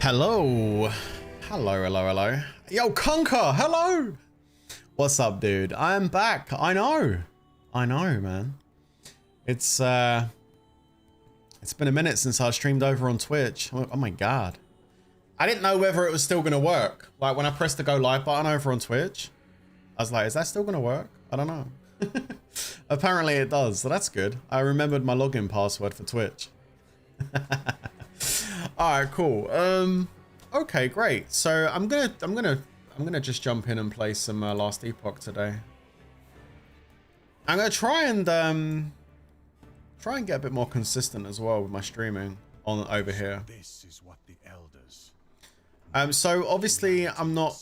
Hello. Hello. Yo, Conker, hello. What's up, dude? I am back. I know, man. It's been a minute since I streamed over on Twitch. Oh my God. I didn't know whether it was still gonna work. Like when I pressed the go live button over on Twitch, I was like, is that still gonna work? I don't know. Apparently it does, so that's good. I remembered my login password for Twitch. All right, cool. Okay, great. So I'm gonna just jump in and play some Last Epoch today. I'm gonna try and get a bit more consistent as well with my streaming on over here. This is what the elders. So obviously I'm not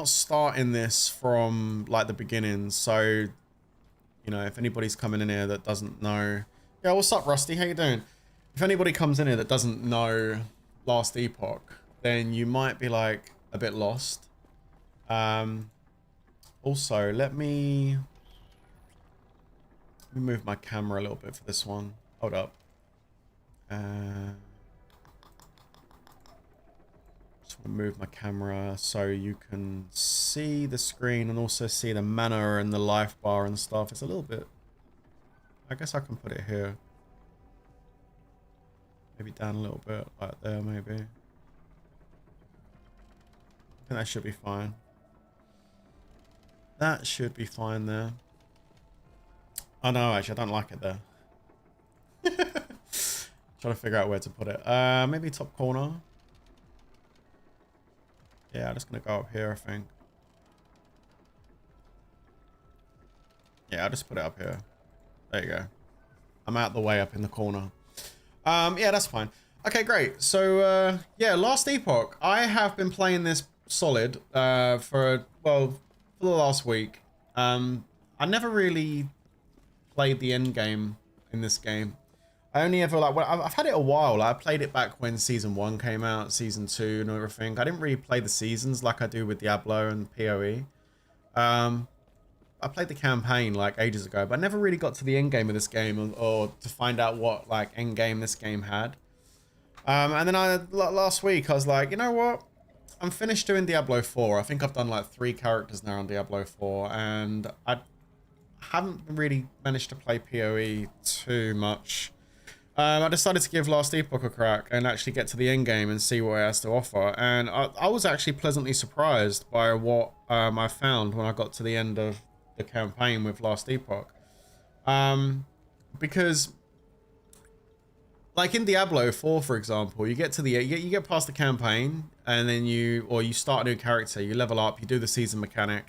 starting this from like the beginning. So, you know, if anybody's coming in here that doesn't know, yeah, what's up, Rusty? How you doing? If anybody comes in here that doesn't know Last Epoch, then you might be like a bit lost. Also, let me move my camera a little bit for this one. Hold up. Just want to move my camera so you can see the screen and also see the mana and the life bar and stuff. It's a little bit, I guess I can put it here. Maybe down a little bit, like there, maybe. I think that should be fine. That should be fine there. Oh no, actually, I don't like it there. Trying to figure out where to put it. Maybe top corner. Yeah, I'm just gonna go up here, I think. Yeah, I'll just put it up here. There you go. I'm out the way up in the corner. Yeah, that's fine. Okay, great. So, yeah, Last Epoch. I have been playing this solid for the last week. I never really played the end game in this game. I only ever, like, well, I've had it a while. Like, I played it back when Season 1 came out, Season 2 and everything. I didn't really play the seasons like I do with Diablo and PoE. I played the campaign like ages ago, but I never really got to the end game of this game or to find out what like end game this game had. And then last week I was like, you know what? I'm finished doing Diablo 4. I think I've done like 3 characters now on Diablo 4, and I haven't really managed to play PoE too much. I decided to give Last Epoch a crack and actually get to the end game and see what it has to offer. And I was actually pleasantly surprised by what I found when I got to the end of the campaign with Last Epoch, because like in Diablo 4, for example, you get to the you get past the campaign and then you start a new character, you level up, you do the season mechanic,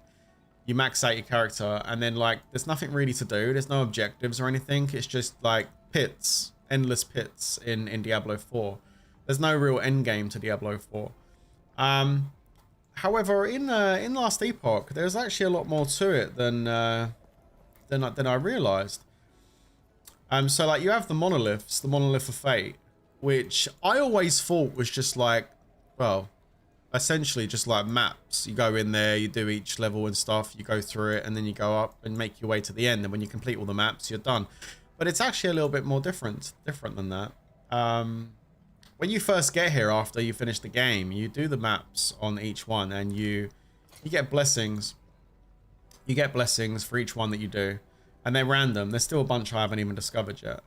you max out your character, and then like there's nothing really to do. There's no objectives or anything. It's just like pits, endless pits in Diablo 4. There's no real end game to Diablo 4. However, in Last Epoch, there's actually a lot more to it than I realized. So like you have the monoliths, the Monolith of Fate, which I always thought was just like, well, essentially just like maps. You go in there, you do each level and stuff, you go through it, and then you go up and make your way to the end. And when you complete all the maps, you're done. But it's actually a little bit more different than that. When you first get here after you finish the game, you do the maps on each one, and you get blessings. You get blessings for each one that you do, and they're random. There's still a bunch I haven't even discovered yet.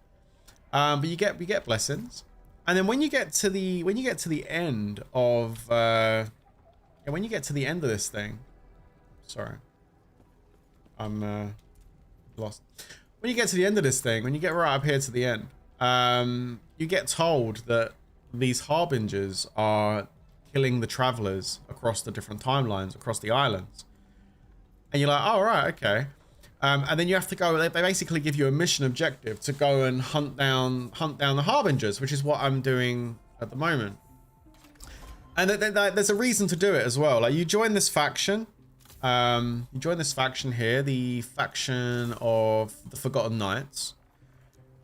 But you get blessings, and then when you get to the end of when you get to the end of this thing, sorry, I'm lost. When you get to the end of this thing, when you get right up here to the end, you get told that these harbingers are killing the travelers across the different timelines, across the islands. And you're like, oh, right, okay. And then you have to go, they basically give you a mission objective to go and hunt down the harbingers, which is what I'm doing at the moment. And there's a reason to do it as well. Like you join this faction. You join this faction here, the faction of the Forgotten Knights.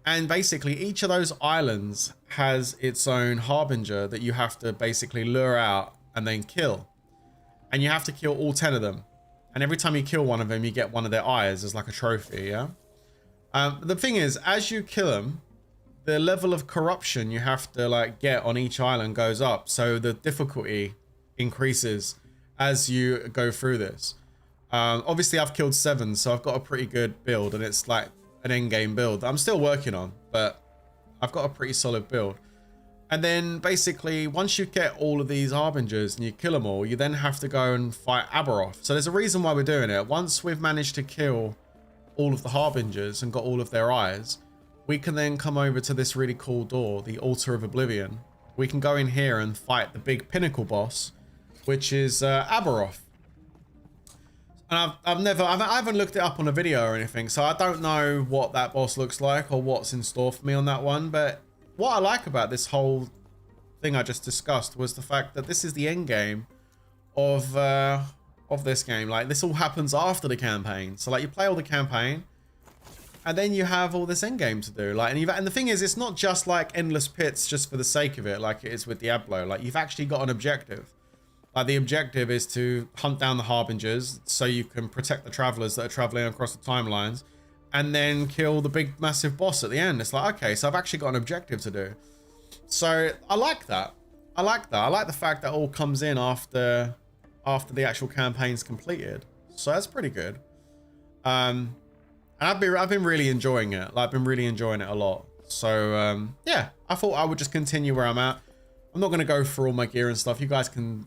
And basically each of those islands has its own harbinger that you have to basically lure out and then kill. And you have to kill all 10 of them. And every time you kill one of them, you get one of their eyes as like a trophy, yeah? The thing is, as you kill them, the level of corruption you have to like get on each island goes up. So the difficulty increases as you go through this. Obviously I've killed 7, so I've got a pretty good build, and it's like an endgame build that I'm still working on, but I've got a pretty solid build. And then basically once you get all of these harbingers and you kill them all, you then have to go and fight Abberoth. So there's a reason why we're doing it. Once we've managed to kill all of the harbingers and got all of their eyes, we can then come over to this really cool door, the Altar of Oblivion. We can go in here and fight the big pinnacle boss, which is abberoth. And I haven't looked it up on a video or anything, so I don't know what that boss looks like or what's in store for me on that one. But what I like about this whole thing I just discussed was the fact that this is the end game of this game. Like, this all happens after the campaign. So like, you play all the campaign, and then you have all this end game to do. Like, and the thing is, it's not just like endless pits just for the sake of it, like it is with Diablo. Like, you've actually got an objective. Like, the objective is to hunt down the harbingers so you can protect the travelers that are traveling across the timelines, and then kill the big massive boss at the end. It's like, okay, so I've actually got an objective to do. So I like that. I like that. I like the fact that all comes in after the actual campaign's completed. So that's pretty good. And I've been really enjoying it. Like, I've been really enjoying it a lot. So yeah, I thought I would just continue where I'm at. I'm not going to go through all my gear and stuff. You guys can,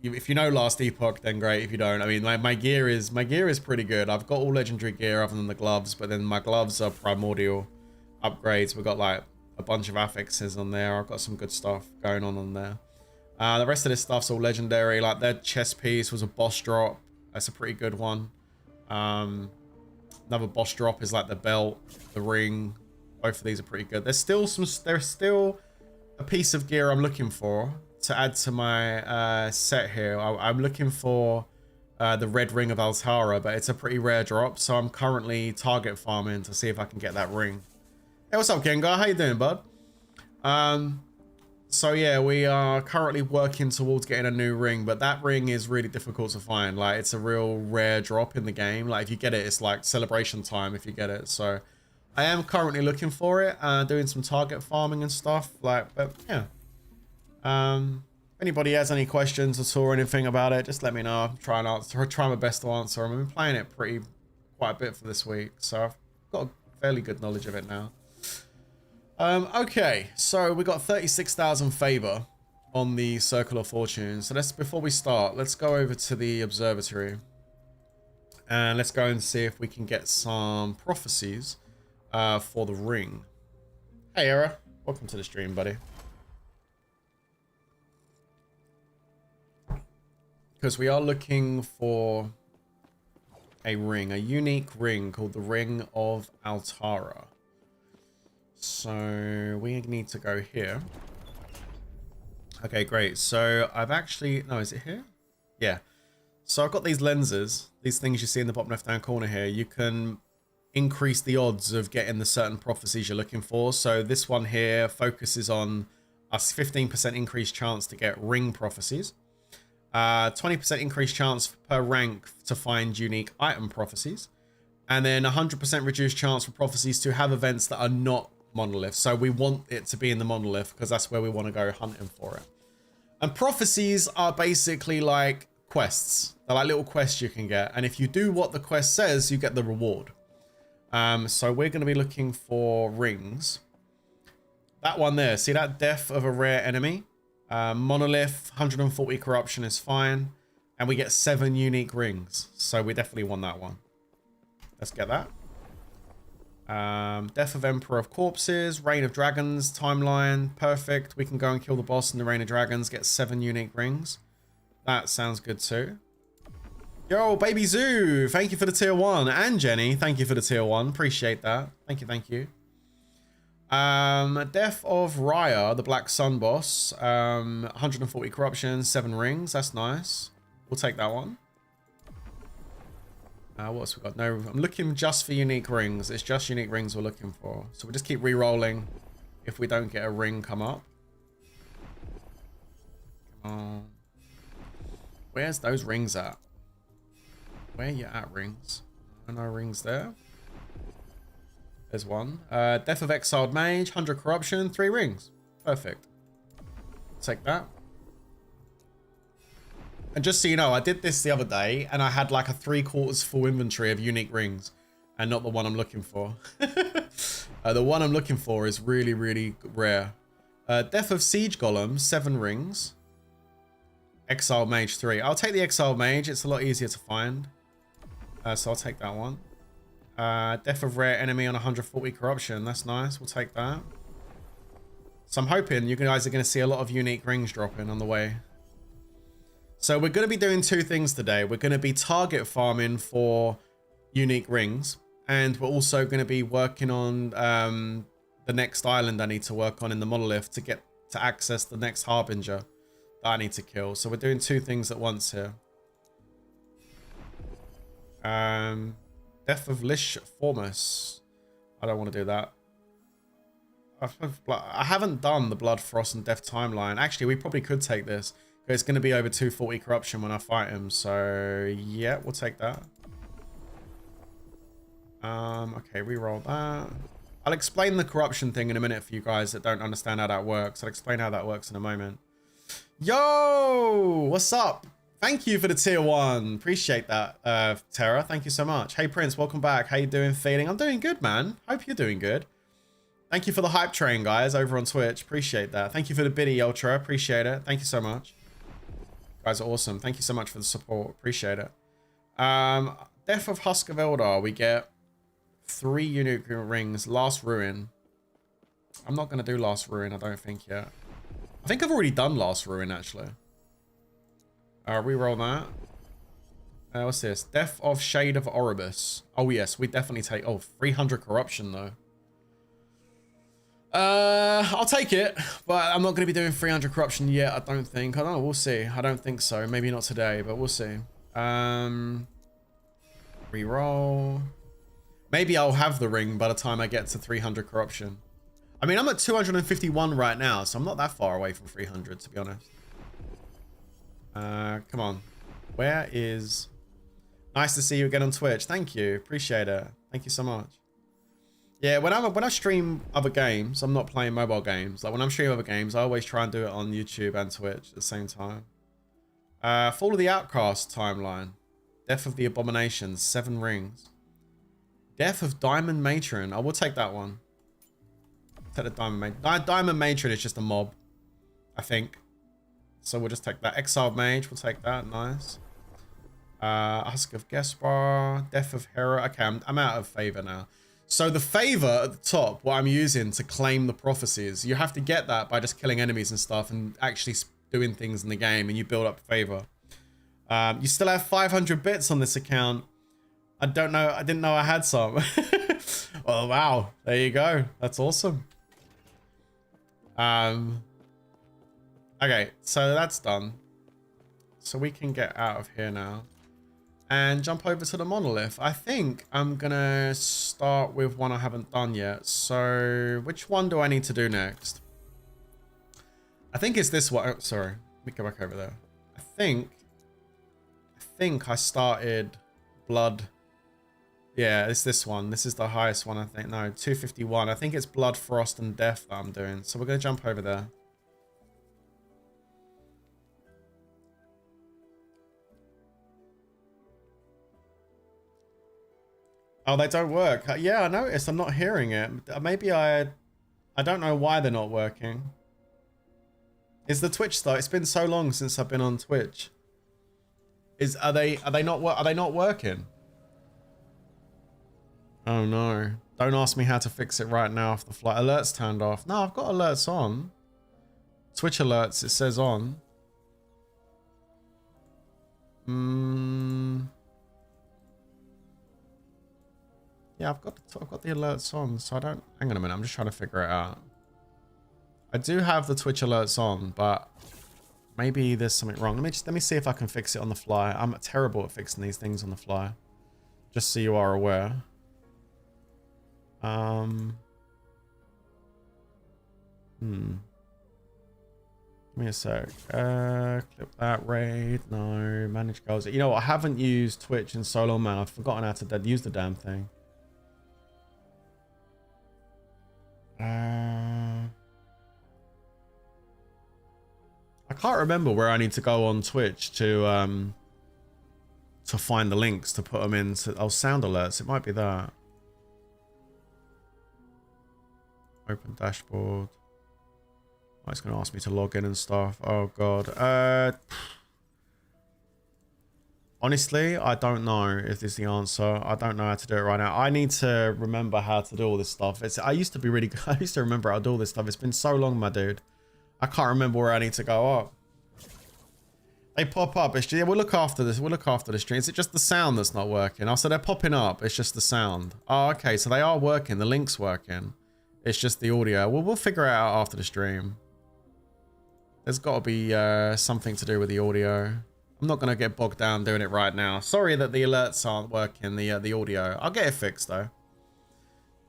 if you know Last Epoch, then great. If you don't, I mean, my gear is pretty good. I've got all legendary gear other than the gloves, but then my gloves are primordial upgrades. We've got like a bunch of affixes on there. I've got some good stuff going on there. The rest of this stuff's all legendary. Like, their chest piece was a boss drop. That's a pretty good one. Another boss drop is like the belt, the ring. Both of these are pretty good. There's still a piece of gear I'm looking for to add to my set here. I'm looking for the red ring of Altara, but it's a pretty rare drop, so I'm currently target farming to see if I can get that ring. Hey, what's up, Gengar? How you doing, bud? So yeah, we are currently working towards getting a new ring, but that ring is really difficult to find. Like, it's a real rare drop in the game. Like, if you get it, it's like celebration time if you get it. So I am currently looking for it, doing some target farming and stuff. Like, but yeah. If anybody has any questions at all or anything about it, just let me know. Try my best to answer them. I've been playing it quite a bit for this week, so I've got a fairly good knowledge of it now. Okay, so we got 36,000 favor on the Circle of Fortune. So before we start, let's go over to the observatory and let's go and see if we can get some prophecies for the ring. Hey, Era, welcome to the stream, buddy. Because we are looking for a ring, a unique ring called the Ring of Altara. So we need to go here. Okay, great. So I've actually, no, is it here? Yeah. So I've got these lenses, these things you see in the bottom left hand corner here. You can increase the odds of getting the certain prophecies you're looking for. So this one here focuses on a 15% increased chance to get ring prophecies. 20% increased chance per rank to find unique item prophecies. And then 100% reduced chance for prophecies to have events that are not Monolith. So we want it to be in the Monolith because that's where we want to go hunting for it. And prophecies are basically like quests. They're like little quests you can get, and if you do what the quest says, you get the reward. So we're going to be looking for rings. That one there, see that death of a rare enemy? Monolith, 140 corruption is fine, and we get 7 unique rings, so we definitely want that one. Let's get that. Death of Emperor of Corpses, Reign of Dragons, timeline, perfect. We can go and kill the boss in the Reign of Dragons, get 7 unique rings. That sounds good too. Yo, Baby Zoo, thank you for the tier 1. And Jenny, thank you for the tier 1. Appreciate that. Thank you, thank you. Death of Raya, the Black Sun boss. 140 corruption, 7 rings. That's nice. We'll take that one. What else we got? No, I'm looking just for unique rings. It's just unique rings we're looking for. So we'll just keep re-rolling if we don't get a ring come up. Come on. Where's those rings at? Where you at, rings? No rings there. There's one. Death of Exiled Mage, 100 Corruption, 3 rings. Perfect. Take that. And just so you know, I did this the other day and I had like a 3/4 full inventory of unique rings and not the one I'm looking for. The one I'm looking for is really, really rare. Death of Siege Golem, 7 rings. Exile Mage, 3. I'll take the Exile Mage. It's a lot easier to find. So I'll take that one. Death of Rare Enemy on 140 Corruption. That's nice. We'll take that. So I'm hoping you guys are going to see a lot of unique rings dropping on the way. So we're going to be doing 2 things today. We're going to be target farming for unique rings. And we're also going to be working on the next island I need to work on in the Monolith to get to access the next Harbinger that I need to kill. So we're doing 2 things at once here. Death of Lish Formus. I don't want to do that. I haven't done the Blood, Frost, and Death timeline. Actually, we probably could take this. It's going to be over 240 corruption when I fight him. So, yeah, we'll take that. Okay, reroll that. I'll explain the corruption thing in a minute for you guys that don't understand how that works. I'll explain how that works in a moment. Yo! What's up? Thank you for the tier 1. Appreciate that, Tara. Thank you so much. Hey, Prince. Welcome back. How you doing, feeling? I'm doing good, man. Hope you're doing good. Thank you for the hype train, guys, over on Twitch. Appreciate that. Thank you for the biddy, Ultra. Appreciate it. Thank you so much. You guys are awesome. Thank you so much for the support. Appreciate it. Death of Husk of Eldar. We get 3 unique rings. Last Ruin. I'm not going to do Last Ruin, I don't think yet. I think I've already done Last Ruin, actually. Reroll that. What's this? Death of Shade of Oribus. Oh, yes. We definitely take... Oh, 300 corruption, though. I'll take it, but I'm not going to be doing 300 corruption yet, I don't think. I don't know, we'll see. I don't think so. Maybe not today, but we'll see. Reroll. Maybe I'll have the ring by the time I get to 300 corruption. I mean, I'm at 251 right now, so I'm not that far away from 300, to be honest. Come on. Where is... Nice to see you again on Twitch. Thank you. Appreciate it. Thank you so much. Yeah, when I stream other games, I'm not playing mobile games. Like when I'm streaming other games, I always try and do it on YouTube and Twitch at the same time. Fall of the Outcast timeline. Death of the Abominations, 7 rings. Death of Diamond Matron. I will take that one. Take the Diamond Matron. Diamond Matron is just a mob, I think. So we'll just take that. Exiled Mage, we'll take that. Nice. Husk of Gespar. Death of Hera. Okay, I'm out of favor now. So the favor at the top, what I'm using to claim the prophecies, you have to get that by just killing enemies and stuff and actually doing things in the game, and you build up favor. You still have 500 bits on this account. I don't know. I didn't know I had some. Oh, wow. There you go. That's awesome. Okay, so that's done. So we can get out of here now and jump over to the Monolith. I think I'm gonna start with one I haven't done yet. So which one do I need to do next? I think it's this one. Oh, sorry, let me go back over there. I think I started Blood. Yeah, it's this one. This is the highest one, I think. No, 251. I think it's Blood, Frost, and Death that I'm doing. So we're gonna jump over there. Oh, they don't work. Yeah, I noticed. I'm not hearing it. Maybe I don't know why they're not working. Is the Twitch stuff? It's been so long since I've been on Twitch. Are they not working? Oh no! Don't ask me how to fix it right now off the fly. Alerts turned off. No, I've got alerts on. Twitch alerts. It says on. Yeah, I've got the alerts on, so I don't... Hang on a minute, I'm just trying to figure it out. I do have the Twitch alerts on, but maybe there's something wrong. Let me see if I can fix it on the fly. I'm terrible at fixing these things on the fly. Just so you are aware. Give me a sec. Clip that raid. No, manage goals. You know what? I haven't used Twitch in so long, man. I've forgotten how to use the damn thing. can't remember where I need to go on Twitch to find the links to put them into. Oh, sound alerts. It might be that. Open dashboard. Oh, it's going to ask me to log in and stuff. Oh god. Honestly, I don't know if this is the answer. I don't know how to do it right now. I need to remember how to do all this stuff. I used to be really good. I used to remember how to do all this stuff. It's been so long, my dude. I can't remember where I need to go up. They pop up. It's just, yeah, we'll look after this. We'll look after the stream. Is it just the sound that's not working? Oh, so they're popping up. It's just the sound. Oh, okay. So they are working. The link's working. It's just the audio. Well, we'll figure it out after the stream. There's got to be something to do with the audio. I'm not going to get bogged down doing it right now. Sorry that the alerts aren't working, the audio. I'll get it fixed, though.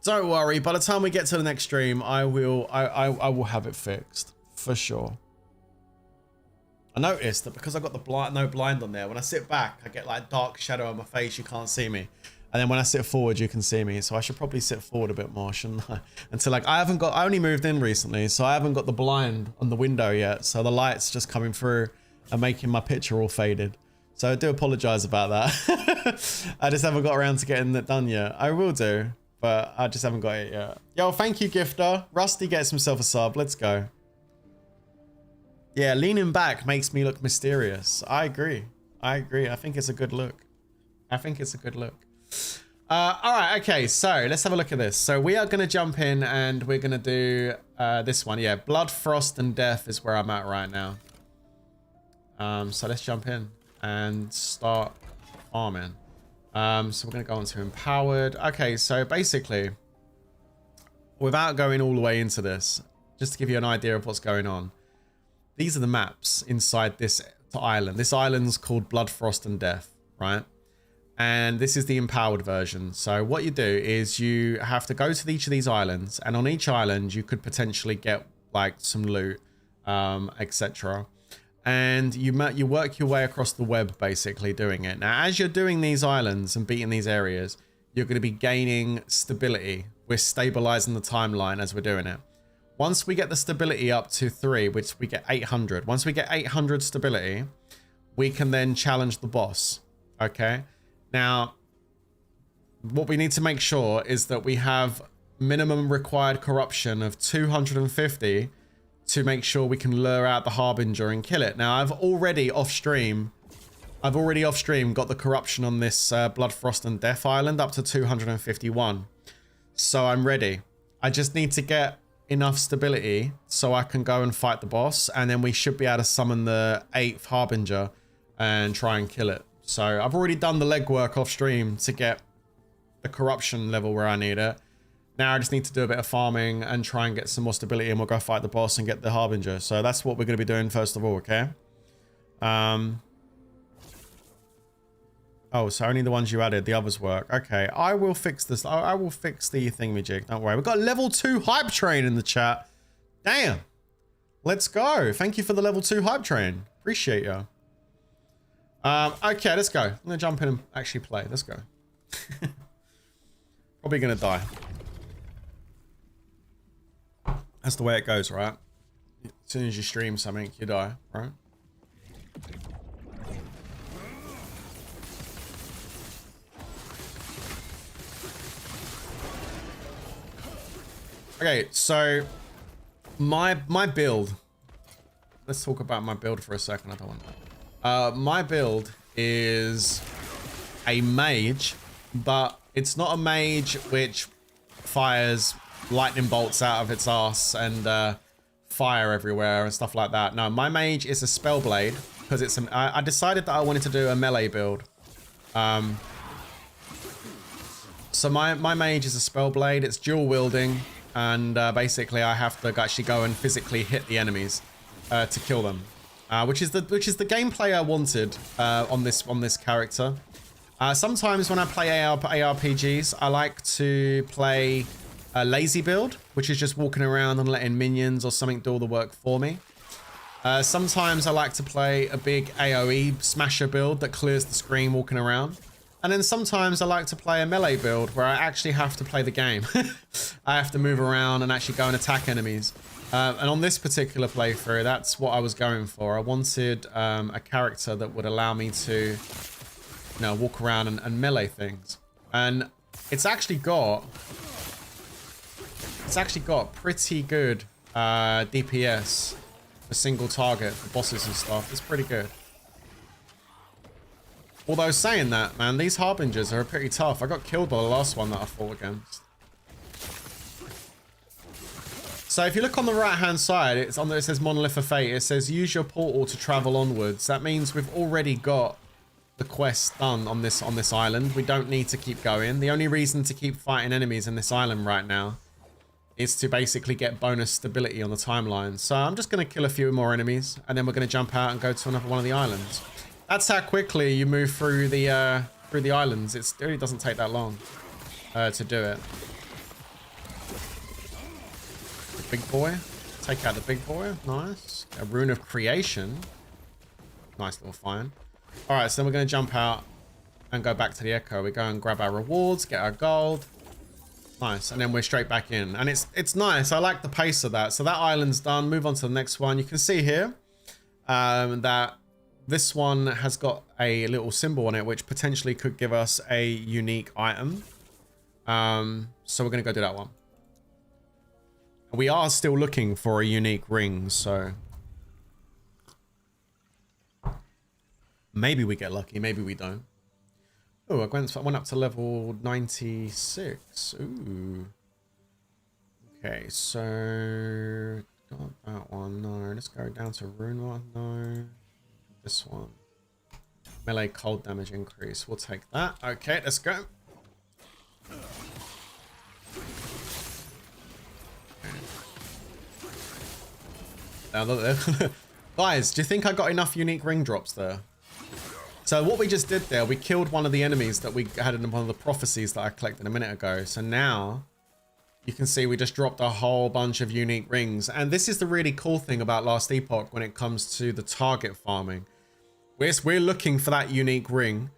Don't worry. By the time we get to the next stream, I will have it fixed. For sure. I noticed that because I got the no blind on there, when I sit back, I get like dark shadow on my face. You can't see me. And then when I sit forward, you can see me. So I should probably sit forward a bit more, shouldn't I? Until like, I only moved in recently, so I haven't got the blind on the window yet. So the light's just coming through and making my picture all faded. So I do apologize about that. I just haven't got around to getting that done yet. I will do, but I just haven't got it yet. Yo, thank you, Gifter. Rusty gets himself a sub. Let's go. Yeah, leaning back makes me look mysterious. I agree. I agree. I think it's a good look. I think it's a good look. All right, okay, so let's have a look at this. So we are going to jump in and we're going to do this one. Yeah, Blood, Frost, and Death is where I'm at right now. So let's jump in and start farming. So we're going to go on to Empowered. Okay, so basically, without going all the way into this, just to give you an idea of what's going on, these are the maps inside this island. This island's called Blood, Frost, and Death, right? And this is the empowered version. So what you do is you have to go to each of these islands, and on each island you could potentially get like some loot, etc. And you work your way across the web, basically doing it. Now, as you're doing these islands and beating these areas, you're going to be gaining stability. We're stabilizing the timeline as we're doing it. Once we get the stability up to 3, which we get 800. Once we get 800 stability, we can then challenge the boss. Okay. Now, what we need to make sure is that we have minimum required corruption of 250 to make sure we can lure out the harbinger and kill it. Now, I've already off stream got the corruption on this Blood, Frost, and Death island up to 251. So I'm ready. I just need to get enough stability so I can go and fight the boss, and then we should be able to summon the 8th harbinger and try and kill it. So I've already done the legwork off stream to get the corruption level where I need it. Now I just need to do a bit of farming and try and get some more stability, and we'll go fight the boss and get the harbinger. So that's what we're going to be doing first of all, okay? Oh, so only the ones you added, the others work. Okay, I will fix this. I will fix the thingamajig. Don't worry. We've got level 2 hype train in the chat. Damn. Let's go. Thank you for the level 2 hype train. Appreciate you. Okay, let's go. I'm going to jump in and actually play. Let's go. Probably going to die. That's the way it goes, right? As soon as you stream something, you die, right? Okay, so my build. Let's talk about my build for a second. I don't want that. My build is a mage, but it's not a mage which fires lightning bolts out of its ass and fire everywhere and stuff like that. No, my mage is a spellblade because it's I decided that I wanted to do a melee build. So my mage is a spellblade. It's dual wielding, and basically I have to actually go and physically hit the enemies to kill them, which is the gameplay I wanted on this character. Sometimes when I play ARPGs, I like to play a lazy build, which is just walking around and letting minions or something do all the work for me. Sometimes I like to play a big AoE smasher build that clears the screen walking around. And then sometimes I like to play a melee build where I actually have to play the game. I have to move around and actually go and attack enemies. And on this particular playthrough, that's what I was going for. I wanted a character that would allow me to, you know, walk around and melee things. And it's actually got pretty good DPS for single target for bosses and stuff. It's pretty good. Although saying that, man, these harbingers are pretty tough. I got killed by the last one that I fought against. So if you look on the right hand side, it's on there, it says Monolith of Fate. It says use your portal to travel onwards. That means we've already got the quest done on this island. We don't need to keep going. The only reason to keep fighting enemies in this island right now is to basically get bonus stability on the timeline. So I'm just going to kill a few more enemies, and then we're going to jump out and go to another one of the islands. That's how quickly you move through the islands. It really doesn't take that long to do it. Big boy. Take out the big boy. Nice. A rune of creation. Nice little find. Alright, so then we're going to jump out and go back to the Echo. We go and grab our rewards, get our gold. Nice. And then we're straight back in. And it's nice. I like the pace of that. So that island's done. Move on to the next one. You can see here that this one has got a little symbol on it, which potentially could give us a unique item. So we're going to go do that one. We are still looking for a unique ring, so maybe we get lucky, maybe we don't. Oh, I went up to level 96. Ooh. Okay, so got that one. No, let's go down to rune one. No, this one. Melee cold damage increase. We'll take that. Okay, let's go. Now, guys, do you think I got enough unique ring drops there? So what we just did there, we killed one of the enemies that we had in one of the prophecies that I collected a minute ago. So now you can see we just dropped a whole bunch of unique rings. And this is the really cool thing about Last Epoch when it comes to the target farming. We're looking for that unique ring.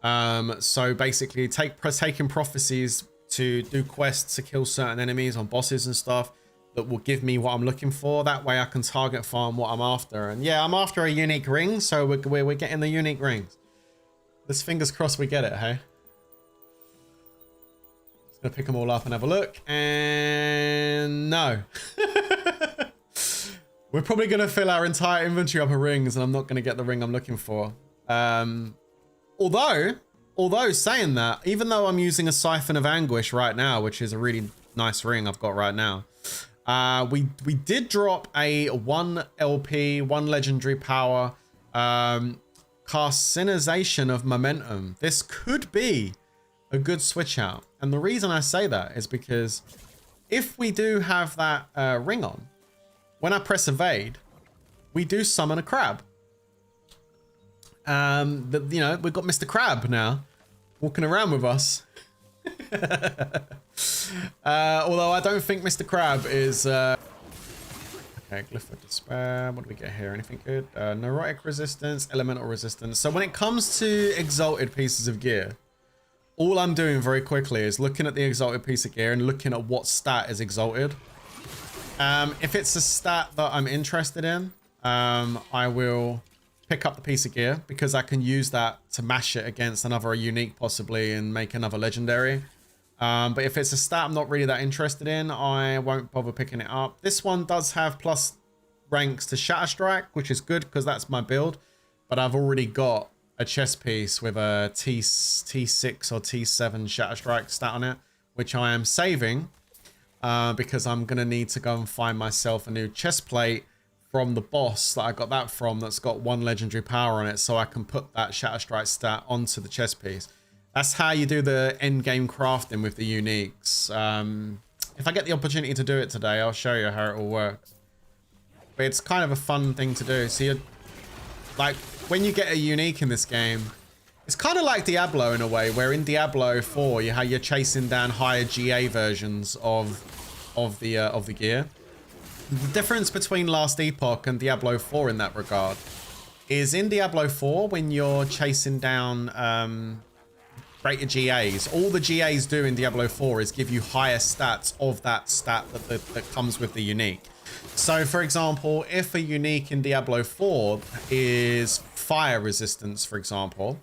So basically taking prophecies to do quests to kill certain enemies on bosses and stuff that will give me what I'm looking for. That way I can target farm what I'm after. And yeah, I'm after a unique ring, so we're getting the unique rings. Let's fingers crossed we get it, hey? Just gonna pick them all up and have a look. And no. We're probably gonna fill our entire inventory up with rings, and I'm not gonna get the ring I'm looking for. Although saying that, even though I'm using a Siphon of Anguish right now, which is a really nice ring I've got right now, we did drop a 1 LP, 1 legendary power, carcinization of momentum. This could be a good switch out. And the reason I say that is because if we do have that ring on, when I press evade, we do summon a crab. You know, we've got Mr. Crab now walking around with us. Although I don't think Mr. Crab is okay. Glyph of Despair. What do we get here? Anything good? Neurotic resistance, elemental resistance. So when it comes to exalted pieces of gear, all I'm doing very quickly is looking at the exalted piece of gear and looking at what stat is exalted. If it's a stat that I'm interested in, I will pick up the piece of gear because I can use that to mash it against another unique possibly and make another legendary. But if it's a stat I'm not really that interested in, I won't bother picking it up. This one does have plus ranks to Shatter Strike, which is good because that's my build. But I've already got a chest piece with a T6 or T7 Shatter Strike stat on it, which I am saving because I'm going to need to go and find myself a new chest plate from the boss that I got that from that's got 1 legendary power on it, so I can put that Shatter Strike stat onto the chest piece. That's how you do the end game crafting with the uniques. If I get the opportunity to do it today, I'll show you how it all works. But it's kind of a fun thing to do. So you're, like, when you get a unique in this game, it's kind of like Diablo in a way, where in Diablo 4, you're chasing down higher GA versions of the gear. The difference between Last Epoch and Diablo 4 in that regard is in Diablo 4, when you're chasing down greater GAs, all the GAs do in Diablo 4 is give you higher stats of that stat that comes with the unique. So, for example, if a unique in Diablo 4 is fire resistance, for example,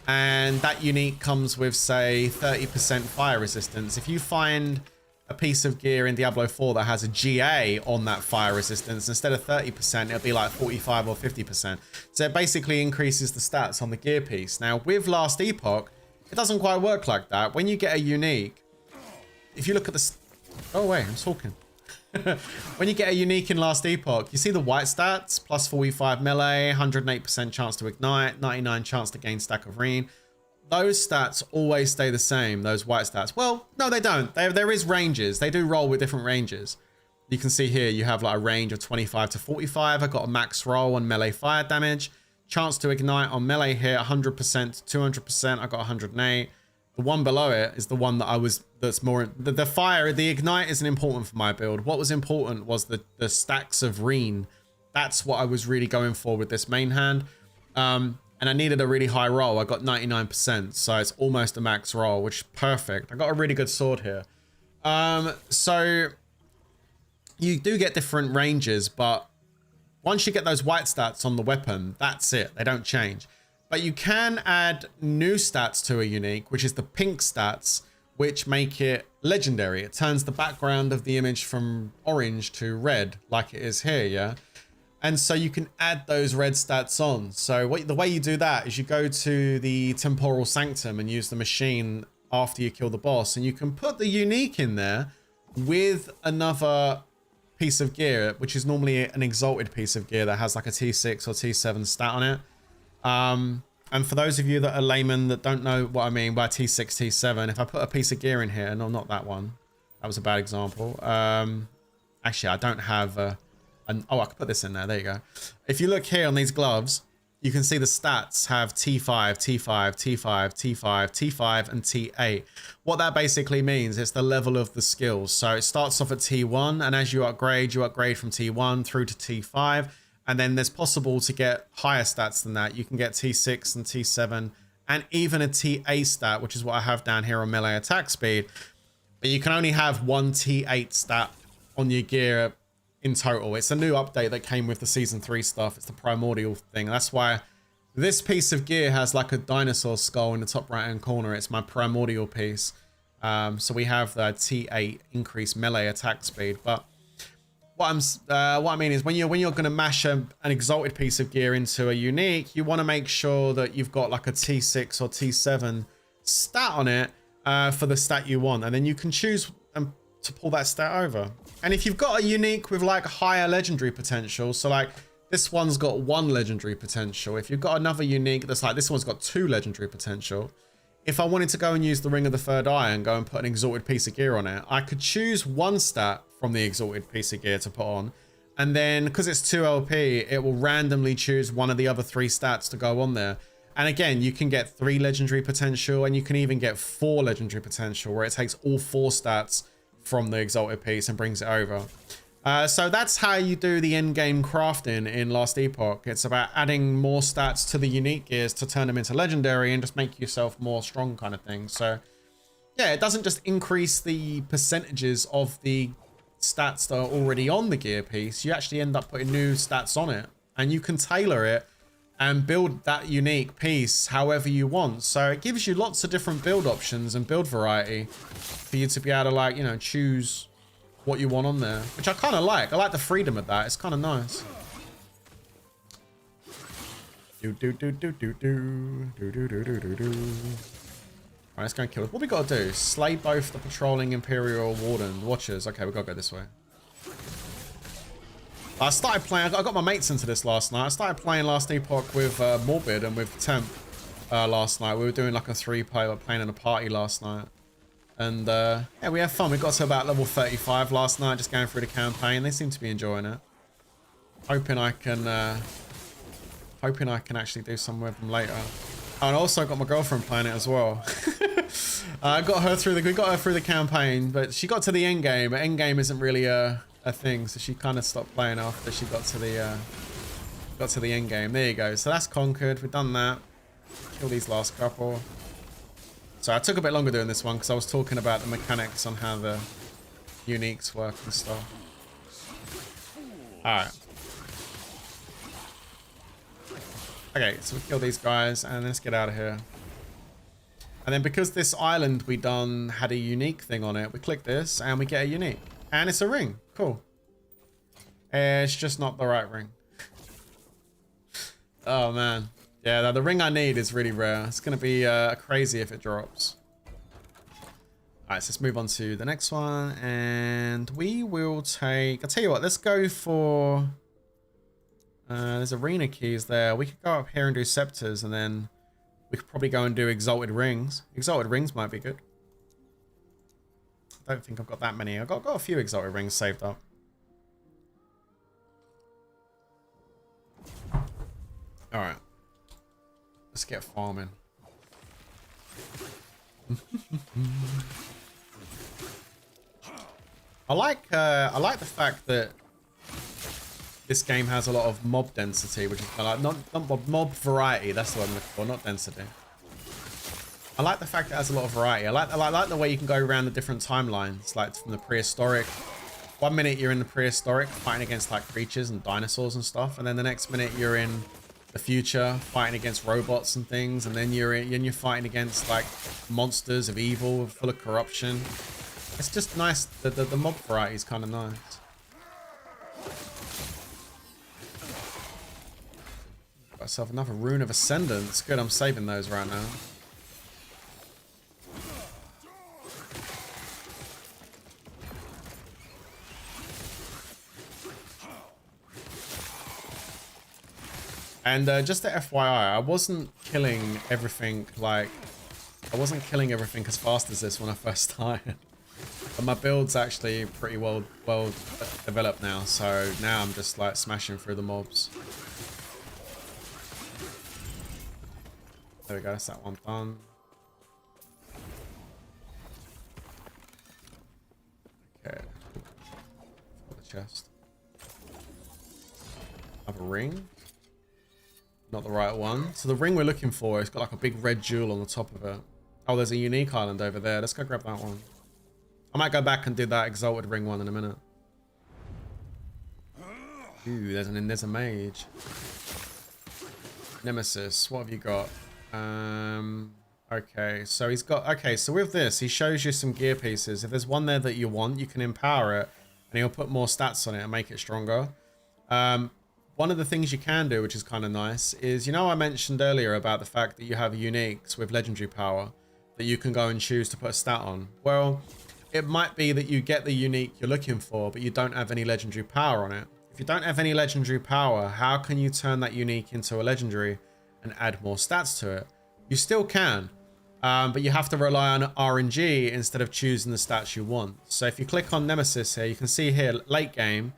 and that unique comes with, say, 30% fire resistance, if you find a piece of gear in Diablo 4 that has a GA on that fire resistance, instead of 30%, it'll be like 45 or 50%. So it basically increases the stats on the gear piece. Now, with Last Epoch, it doesn't quite work like that. When you get a unique, if you look at the... Oh, wait, I'm talking. When you get a unique in Last Epoch, you see the white stats, plus 45 melee, 108% chance to ignite, 99 chance to gain stack of rune. Those stats always stay the same, those white stats. Well, no, they don't. There is ranges. They do roll with different ranges. You can see here, you have like a range of 25 to 45. I got a max roll on melee fire damage. Chance to ignite on melee hit, 100% to 200%. I got 108. The one below it is the one that I was, that's more, the fire, the ignite isn't important for my build. What was important was the stacks of rune. That's what I was really going for with this main hand. And I needed a really high roll. I got 99%, so it's almost a max roll, which is perfect. I got a really good sword here. So you do get different ranges, but once you get those white stats on the weapon, that's it. They don't change. But you can add new stats to a unique, which is the pink stats, which make it legendary. It turns the background of the image from orange to red, like it is here, yeah? And so you can add those red stats on. So the way you do that is you go to the Temporal Sanctum and use the machine after you kill the boss. And you can put the unique in there with another piece of gear, which is normally an exalted piece of gear that has like a T6 or T7 stat on it. And for those of you that are laymen that don't know what I mean by T6, T7, if I put a piece of gear in here, no, not that one. That was a bad example. Actually, I don't have... oh, I could put this in there. There you go. If you look here on these gloves, you can see the stats have T5, T5, T5, T5, T5, and T8. What that basically means is the level of the skills. So it starts off at T1, and as you upgrade from T1 through to T5. And then there's possible to get higher stats than that. You can get T6 and T7, and even a T8 stat, which is what I have down here on melee attack speed. But you can only have one T8 stat on your gear in total. It's a new update that came with the season 3 stuff. It's the primordial thing. That's why this piece of gear has like a dinosaur skull in the top right hand corner. It's my primordial piece. So we have the T8 increased melee attack speed. But what I mean is when you're going to mash an exalted piece of gear into a unique, you want to make sure that you've got like a T6 or T7 stat on it for the stat you want, and then you can choose to pull that stat over. And if you've got a unique with like higher legendary potential, so like this one's got 1 legendary potential. If you've got another unique that's like this one's got 2 legendary potential. If I wanted to go and use the Ring of the Third Eye and go and put an exalted piece of gear on it, I could choose 1 stat from the exalted piece of gear to put on. And then because it's 2 LP, it will randomly choose one of the other 3 stats to go on there. And again, you can get 3 legendary potential, and you can even get 4 legendary potential, where it takes all 4 stats from the exalted piece and brings it over. So that's how you do the end game crafting in Last Epoch. It's about adding more stats to the unique gears to turn them into legendary and just make yourself more strong kind of thing. So yeah, it doesn't just increase the percentages of the stats that are already on the gear piece. You actually end up putting new stats on it, and you can tailor it and build that unique piece however you want. So it gives you lots of different build options and build variety for you to be able to, like, you know, choose what you want on there, which I kind of like. I like the freedom of that. It's kind of nice. Alright, let's go and kill it. What we got to do? Slay both the patrolling Imperial Warden Watchers. Okay, we got to go this way. I started playing, I got my mates into this last night. I started playing Last Epoch with Morbid and with Temp last night. We were doing like a 3-player, playing in a party last night. And yeah, we had fun. We got to about level 35 last night, just going through the campaign. They seem to be enjoying it. Hoping I can actually do some with them later. Oh, and I also got my girlfriend playing it as well. We got her through the campaign, but she got to the end game. But end game isn't really a thing, so she kind of stopped playing after she got to the end game. There you go. So that's conquered. We've done that. Kill these last couple. So I took a bit longer doing this one because I was talking about the mechanics on how the uniques work and stuff. Alright. Okay, so we kill these guys and let's get out of here. And then because this island we done had a unique thing on it, we click this and we get a unique. And it's a ring. Cool. It's just not the right ring. Oh man. Yeah, the ring I need is really rare. It's going to be crazy if it drops. Alright, so let's move on to the next one. And we will take... I'll tell you what, let's go for... there's arena keys there. We could go up here and do scepters, and then we could probably go and do exalted rings. Exalted rings might be good. I don't think I've got that many. I've got a few exalted rings saved up. Alright. Let's get farming. I like the fact that this game has a lot of mob density, which is kind of like not mob variety. That's the word I'm looking for, not density. I like the fact that it has a lot of variety. I like the way you can go around the different timelines, like from the prehistoric. 1 minute you're in the prehistoric fighting against like creatures and dinosaurs and stuff, and then the next minute you're in the future fighting against robots and things, and then you're fighting against like monsters of evil full of corruption. It's just nice. The mob variety is kind of nice. Got myself another rune of ascendance. Good, I'm saving those right now. And just to FYI, I wasn't killing everything as fast as this when I first started. But my build's actually pretty well developed now, so now I'm just like smashing through the mobs. There we go, that's that one done. Okay. Got the chest. Have a ring. Not the right one. So the ring we're looking for, it's got like a big red jewel on the top of it. Oh, there's a unique island over there. Let's go grab that one. I might go back and do that exalted ring one in a minute. Ooh, there's a mage. Nemesis, what have you got? Okay, so he's got... Okay, so with this, he shows you some gear pieces. If there's one there that you want, you can empower it, and he'll put more stats on it and make it stronger. One of the things you can do, which is kind of nice, is, you know, I mentioned earlier about the fact that you have uniques with legendary power that you can go and choose to put a stat on. Well, it might be that you get the unique you're looking for, but you don't have any legendary power on it. If you don't have any legendary power, how can you turn that unique into a legendary and add more stats to it? You still can, but you have to rely on RNG instead of choosing the stats you want. So if you click on Nemesis here, you can see here, late game,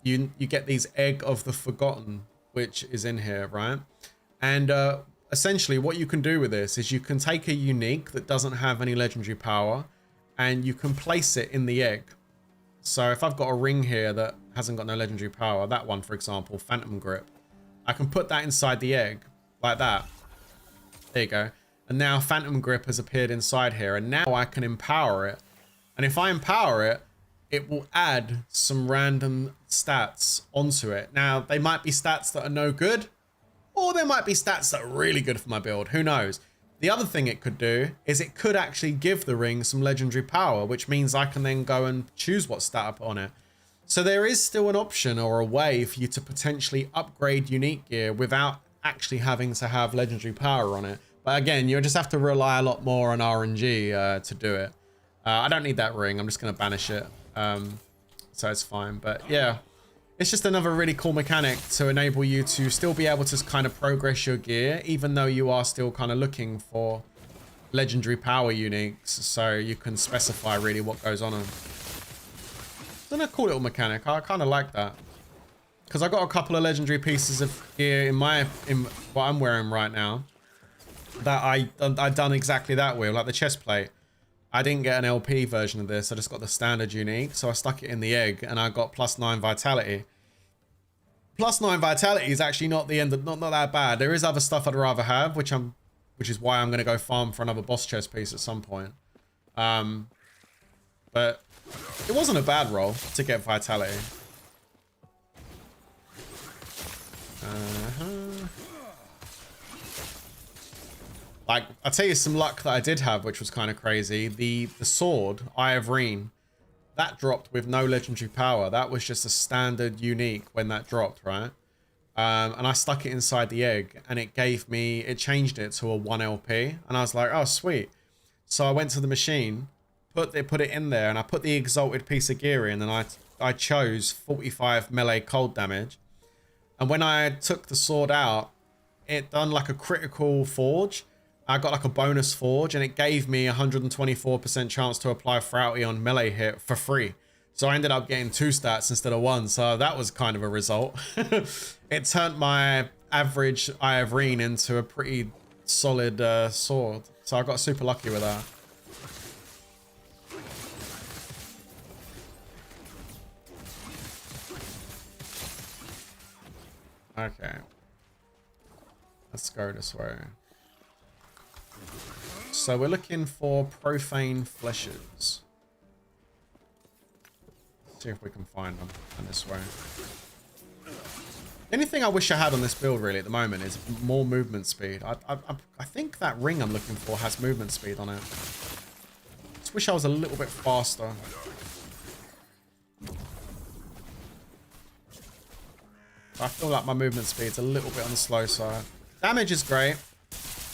you get these Egg of the Forgotten, which is in here, right? And essentially what you can do with this is you can take a unique that doesn't have any legendary power and you can place it in the egg. So if I've got a ring here that hasn't got no legendary power, that one, for example, Phantom Grip, I can put that inside the egg like that. There you go. And now Phantom Grip has appeared inside here, and now I can empower it. And if I empower it, it will add some random stats onto it. Now, they might be stats that are no good, or there might be stats that are really good for my build. Who knows? The other thing it could do is it could actually give the ring some legendary power, which means I can then go and choose what stat I put on it. So there is still an option or a way for you to potentially upgrade unique gear without actually having to have legendary power on it. But again, you'll just have to rely a lot more on RNG to do it. I don't need that ring. I'm just going to banish it. So it's fine. But yeah, it's just another really cool mechanic to enable you to still be able to kind of progress your gear, even though you are still kind of looking for legendary power uniques. So you can specify really what goes on. It's a cool little mechanic. I kind of like that. Because I got a couple of legendary pieces of gear in what I'm wearing right now that I done exactly that with, like the chest plate. I didn't get an LP version of this. I just got the standard unique. So I stuck it in the egg and I got +9 vitality. +9 vitality is actually not the end of, not that bad. There is other stuff I'd rather have, which is why I'm going to go farm for another boss chest piece at some point. But it wasn't a bad roll to get vitality. Like, I'll tell you some luck that I did have, which was kind of crazy. The sword, Eye of Reen, that dropped with no legendary power. That was just a standard unique when that dropped, right? And I stuck it inside the egg, and it changed it to a 1 LP. And I was like, oh, sweet. So I went to the machine, put it in there, and I put the exalted piece of gear in, and I chose 45 melee cold damage. And when I took the sword out, it done like a critical forge. I got like a bonus forge, and it gave me 124% chance to apply Frailty on melee hit for free. So I ended up getting 2 stats instead of 1. So that was kind of a result. It turned my average Eye of Reen into a pretty solid sword. So I got super lucky with that. Okay. Let's go this way. So we're looking for profane fleshes. See if we can find them in this way. The only thing I wish I had on this build really at the moment is more movement speed. I think that ring I'm looking for has movement speed on it. Just wish I was a little bit faster. I feel like my movement speed's a little bit on the slow side. Damage is great.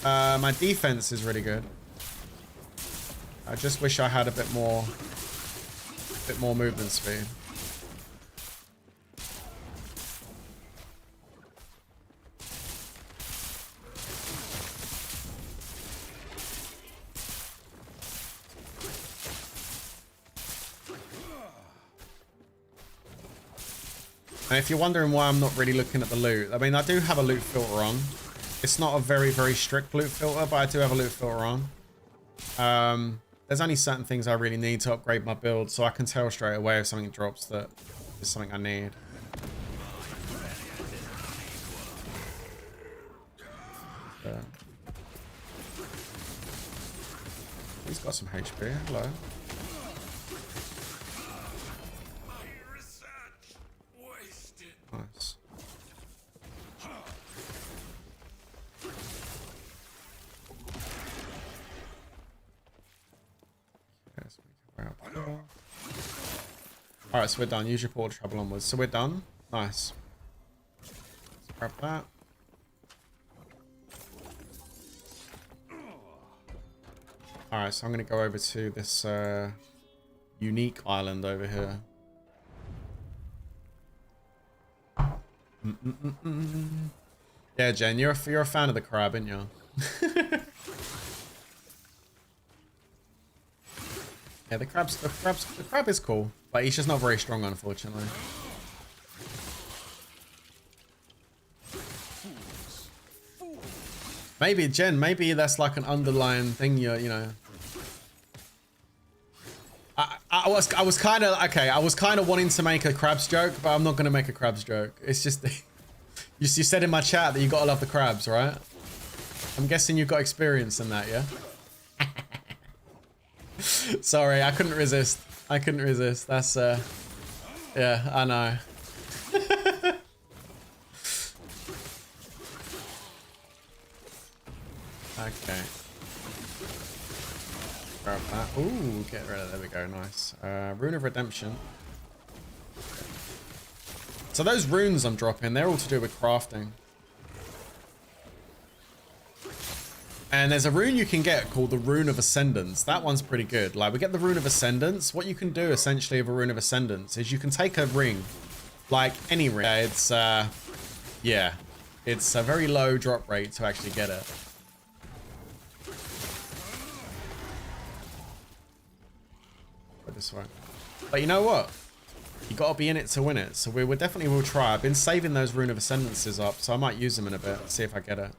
My defense is really good. I just wish I had a bit more movement speed. And if you're wondering why I'm not really looking at the loot, I mean, I do have a loot filter on. It's not a very, very strict loot filter, but I do have a loot filter on. There's only certain things I really need to upgrade my build, so I can tell straight away if something drops that is something I need. He's got some HP. Hello. Nice. Alright, so we're done. Use your portal travel onwards. So we're done. Nice. Let's grab that. Alright, so I'm going to go over to this unique island over here. Yeah, Jen, you're a fan of the crab, aren't you? Yeah, the crab is cool, but he's just not very strong, unfortunately. Maybe, Jen, maybe that's like an underlying thing. You know. I was kind of okay. I was kind of wanting to make a crabs joke, but I'm not gonna make a crabs joke. It's just you said in my chat that you gotta love the crabs, right? I'm guessing you've got experience in that, yeah. Sorry, I couldn't resist. I couldn't resist. That's yeah, I know. Okay. Grab that. Ooh, get rid of. There we go. Nice. Rune of Redemption. So those runes I'm dropping, they're all to do with crafting. And there's a rune you can get called the Rune of Ascendance. That one's pretty good. Like, we get the Rune of Ascendance. What you can do, essentially, with a Rune of Ascendance is you can take a ring, like any ring. It's, yeah. It's a very low drop rate to actually get it. Go this way. But you know what? You gotta be in it to win it. So we definitely will try. I've been saving those Rune of Ascendances up, so I might use them in a bit. See if I get it.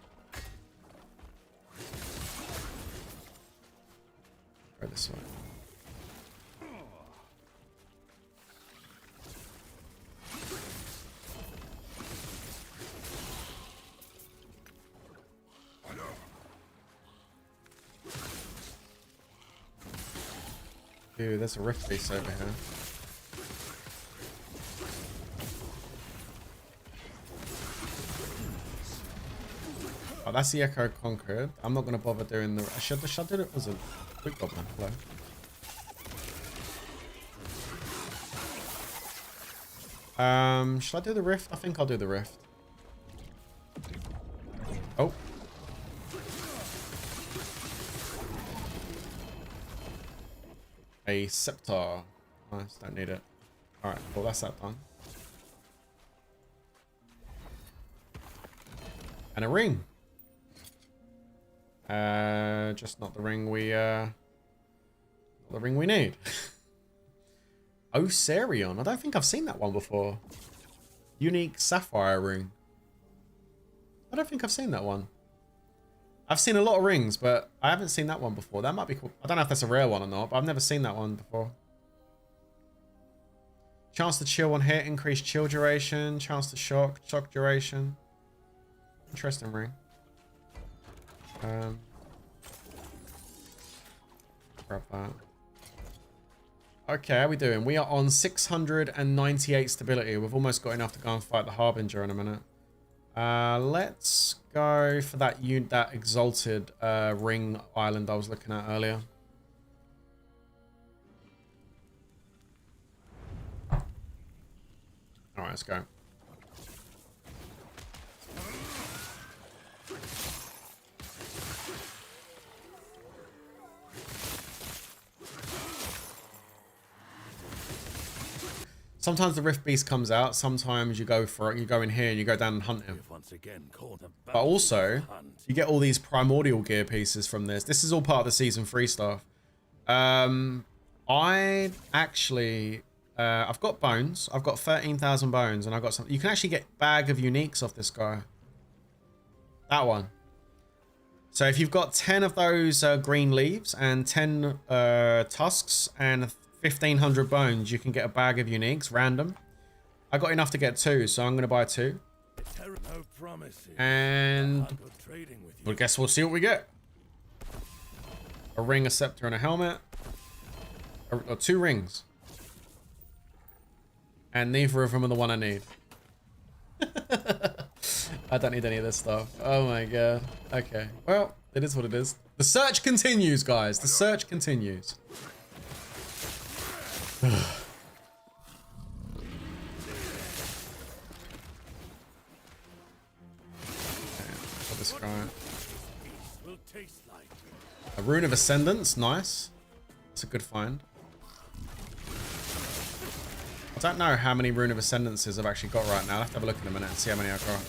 Go this way. Dude, there's a rift beast over here. Oh, that's the Echo Conquered. I'm not going to bother doing the... Should I do it? Was a quick goblin. Hello. Should I do the Rift? I think I'll do the Rift. Oh. A Scepter. Nice, don't need it. Alright, well that's that done. And a ring. Just not the ring we need. Osarion. I don't think I've seen that one before. Unique Sapphire ring. I don't think I've seen that one. I've seen a lot of rings, but I haven't seen that one before. That might be cool. I don't know if that's a rare one or not, but I've never seen that one before. Chance to chill on hit, increased chill duration. Chance to shock duration. Interesting ring. Grab that. Okay, how are we doing? We are on 698 stability. We've almost got enough to go and fight the Harbinger in a minute. Let's go for that exalted ring island I was looking at earlier. Alright, let's go. Sometimes the Rift Beast comes out. Sometimes you go for it. You go in here and you go down and hunt him. But also, you get all these primordial gear pieces from this. This is all part of the season 3 stuff. I actually, I've got bones. I've got 13,000 bones, and I've got some. You can actually get bag of uniques off this guy. That one. So if you've got 10 of those green leaves and 10 tusks and 1,500 bones, you can get a bag of uniques, random. I got enough to get 2, so I'm going to buy 2. And well, guess we'll see what we get. A ring, a scepter, and a helmet. Or 2 rings. And neither of them are the one I need. I don't need any of this stuff. Oh my god. Okay. Well, it is what it is. The search continues, guys. The search continues. Put this guy. A Rune of Ascendance, nice. It's a good find. I don't know how many Rune of Ascendances I've actually got right now. I'll have to have a look in a minute and see how many I've got.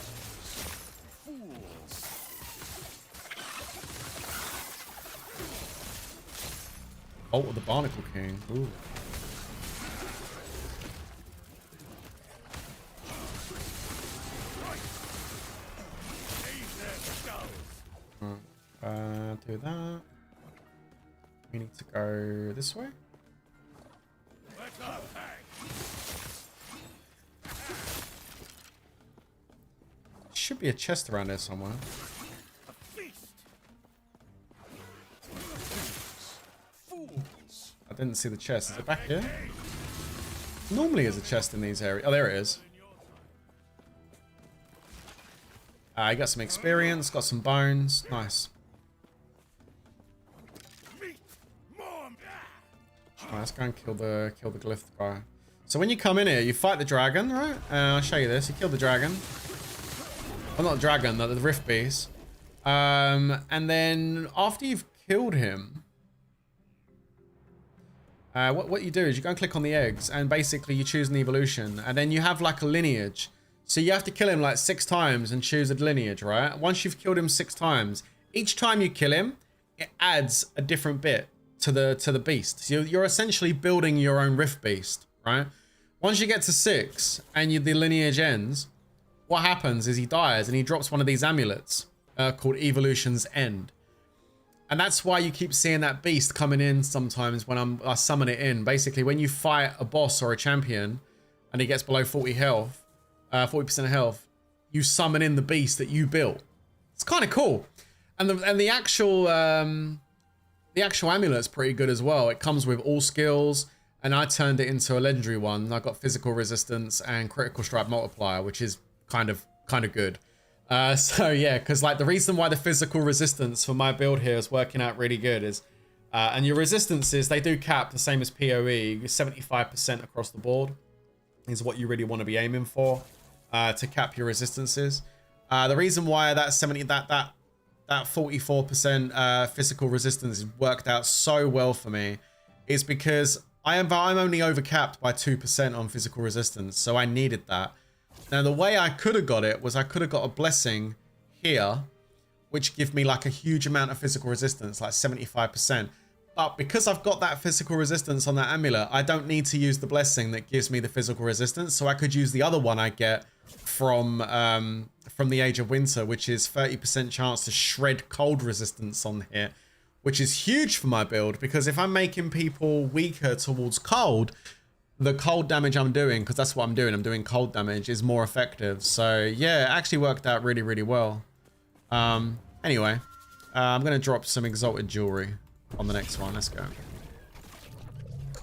Oh, the Barnacle King. Ooh. Do that. We need to go this way. Should be a chest around here somewhere. I didn't see the chest. Is it back here? Normally there's a chest in these areas. Oh, there it is. I got some experience, got some bones. Nice. Alright, let's go and kill the glyph guy. So when you come in here, you fight the dragon, right? I'll show you this. You kill the dragon. Well, not the dragon, the Rift Beast. And then after you've killed him, what you do is you go and click on the eggs, and basically you choose an evolution, and then you have like a lineage. So you have to kill him like 6 times and choose a lineage, right? Once you've killed him 6 times, each time you kill him, it adds a different bit to the beast. So you're essentially building your own Rift Beast, right? Once you get to 6 and the lineage ends, what happens is he dies and he drops one of these amulets called Evolution's End. And that's why you keep seeing that beast coming in sometimes when I summon it in. Basically, when you fight a boss or a champion and he gets below 40 health, 40% of health, you summon in the beast that you built. It's kind of cool. And the actual amulet's pretty good as well. It comes with all skills, and I turned it into a legendary one. I got physical resistance and critical strike multiplier, which is kind of good. So yeah, because like the reason why the physical resistance for my build here is working out really good is, and your resistances, they do cap the same as PoE, 75% across the board is what you really want to be aiming for, to cap your resistances. The reason why that 44% physical resistance worked out so well for me is because I'm only overcapped by 2% on physical resistance, so I needed that. Now the way I could have got it was I could have got a blessing here, which give me like a huge amount of physical resistance, like 75%. But because I've got that physical resistance on that amulet, I don't need to use the blessing that gives me the physical resistance. So I could use the other one I get from the Age of Winter, which is 30% chance to shred cold resistance on here, which is huge for my build, because if I'm making people weaker towards cold, the cold damage I'm doing, because that's what I'm doing cold damage, is more effective. So yeah, it actually worked out really, really well. Anyway, I'm going to drop some exalted jewelry on the next one. Let's go.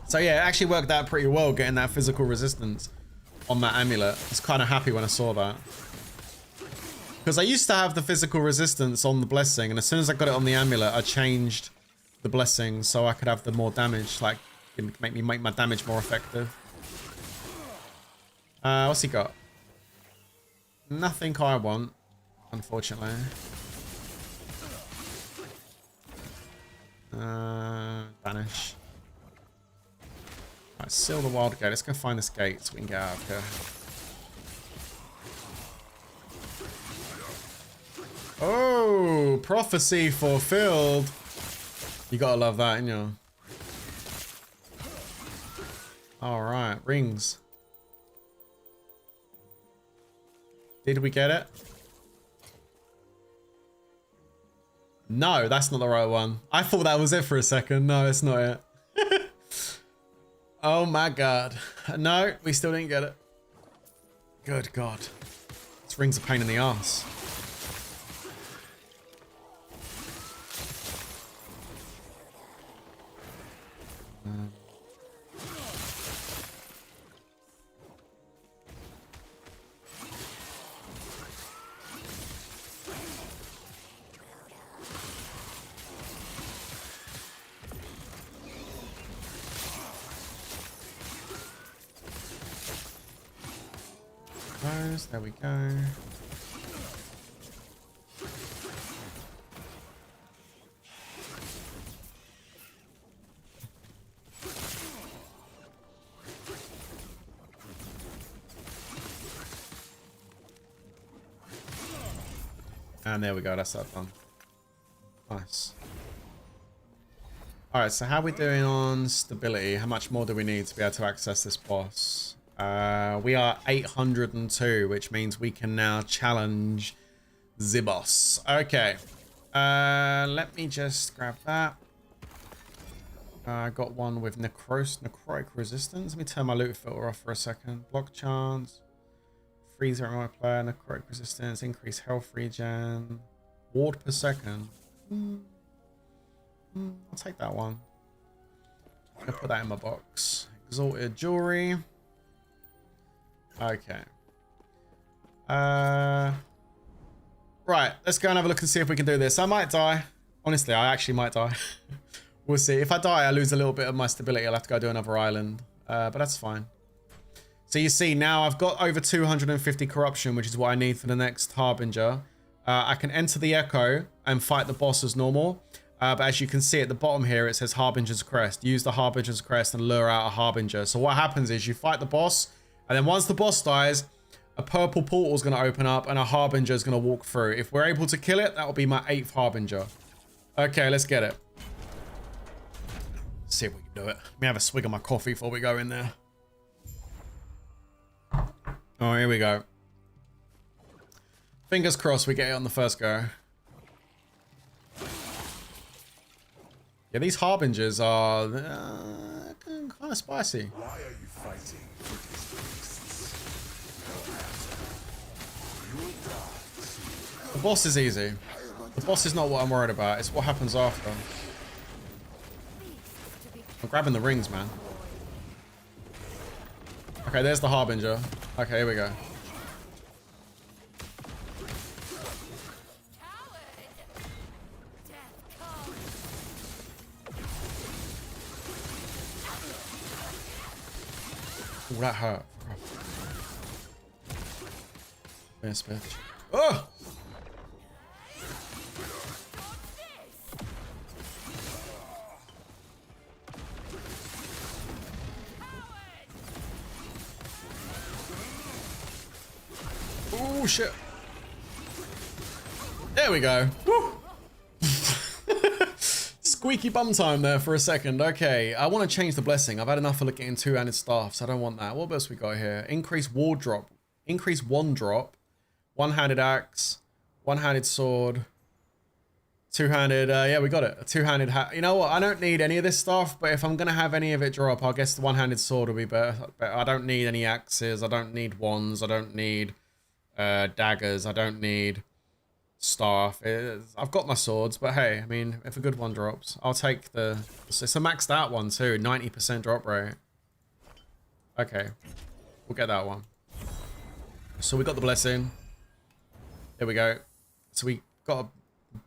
So yeah, it actually worked out pretty well getting that physical resistance on that amulet. I was kind of happy when I saw that, because I used to have the physical resistance on the blessing, and as soon as I got it on the amulet, I changed the blessing so I could have the more damage, like it make my damage more effective. What's he got? Nothing I want, unfortunately. Banish. Right, seal the wild gate. Let's go find this gate so we can get out of here. Oh, prophecy fulfilled. You gotta love that, ain't you? Alright, rings. Did we get it? No, that's not the right one. I thought that was it for a second. No, it's not it. Oh my god. No, we still didn't get it. Good god. This ring's a pain in the ass. There we go. And there we go, that's that done. Nice. Alright, so how are we doing on stability? How much more do we need to be able to access this boss? We are 802, which means we can now challenge the boss. Okay. Let me just grab that. I got one with necrotic resistance. Let me turn my loot filter off for a second. Block chance. Freeze every my player. Necrotic resistance. Increase health regen. Ward per second. I'll take that one. I'm gonna put that in my box. Exalted jewelry. Okay. Right, let's go and have a look and see if we can do this. I might die. Honestly, I actually might die. We'll see. If I die, I lose a little bit of my stability. I'll have to go do another island. But that's fine. So you see, now I've got over 250 corruption, which is what I need for the next Harbinger. I can enter the Echo and fight the boss as normal. But as you can see at the bottom here, it says Harbinger's Crest. Use the Harbinger's Crest and lure out a Harbinger. So what happens is you fight the boss, and then once the boss dies, a purple portal is going to open up and a Harbinger is going to walk through. If we're able to kill it, that will be my 8th Harbinger. Okay, let's get it. Let's see if we can do it. Let me have a swig of my coffee before we go in there. Oh, here we go. Fingers crossed we get it on the first go. Yeah, these Harbingers are kind of spicy. Why are you fighting with these beasts? The boss is easy. The boss is not what I'm worried about. It's what happens after. I'm grabbing the rings, man. Okay, there's the Harbinger. Okay, here we go. Oh, that hurt. Yes, bitch. Oh! Oh, shit. There we go. Woo. Squeaky bum time there for a second. Okay, I want to change the blessing. I've had enough of getting two-handed staff, so I don't want that. What else we got here? Increase ward drop. Increase one drop. One-handed axe. One-handed sword. Two-handed, yeah, we got it. A two-handed hat. You know what? I don't need any of this stuff, but if I'm going to have any of it drop, I guess the one-handed sword will be better. I don't need any axes. I don't need wands. I don't need daggers. I don't need staff. I've got my swords, but hey, I mean, if a good one drops, I'll take the... It's a maxed out one too, 90% drop rate. Okay, we'll get that one. So we got the blessing. There we go. So we got a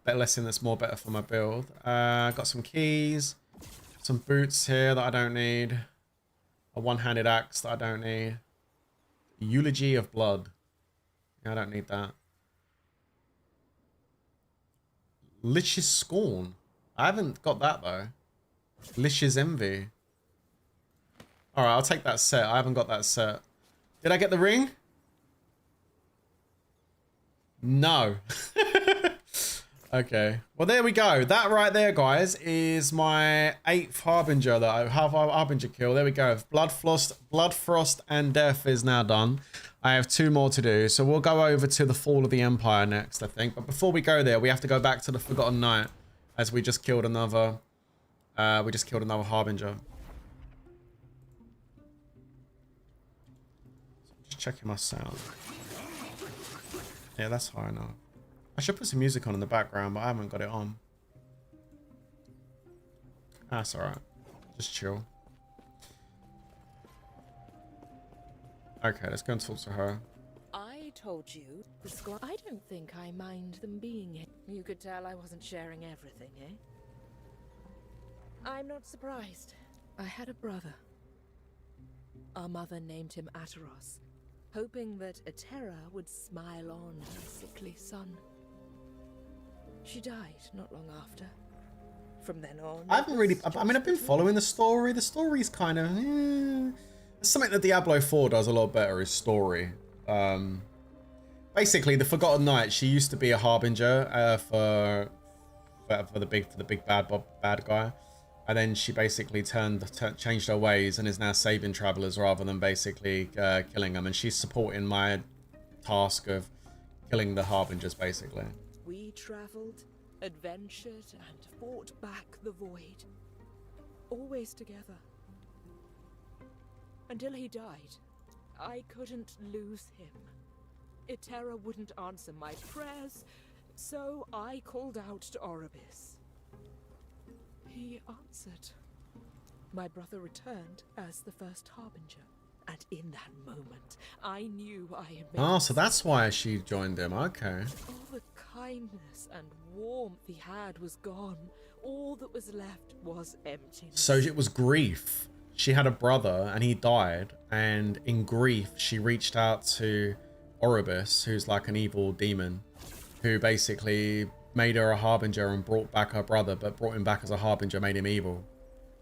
better blessing that's more better for my build. Got some keys, some boots here that I don't need, a one-handed axe that I don't need, eulogy of blood. Yeah, I don't need that. Lich's Scorn. I haven't got that though. Lich's Envy. Alright, I'll take that set. I haven't got that set. Did I get the ring? No. Okay. Well, there we go. That right there, guys, is my 8th Harbinger that I have. Harbinger kill. There we go. Blood Frost and Death is now done. I have 2 more to do. So we'll go over to the Fall of the Empire next, I think. But before we go there, we have to go back to the Forgotten Knight, as we just killed another... Harbinger. Just checking my sound. Yeah, that's high enough. I should put some music on in the background, but I haven't got it on. That's alright. Just chill. Okay, let's go and talk to her. I told you, the squad. I don't think I mind them being here. You could tell I wasn't sharing everything, eh? I'm not surprised. I had a brother. Our mother named him Ateros, hoping that Atera would smile on her sickly son. She died not long after. From then on... I haven't really... I mean, I've been following the story. The story's kind of... Something that Diablo 4 does a lot better is story. Basically, the Forgotten Knight, she used to be a harbinger for the big bad guy. And then she basically changed her ways and is now saving travelers rather than basically killing them. And she's supporting my task of killing the harbingers, basically. We traveled, adventured, and fought back the void. Always together. Until he died, I couldn't lose him. Itera wouldn't answer my prayers, so I called out to Oribis. He answered. My brother returned as the first harbinger, and in that moment, I knew I had made... Oh, so that's why she joined him. Okay. All the kindness and warmth he had was gone. All that was left was emptiness. So it was grief. She had a brother and he died, and in grief she reached out to Oribis, who's like an evil demon, who basically made her a harbinger and brought back her brother, but brought him back as a harbinger made him evil.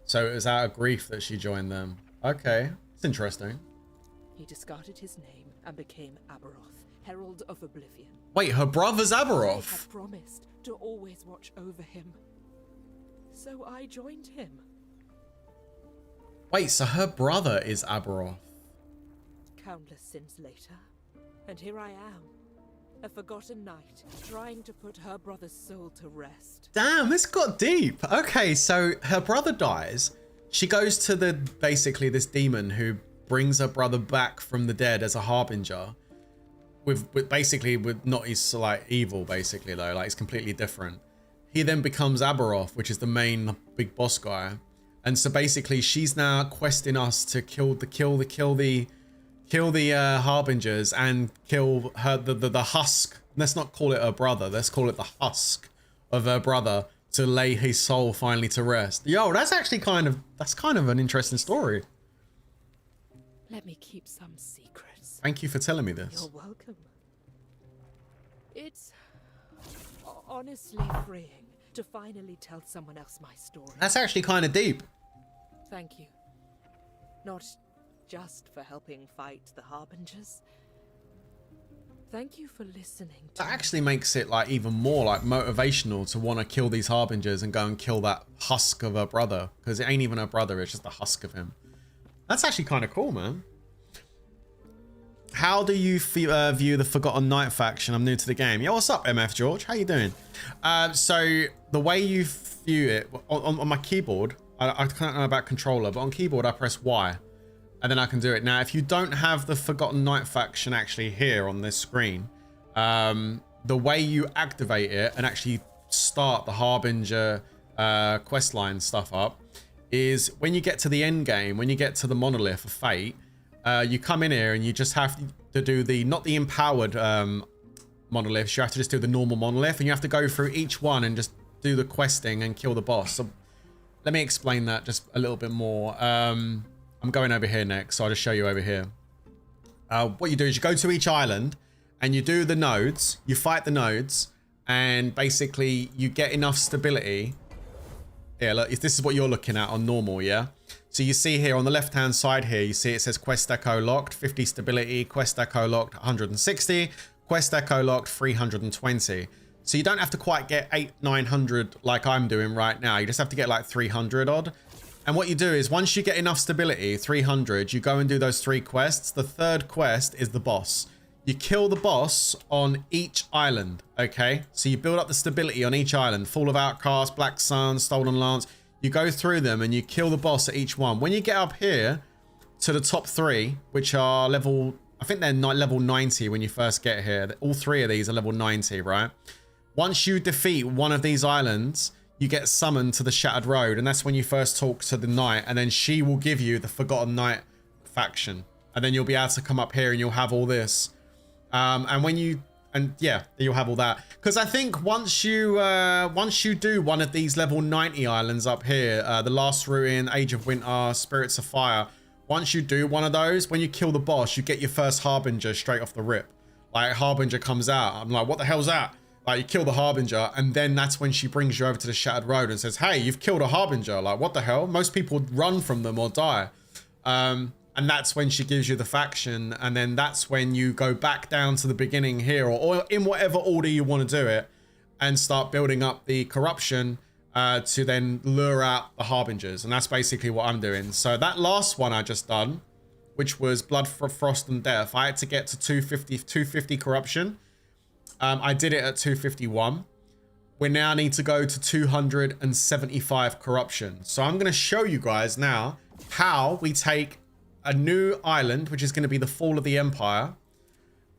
So it was out of grief that she joined them. Okay, it's interesting. He discarded his name and became Abberoth, Herald of Oblivion. Wait, her brother's I Abberoth? had promised to always watch over him. So I joined him. Wait, so her brother is Abberoth? Countless sins later, and here I am, a forgotten knight, trying to put her brother's soul to rest. Damn, this got deep. Okay, so her brother dies. She goes to basically this demon who brings her brother back from the dead as a harbinger. With not his like evil, basically though, like it's completely different. He then becomes Abberoth, which is the main big boss guy. And so basically she's now questing us to kill the harbingers and kill her the husk. Let's not call it her brother, let's call it the husk of her brother, to lay his soul finally to rest. Yo, that's actually kind of an interesting story. Let me keep some secrets. Thank you for telling me this. You're welcome. It's honestly freeing to finally tell someone else my story. That's actually kind of deep. Thank you. Not just for helping fight the Harbingers. Thank you for listening to That actually makes it like even more like motivational to want to kill these Harbingers and go and kill that husk of her brother, because it ain't even her brother, it's just the husk of him. That's actually kind of cool, man. How do you view the Forgotten Knight faction? I'm new to the game. Yo, what's up, MF George? How you doing? So the way you view it on my keyboard, I can't know about controller, but on keyboard I press Y, and then I can do it. Now, if you don't have the Forgotten Knight faction actually here on this screen, the way you activate it and actually start the Harbinger questline stuff up is when you get to the end game, when you get to the Monolith of Fate, you come in here and you just have to do the, not the empowered monoliths, you have to just do the normal monolith, and you have to go through each one and just do the questing and kill the boss. So let me explain that just a little bit more. I'm going over here next, so I'll just show you over here. What you do is you go to each island and you do the nodes, you fight the nodes, and basically you get enough stability. Yeah, look, this is what you're looking at on normal, yeah? So you see here on the left-hand side here, you see it says Quest Echo locked, 50 stability, Quest Echo locked, 160, Quest Echo locked, 320. So you don't have to quite get 900 like I'm doing right now. You just have to get like 300 odd. And what you do is once you get enough stability, 300, you go and do those 3 quests. The third quest is the boss. You kill the boss on each island, okay? So you build up the stability on each island. Fall of Outcast, Black Sun, Stolen Lance. You go through them and you kill the boss at each one. When you get up here to the top 3, which are level, I think they're level 90 when you first get here. All 3 of these are level 90, right? Once you defeat one of these islands, you get summoned to the Shattered Road, and that's when you first talk to the knight, and then she will give you the Forgotten Knight faction, and then you'll be able to come up here and you'll have all this. Yeah, you'll have all that. Because I think once you do one of these level 90 islands up here, the Last Ruin, Age of Winter, Spirits of Fire, once you do one of those, when you kill the boss, you get your first Harbinger straight off the rip. Like, Harbinger comes out. I'm like, what the hell's that? Like, you kill the Harbinger, and then that's when she brings you over to the Shattered Road and says, hey, you've killed a Harbinger. Like, what the hell? Most people run from them or die. And that's when she gives you the faction, and then that's when you go back down to the beginning here, or in whatever order you want to do it, and start building up the corruption to then lure out the Harbingers. And that's basically what I'm doing. So that last one I just done, which was Blood, Frost, and Death, I had to get to 250 corruption. I did it at 251. We now need to go to 275 corruption. So I'm going to show you guys now how we take a new island, which is going to be the Fall of the Empire,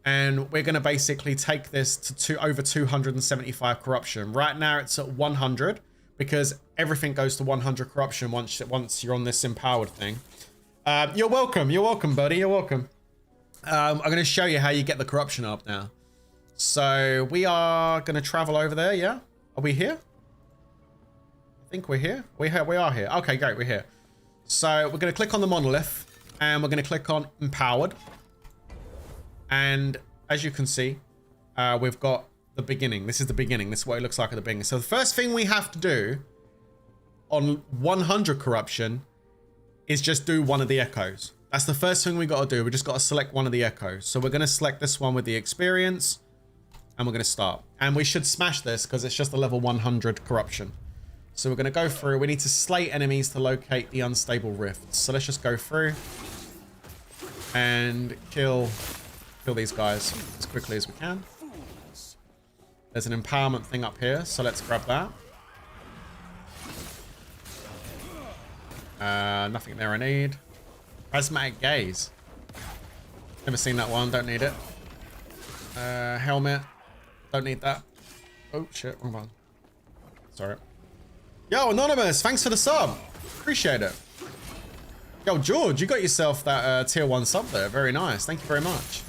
and we're going to basically take this to over 275 corruption. Right now it's at 100 because everything goes to 100 corruption once you're on this empowered thing. You're welcome, buddy, you're welcome. I'm going to show you how you get the corruption up now. So we are going to travel over there, yeah? Are we here? I think we're here. We are here. Okay, great, we're here. So we're going to click on the Monolith, and we're going to click on Empowered. And as you can see, we've got the beginning. This is the beginning. This is what it looks like at the beginning. So the first thing we have to do on 100 corruption is just do one of the echoes. That's the first thing we got to do. We just got to select one of the echoes. So we're going to select this one with the experience, and we're going to start. And we should smash this because it's just a level 100 corruption. So we're going to go through. We need to slay enemies to locate the unstable rifts. So let's just go through and kill these guys as quickly as we can. There's an empowerment thing up here, so let's grab that. Nothing there I need. Prismatic Gaze. Never seen that one, don't need it. Helmet. Don't need that. Oh shit, wrong one. Sorry. Yo, Anonymous, thanks for the sub. Appreciate it. Yo, George, you got yourself that tier 1 sub there. Very nice. Thank you very much.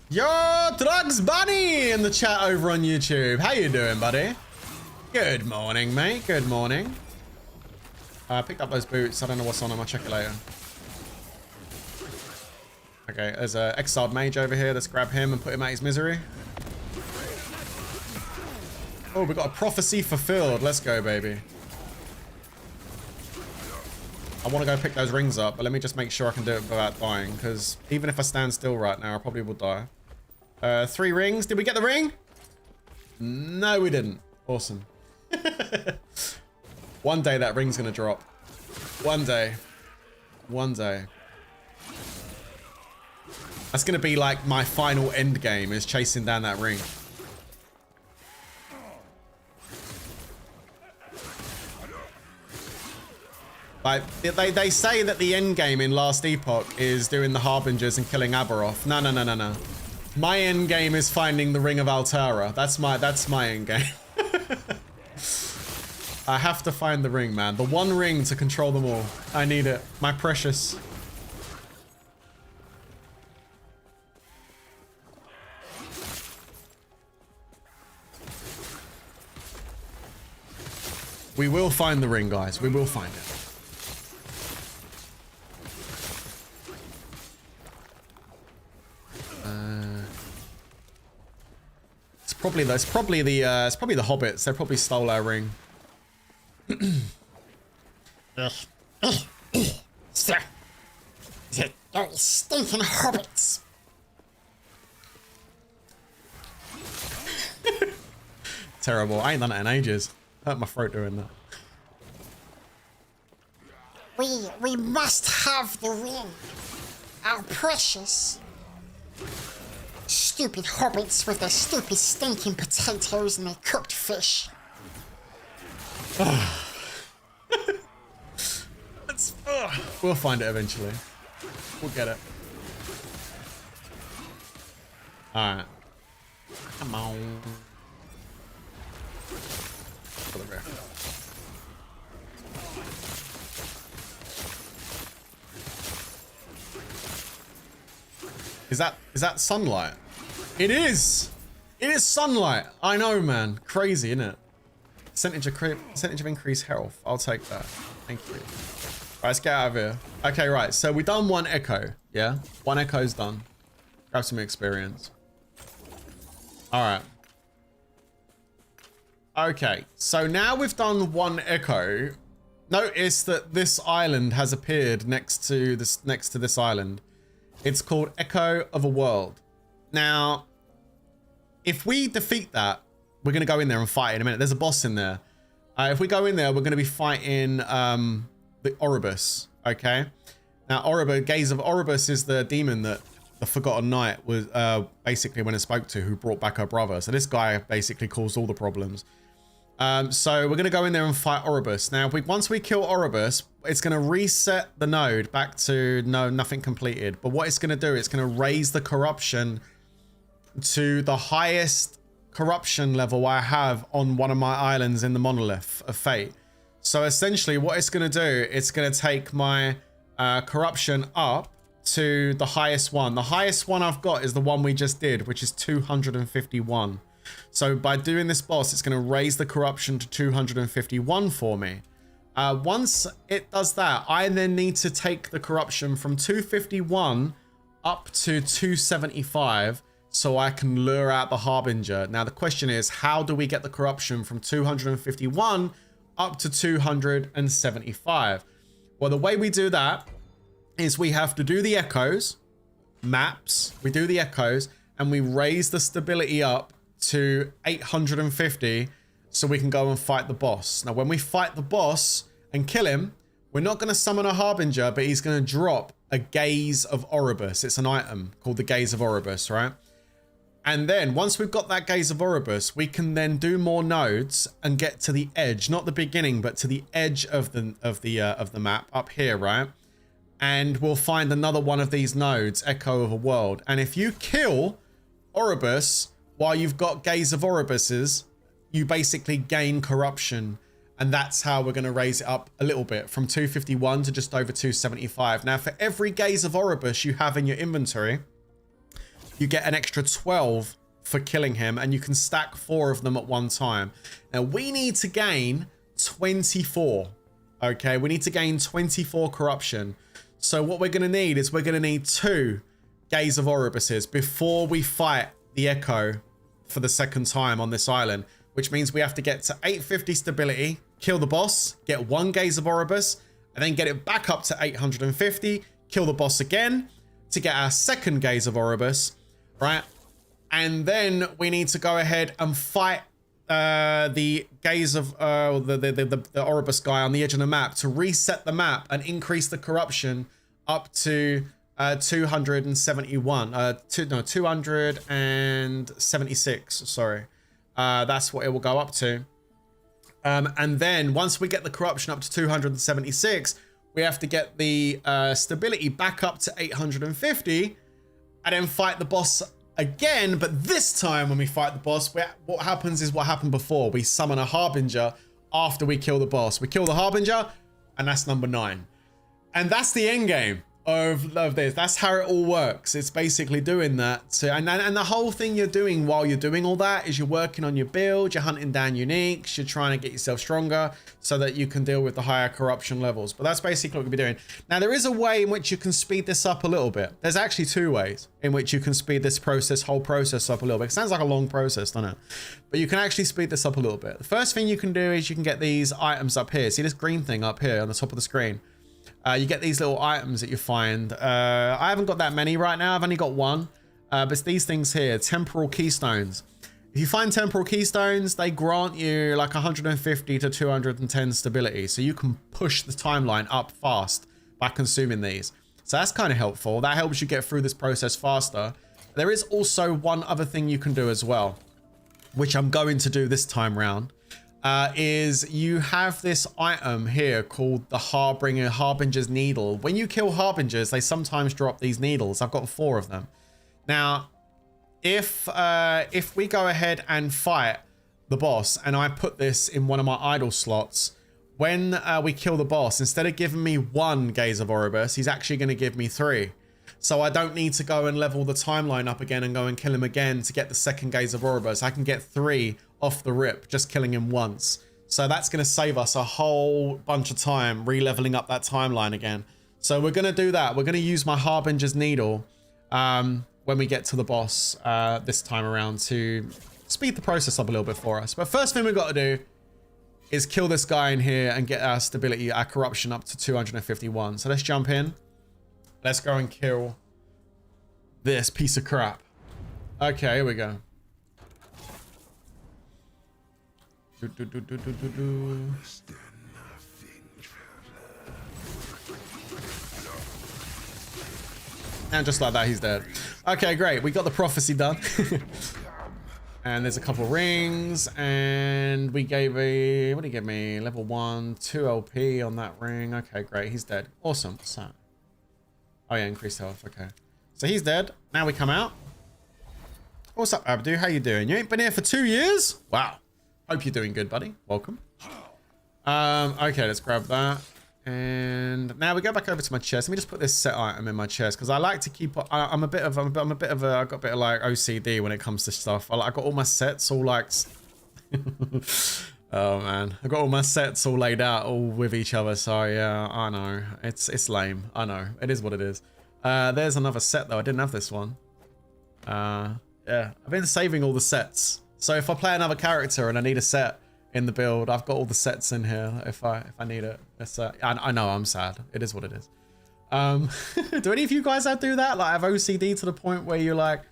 Yo, Drugs Bunny in the chat over on YouTube. How you doing, buddy? Good morning, mate. Good morning. I picked up those boots. I don't know what's on them. I'll check it later. Okay, there's a exiled mage over here. Let's grab him and put him out his misery. Oh, we got a prophecy fulfilled. Let's go, baby. I want to go pick those rings up, but let me just make sure I can do it without dying, because even if I stand still right now, I probably will die. 3 rings. Did we get the ring? No, we didn't. Awesome. One day that ring's going to drop. One day. One day. That's going to be like my final end game, is chasing down that ring. Like, they say that the end game in Last Epoch is doing the Harbingers and killing Abberoth. No, no, no, no, no. My end game is finding the Ring of Altara. That's my end game. I have to find the ring, man. The one ring to control them all. I need it. My precious. We will find the ring, guys. We will find it. It's probably the hobbits. They probably stole our ring. Those stinking hobbits. Terrible. I ain't done it in ages. Hurt my throat doing that. We must have the ring. Our precious. Stupid hobbits with their stupid stinking potatoes and their cooked fish. We'll find it eventually. We'll get it. Alright. Come on. For the rear. Is that sunlight? It is! It is sunlight! I know, man. Crazy, isn't it? Percentage of increased health. I'll take that. Thank you. Right, let's get out of here. Okay, right. So we done 1 echo. Yeah? 1 echo's done. Grab some experience. Alright. Okay. So now we've done 1 echo. Notice that this island has appeared next to this island. It's called Echo of a World. Now, if we defeat that, we're going to go in there and fight in a minute. There's a boss in there. If we go in there, we're going to be fighting the Oribus, okay? Now, Gaze of Oribus is the demon that the Forgotten Knight was basically when it spoke to, who brought back her brother. So this guy basically caused all the problems. So we're going to go in there and fight Oribus. Now, once we kill Oribus, it's going to reset the node back to nothing completed. But what it's going to do, it's going to raise the corruption to the highest corruption level I have on one of my islands in the Monolith of Fate. So essentially what it's going to do, it's going to take my corruption up to the highest one. The highest one I've got is the one we just did, which is 251. So by doing this boss, it's going to raise the corruption to 251 for me. Once it does that, I then need to take the corruption from 251 up to 275 so I can lure out the Harbinger. Now the question is, how do we get the corruption from 251 up to 275? Well, the way we do that is we have to do the echoes, maps, we do the echoes, and we raise the stability up to 850 so we can go and fight the boss. Now, when we fight the boss and kill him, we're not going to summon a Harbinger, but he's going to drop a Gaze of Oribus. It's an item called the Gaze of Oribus, right? And then once we've got that Gaze of Oribus, we can then do more nodes and get to the edge, not the beginning, but to the edge of the map up here, right? And we'll find another one of these nodes, Echo of a World. And if you kill Oribus while you've got Gaze of Oribuses, you basically gain corruption. And that's how we're going to raise it up a little bit from 251 to just over 275. Now, for every Gaze of Oribus you have in your inventory, you get an extra 12 for killing him, and you can stack 4 of them at one time. Now, we need to gain 24. Okay, we need to gain 24 corruption. So what we're going to need is we're going to need 2 Gaze of Orobuses before we fight the Echo for the second time on this island, which means we have to get to 850 stability, kill the boss, get 1 Gaze of Orobus, and then get it back up to 850, kill the boss again to get our second Gaze of Orobus, right? And then we need to go ahead and fight the Gaze of the Orobus guy on the edge of the map to reset the map and increase the corruption up to 276. Sorry, that's what it will go up to. And then once we get the corruption up to 276, we have to get the stability back up to 850, and then fight the boss again. But this time when we fight the boss, what happens is what happened before. We summon a Harbinger after we kill the boss. We kill the Harbinger, and that's number 9. And that's the end game of this. That's how it all works. It's basically doing that. And the whole thing you're doing while you're doing all that is you're working on your build, you're hunting down uniques, you're trying to get yourself stronger so that you can deal with the higher corruption levels. But that's basically what you'll be doing. Now, there is a way in which you can speed this up a little bit. There's actually 2 ways in which you can speed this whole process up a little bit. It sounds like a long process, doesn't it? But you can actually speed this up a little bit. The first thing you can do is you can get these items up here. See this green thing up here on the top of the screen? You get these little items that you find. I haven't got that many right now. I've only got 1. But it's these things here, temporal keystones. If you find temporal keystones, they grant you like 150 to 210 stability. So you can push the timeline up fast by consuming these. So that's kind of helpful. That helps you get through this process faster. There is also one other thing you can do as well, which I'm going to do this time round. Is you have this item here called the Harbinger's Needle. When you kill Harbingers, they sometimes drop these needles. I've got 4 of them. Now, if we go ahead and fight the boss and I put this in one of my idle slots, when we kill the boss, instead of giving me 1 Gaze of Orobus, he's actually going to give me 3. So I don't need to go and level the timeline up again and go and kill him again to get the second Gaze of Orobus. I can get 3 off the rip, just killing him once. So that's going to save us a whole bunch of time re-leveling up that timeline again. So we're going to do that. We're going to use my Harbinger's Needle when we get to the boss this time around to speed the process up a little bit for us. But first thing we've got to do is kill this guy in here and get our stability, our corruption up to 251. So let's jump in. Let's go and kill this piece of crap. Okay, here we go. And just like that, he's dead. Okay, great. We got the prophecy done. And there's a couple rings, and we gave a, what did he give me? Level 1, 2 LP on that ring. Okay, great. He's dead. Awesome. So, oh yeah, increased health. Okay. So he's dead. Now we come out. What's up, Abdu? How you doing? You ain't been here for 2 years? Wow. Hope you're doing good, buddy. Welcome. Okay, let's grab that. And now we go back over to my chest. Let me just put this set item in my chest because I like to keep. I'm a bit of. I got a bit of like OCD when it comes to stuff. I got all my sets all like. Oh man, I got all my sets all laid out, all with each other. So yeah, I know it's lame. I know it is what it is. There's another set though. I didn't have this one. Yeah, I've been saving all the sets. So if I play another character and I need a set in the build, I've got all the sets in here if I need it. It's, I know I'm sad. It is what it is. Do any of you guys do that? Like have OCD to the point where you like,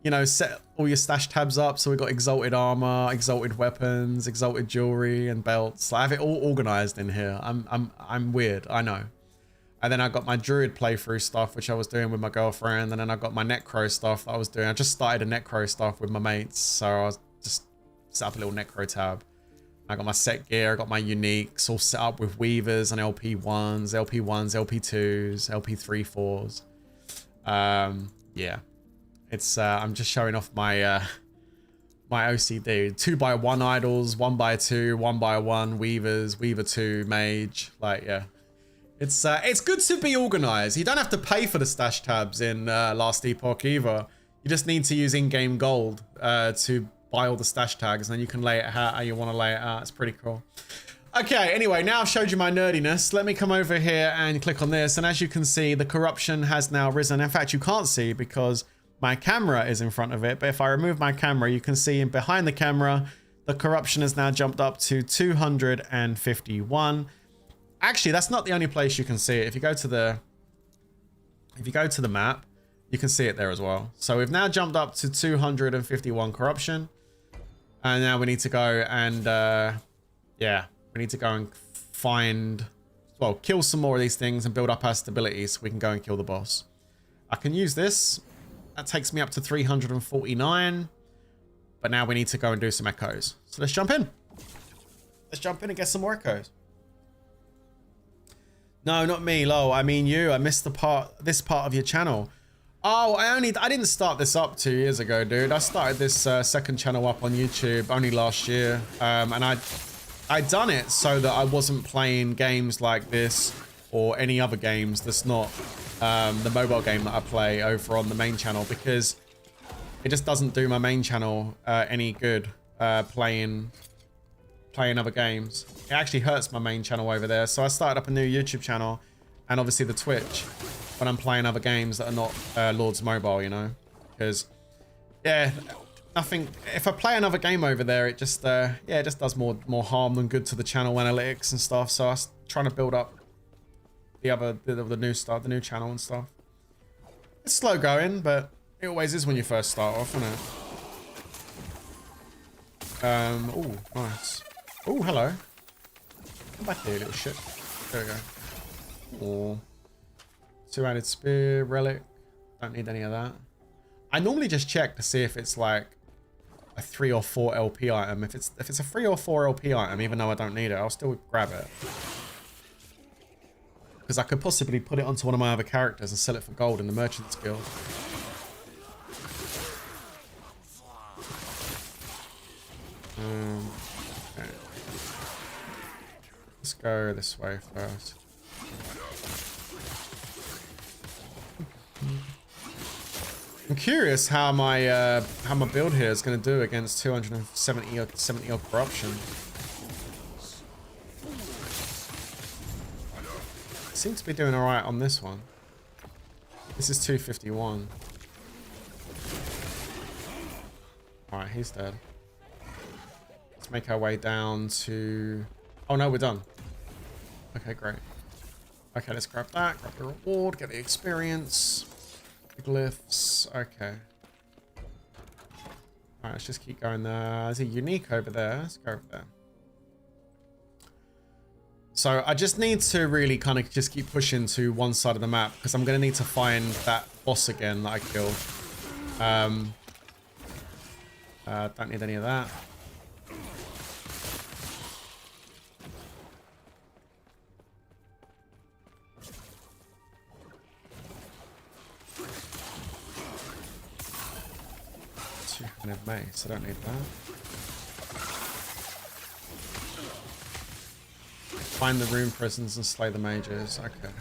you know, set all your stash tabs up. So we've got exalted armor, exalted weapons, exalted jewelry and belts. I have it all organized in here. I'm weird. I know. And then I got my druid playthrough stuff, which I was doing with my girlfriend. And then I got my necro stuff that I was doing. I just started a necro stuff with my mates. So I was just set up a little necro tab. I got my set gear. I got my uniques all set up with weavers and LP1s, LP2s, LP3, 4s. Yeah. It's, I'm just showing off my, my OCD. 2x1 idols, 1x2, 1x1 weavers, weaver 2, mage. Like, yeah. It's good to be organized. You don't have to pay for the stash tabs in Last Epoch either. You just need to use in-game gold to buy all the stash tags, and then you can lay it out how you want to lay it out. It's pretty cool. Okay, anyway, now I've showed you my nerdiness. Let me come over here and click on this. And as you can see, the corruption has now risen. In fact, you can't see because my camera is in front of it. But if I remove my camera, you can see behind the camera, the corruption has now jumped up to 251. Actually, that's not the only place you can see it. If you go to the map, you can see it there as well. So we've now jumped up to 251 corruption. And now we need to go and, yeah, we need to go and find, well, kill some more of these things and build up our stability so we can go and kill the boss. I can use this. That takes me up to 349. But now we need to go and do some echoes. So let's jump in. Let's jump in and get some more echoes. No, not me, lol. I mean you. I missed this part of your channel. Oh, I didn't start this up 2 years ago, dude. I started this second channel up on YouTube only last year. And I'd done it so that I wasn't playing games like this or any other games that's not the mobile game that I play over on the main channel, because it just doesn't do my main channel any good playing other games. It actually hurts my main channel over there. So I started up a new YouTube channel and obviously the Twitch when I'm playing other games that are not Lords Mobile, you know, because yeah, nothing. If I play another game over there, it just yeah, it just does more harm than good to the channel analytics and stuff. So I was trying to build up the new stuff, the new channel and stuff. It's slow going, but it always is when you first start off, isn't it? Oh, nice. Oh, hello. Come back here, little shit. There we go. Oh. 2-handed spear, relic. Don't need any of that. I normally just check to see if it's like a 3 or 4 LP item. If it's a 3 or 4 LP item, even though I don't need it, I'll still grab it. Because I could possibly put it onto one of my other characters and sell it for gold in the Merchant's Guild. Okay. Let's go this way first. I'm curious how my build here is going to do against 270 or 70 odd corruption. Seems to be doing all right on this one. This is 251. All right, he's dead. Let's make our way down to... Oh no, we're done. Okay, great. Okay, let's grab that, grab the reward, get the experience. Glyphs, okay. Alright, let's just keep going there. There's a unique over there. Let's go over there. So I just need to really kind of just keep pushing to one side of the map because I'm going to need to find that boss again that I killed. Don't need any of that. Two-handed mace, I don't need that. Find the rune prisons and slay the mages. Okay.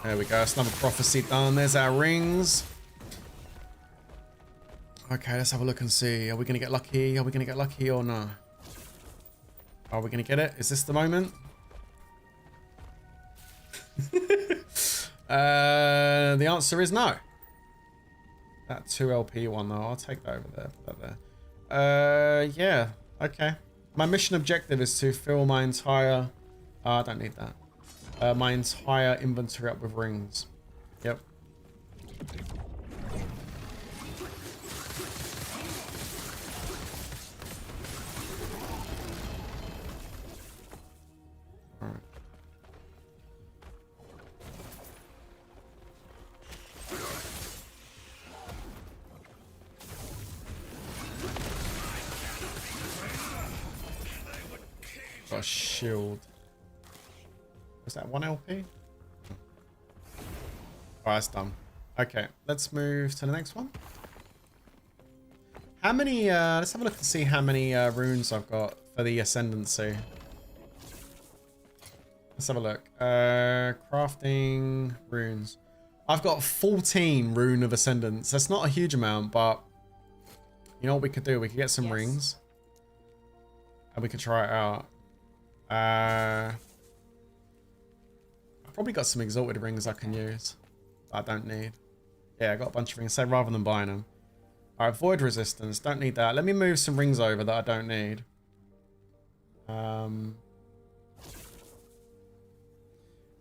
There we go, that's another prophecy done. There's our rings. Okay, let's have a look and see. Are we gonna get lucky? Are we gonna get lucky or no? Are we gonna get it? Is this the moment? The answer is no. That 2 LP one though, I'll take that over there. Put that there. Yeah, okay. My mission objective is to fill my entire... I don't need that. My entire inventory up with rings. Yep. All right. got a shield. Was that 1 LP? Alright, that's done. Okay, let's move to the next one. How many, let's have a look and see how many runes I've got for the Ascendancy. Let's have a look. Crafting runes. I've got 14 Rune of Ascendance. That's not a huge amount, but you know what we could do? We could get some rings. And we could try it out. I've probably got some exalted rings I can use. I don't need. Yeah, I got a bunch of rings. So rather than buying them. Alright, void resistance. Don't need that. Let me move some rings over that I don't need.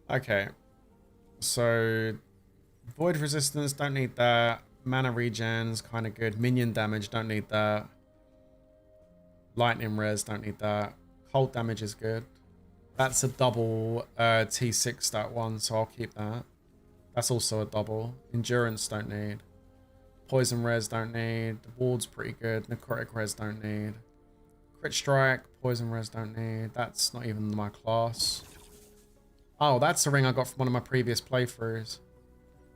Okay. So void resistance, don't need that. Mana regen's kind of good. Minion damage, don't need that. Lightning res, don't need that. Cold damage is good. That's a double T6 stat one, so I'll keep that. That's also a double. Endurance, don't need. Poison res, don't need. Ward's pretty good. Necrotic res, don't need. Crit strike, poison res, don't need. That's not even my class. Oh, that's a ring I got from one of my previous playthroughs.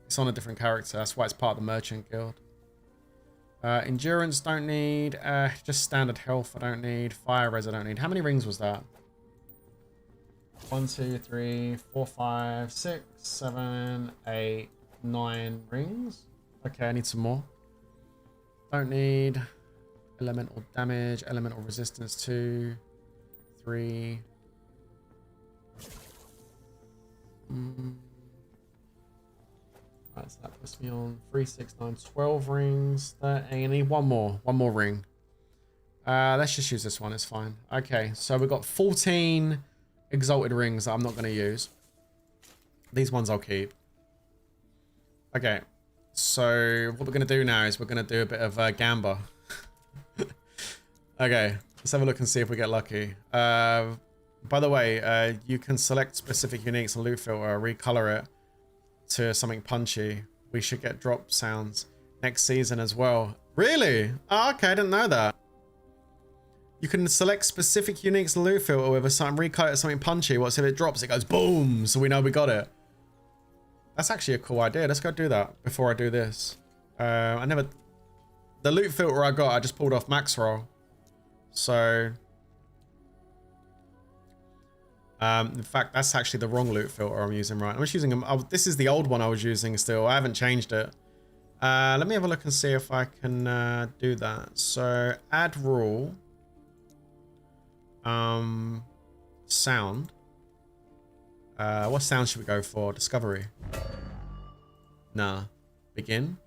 It's on a different character. That's why it's part of the Merchant Guild. Endurance, don't need. Just standard health, I don't need. Fire res, I don't need. How many rings was that? 1, 2, 3, 4, 5, 6, 7, 8, 9 rings. Okay, I need some more. Don't need. Elemental damage, elemental resistance 2, 3. Right, so that puts me on 3, 6, 9, 12 rings. I need one more ring. Let's just use this one, it's fine. Okay, so we've got 14 exalted rings that I'm not going to use. These ones I'll keep. Okay, so what we're going to do now is we're going to do a bit of gamba. Okay, let's have a look and see if we get lucky. By the way, you can select specific uniques and loot filter, recolor it to something punchy. We should get drop sounds next season as well. Really? Oh, okay, I didn't know that. You can select specific uniques and loot filter with a something, recolor it to something punchy. What's if it drops? It goes boom, so we know we got it. That's actually a cool idea. Let's go do that before I do this. The loot filter I got, I just pulled off max roll. So, in fact, that's actually the wrong loot filter I'm using right. I'm just using this is the old one I was using still. I haven't changed it. Let me have a look and see if I can do that. So, add rule. Sound. What sound should we go for? Discovery. Nah. Begin.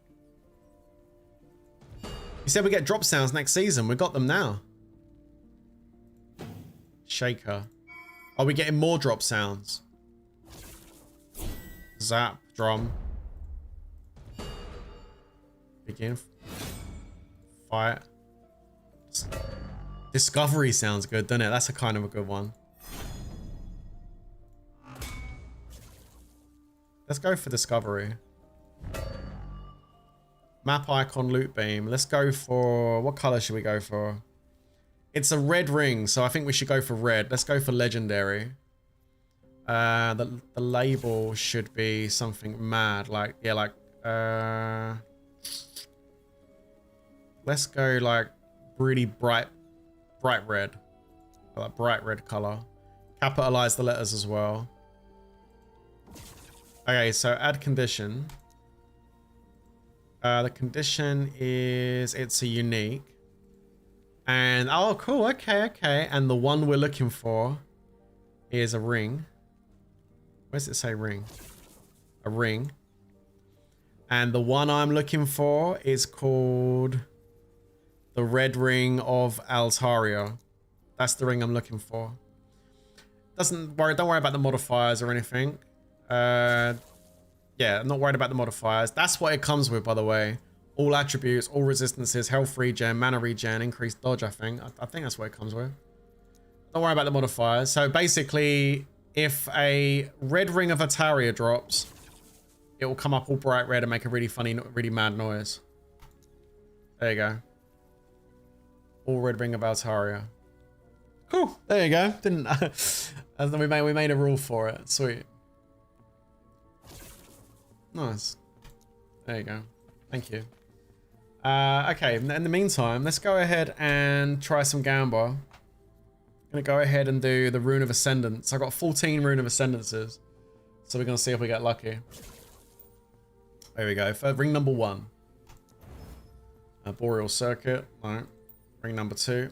You said we get drop sounds next season. We got them now. Shaker. Are we getting more drop sounds? Zap. Drum. Begin. Fight. Discovery sounds good, doesn't it? That's a kind of a good one. Let's go for discovery. Map icon, loot beam. Let's go for... What color should we go for? It's a red ring, so I think we should go for red. Let's go for legendary. The label should be something mad. Like, yeah, like... let's go like really bright red. Like bright red color. Capitalize the letters as well. Okay, so add condition. The condition is it's a unique. And oh cool, okay. And the one we're looking for is a ring. Where does it say ring? A ring. And the one I'm looking for is called the Red Ring of Altaria. That's the ring I'm looking for. Don't worry about the modifiers or anything. Yeah, I'm not worried about the modifiers. That's what it comes with, by the way. All attributes, all resistances, health regen, mana regen, increased dodge, I think. I think that's what it comes with. Don't worry about the modifiers. So basically, if a red ring of Altaria drops, it will come up all bright red and make a really funny, really mad noise. There you go. All red ring of Altaria. Cool. There you go. Didn't and then we made a rule for it. Sweet. Nice. There you go. Thank you. Okay, in the meantime, let's go ahead and try some Gamba. Gonna go ahead and do the Rune of Ascendance. I got 14 Rune of Ascendances. So we're gonna see if we get lucky. There we go. For ring number 1. Boreal Circuit. No. Ring number 2.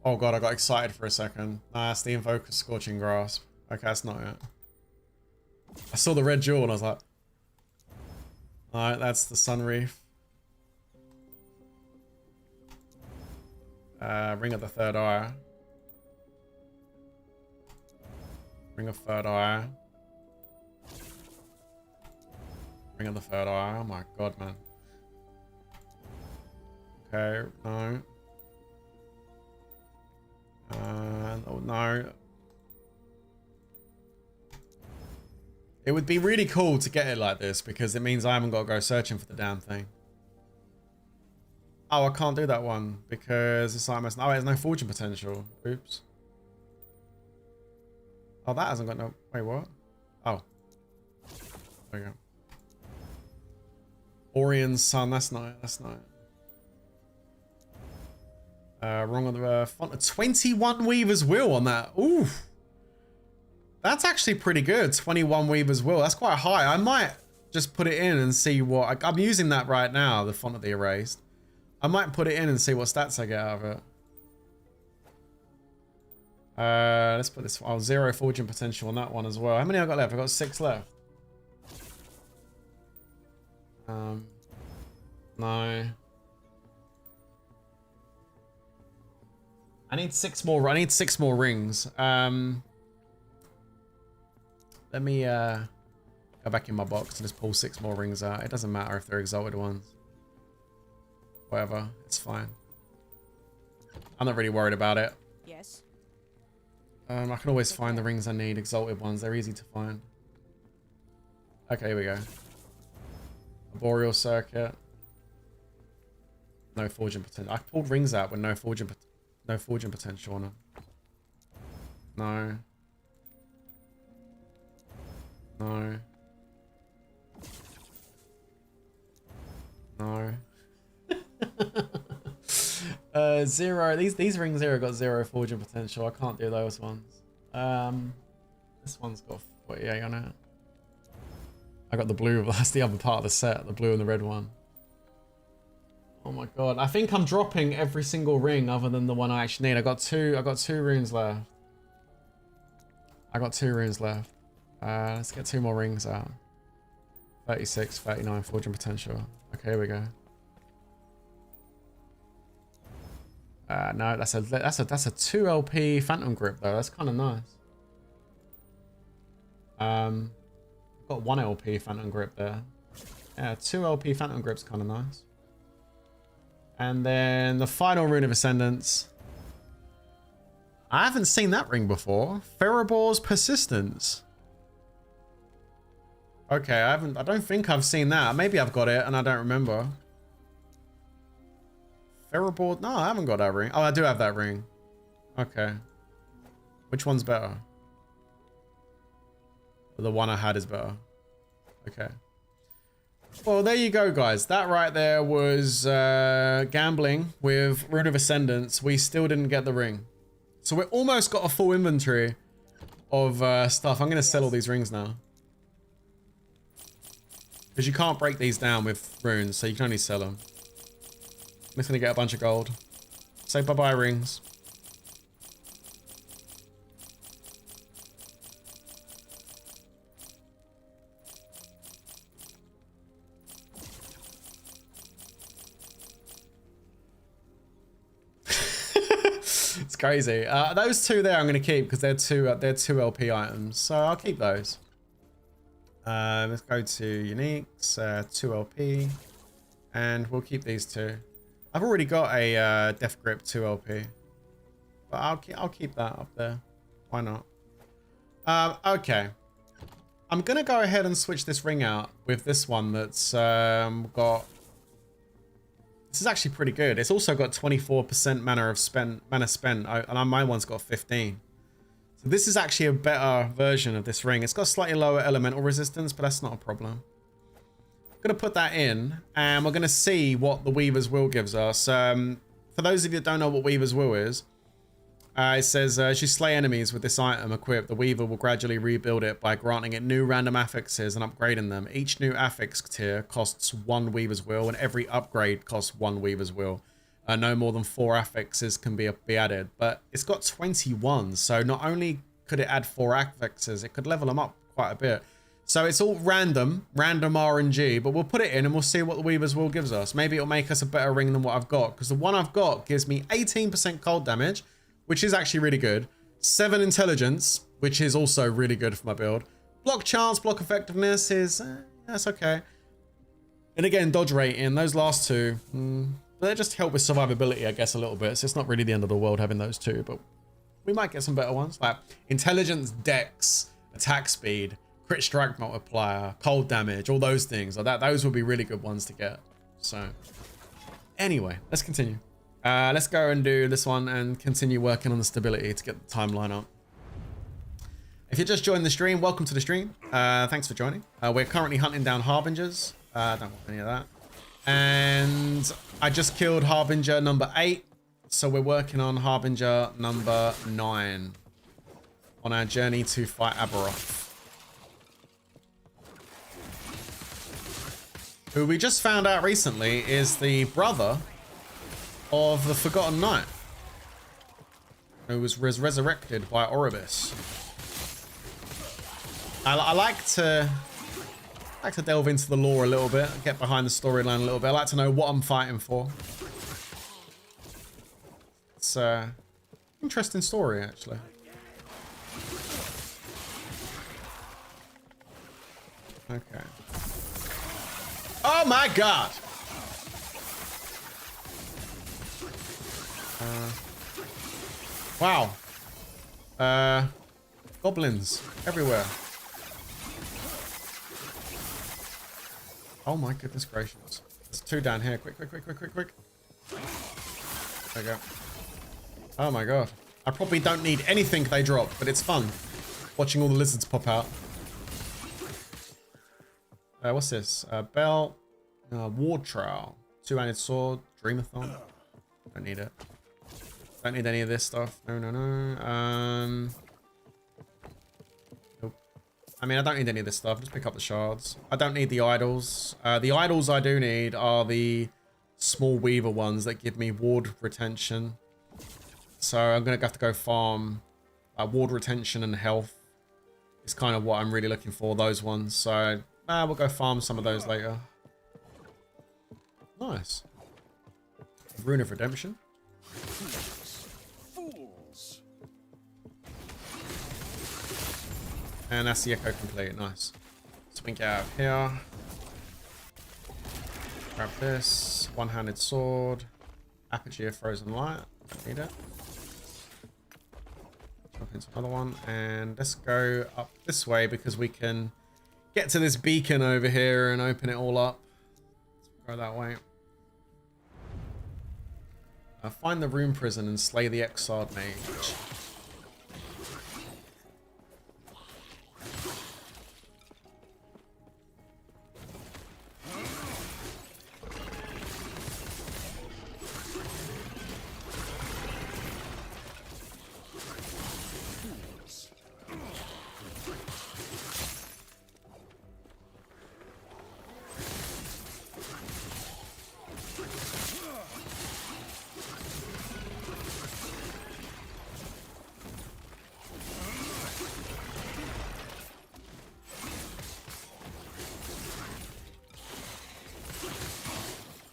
Oh god, I got excited for a second. Nah, that's the Invoker Scorching Grasp. Okay, that's not it. I saw the red jewel and I was like... Alright, that's the Sun Reef. Ring of the Third Eye. Ring of Third Eye. Ring of the Third Eye. Oh my god, man. Okay, no. Oh no. It would be really cool to get it like this because it means I haven't got to go searching for the damn thing. Oh, I can't do that one because it's like, oh, there's no fortune potential. Oops. Oh, that hasn't got no, wait, what? Oh. There we go. Orion's Sun, that's not it, that's not it. Wrong on the font. 21 Weaver's Will on that. Ooh. That's actually pretty good. 21 Weaver's Will. That's quite high. I might just put it in and see what... I'm using that right now, the font of the erased. I might put it in and see what stats I get out of it. Let's put this... Oh, 0 fortune potential on that one as well. How many I got left? I got 6 left. No. I need 6 more. I need 6 more rings. Let me go back in my box and just pull 6 more rings out. It doesn't matter if they're exalted ones. Whatever, it's fine. I'm not really worried about it. Yes. I can always find the rings I need, exalted ones. They're easy to find. Okay, here we go. Boreal Circuit. No fortune potential. I pulled rings out with no fortune potential on them. No. No. No. 0. These rings here have got 0 fortune potential. I can't do those ones. This one's got 48 on it. I got the blue. That's the other part of the set. The blue and the red one. Oh my god. I think I'm dropping every single ring other than the one I actually need. I got two runes left. I got 2 runes left. Let's get 2 more rings out. 36, 39 fortune potential. Okay, here we go. No, that's a 2 LP Phantom Grip though. That's kind of nice. Got 1 LP Phantom Grip there. Yeah, 2 LP Phantom Grip's kind of nice. And then the final Rune of Ascendance. I haven't seen that ring before. Ferobor's Persistence. Okay, I don't think I've seen that. Maybe I've got it and I don't remember. Ferrobor? No, I haven't got that ring. Oh, I do have that ring. Okay. Which one's better? The one I had is better. Okay. Well, there you go, guys. That right there was gambling with Rune of Ascendance. We still didn't get the ring. So we almost got a full inventory of stuff. I'm going to sell all these rings now. Because you can't break these down with runes, so you can only sell them. I'm just going to get a bunch of gold. Say bye-bye, rings. It's crazy. Those 2 there I'm going to keep because they're two LP items. So I'll keep those. Let's go to uniques, 2 LP. And we'll keep these 2. I've already got a Death Grip 2 LP. But I'll keep that up there. Why not? Okay. I'm going to go ahead and switch this ring out with this one that's got This is actually pretty good. It's also got 24% mana spent, and my one's got 15. So this is actually a better version of this ring. It's got slightly lower elemental resistance, but that's not a problem. I'm going to put that in, and we're going to see what the Weaver's Will gives us. For those of you that don't know what Weaver's Will is, it says, as you slay enemies with this item equipped, the Weaver will gradually rebuild it by granting it new random affixes and upgrading them. Each new affix tier costs 1 Weaver's Will, and every upgrade costs 1 Weaver's Will. No more than 4 affixes can be added, but it's got 21, so not only could it add 4 affixes, it could level them up quite a bit. So it's all random RNG, but we'll put it in and we'll see what the Weaver's Will gives us. Maybe it'll make us a better ring than what I've got, because the one I've got gives me 18% cold damage, which is actually really good. 7 intelligence, which is also really good for my build. Block chance, block effectiveness is, that's okay. And again, dodge rating, those last two, they just help with survivability, I guess, a little bit. So it's not really the end of the world having those two, but we might get some better ones. Like intelligence, dex, attack speed, crit strike multiplier, cold damage, all those things. Like that, those would be really good ones to get. So anyway, let's continue. Let's go and do this one and continue working on the stability to get the timeline up. If you just joined the stream, welcome to the stream. Thanks for joining. We're currently hunting down Harbingers. Don't want any of that. And I just killed Harbinger number 8. So we're working on Harbinger number 9 on our journey to fight Abberoth, who we just found out recently is the brother of the Forgotten Knight, who was resurrected by Oribus. I like to delve into the lore a little bit, get behind the storyline a little bit. I like to know what I'm fighting for. It's an interesting story, actually. Okay. Oh my god! Wow. Goblins everywhere. Oh my goodness gracious. There's 2 down here. Quick. There we go. Oh my god. I probably don't need anything they drop, but it's fun watching all the lizards pop out. What's this? Belt. Ward Trowel. 2-handed sword. Dreamathon. Don't need it. Don't need any of this stuff. No. Nope. I mean, I don't need any of this stuff. Just pick up the shards. I don't need the idols. The idols I do need are the small weaver ones that give me ward retention. So I'm going to have to go farm ward retention and health. It's kind of what I'm really looking for, those ones. So we'll go farm some of those later. Nice. Rune of Redemption. Fools. And that's the echo complete. Nice. So we can get out of here. Grab this. One-handed sword. Apogee of Frozen Light. Don't need it. Jump into another one. And let's go up this way because we can get to this beacon over here and open it all up. Let's go that way. Find the rune prison and slay the exiled mage.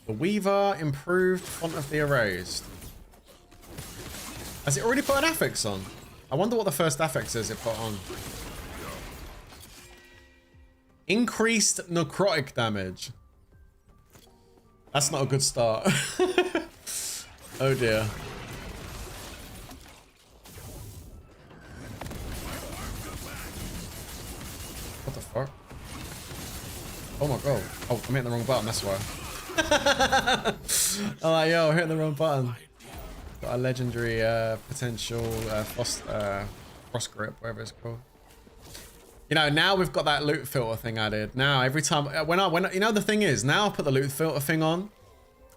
The Weaver improved Font of the Erased. Has it already put an affix on? I wonder what the first affix is it put on. Increased necrotic damage. That's not a good start. Oh dear. What the fuck? Oh my god. Oh, I'm hitting the wrong button, that's why. I'm like, yo, hit the wrong button. Got a legendary potential frost grip, whatever it's called. You know, now we've got that loot filter thing added. Now every time when you know, the thing is, now I put the loot filter thing on.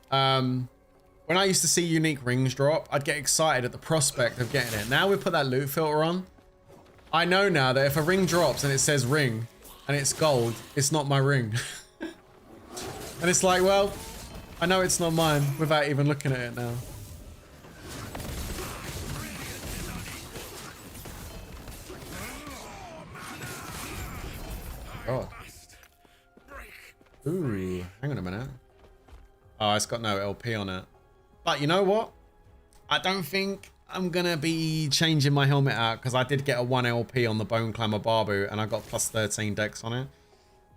When I used to see unique rings drop, I'd get excited at the prospect of getting it. Now we put that loot filter on. I know now that if a ring drops and it says ring and it's gold, it's not my ring. And it's like, well, I know it's not mine without even looking at it now. God. Ooh, hang on a minute. Oh, it's got no LP on it. But you know what? I don't think I'm gonna be changing my helmet out because I did get a 1 LP on the Bone Clamor Barbu and I got plus 13 dex on it.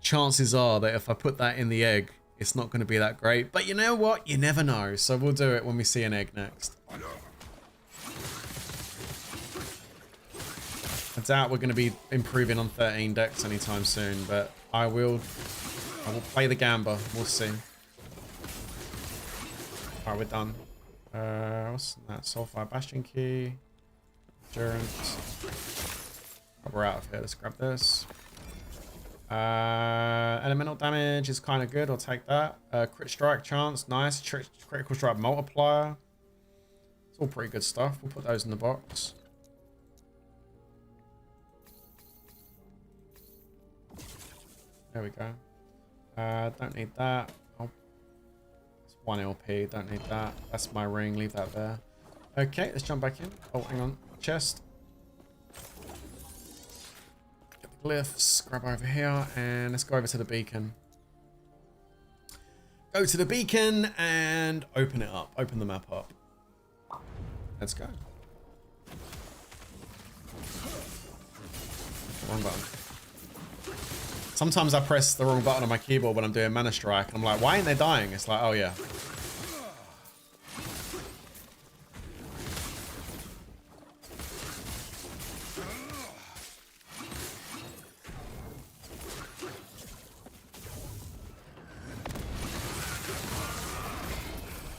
Chances are that if I put that in the egg, it's not gonna be that great. But you know what? You never know. So we'll do it when we see an egg next. I doubt we're gonna be improving on 13 dex anytime soon, but I will play the gamble. We'll see. Alright, we're done. What's that? Sulfire Bastion Key. Endurance. Oh, we're out of here. Let's grab this. Elemental damage is kind of good. I'll take that. Crit strike chance. Nice. Critical strike multiplier. It's all pretty good stuff. We'll put those in the box. There we go. Don't need that. 1 LP, don't need that. That's my ring, leave that there. Okay, let's jump back in. Oh, hang on. Chest. Get the glyphs, grab over here, and let's go over to the beacon. Go to the beacon and open it up. Open the map up. Let's go. Wrong button. Sometimes I press the wrong button on my keyboard when I'm doing Mana Strike, and I'm like, why ain't they dying? It's like, oh yeah.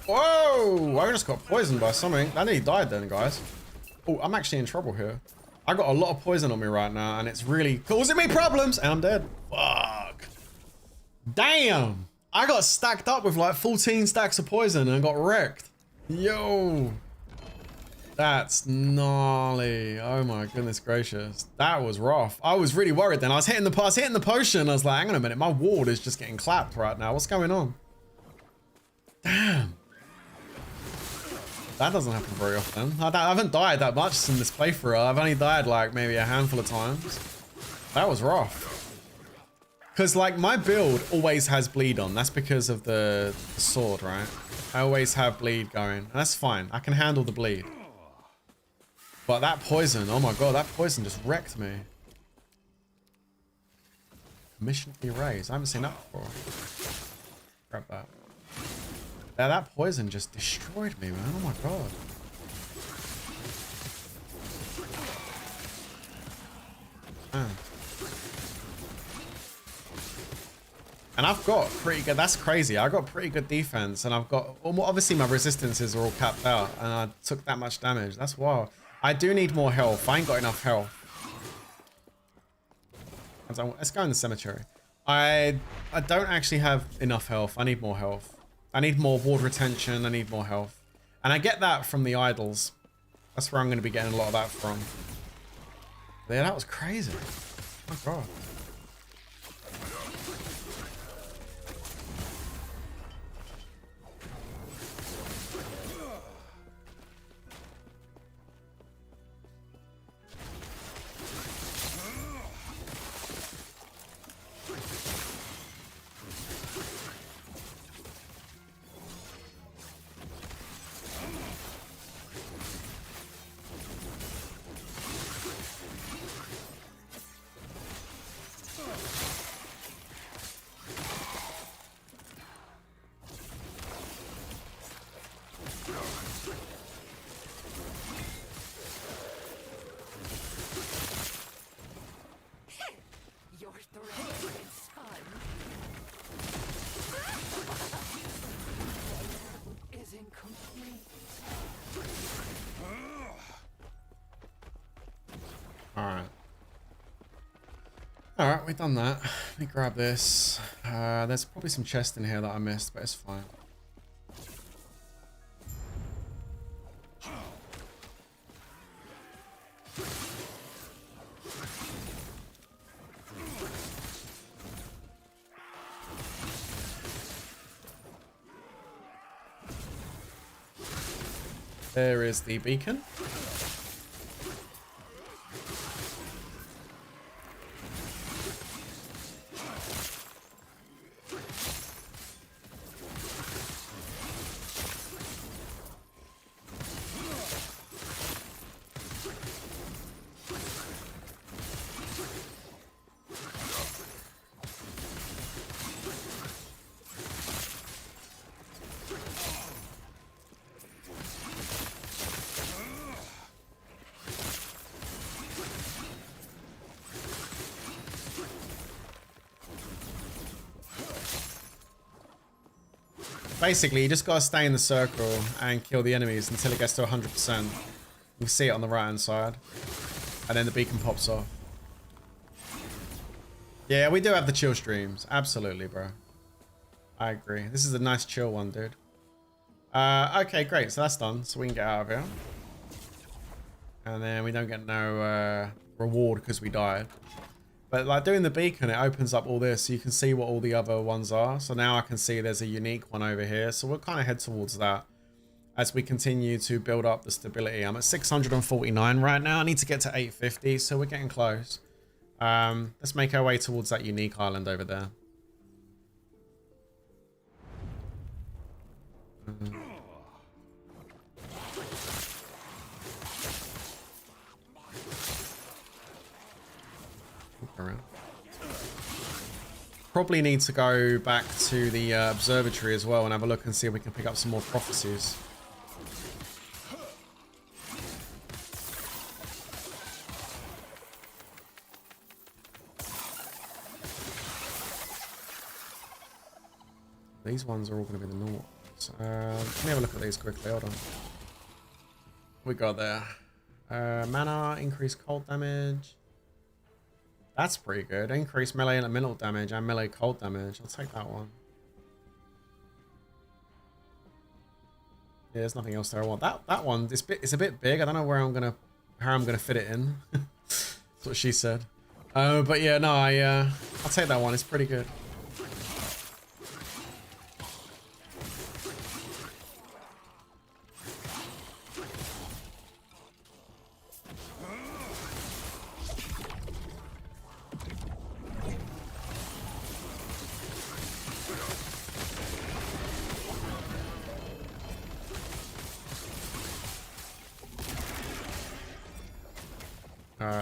Whoa! I just got poisoned by something. I nearly died then, guys. Oh, I'm actually in trouble here. I got a lot of poison on me right now, and it's really causing me problems, and I'm dead. Fuck. Damn. I got stacked up with like 14 stacks of poison and got wrecked. Yo. That's gnarly. Oh my goodness gracious. That was rough. I was really worried then. I was hitting the potion. I was like, hang on a minute. My ward is just getting clapped right now. What's going on? Damn. That doesn't happen very often. I haven't died that much in this playthrough. I've only died like maybe a handful of times. That was rough. Because like my build always has bleed on. That's because of the sword, right? I always have bleed going. And that's fine. I can handle the bleed. But that poison, oh my god, that poison just wrecked me. Mission erased. I haven't seen that before. Grab that. Yeah, that poison just destroyed me, man. Oh my god. Man. And I've got pretty good, that's crazy. I got pretty good defense and I've got, well, obviously my resistances are all capped out and I took that much damage. That's wild. I do need more health. I ain't got enough health. Let's go in the cemetery. I don't actually have enough health. I need more health. I need more ward retention. I need more health. And I get that from the idols. That's where I'm going to be getting a lot of that from. Yeah, that was crazy. Oh my god. Alright. Alright, we've done that. Let me grab this. There's probably some chest in here that I missed, but it's fine. There is the beacon. Basically, you just gotta stay in the circle and kill the enemies until it gets to 100%. You see it on the right hand side. And then the beacon pops off. Yeah, we do have the chill streams. Absolutely, bro. I agree. This is a nice chill one, dude. Okay, great. So that's done. So we can get out of here. And then we don't get no reward because we died. But like doing the beacon, it opens up all this so you can see what all the other ones are. So now I can see there's a unique one over here. So we'll kind of head towards that as we continue to build up the stability. I'm at 649 right now. I need to get to 850, so we're getting close. Let's make our way towards that unique island over there. Around. Probably need to go back to the observatory as well and have a look and see if we can pick up some more prophecies. These ones are all going to be the normal ones. Let me have a look at these quickly. Hold on. What we got there? Mana, increased cold damage. That's pretty good. Increased melee elemental damage and melee cold damage. I'll take that one. Yeah, there's nothing else there I want. That one, it's a bit big. I don't know where how I'm gonna fit it in. That's what she said. But yeah, no, I'll take that one. It's pretty good.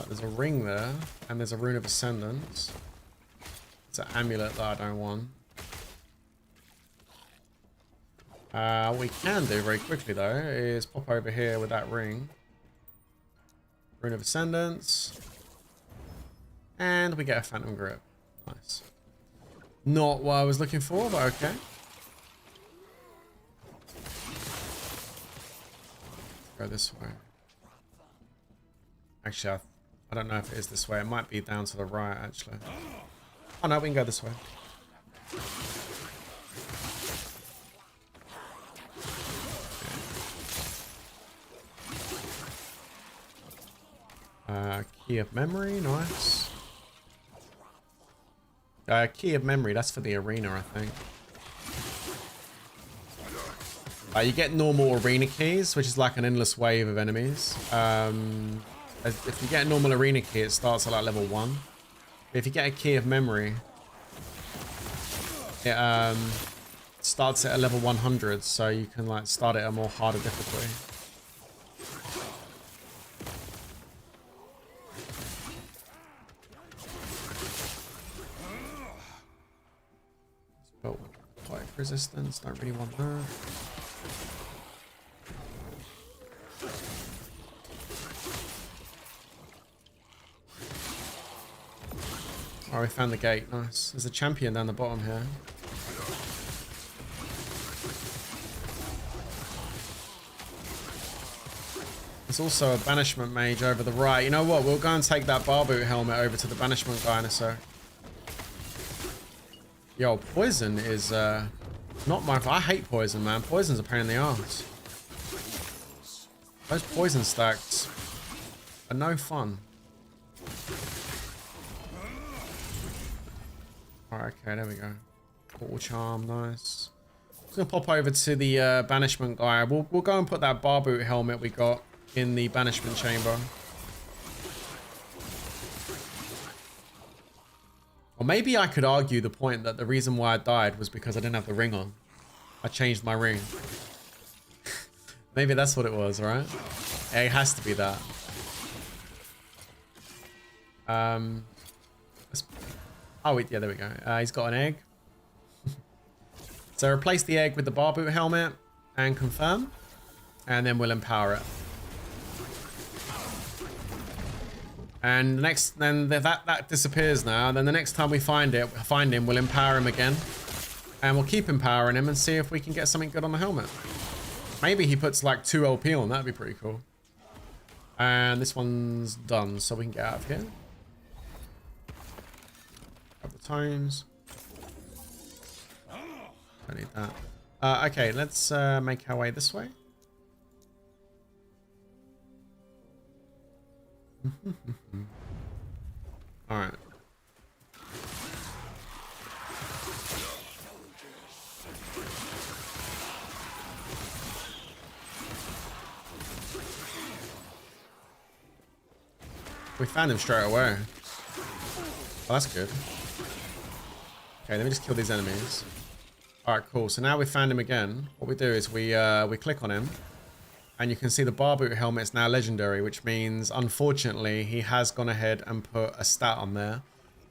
There's a ring there, and there's a rune of ascendance. It's an amulet that I don't want. What we can do very quickly though is pop over here with that ring. Rune of ascendance. And we get a phantom grip. Nice. Not what I was looking for, but okay. Go this way. Actually, I don't know if it is this way. It might be down to the right, actually. Oh no, we can go this way. Key of memory, nice. Key of memory, that's for the arena, I think. You get normal arena keys, which is like an endless wave of enemies. If you get a normal arena key, it starts at like level 1. If you get a key of memory, it starts at a level 100, so you can like start it at a more harder difficulty. Spell type resistance, don't really want that. Oh, we found the gate. Nice. There's a champion down the bottom here. There's also a banishment mage over the right. You know what? We'll go and take that bar boot helmet over to the banishment guy in a sec. Yo, poison is not my... I hate poison, man. Poison's a pain in the arse. Those poison stacks are no fun. Alright, okay, there we go. Portal charm, nice. Just gonna pop over to the banishment guy. We'll go and put that bar boot helmet we got in the banishment chamber. Or maybe I could argue the point that the reason why I died was because I didn't have the ring on. I changed my ring. Maybe that's what it was, right? It has to be that. Oh, yeah, there we go. He's got an egg. So replace the egg with the bar boot helmet and confirm. And then we'll empower it. And then that disappears now. Then the next time we find him, we'll empower him again. And we'll keep empowering him and see if we can get something good on the helmet. Maybe he puts like 2 LP on. That'd be pretty cool. And this one's done, so we can get out of here. Couple of times. Don't need that. Okay, let's make our way this way. All right. We found him straight away. Oh, that's good. Okay, let me just kill these enemies. All right, cool. So now we found him again. What we do is we click on him. And you can see the bar boot helmet is now legendary, which means, unfortunately, he has gone ahead and put a stat on there.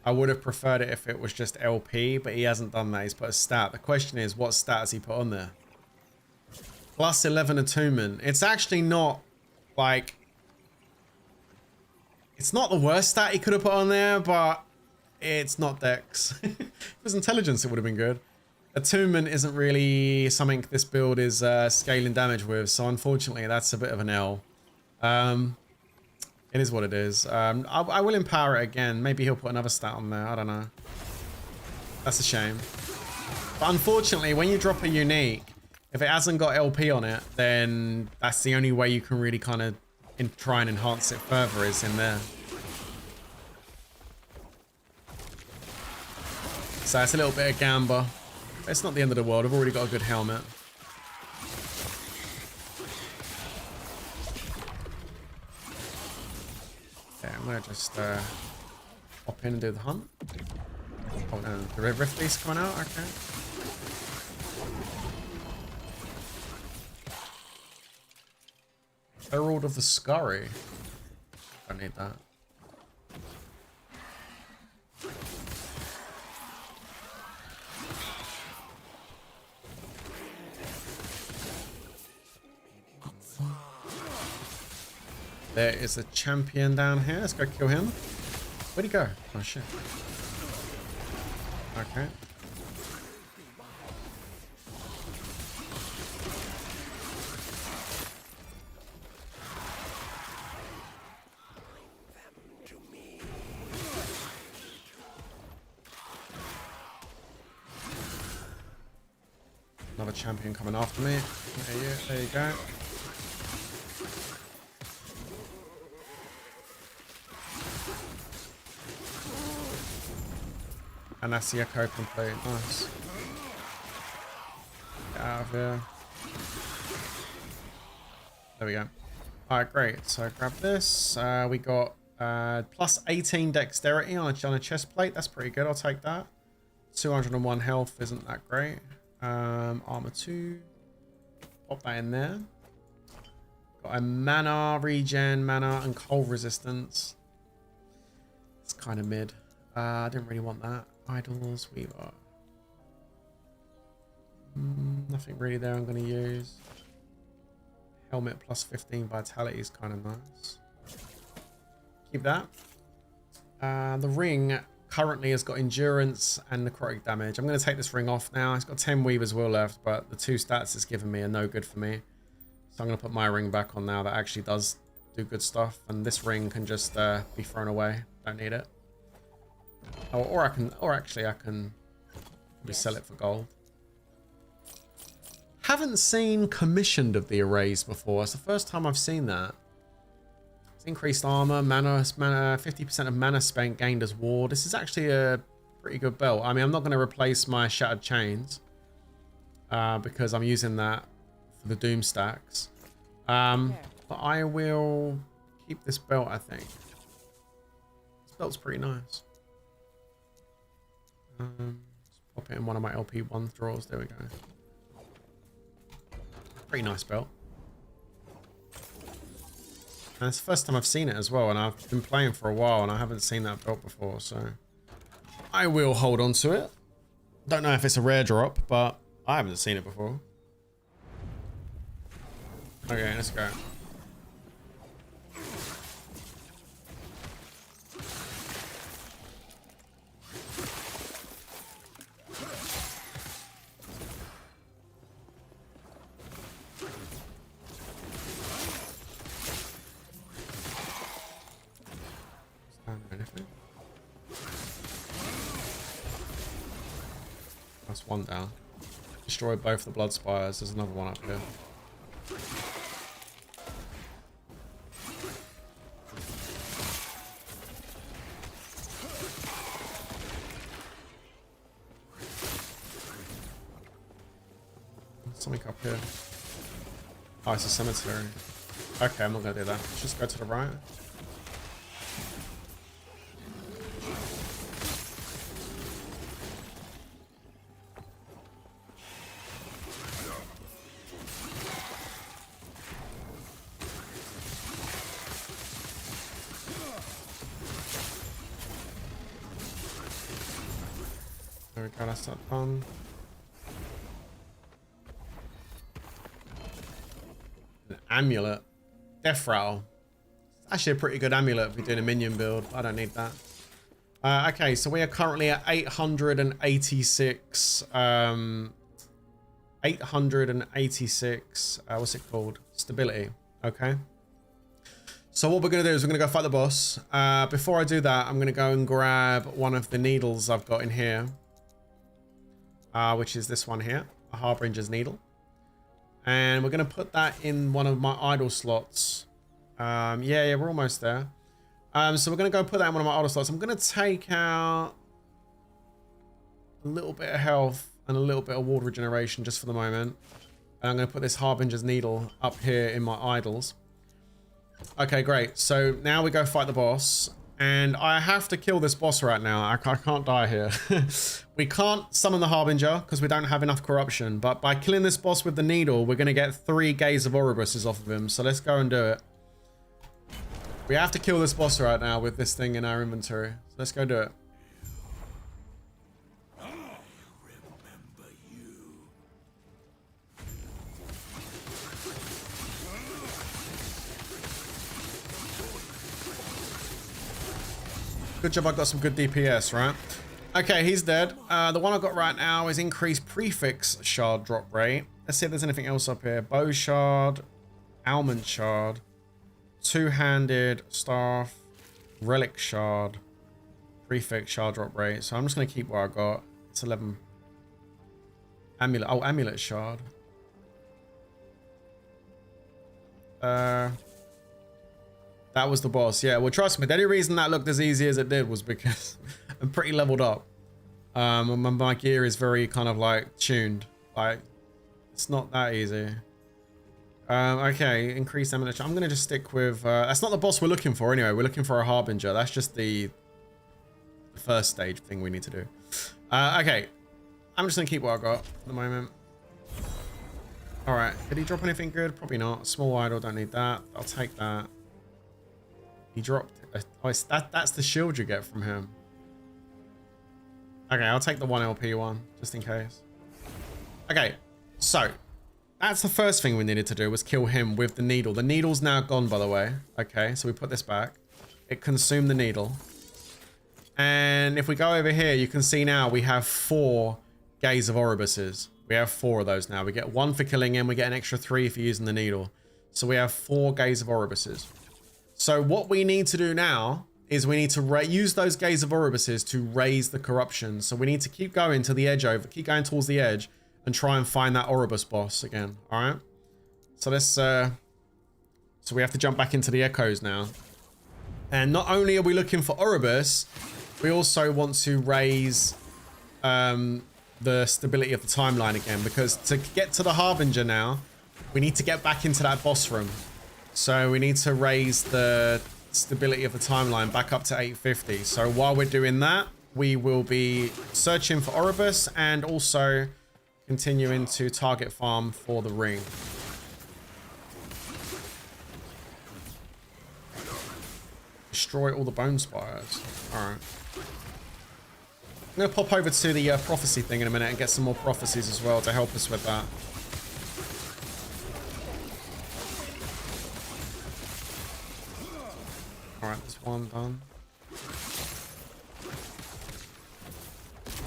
I would have preferred it if it was just LP, but he hasn't done that. He's put a stat. The question is, what stat has he put on there? Plus 11 attunement. It's actually not, like... It's not the worst stat he could have put on there, but it's not Dex. If it was intelligence, it would have been good. Attunement isn't really something this build is scaling damage with, so unfortunately that's a bit of an L. It is what it is. I will empower it again. Maybe he'll put another stat on there. I don't know. That's a shame. But unfortunately, when you drop a unique, if it hasn't got LP on it, then that's the only way you can really kind of try and enhance it further is in there. So it's a little bit of gamba. It's not the end of the world. I've already got a good helmet. Okay, I'm gonna just hop in and do the hunt. Oh no, the Rift Beast coming out. Okay. Herald of the Scurry. Don't need that. There is a champion down here. Let's go kill him. Where'd he go? Oh shit. Okay. Another champion coming after me. There you go. And that's the echo complete. Nice. Get out of here. There we go. Alright, great. So grab this. We got plus 18 dexterity on a chest plate. That's pretty good. I'll take that. 201 health isn't that great. Armor 2. Pop that in there. Got a mana, regen, mana, and cold resistance. It's kind of mid. I didn't really want that. Idols, we got nothing really there I'm going to use. Helmet plus 15 vitality is kind of nice. Keep that. The ring currently has got endurance and necrotic damage. I'm going to take this ring off now. It's got 10 Weaver's Will left, but the 2 stats it's given me are no good for me. So I'm going to put my ring back on now that actually does do good stuff, and this ring can just be thrown away. Don't need it. Or actually I can probably sell it for gold. Haven't seen commissioned of the arrays before. It's the first time I've seen that. It's increased armor, mana, 50% of mana spent gained as war. This is actually a pretty good belt. I mean, I'm not going to replace my shattered chains because I'm using that for the doom stacks. But I will keep this belt, I think. This belt's pretty nice. Let's pop it in one of my LP1 drawers. There we go. Pretty nice belt. And it's the first time I've seen it as well, and I've been playing for a while and I haven't seen that belt before, so I will hold on to it. Don't know if it's a rare drop, but I haven't seen it before. Okay, let's go. That's one down. Destroy both the blood spires. There's another one up here. Something up here. Oh, it's a cemetery. Okay, I'm not gonna do that. Let's just go to the right. There we go, that's that done. An amulet. Death rattle. It's actually a pretty good amulet if you're doing a minion build. I don't need that. Okay, so we are currently at 886. 886. What's it called? Stability. Okay. So what we're going to do is we're going to go fight the boss. Before I do that, I'm going to go and grab one of the needles I've got in here. Which is this one here. A Harbinger's needle. And we're going to put that in one of my idle slots. Yeah, we're almost there. So we're going to go put that in one of my idle slots. I'm going to take out a little bit of health and a little bit of ward regeneration just for the moment. And I'm going to put this Harbinger's needle up here in my idols. Okay, great. So now we go fight the boss. And I have to kill this boss right now. I can't die here. We can't summon the Harbinger because we don't have enough corruption. But by killing this boss with the needle, we're going to get 3 Gaze of Ouroboros off of him. So let's go and do it. We have to kill this boss right now with this thing in our inventory. So let's go do it. Good job, I got some good DPS, right? Okay, he's dead. The one I got right now is increased prefix shard drop rate. Let's see if there's anything else up here. Bow shard, almond shard, two-handed staff, relic shard, prefix shard drop rate. So I'm just going to keep what I got. It's 11. Amulet. Oh, amulet shard. That was the boss. Yeah, well, trust me, the only reason that looked as easy as it did was because I'm pretty leveled up. My gear is very kind of like tuned. Like, it's not that easy. Okay, increased ammunition. I'm going to just stick with... that's not the boss we're looking for anyway. We're looking for a Harbinger. That's just the first stage thing we need to do. Okay, I'm just going to keep what I got at the moment. Alright, did he drop anything good? Probably not. Small idol, don't need that. I'll take that. He dropped... Oh, that's the shield you get from him. Okay, I'll take the 1 LP one, just in case. Okay, so... That's the first thing we needed to do, was kill him with the needle. The needle's now gone, by the way. Okay, so we put this back. It consumed the needle. And if we go over here, you can see now we have 4 Gaze of Ouroboros. We have 4 of those now. We get 1 for killing him. We get an extra 3 for using the needle. So we have 4 Gaze of Ouroboros. So what we need to do now is we need to use those Gaze of Orobuses to raise the corruption. So we need to keep going to the edge keep going towards the edge and try and find that Orobus boss again. All right. So let's, so we have to jump back into the echoes now. And not only are we looking for Orobus, we also want to raise the stability of the timeline again, because to get to the Harbinger now, we need to get back into that boss room. So we need to raise the stability of the timeline back up to 850. So while we're doing that, we will be searching for Orobus and also continuing to target farm for the ring. Destroy all the bone spires. All right. I'm going to pop over to the prophecy thing in a minute and get some more prophecies as well to help us with that. Alright, there's one done.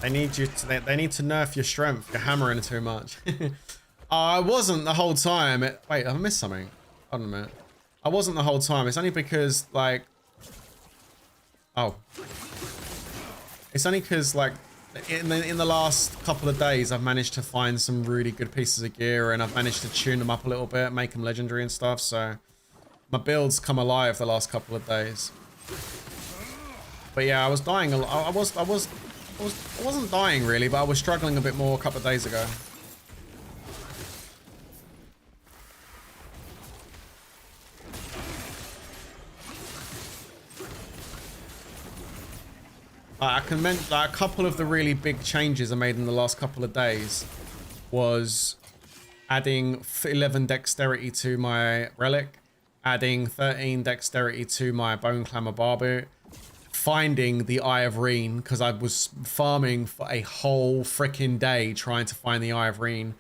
They need you to, they need to nerf your strength. You're hammering too much. I wasn't the whole time. Wait, have I missed something? Hold on a minute. I wasn't the whole time. It's only because, like... Oh. It's only because, like, in the last couple of days, I've managed to find some really good pieces of gear, and I've managed to tune them up a little bit, make them legendary and stuff, so... My build's come alive the last couple of days. But yeah, I was dying a lot. I wasn't dying really, but I was struggling a bit more a couple of days ago. I can mention that a couple of the really big changes I made in the last couple of days was adding 11 dexterity to my relic, adding 13 dexterity to my bone clamor bar boot, finding the Eye of Reen, because I was farming for a whole freaking day trying to find the Eye of Reen,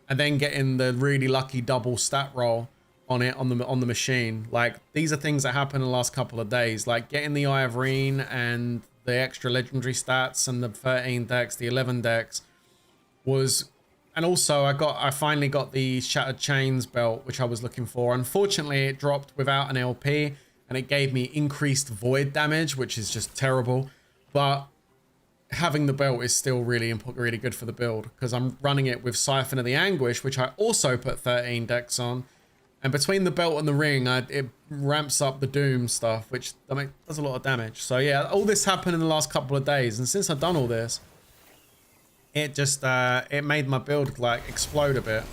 and then getting the really lucky double stat roll on it on the machine. Like, these are things that happened in the last couple of days, like getting the Eye of Reen and the extra legendary stats and the 13 dex, the 11 dex was... And also, I finally got the Shattered Chains belt, which I was looking for. Unfortunately, it dropped without an LP, and it gave me increased void damage, which is just terrible. But having the belt is still really good for the build, because I'm running it with Siphon of the Anguish, which I also put 13 dex on. And between the belt and the ring, it ramps up the Doom stuff, which does a lot of damage. So yeah, all this happened in the last couple of days, and since I've done all this, it just, it made my build, like, explode a bit.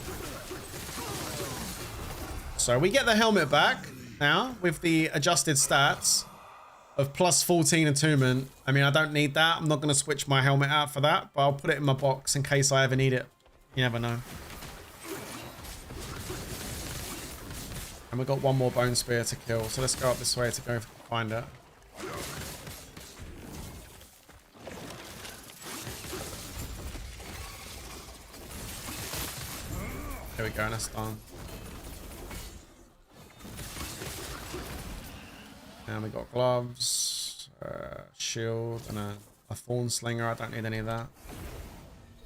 So we get the helmet back now with the adjusted stats of plus 14 attunement. I mean, I don't need that. I'm not going to switch my helmet out for that, but I'll put it in my box in case I ever need it. You never know. And we've got one more bone spear to kill, so let's go up this way to go find it. There we go, and that's done. And we got gloves, shield, and a thorn slinger. I don't need any of that.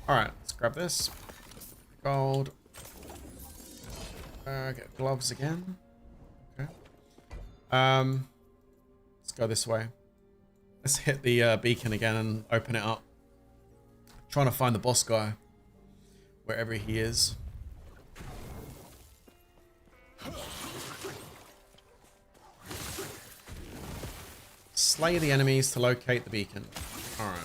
Alright, let's grab this. Gold. Get gloves again. Okay. Let's go this way. Let's hit the beacon again and open it up. Trying to find the boss guy, wherever he is. Slay the enemies to locate the beacon. Alright.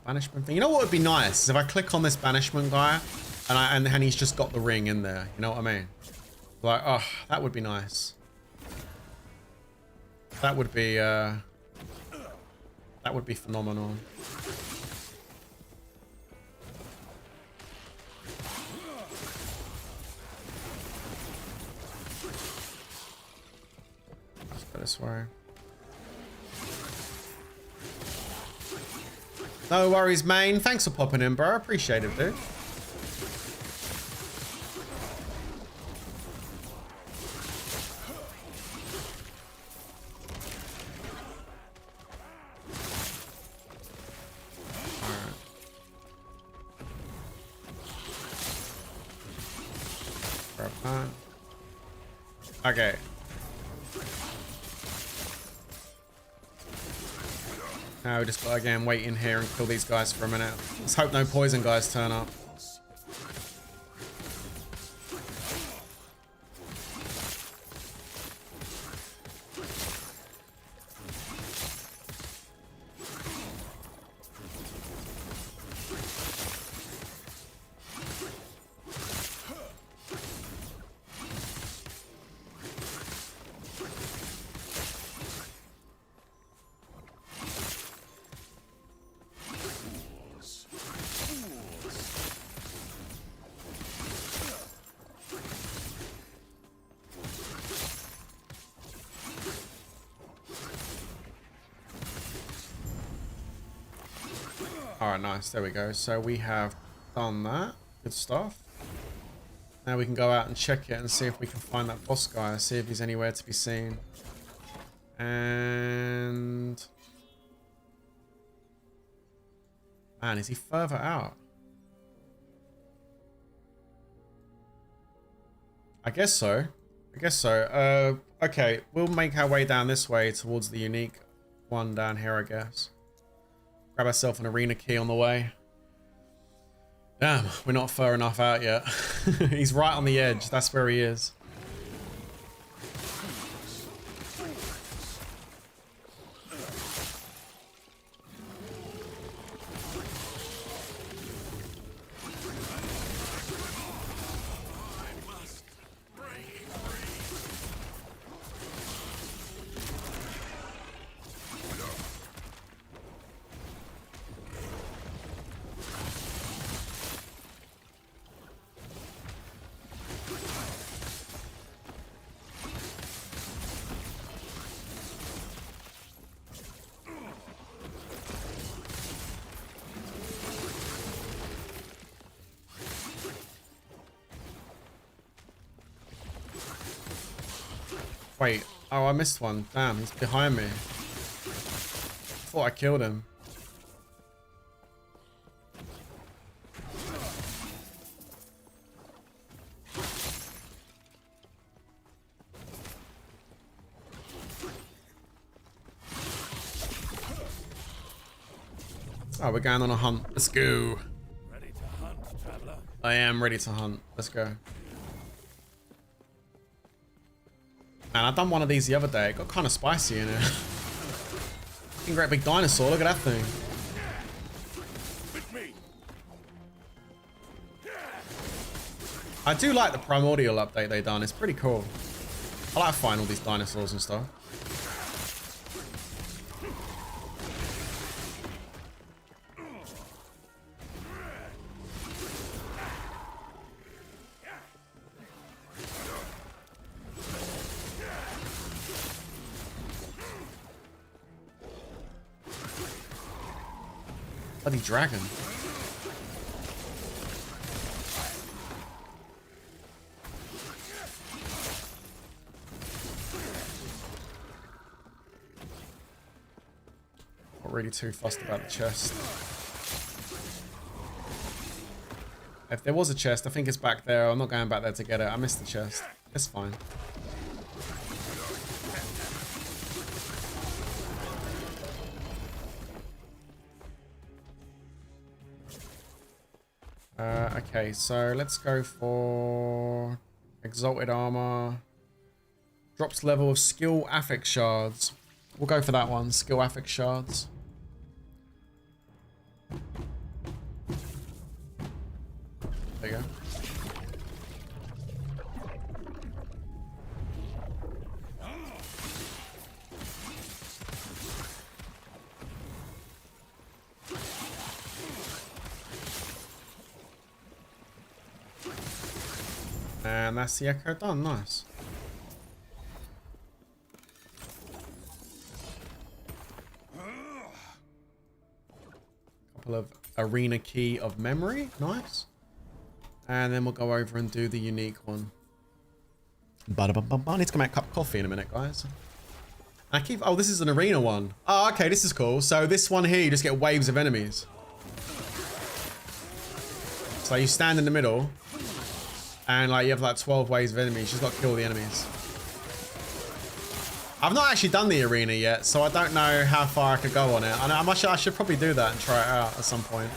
Banishment thing. You know what would be nice is if I click on this banishment guy and he's just got the ring in there. You know what I mean? Like, oh, that would be nice. That would be phenomenal. Let's go this way. No worries, main. Thanks for popping in, bro. Appreciate it, dude. Okay. Now we just gotta again wait in here and kill these guys for a minute. Let's hope no poison guys turn up. Alright, nice. There we go. So we have done that. Good stuff. Now we can go out and check it and see if we can find that boss guy. See if he's anywhere to be seen. And... man, is he further out? I guess so. I guess so. Okay, we'll make our way down this way towards the unique one down here, I guess. Grab ourselves an arena key on the way. Damn, we're not far enough out yet. He's right on the edge. That's where he is. Wait, oh, I missed one. Damn, he's behind me. Thought I killed him. Oh, we're going on a hunt. Let's go. Ready to hunt, traveler? I am ready to hunt. Let's go. Man, I've done one of these the other day. It got kind of spicy in it. Fucking great big dinosaur. Look at that thing. With me. I do like the primordial update they done. It's pretty cool. I like finding all these dinosaurs and stuff. Bloody dragon. Not really too fussed about the chest. If there was a chest, I think it's back there. I'm not going back there to get it. I missed the chest. It's fine. Okay, so let's go for exalted armor. Drops level of skill affix shards. We'll go for that one, skill affix shards. There you go. And that's the echo done. Nice. Couple of arena key of memory. Nice. And then we'll go over and do the unique one. I need to go make a cup of coffee in a minute, guys. I keep... oh, this is an arena one. Oh, okay. This is cool. So this one here, you just get waves of enemies. So you stand in the middle. And like you have like 12 waves of enemies. You just got to kill the enemies. I've not actually done the arena yet, so I don't know how far I could go on it. I should probably do that and try it out at some point.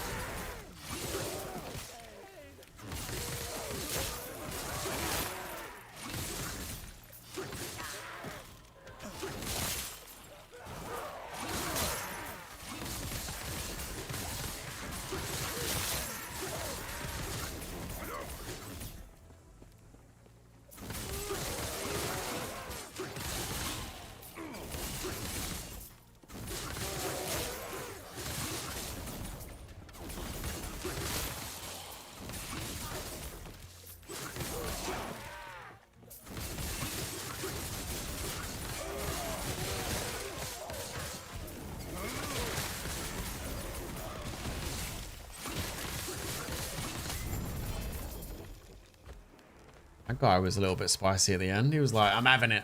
That guy was a little bit spicy at the end. He was like, I'm having it.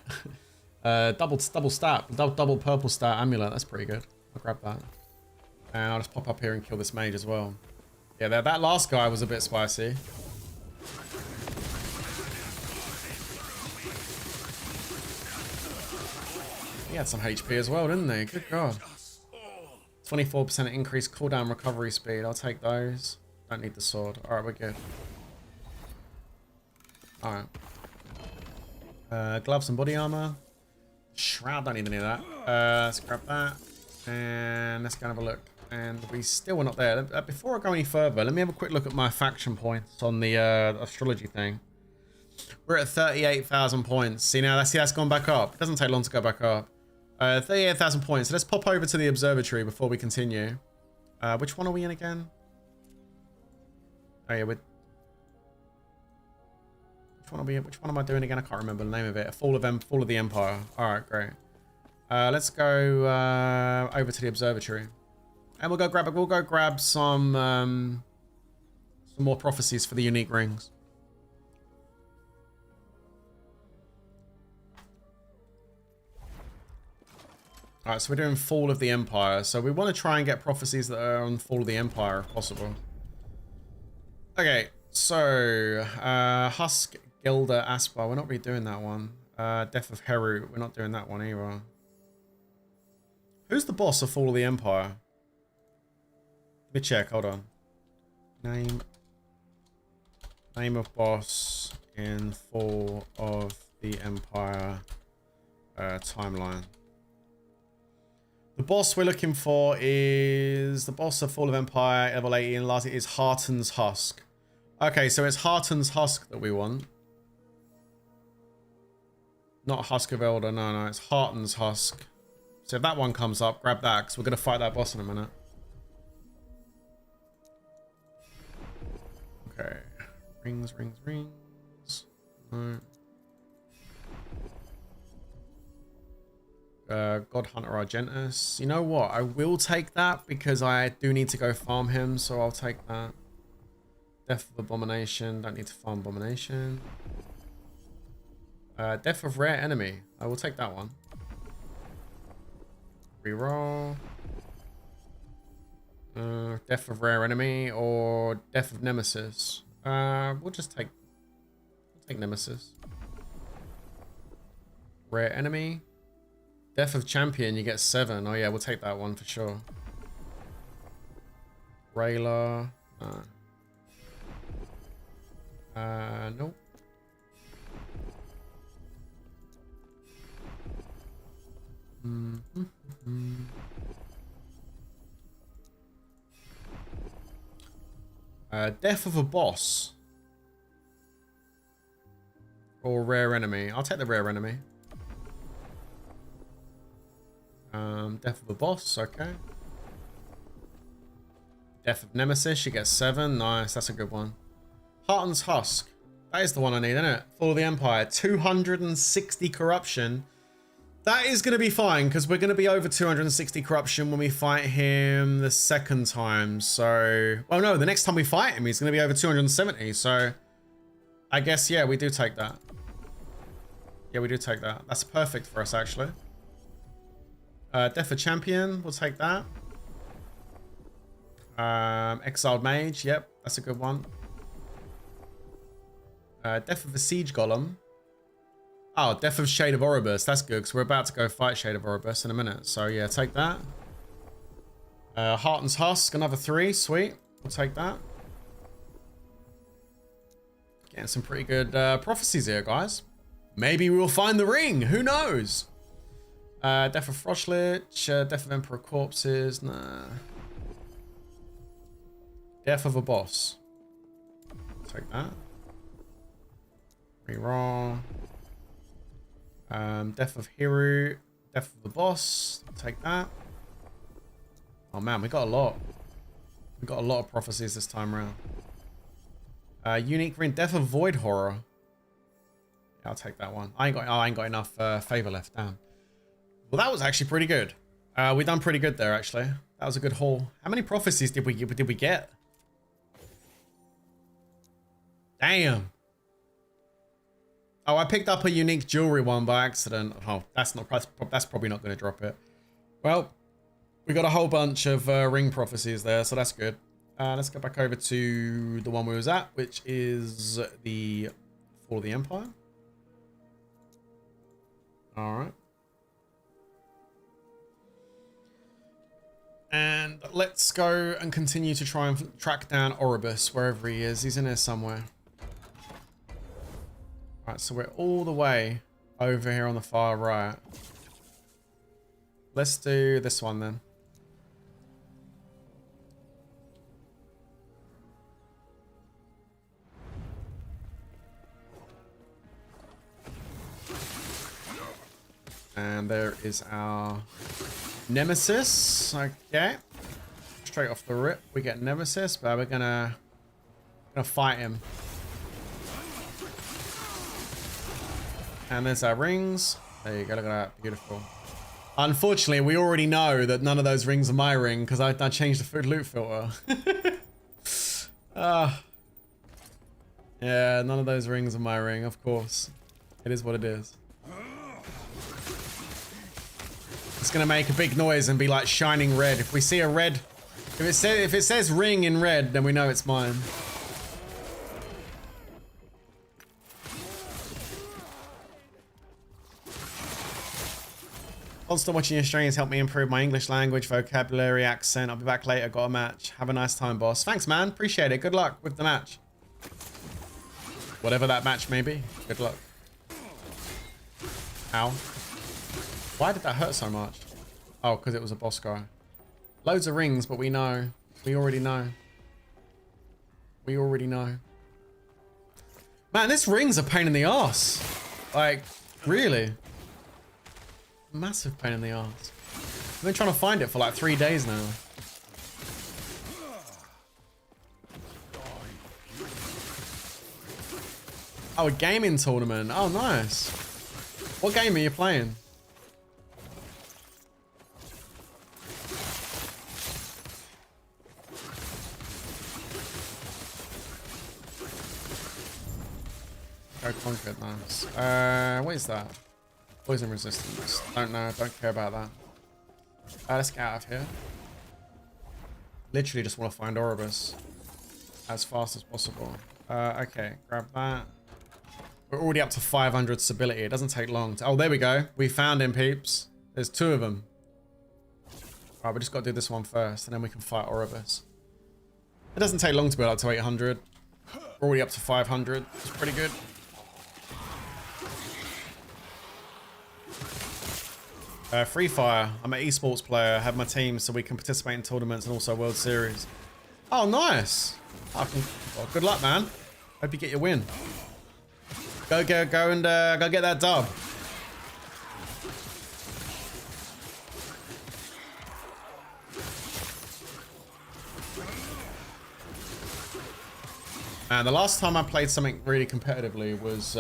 Double stat, double purple stat amulet. That's pretty good. I'll grab that. And I'll just pop up here and kill this mage as well. Yeah, that last guy was a bit spicy. He had some HP as well, didn't he? Good God. 24% increased cooldown recovery speed. I'll take those. Don't need the sword. Alright, we're good. Alright. Gloves and body armor. Shroud, don't need any of that. Let's grab that. And let's go and have a look. And we still are not there. Before I go any further, let me have a quick look at my faction points on the astrology thing. We're at 38,000 points. See now, that's gone back up. It doesn't take long to go back up. 38,000 points. So let's pop over to the observatory before we continue. Which one are we in again? Oh yeah, we're... Which one am I doing again? I can't remember the name of it. Fall of the Empire. Alright, great. Let's go over to the observatory. And we'll go grab some more prophecies for the unique rings. Alright, so we're doing Fall of the Empire. So we want to try and get prophecies that are on Fall of the Empire if possible. Okay, so Husk, Gilda, Aspar. We're not really doing that one. Death of Heru. We're not doing that one either. Who's the boss of Fall of the Empire? Let me check. Hold on. Name of boss in Fall of the Empire timeline. The boss we're looking for is the boss of Fall of Empire, level 80, and last is Harton's Husk. Okay, so it's Harton's Husk that we want. Not Husk of Elder, no, it's Harton's Husk. So if that one comes up, grab that, because we're going to fight that boss in a minute. Okay. Rings. No. God Hunter Argentus. You know what? I will take that because I do need to go farm him, so I'll take that. Death of Abomination. Don't need to farm Abomination. Death of Rare Enemy. I will take that one. Reroll. Death of Rare Enemy or Death of Nemesis. We'll take Nemesis. Rare Enemy. Death of Champion, you get 7. Oh yeah, we'll take that one for sure. Rayla. Nope. Death of a boss. Or rare enemy. I'll take the rare enemy. Death of a boss, okay. Death of Nemesis, you get 7. Nice, that's a good one. Harton's Husk. That is the one I need, isn't it? Fall of the Empire. 260 corruption. That is going to be fine, because we're going to be over 260 corruption when we fight him the second time. So, well, no, the next time we fight him, he's going to be over 270. So, I guess, yeah, we do take that. Yeah, we do take that. That's perfect for us, actually. Death of Champion, we'll take that. Exiled Mage, yep, that's a good one. Death of the Siege Golem. Oh, Death of Shade of Oribus. That's good, because we're about to go fight Shade of Oribus in a minute. So yeah, take that. Hearten's Husk, another 3. Sweet. We'll take that. Getting some pretty good prophecies here, guys. Maybe we'll find the ring. Who knows? Death of Froshlich. Death of Emperor Corpses. Nah. Death of a Boss. Take that. Reroll. Death of Hero. Death of the Boss. Take that. Oh man, we got a lot. We got a lot of prophecies this time around. Unique ring. Death of Void Horror. Yeah, I'll take that one. I ain't got enough favor left. Damn. Well, that was actually pretty good. We done pretty good there, actually. That was a good haul. How many prophecies did we get? Damn. Oh, I picked up a unique jewelry one by accident. Oh, that's probably not going to drop it. Well, we got a whole bunch of ring prophecies there, so that's good. Let's go back over to the one we was at, which is the Fall of the Empire. All right. And let's go and continue to try and track down Oribus, wherever he is. He's in here somewhere. Right, so we're all the way over here on the far right. Let's do this one then. And there is our Nemesis. Okay. Straight off the rip, we get Nemesis, but we're gonna fight him. And there's our rings. There you go, look at that, beautiful. Unfortunately, we already know that none of those rings are my ring because I changed the loot filter. Yeah, none of those rings are my ring, of course. It is what it is. It's gonna make a big noise and be like shining red. If we see a red, if it says ring in red, then we know it's mine. Constant watching your streams help me improve my English language, vocabulary, accent. I'll be back later. Got a match. Have a nice time, boss. Thanks, man. Appreciate it. Good luck with the match. Whatever that match may be. Good luck. Ow. Why did that hurt so much? Oh, because it was a boss guy. Loads of rings, but we know. We already know. We already know. Man, this ring's a pain in the ass. Like, really? Massive pain in the ass. I've been trying to find it for like 3 days now. Oh, a gaming tournament. Oh, nice. What game are you playing? Go Conquered, nice. What is that? Poison resistance. Don't know, don't care about that. Let's get out of here. Literally just want to find Oribus as fast as possible. Okay, grab that. We're already up to 500 stability. It doesn't take long to... Oh, there we go. We found him, peeps. There's 2 of them. Alright, we just got to do this one first, and then we can fight Oribus. It doesn't take long to build up to 800. We're already up to 500. It's pretty good. Free Fire. I'm an esports player. I have my team so we can participate in tournaments and also World Series. Oh, nice. Well, good luck, man. Hope you get your win. Go and go get that dub. And the last time I played something really competitively was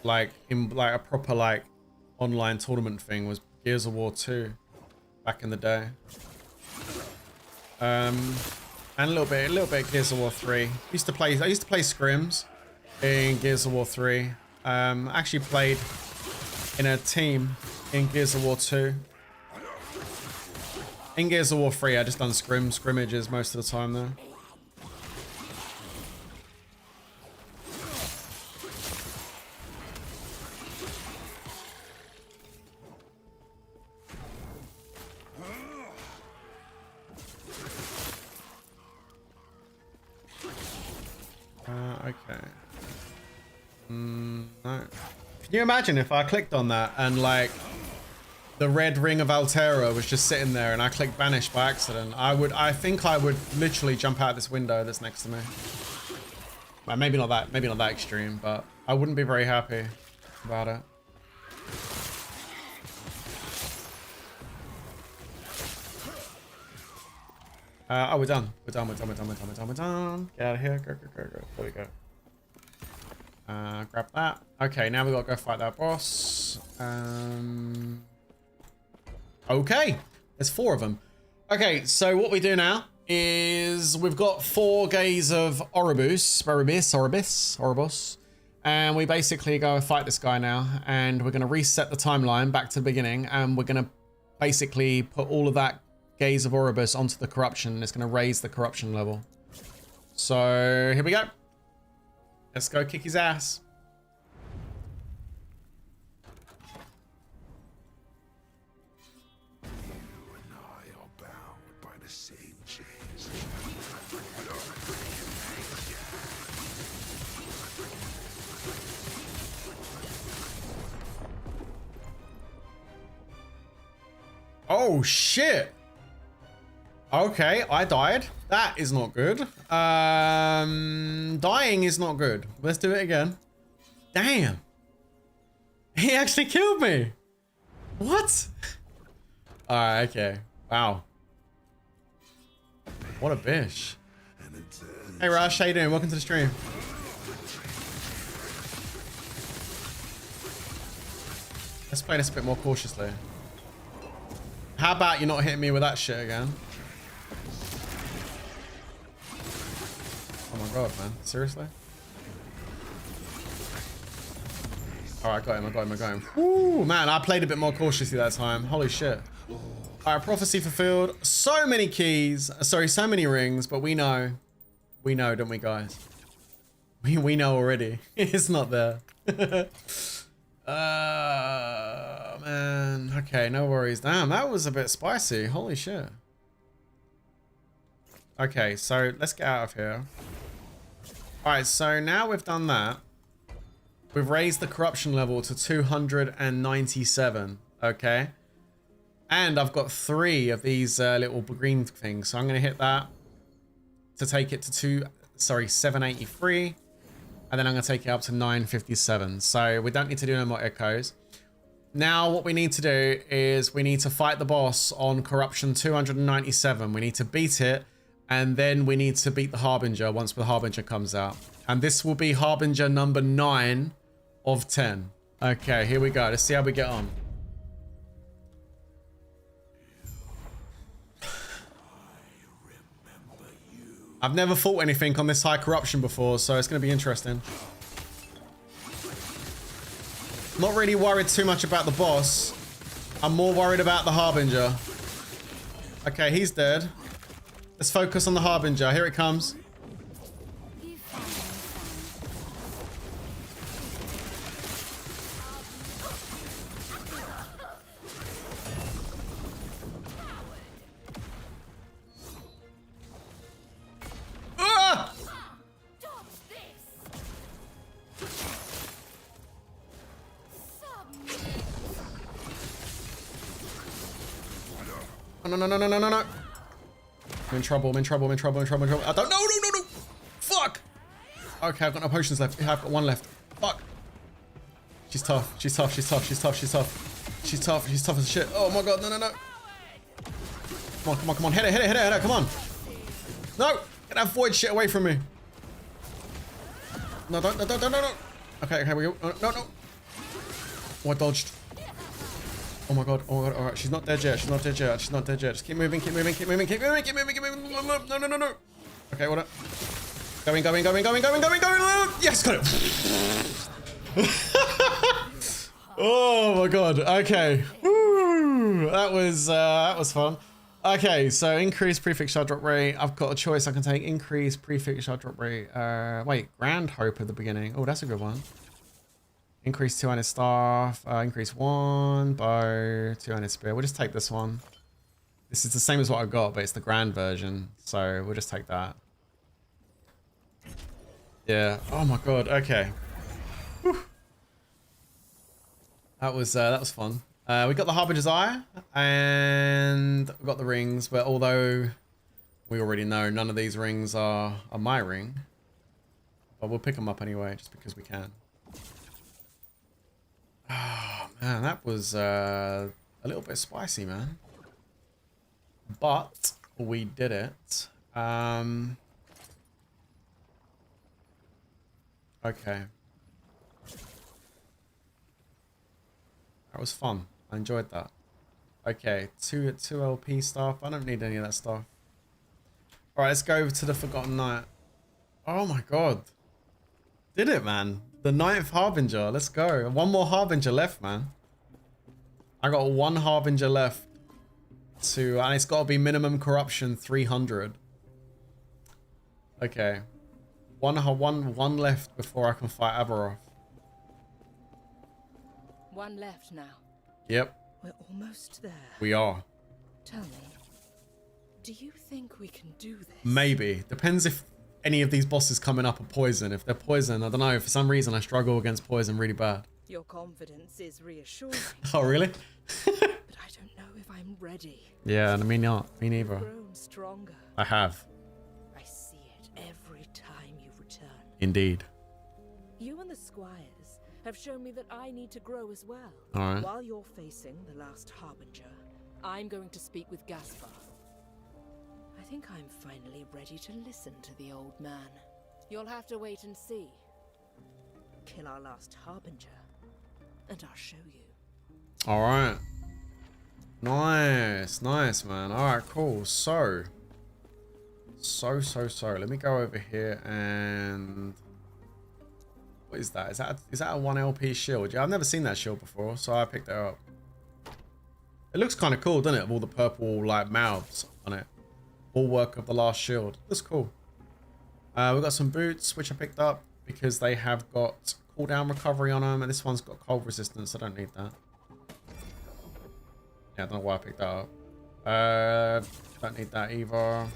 like in like a proper like online tournament thing was Gears of War 2 back in the day. And a little bit Gears of War 3. I used to play scrims in Gears of War 3. Actually played in a team in Gears of War 2. In Gears of War 3, I just done scrimmages most of the time though. Okay. No. Can you imagine if I clicked on that and like the red ring of Altera was just sitting there and I clicked banish by accident? I think I would literally jump out this window that's next to me. Well, maybe not that extreme, but I wouldn't be very happy about it. Oh, we're done. We're done. Get out of here. Go. There we go. Grab that. Okay, now we gotta go fight that boss. Okay, there's 4 of them. Okay, so what we do now is we've got 4 gaze of Oribus, and we basically go fight this guy now, and we're gonna reset the timeline back to the beginning, and we're gonna basically put all of that gaze of Oribus onto the corruption, and it's gonna raise the corruption level. So here we go. Let's go kick his ass. Oh shit. Okay, I died. That is not good. Dying is not good. Let's do it again. Damn. He actually killed me. What? Alright, okay. Wow. What a bitch. Hey Rush, how you doing? Welcome to the stream. Let's play this a bit more cautiously. How about you not hitting me with that shit again? Oh my god, man. Seriously? Alright, I got him. Woo, man, I played a bit more cautiously that time. Holy shit. Alright, prophecy fulfilled. So many keys. Sorry, so many rings, but we know. We know, don't we, guys? We know already. It's not there. Man. Okay, no worries. Damn, that was a bit spicy. Holy shit. Okay, so let's get out of here. Alright, so now we've done that. We've raised the corruption level to 297. Okay. And I've got 3 of these little green things. So I'm going to hit that to take it to 783. And then I'm going to take it up to 957. So we don't need to do no more echoes. Now what we need to do is we need to fight the boss on corruption 297. We need to beat it. And then we need to beat the Harbinger once the Harbinger comes out. And this will be Harbinger number 9 of 10. Okay, here we go. Let's see how we get on. I've never fought anything on this high corruption before, so it's going to be interesting. Not really worried too much about the boss. I'm more worried about the Harbinger. Okay, he's dead. Let's focus on the Harbinger. Here it comes. Ah! Oh, no. I'm in trouble. I don't know. No. Fuck. Okay, I've got no potions left. I've got 1 left. Fuck. She's tough. She's tough as shit. Oh my god, no. Come on. Hit it. Come on. No. Get that void shit away from me. No. Okay, we go. No. Oh, I dodged. Oh my god. Alright, she's not dead yet. Just keep moving. No. Okay, what up? Going. Yes, got it. Oh my god. Okay. Woo. That was fun. Okay, so increase prefix shard drop rate. I've got a choice. I can take increase prefix shard drop rate. Wait, Grand Hope at the beginning. Oh, that's a good one. Increase 200 staff, increase 1, bow, 200 spear. We'll just take this one. This is the same as what I got, but it's the grand version. So we'll just take that. Yeah. Oh my god. Okay. Whew. That was fun. We got the Harbinger's Eye and we got the rings, but although we already know none of these rings are my ring, but we'll pick them up anyway just because we can. Oh man, that was a little bit spicy, man. But we did it. Okay. That was fun. I enjoyed that. Okay, two LP stuff. I don't need any of that stuff. Alright, let's go over to the Forgotten Night. Oh my god. Did it, man. The 9th Harbinger. Let's go. One more Harbinger left, man. I got one Harbinger left. And it's got to be minimum corruption 300. Okay. One left before I can fight Abberoth. One left now. Yep. We're almost there. We are. Tell me, do you think we can do this? Maybe. Depends if any of these bosses coming up are poison. If they're poison, I don't know. For some reason, I struggle against poison really bad. Your confidence is reassuring. Oh, really? But I don't know if I'm ready. Yeah, and me not. Me neither. You've grown stronger. I have. I see it every time you return. Indeed. You and the squires have shown me that I need to grow as well. All right. While you're facing the last Harbinger, I'm going to speak with Gaspar. I think I'm finally ready to listen to the old man. You'll have to wait and see. Kill our last Harbinger, and I'll show you. All right. Nice, nice, man. All right, cool. So. Let me go over here and what is that? Is that a 1 LP shield? Yeah, I've never seen that shield before, so I picked it up. It looks kind of cool, doesn't it? With all the purple like mouths on it. Bulwark of the last shield. That's cool. We've got some boots which I picked up because they have got cooldown recovery on them, and this one's got cold resistance. I don't need that. Yeah, I don't know why I picked that up. Don't need that either.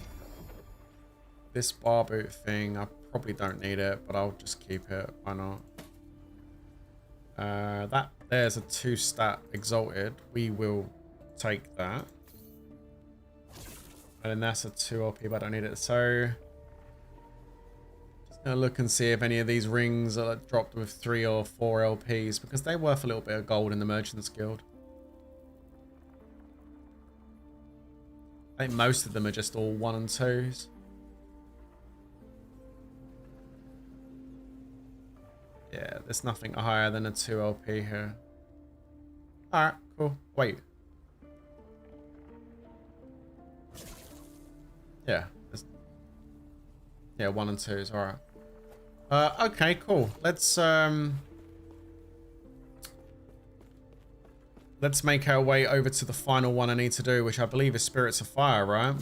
This bar boot thing, I probably don't need it, but I'll just keep it. Why not? There's a 2-stat exalted. We will take that. And then that's a 2 LP, but I don't need it. So just gonna look and see if any of these rings are dropped with 3 or 4 LPs, because they're worth a little bit of gold in the Merchants Guild. I think most of them are just all 1 and 2s. Yeah, there's nothing higher than a 2 LP here. Alright, cool. Wait. Yeah. Yeah, 1 and 2s, alright. Okay, cool. Let's make our way over to the final one I need to do, which I believe is Spirits of Fire, right?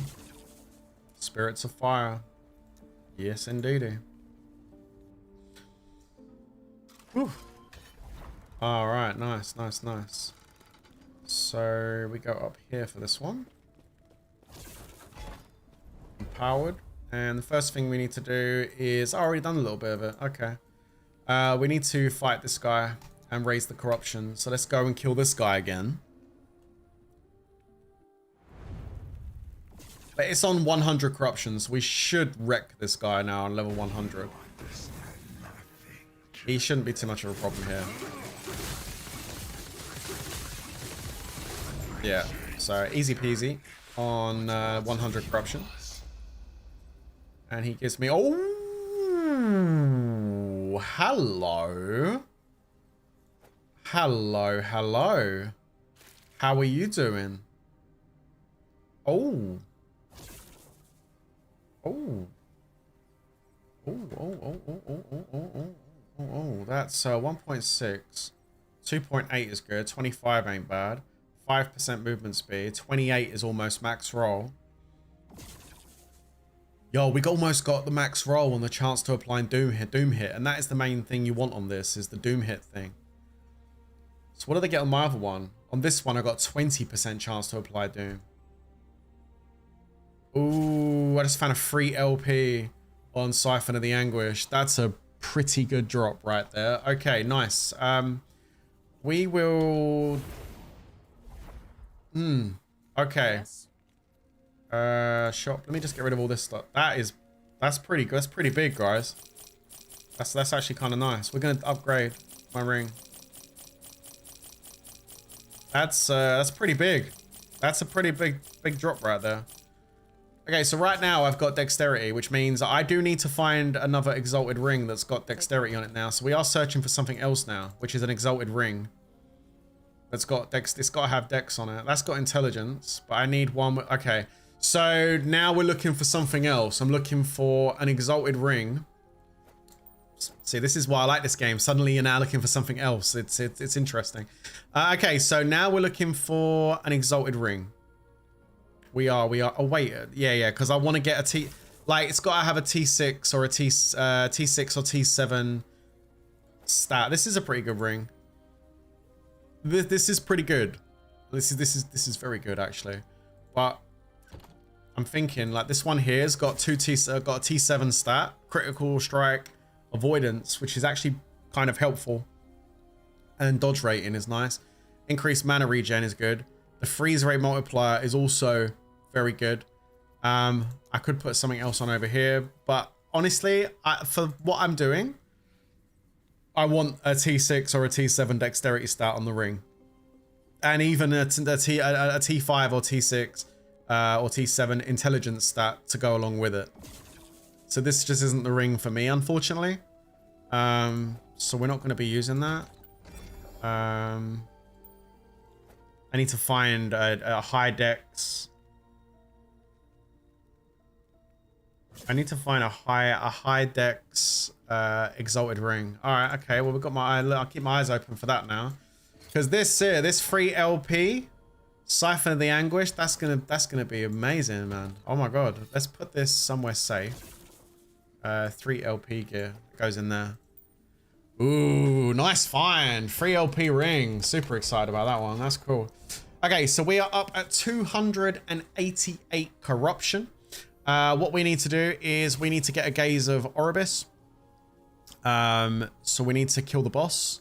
Spirits of Fire. Yes, indeedy. Alright, nice. So we go up here for this one. Empowered. And the first thing we need to do is... I already done a little bit of it. Okay. We need to fight this guy and raise the corruption. So let's go and kill this guy again. But it's on 100 corruption, so we should wreck this guy now on level 100. He shouldn't be too much of a problem here. Yeah, so easy peasy on 100 corruption. And he gives me... Oh! Hello. Hello. How are you doing? Oh. Oh, that's 1.6. 2.8 is good. 25 ain't bad. 5% movement speed. 28 is almost max roll. Yo, we almost got the max roll on the chance to apply doom hit. And that is the main thing you want on this, is the doom hit thing. So what did I get on my other one? On this one, I got 20% chance to apply doom. Ooh, I just found a free LP on Siphon of the Anguish. That's a pretty good drop right there. Okay, nice. We will... Okay. Yes. Shop. Let me just get rid of all this stuff. That's pretty good. That's pretty big, guys. That's actually kind of nice. We're gonna upgrade my ring. That's pretty big. That's a pretty big drop right there. Okay, so right now I've got dexterity, which means I do need to find another exalted ring that's got dexterity on it now. So we are searching for something else now, which is an exalted ring. That's got dex. It's got to have dex on it. That's got intelligence, but I need one. Okay, so now we're looking for something else. I'm looking for an exalted ring. See, this is why I like this game. Suddenly you're now looking for something else. It's interesting. Okay, so now we're looking for an exalted ring. We are. Oh wait, yeah, because I want to get a T. Like it's got to have a T6 or a T6 or T7 stat. This is a pretty good ring. This is pretty good. This is very good actually. But I'm thinking like this one here's got got a T7 stat, critical strike, avoidance, which is actually kind of helpful, and dodge rating is nice. Increased mana regen is good. The freeze rate multiplier is also very good. I could put something else on over here, but honestly, for what I'm doing, I want a T6 or a T7 dexterity stat on the ring, and even a T5 or T6 or T7 intelligence stat to go along with it. So this just isn't the ring for me, unfortunately. So we're not going to be using that. I need to find a high dex. I need to find a high dex exalted ring. All right, okay. Well, we've got I'll keep my eyes open for that now, because this free LP, Siphon of the Anguish, that's gonna be amazing, man. Oh my god, let's put this somewhere safe. 3 LP gear goes in there. Ooh, nice find. 3 LP ring. Super excited about that one. That's cool. Okay, so we are up at 288 corruption. What we need to do is we need to get a gaze of Oribus. So we need to kill the boss.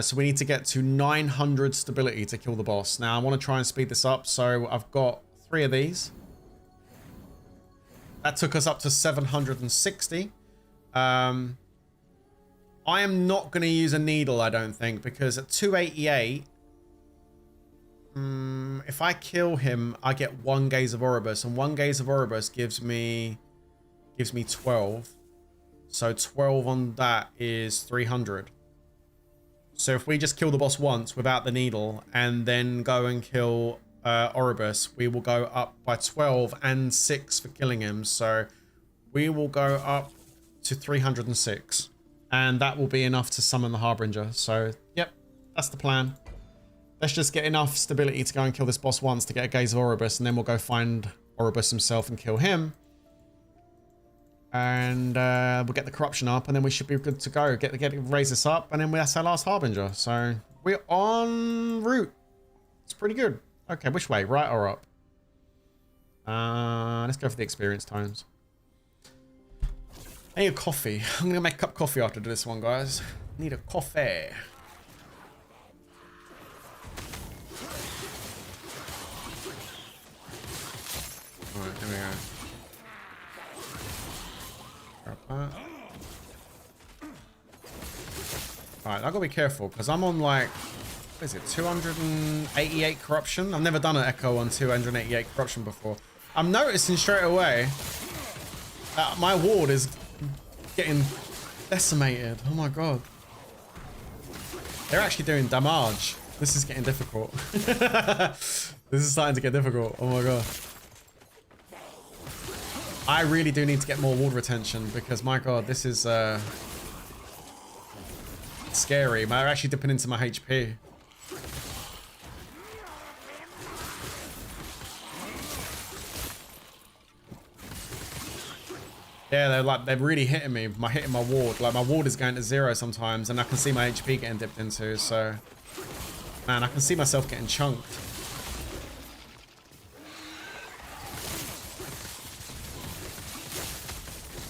So we need to get to 900 stability to kill the boss. Now I want to try and speed this up. So I've got 3 of these. That took us up to 760. I am not going to use a needle, I don't think, because at 288, if I kill him, I get 1 gaze of Oribus, and 1 gaze of Oribus gives me 12. So 12 on that is 300. So if we just kill the boss once without the needle and then go and kill Oribus, we will go up by 12 and 6 for killing him. So we will go up to 306, and that will be enough to summon the Harbinger. So yep, that's the plan. Let's just get enough stability to go and kill this boss once to get a gaze of Oribus, and then we'll go find Oribus himself and kill him. And we'll get the corruption up, and then we should be good to go. Raise this up, and then that's our last Harbinger. So we're en route. It's pretty good. Okay, which way? Right or up? Let's go for the experience times. I need a coffee. I'm gonna make a cup of coffee after this one, guys. Need a coffee. Alright, here we go. Alright, I've got to be careful because I'm on like, what is it, 288 corruption? I've never done an echo on 288 corruption before. I'm noticing straight away that my ward is getting decimated. Oh my god. They're actually doing damage. This is getting difficult. This is starting to get difficult. Oh my god. I really do need to get more ward retention because my god, this is scary. They're actually dipping into my HP. Yeah, they're really hitting me. Hitting my ward. Like my ward is going to 0 sometimes, and I can see my HP getting dipped into. So, man, I can see myself getting chunked.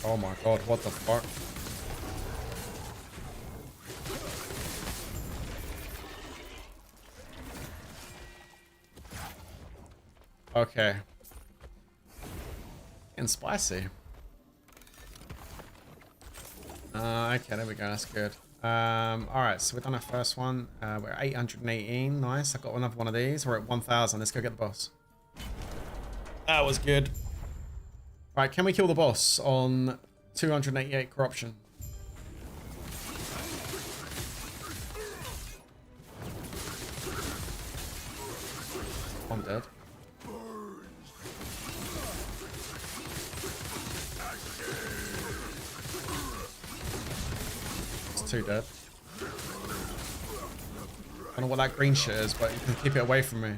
Oh my god, what the fuck? Okay. Getting spicy. Okay, there we go. That's good. Alright, so we've done our first one. We're at 818. Nice. I got another one of these. We're at 1,000. Let's go get the boss. That was good. Right, can we kill the boss on 288 corruption? I'm dead. It's 2 dead. I don't know what that green shit is, but you can keep it away from me.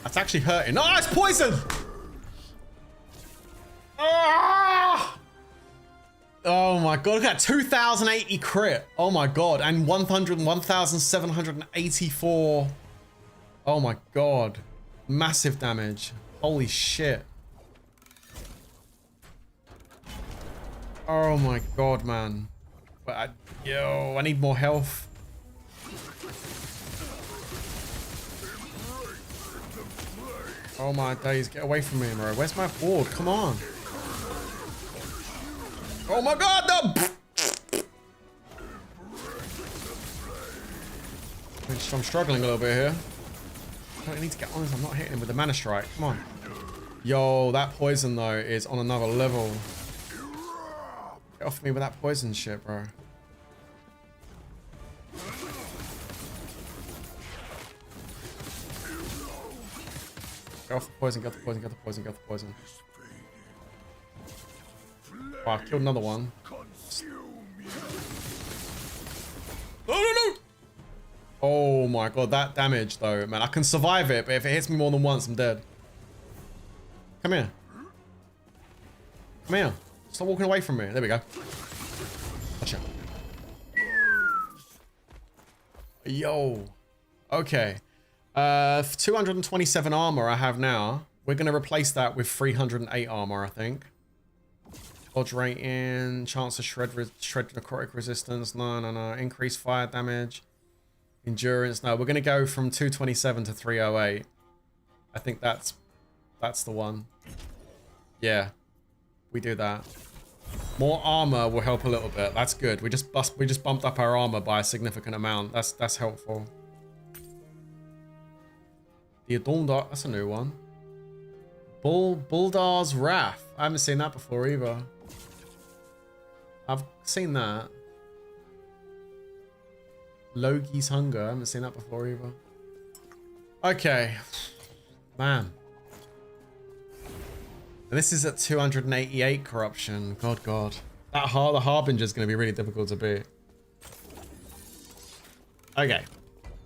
That's actually hurting. Oh, it's poison! Ah! Oh my god, look at that. 2,080 crit. Oh my god. And 1,784. Oh my god. Massive damage. Holy shit. Oh my god, man. But yo, I need more health. Oh my days, get away from me, bro. Where's my board? Come on. Oh my god, no! I'm struggling a little bit here. I need to get on this. I'm not hitting him with the mana strike. Come on. Yo, that poison though is on another level. Get off me with that poison shit, bro. Get off the poison, get the poison, get the poison, get the poison. Oh, I killed another one. No, no, no! Oh my god, that damage though, man. I can survive it, but if it hits me more than once, I'm dead. Come here. Come here. Stop walking away from me. There we go. Gotcha. Yo. Okay. 227 armor I have now. We're going to replace that with 308 armor, I think. Dodge rating, chance to shred necrotic resistance. No, no, no. Increase fire damage. Endurance. No, we're going to go from 227 to 308. I think that's the one. Yeah. We do that. More armor will help a little bit. That's good. We just bumped up our armor by a significant amount. That's helpful. The Adorned, that's a new one. Buldar's Wrath. I haven't seen that before either. I've seen that. Logi's Hunger. I haven't seen that before either. Okay. Man. And this is at 288 corruption. God, God. The Harbinger is going to be really difficult to beat. Okay.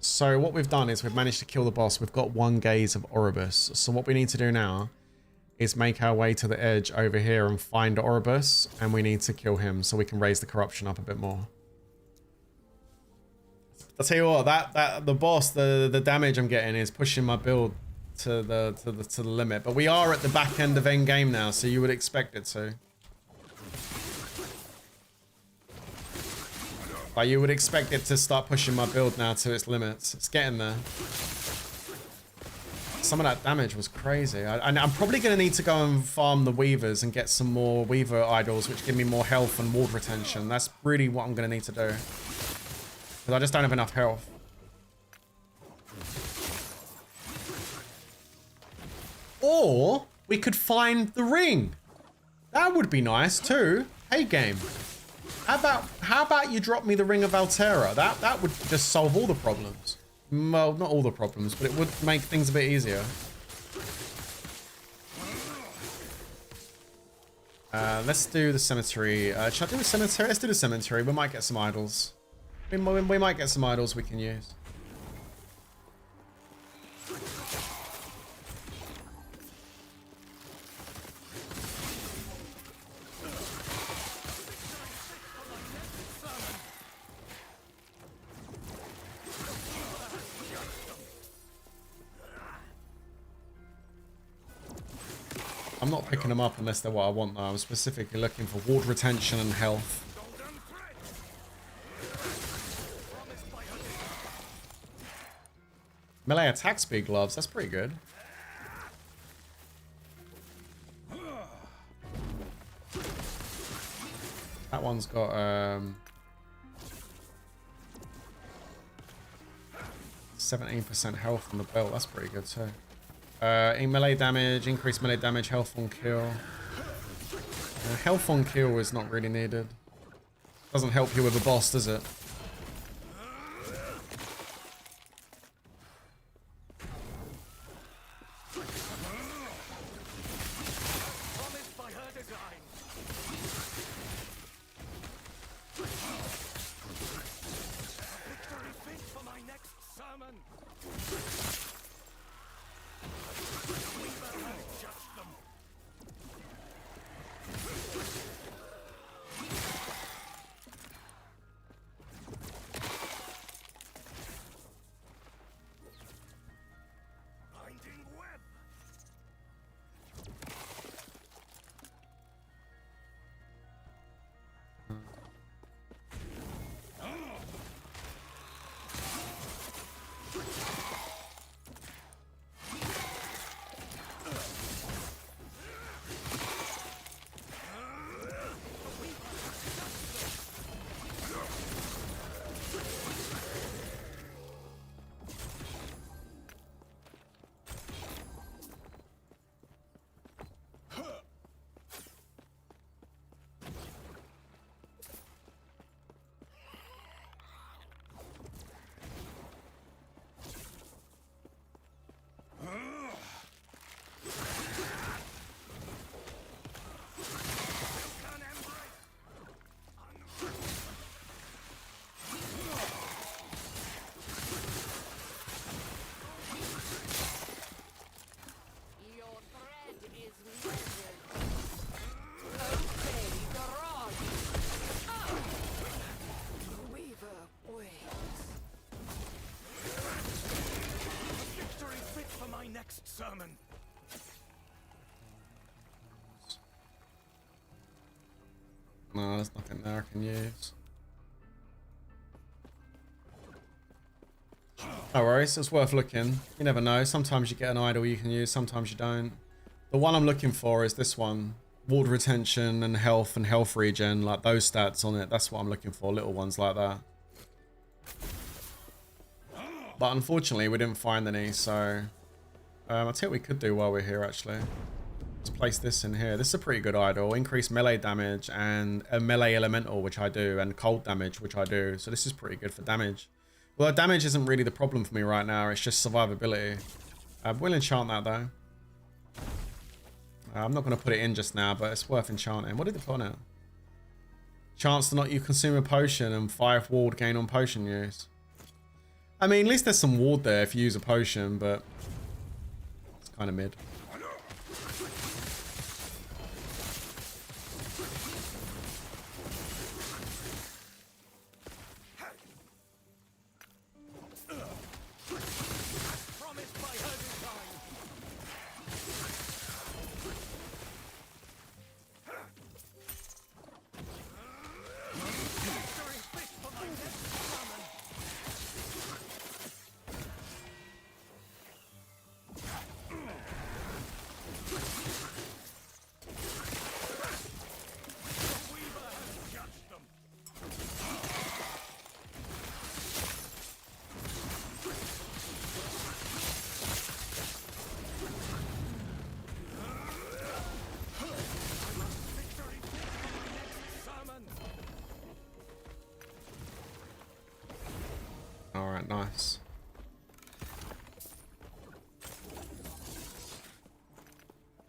So what we've done is we've managed to kill the boss. We've got 1 gaze of Oribus. So what we need to do now is make our way to the edge over here and find Oribus. And we need to kill him so we can raise the corruption up a bit more. I'll tell you what, the boss, the damage I'm getting is pushing my build to the limit. But we are at the back end of Endgame now, so you would expect it to. Like, you would expect it to start pushing my build now to its limits. It's getting there. Some of that damage was crazy. I'm probably going to need to go and farm the Weavers and get some more Weaver idols, which give me more health and ward retention. That's really what I'm going to need to do. Because I just don't have enough health. Or we could find the ring. That would be nice too. Hey game. How about you drop me the Ring of Altera? That would just solve all the problems. Well, not all the problems, but it would make things a bit easier. Let's do the cemetery. Should I do the cemetery? Let's do the cemetery. We might get some idols. We might get some idols we can use. I'm not picking them up unless they're what I want though. I'm specifically looking for ward retention and health. Melee attack speed gloves, that's pretty good. That one's got 17% health on the belt, that's pretty good too. In melee damage, increased melee damage, health on kill. Health on kill is not really needed. Doesn't help you with a boss, does it? Sermon. No, there's nothing there I can use. No worries, it's worth looking. You never know. Sometimes you get an idol you can use, sometimes you don't. The one I'm looking for is this one. Ward retention and health regen, like those stats on it. That's what I'm looking for, little ones like that. But unfortunately, we didn't find any, so... I'll tell you what we could do while we're here, actually. Let's place this in here. This is a pretty good idol. Increase melee damage and a melee elemental, which I do, and cold damage, which I do. So this is pretty good for damage. Well, damage isn't really the problem for me right now. It's just survivability. We'll enchant that, though. I'm not going to put it in just now, but it's worth enchanting. What did it put on it? Chance to not you consume a potion and 5 ward gain on potion use. I mean, at least there's some ward there if you use a potion, but... kind of mid. Alright, nice.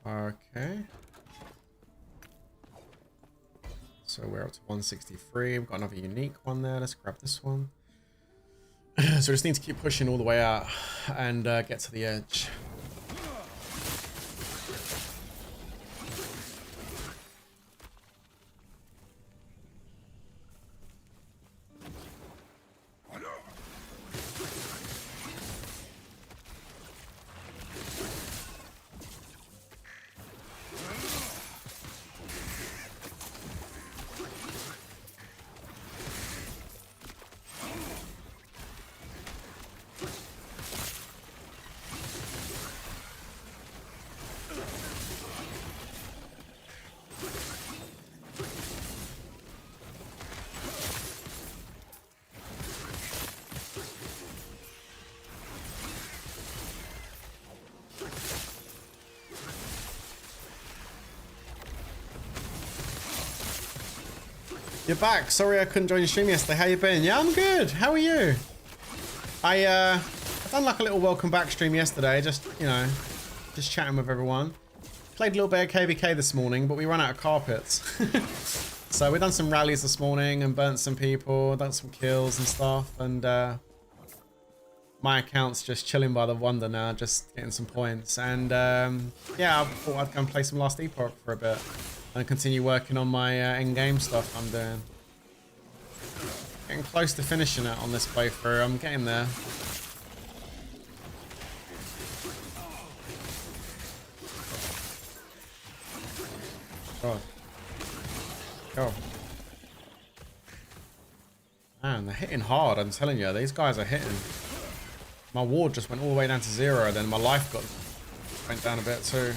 Okay. So we're up to 163. We've got another unique one there. Let's grab this one. So we just need to keep pushing all the way out and get to the edge. You're back. Sorry I couldn't join your stream yesterday. How you been? Yeah, I'm good. How are you? I've done like a little welcome back stream yesterday. Just, you know, just chatting with everyone. Played a little bit of KVK this morning, but we ran out of carpets. So we done some rallies this morning and burnt some people, done some kills and stuff. And my account's just chilling by the wonder now, just getting some points. And yeah, I thought I'd go and play some Last Epoch for a bit and continue working on my Endgame stuff I'm doing. Getting close to finishing it on this playthrough. I'm getting there. God. Go. Man, they're hitting hard. I'm telling you, these guys are hitting. My ward just went all the way down to 0, then my life went down a bit too.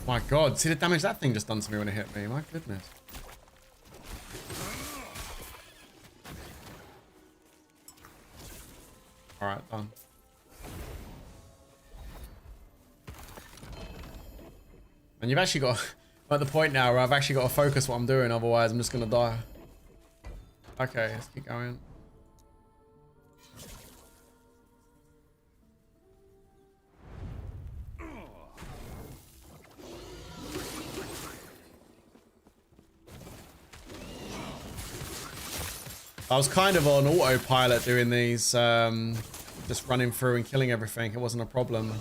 My God, see the damage that thing just done to me when it hit me. My goodness. Alright, done. And you've actually got... I'm at the point now where I've actually got to focus what I'm doing, otherwise I'm just going to die. Okay, let's keep going. I was kind of on autopilot doing these, just running through and killing everything. It wasn't a problem.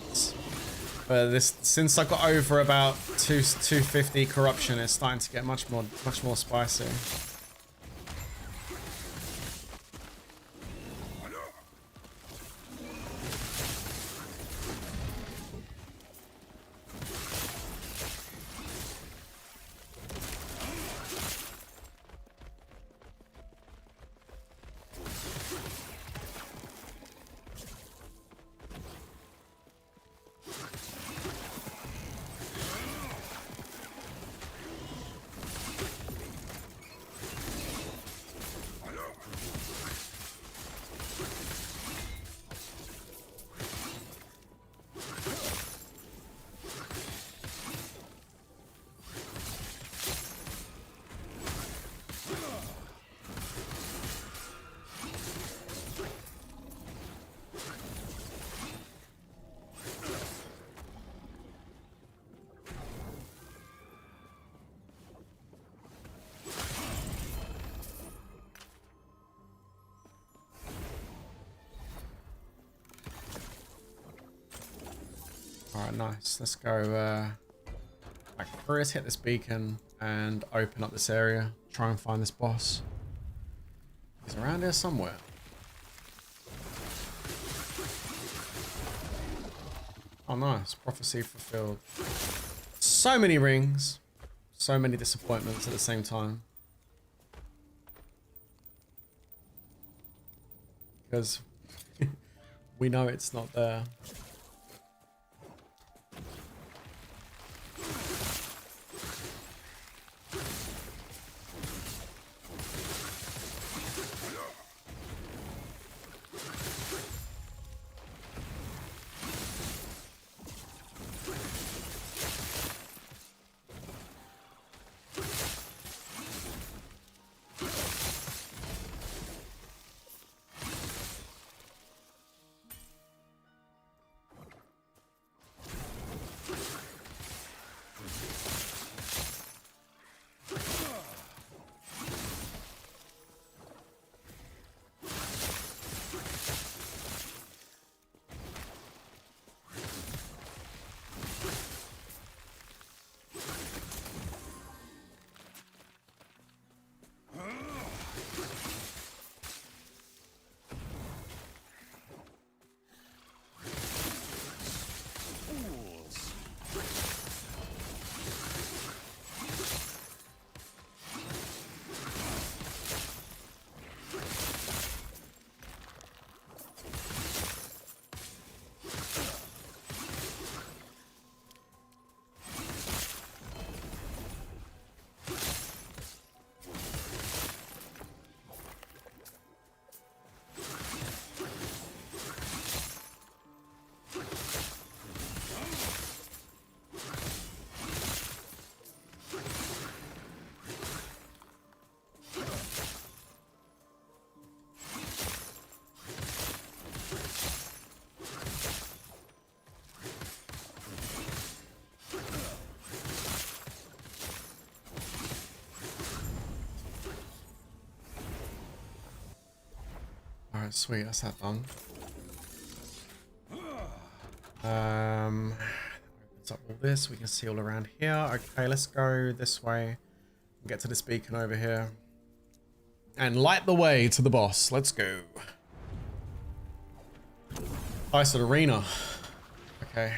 But since I got over about 250 corruption, it's starting to get much more spicy. Alright, nice. Let's go back through. Let's hit this beacon and open up this area. Try and find this boss. He's around here somewhere. Oh, nice. Prophecy fulfilled. So many rings. So many disappointments at the same time. Because we know it's not there. Alright, sweet, that's that done. Opens up all this, we can see all around here. Okay, let's go this way. Get to this beacon over here. And light the way to the boss. Let's go. Ice arena. Okay.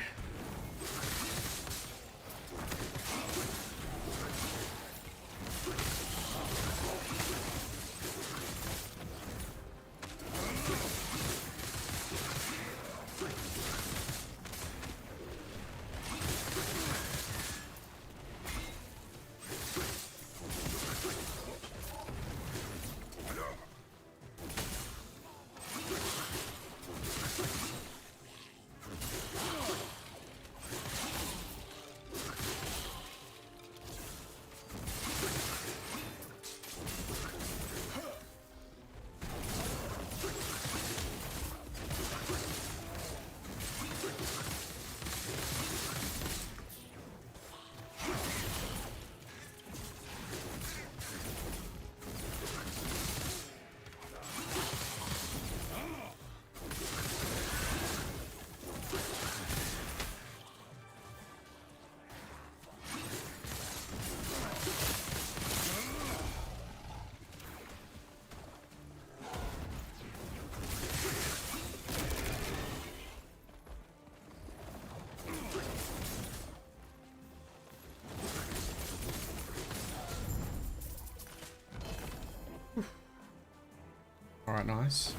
Alright, nice.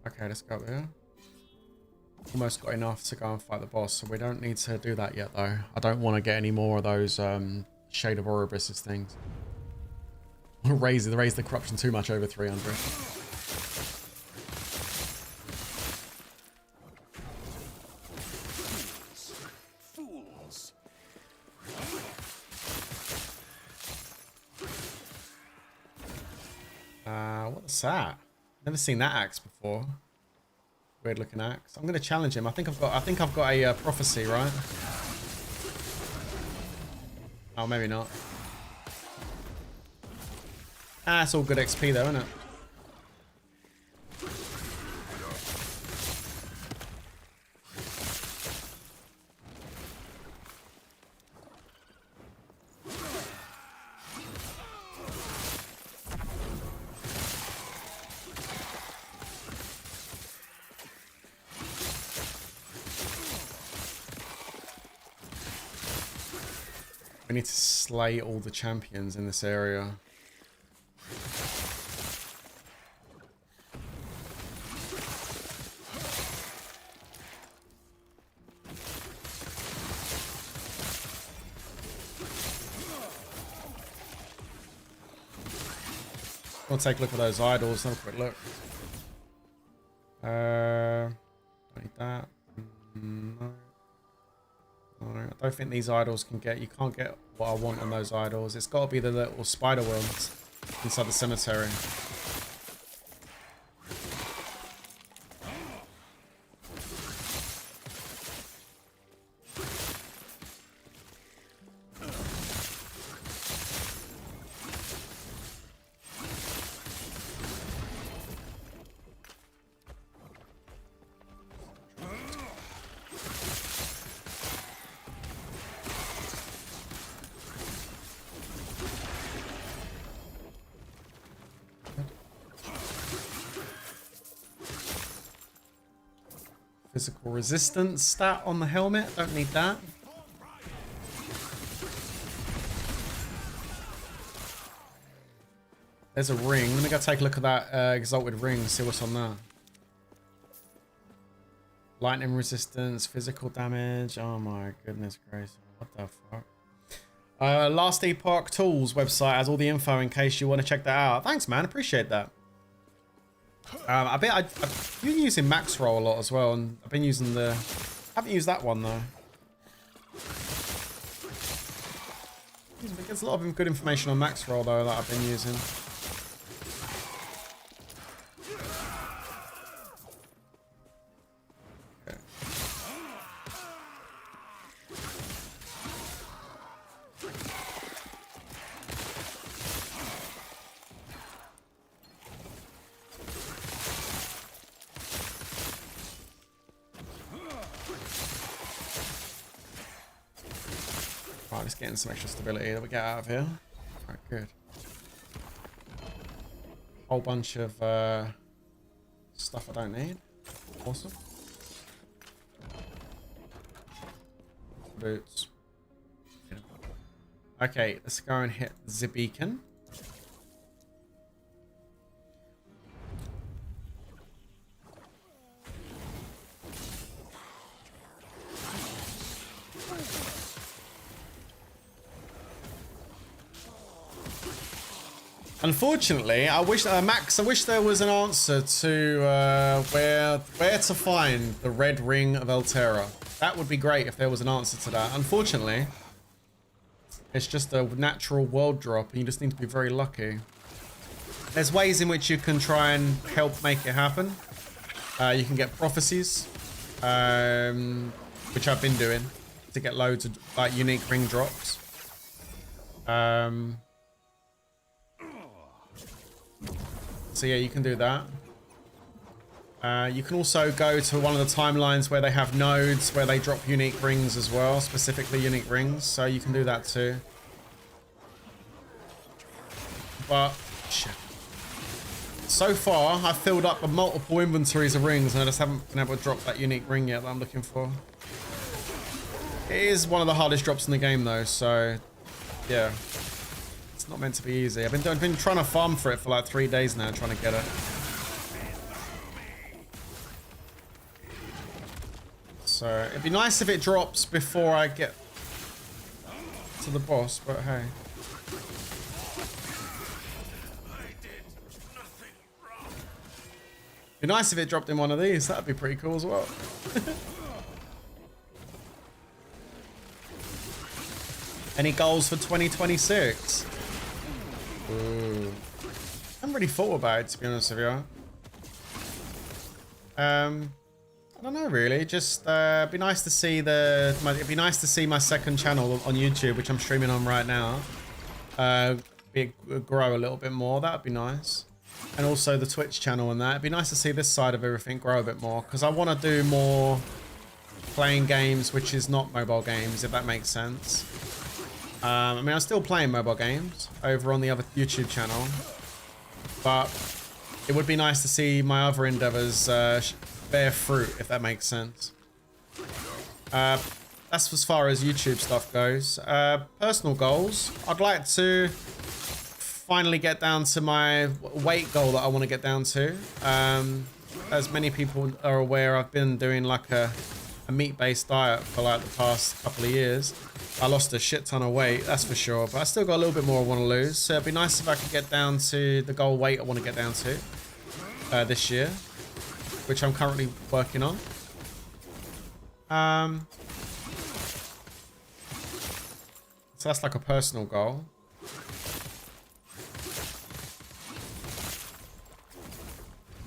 Okay, let's go there. Almost got enough to go and fight the boss, so we don't need to do that yet, though. I don't want to get any more of those Shade of Oribus's things. raise the corruption too much over 300. What's that? Never seen that axe before. Weird looking axe. I'm gonna challenge him. I think I've got a prophecy, right? Oh, maybe not. Ah, it's all good XP though, isn't it? We need to slay all the champions in this area. We'll take a look at those idols. Have a quick look. Don't need that. No. I don't think these idols can get... You can't get what I want on those idols. It's got to be the little spider worms inside the cemetery. Physical resistance stat on the helmet. Don't need that. There's a ring. Let me go take a look at that exalted ring. See what's on there. Lightning resistance, physical damage. Oh my goodness gracious. What the fuck? Last Epoch Tools website has all the info in case you want to check that out. Thanks, man. Appreciate that. I've been using max roll a lot as well, and I've been using the... haven't used that one though. There's a lot of good information on max roll though that I've been using. Okay. Alright, let's get in some extra stability that we get out of here. Alright, good. Whole bunch of stuff I don't need. Awesome. Boots. Okay, let's go and hit the beacon. Unfortunately, I wish Max. I wish there was an answer to where to find the red ring of Altera. That would be great if there was an answer to that. Unfortunately, it's just a natural world drop, and you just need to be very lucky. There's ways in which you can try and help make it happen. You can get prophecies, which I've been doing to get loads of like unique ring drops. So yeah, you can do that. You can also go to one of the timelines where they have nodes where they drop unique rings as well, specifically unique rings. So you can do that too. But shit. So far, I've filled up multiple inventories of rings and I just haven't been able to drop that unique ring yet that I'm looking for. It is one of the hardest drops in the game though, so yeah. It's not meant to be easy. I've been trying to farm for it for like 3 days now, trying to get it. So it'd be nice if it drops before I get to the boss, but hey. It'd be nice if it dropped in one of these. That'd be pretty cool as well. Any goals for 2026? Ooh. I haven't really thought about it, to be honest with you. I don't know really. Just it'd be nice to see it'd be nice to see my second channel on YouTube, which I'm streaming on right now, grow a little bit more. That'd be nice. And also the Twitch channel and that. It'd be nice to see this side of everything grow a bit more, because I want to do more playing games which is not mobile games, if that makes sense. I mean, I'm still playing mobile games over on the other YouTube channel, but it would be nice to see my other endeavors bear fruit, if that makes sense. That's as far as YouTube stuff goes. Personal goals. I'd like to finally get down to my weight goal that I want to get down to. As many people are aware, I've been doing like a meat-based diet for like the past couple of years. I lost a shit ton of weight, that's for sure, but I still got a little bit more I want to lose. So it'd be nice if I could get down to the goal weight I want to get down to this year, which I'm currently working on. So that's like a personal goal.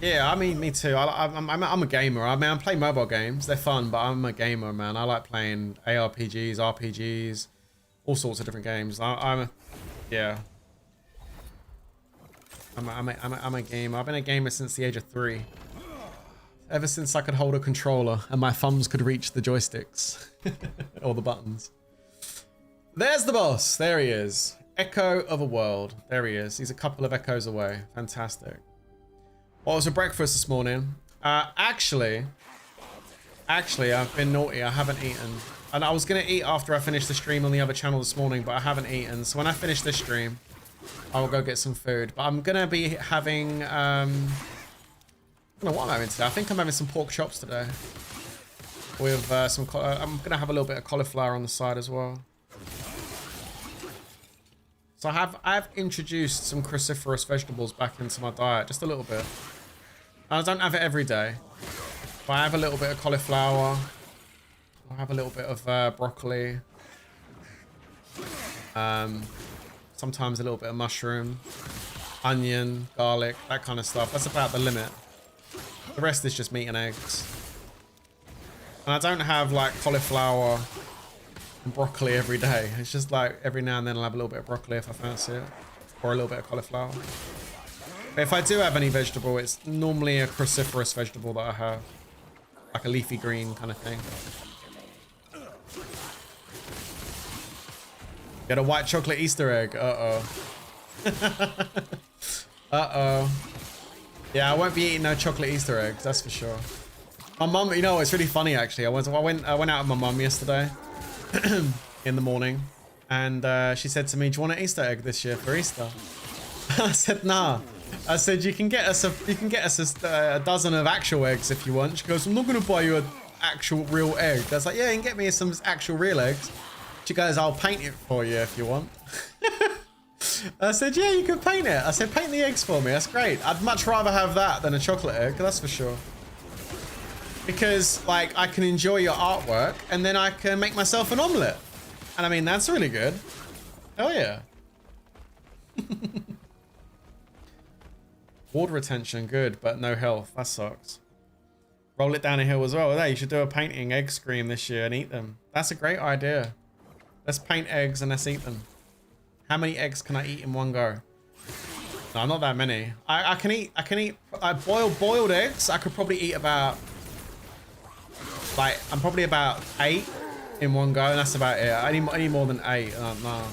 Yeah, I mean, me too. I'm a gamer. I mean, I play mobile games. They're fun, but I'm a gamer, man. I like playing ARPGs, RPGs, all sorts of different games. Yeah. I'm a gamer. I've been a gamer since the age of 3. Ever since I could hold a controller and my thumbs could reach the joysticks or the buttons. There's the boss. There he is. Echo of a world. There he is. He's a couple of echoes away. Fantastic. What was for breakfast this morning? Actually, I've been naughty. I haven't eaten. And I was going to eat after I finished the stream on the other channel this morning, but I haven't eaten. So when I finish this stream, I will go get some food. But I'm going to be having... I don't know what I'm having today. I think I'm having some pork chops today. With some... I'm going to have a little bit of cauliflower on the side as well. So I've introduced some cruciferous vegetables back into my diet, just a little bit. I don't have it every day, but I have a little bit of cauliflower. I have a little bit of broccoli. Sometimes a little bit of mushroom, onion, garlic, that kind of stuff. That's about the limit. The rest is just meat and eggs. And I don't have like cauliflower and broccoli every day. It's just like every now and then I'll have a little bit of broccoli if I fancy it, or a little bit of cauliflower. But if I do have any vegetable, it's normally a cruciferous vegetable that I have, like a leafy green kind of thing. Get a white chocolate Easter egg. Uh-oh. Uh-oh. Yeah, I won't be eating no chocolate Easter eggs, that's for sure. My mum, you know, it's really funny actually. I went out with my mum yesterday in the morning, and she said to me, "Do you want an Easter egg this year for Easter?" I said, "Nah." I said, "You can get us a dozen of actual eggs if you want." She goes, "I'm not gonna buy you an actual real egg." I was like, "Yeah, you can get me some actual real eggs." She goes, "I'll paint it for you if you want." I said, "Yeah, you can paint it." I said, "Paint the eggs for me. That's great. I'd much rather have that than a chocolate egg, that's for sure." Because, like, I can enjoy your artwork and then I can make myself an omelette. And I mean, that's really good. Hell yeah. Water retention, good, but no health. That sucks. Roll it down a hill as well. Hey, you should do a painting egg scream this year and eat them. That's a great idea. Let's paint eggs and let's eat them. How many eggs can I eat in one go? No, not that many. I can eat boiled eggs. I could probably eat about, like, I'm probably about 8 in one go, and that's about it. Any more than 8, no.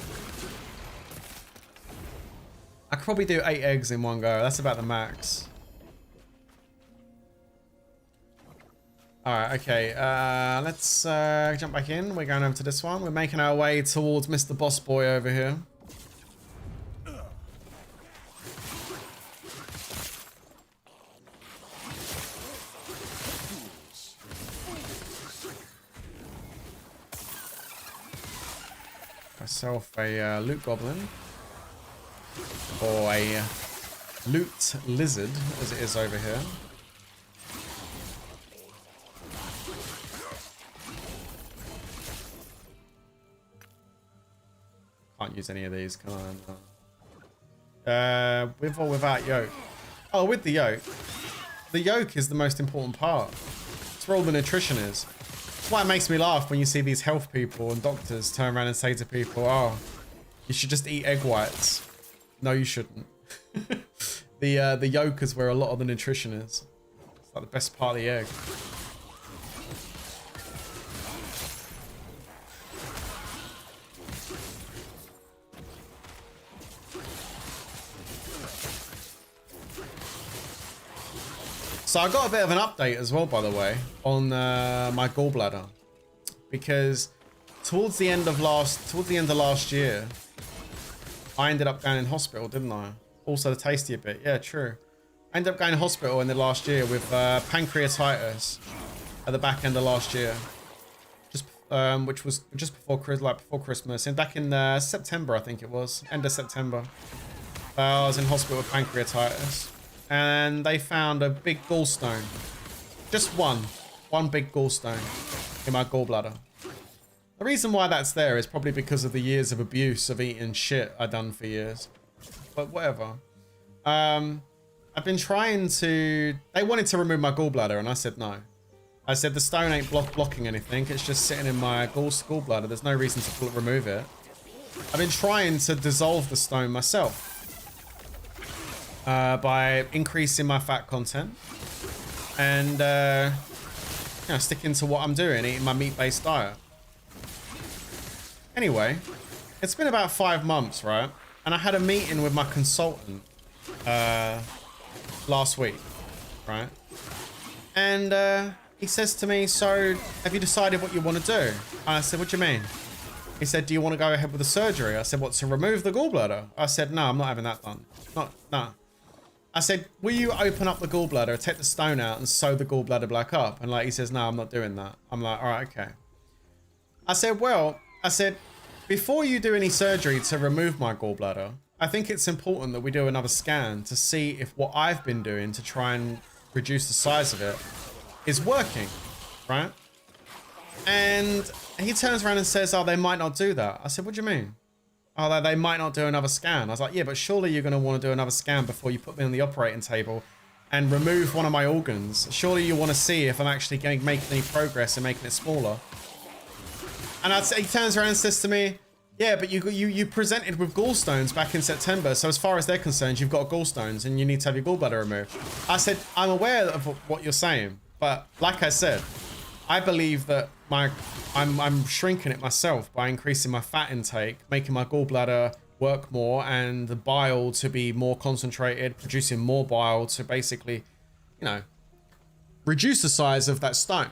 I could probably do 8 eggs in one go. That's about the max. Alright, okay. Let's jump back in. We're going over to this one. We're making our way towards Mr. Boss Boy over here. Myself a loot goblin. Or a loot lizard, as it is over here. Can't use any of these, can I? With or without yoke? Oh, with the yoke. The yoke is the most important part. It's where all the nutrition is. That's why it makes me laugh when you see these health people and doctors turn around and say to people, "Oh, you should just eat egg whites." No, you shouldn't. The yolk is where a lot of the nutrition is. It's like the best part of the egg. So I got a bit of an update as well, by the way, on my gallbladder, because towards the end of last year, I ended up going in hospital, didn't I? Also the tasty a bit, yeah, true. I ended up going to hospital in the last year with pancreatitis at the back end of last year, just which was just before Christmas, and back in September, I think it was, end of September. I was in hospital with pancreatitis. And they found a big gallstone. Just one big gallstone in my gallbladder. The reason why that's there is probably because of the years of abuse of eating shit I've done for years. But whatever. I've been trying to... They wanted to remove my gallbladder and I said no. I said the stone ain't blocking anything. It's just sitting in my gallbladder. There's no reason to remove it. I've been trying to dissolve the stone myself. By increasing my fat content and you know, sticking to what I'm doing, eating my meat-based diet. Anyway, it's been about 5 months, right? And I had a meeting with my consultant last week, right? And he says to me, "So, have you decided what you want to do?" And I said, "What do you mean?" He said, "Do you want to go ahead with the surgery?" I said, "What, to remove the gallbladder?" I said, "No, I'm not having that done. No." I said, "Will you open up the gallbladder, take the stone out and sew the gallbladder back up?" And like, he says, "No, I'm not doing that." I'm like, "All right, okay." I said, "Well," I said, "before you do any surgery to remove my gallbladder, I think it's important that we do another scan to see if what I've been doing to try and reduce the size of it is working, right?" And he turns around and says, "Oh, they might not do that." I said, "What do you mean?" "Oh, they might not do another scan." I was like, "Yeah, but surely you're going to want to do another scan before you put me on the operating table and remove one of my organs. Surely you want to see if I'm actually going to make any progress in making it smaller." And he turns around and says to me, "Yeah, but you presented with gallstones back in September, so as far as they're concerned, you've got gallstones and you need to have your gallbladder removed." I said, "I'm aware of what you're saying, but like I said, I believe that my I'm shrinking it myself by increasing my fat intake, making my gallbladder work more and the bile to be more concentrated, producing more bile to basically, you know, reduce the size of that stone.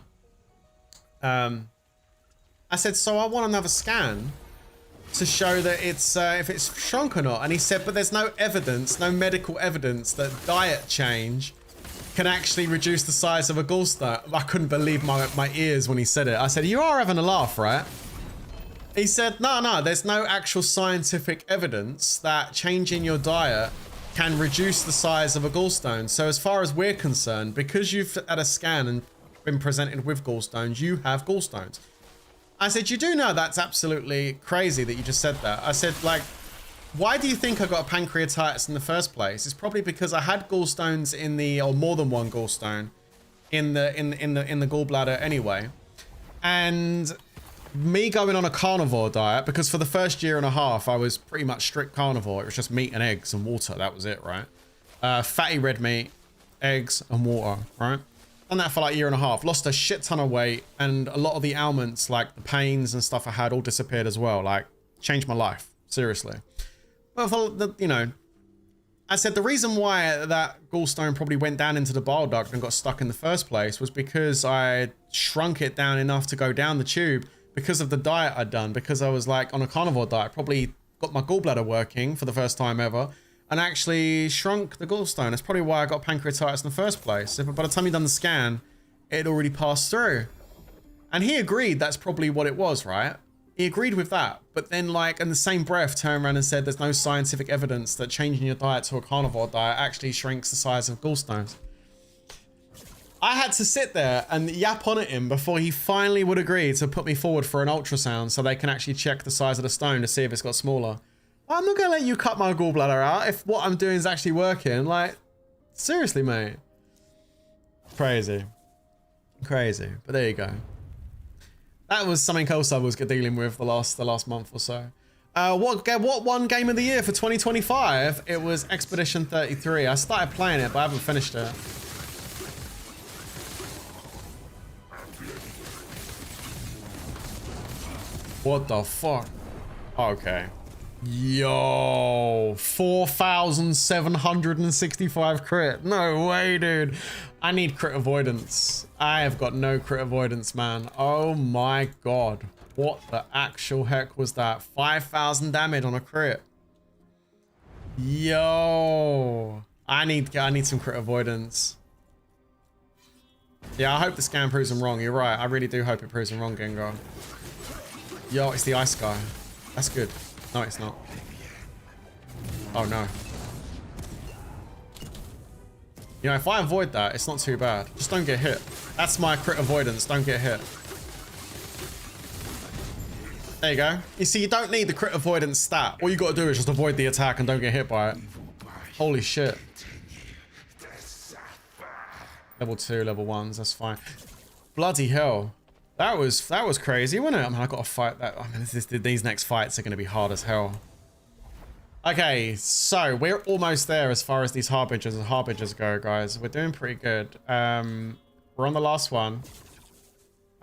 I said, so I want another scan to show that it's if it's shrunk or not. And he said, but there's no evidence, no medical evidence that diet change can actually reduce the size of a gallstone. I couldn't believe my ears when he said it. I said, you are having a laugh, right? He said, no, there's no actual scientific evidence that changing your diet can reduce the size of a gallstone. So as far as we're concerned, because you've had a scan and been presented with gallstones, you have gallstones. I said, you do know that's absolutely crazy that you just said that. I said, like, why do you think I got a pancreatitis in the first place? It's probably because I had gallstones in the, or more than one gallstone in the gallbladder anyway. And me going on a carnivore diet, because for the first year and a half, I was pretty much strict carnivore. It was just meat and eggs and water. That was it, right? Fatty red meat, eggs and water, right? Done that for like a year and a half, lost a shit ton of weight, and a lot of the ailments, like the pains and stuff I had, all disappeared as well. Like, changed my life, seriously. But you know, I said the reason why that gallstone probably went down into the bile duct and got stuck in the first place was because I shrunk it down enough to go down the tube because of the diet I'd done, because I was like on a carnivore diet, probably got my gallbladder working for the first time ever, and actually shrunk the gallstone. That's probably why I got pancreatitis in the first place. If by the time he'd done the scan, it had already passed through. And he agreed that's probably what it was, right? He agreed with that. But then, like, in the same breath, turned around and said there's no scientific evidence that changing your diet to a carnivore diet actually shrinks the size of gallstones. I had to sit there and yap on at him before he finally would agree to put me forward for an ultrasound so they can actually check the size of the stone to see if it's got smaller. I'm not gonna let you cut my gallbladder out if what I'm doing is actually working. Like, seriously, mate. Crazy. Crazy. But there you go. That was something else I was dealing with the last month or so. What won Game of the Year for 2025? It was Expedition 33. I started playing it, but I haven't finished it. What the fuck? Okay. Yo, 4,765 crit. No way, dude. I need crit avoidance. I have got no crit avoidance, man. Oh my god. What the actual heck was that? 5,000 damage on a crit. Yo. I need some crit avoidance. Yeah, I hope the scan proves them wrong. You're right. I really do hope it proves them wrong, Gengar. Yo, it's the ice guy. That's good. No, it's not. Oh, no. You know, if I avoid that, it's not too bad. Just don't get hit. That's my crit avoidance. Don't get hit. There you go. You see, you don't need the crit avoidance stat. All you got to do is just avoid the attack and don't get hit by it. Holy shit. Level 2, level 1s. That's fine. Bloody hell. That was crazy, wasn't it? I mean, I got to fight that. I mean, these next fights are going to be hard as hell. Okay, so we're almost there as far as these harbingers go, guys. We're doing pretty good. We're on the last one.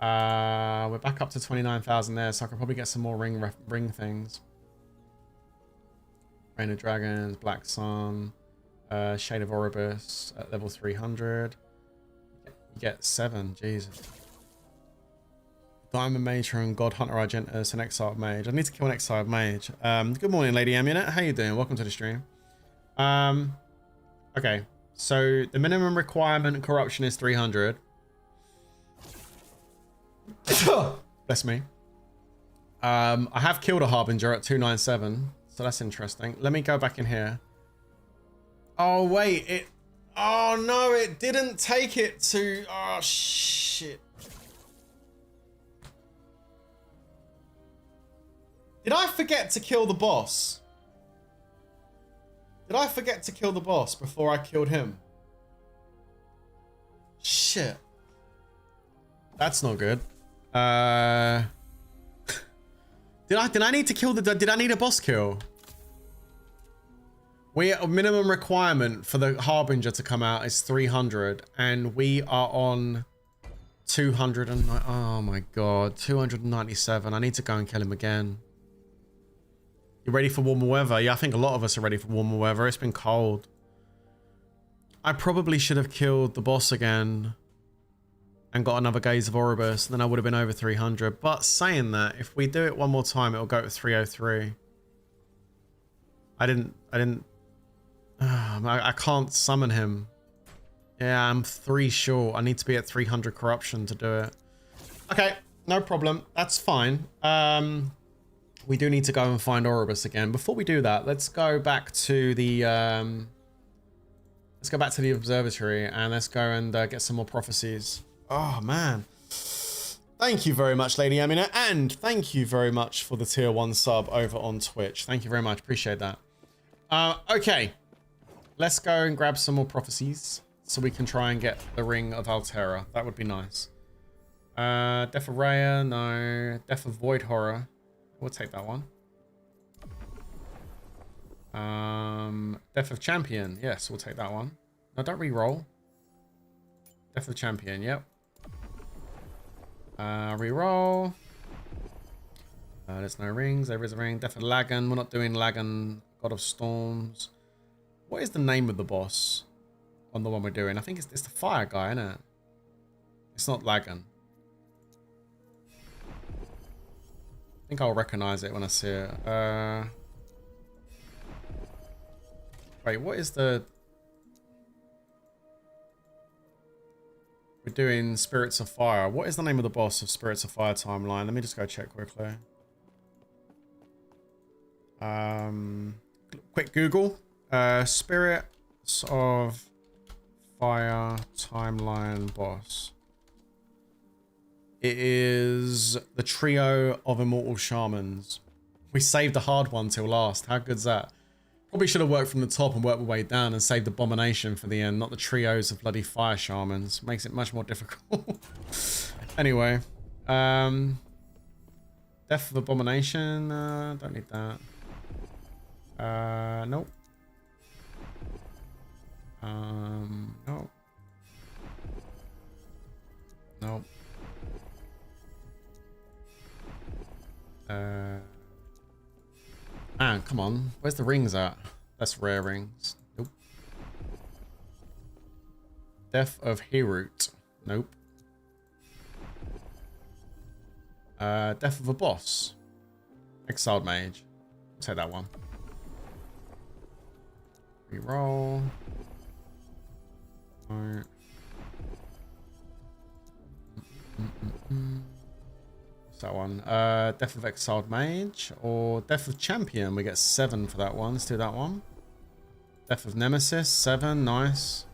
We're back up to 29,000 there, so I can probably get some more ring things. Rain of Dragons, Black Sun, Shade of Oribus at level 300. You get 7, Jesus. Diamond Matron, God Hunter Argentus, an Exiled Mage. I need to kill an Exiled Mage. Good morning, Lady Amunet. How you doing? Welcome to the stream. Okay, so the minimum requirement corruption is 300. Bless me. I have killed a Harbinger at 297, so that's interesting. Let me go back in here. Oh, wait. Oh, no, it didn't take it to... Oh, shit. Did I forget to kill the boss? Did I forget to kill the boss before I killed him? Shit. That's not good. Did I need to kill did I need a boss kill? A minimum requirement for the Harbinger to come out is 300, and we are on 200 and oh my god, 297. I need to go and kill him again. You ready for warmer weather? Yeah, I think a lot of us are ready for warmer weather. It's been cold. I probably should have killed the boss again and got another gaze of Oribus, then I would have been over 300. But saying that, if we do it one more time, it'll go to 303. I can't summon him. Yeah, I'm 3 short. I need to be at 300 corruption to do it. Okay, no problem. That's fine. We do need to go and find Oribus again. Before we do that, let's go back to the observatory and let's go and get some more prophecies. Oh man. Thank you very much, Lady Amina, and thank you very much for the tier 1 sub over on Twitch. Thank you very much. Appreciate that. Okay. Let's go and grab some more prophecies so we can try and get the Ring of Altera. That would be nice. Death of Raya, no. Death of Void Horror. We'll take that one. Death of Champion. Yes, we'll take that one. No, don't re-roll. Death of Champion, yep. Re-roll. There's no rings. There is a ring. Death of Lagan. We're not doing Lagan. God of Storms. What is the name of the boss on the one we're doing? I think it's the fire guy, isn't it? It's not Lagan. I think I'll recognize it when I see it. Wait, what is the... We're doing Spirits of Fire. What is the name of the boss of Spirits of Fire timeline? Let me just go check quickly. Quick Google. Spirits of Fire timeline boss. It is the trio of immortal shamans. We saved the hard one till last. How good's that? Probably should have worked from the top and worked my way down and saved Abomination for the end, not the trios of bloody fire shamans. Makes it much more difficult. Anyway. Death of Abomination. Don't need that. Nope. Nope. Nope. Man, come on. Where's the rings at? That's rare rings. Nope. Death of Herut. Nope. Death of a boss. Exiled Mage. I'll take that one. Reroll. Alright. What's that one? Death of Exiled Mage or Death of Champion. We get 7 for that one. Let's do that one. Death of Nemesis, 7. Nice.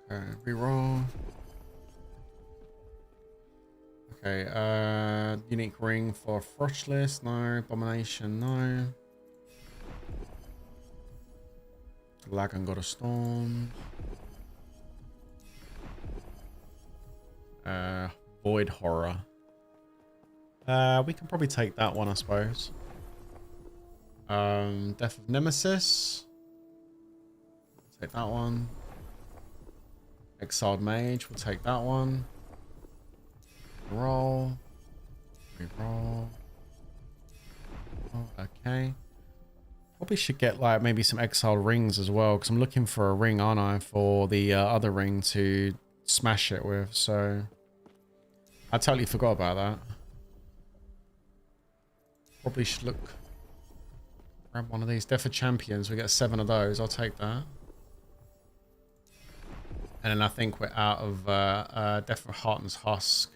Okay, reroll. Okay, unique ring for Frostless, no. Abomination, no. Lagan got a storm. Void Horror. We can probably take that one, I suppose. Death of Nemesis. Take that one. Exiled Mage, we'll take that one. Roll. Reroll. Oh, okay. Probably should get like maybe some exiled rings as well, because I'm looking for a ring, aren't I, for the other ring to smash it with, so I totally forgot about that. Probably should look. Grab one of these. Death of Champions, we get 7 of those, I'll take that. And then I think we're out of Death of Hearten's Husk.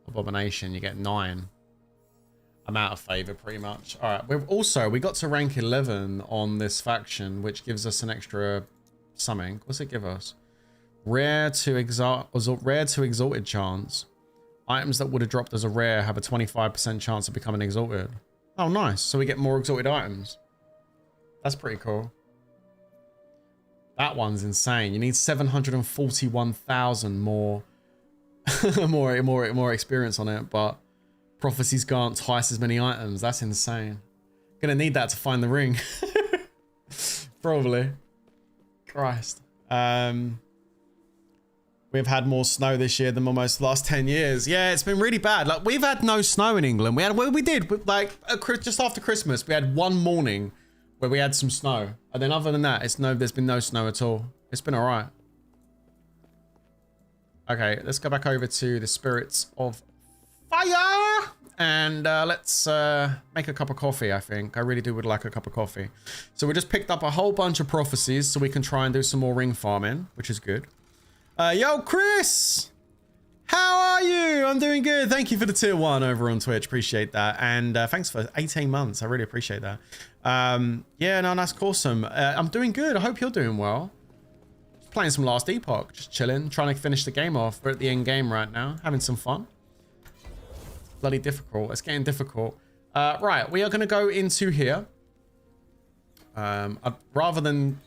Abomination, you get 9. I'm out of favor pretty much. Alright, we got to rank 11 on this faction, which gives us an extra something. What's it give us? Rare to exalted chance. Items that would have dropped as a rare have a 25% chance of becoming exalted. Oh nice, so we get more exalted items. That's pretty cool. That one's insane. You need 741,000 more, more experience on it. But prophecies grant twice as many items. That's insane. Gonna need that to find the ring. Probably. Christ. We've had more snow this year than almost the last 10 years. Yeah, it's been really bad. Like, we've had no snow in England. We did, like, just after Christmas, we had one morning where we had some snow. And then other than that, there's been no snow at all. It's been all right. Okay, let's go back over to the Spirits of Fire. And let's make a cup of coffee, I think. I really would like a cup of coffee. So we just picked up a whole bunch of prophecies so we can try and do some more ring farming, which is good. Yo, Chris! How are you? I'm doing good. Thank you for the tier 1 over on Twitch. Appreciate that. And thanks for 18 months. I really appreciate that. Yeah, no, that's awesome. I'm doing good. I hope you're doing well. Just playing some Last Epoch. Just chilling. Trying to finish the game off. We're at the end game right now. Having some fun. Bloody difficult. It's getting difficult. Right, we are going to go into here. Rather than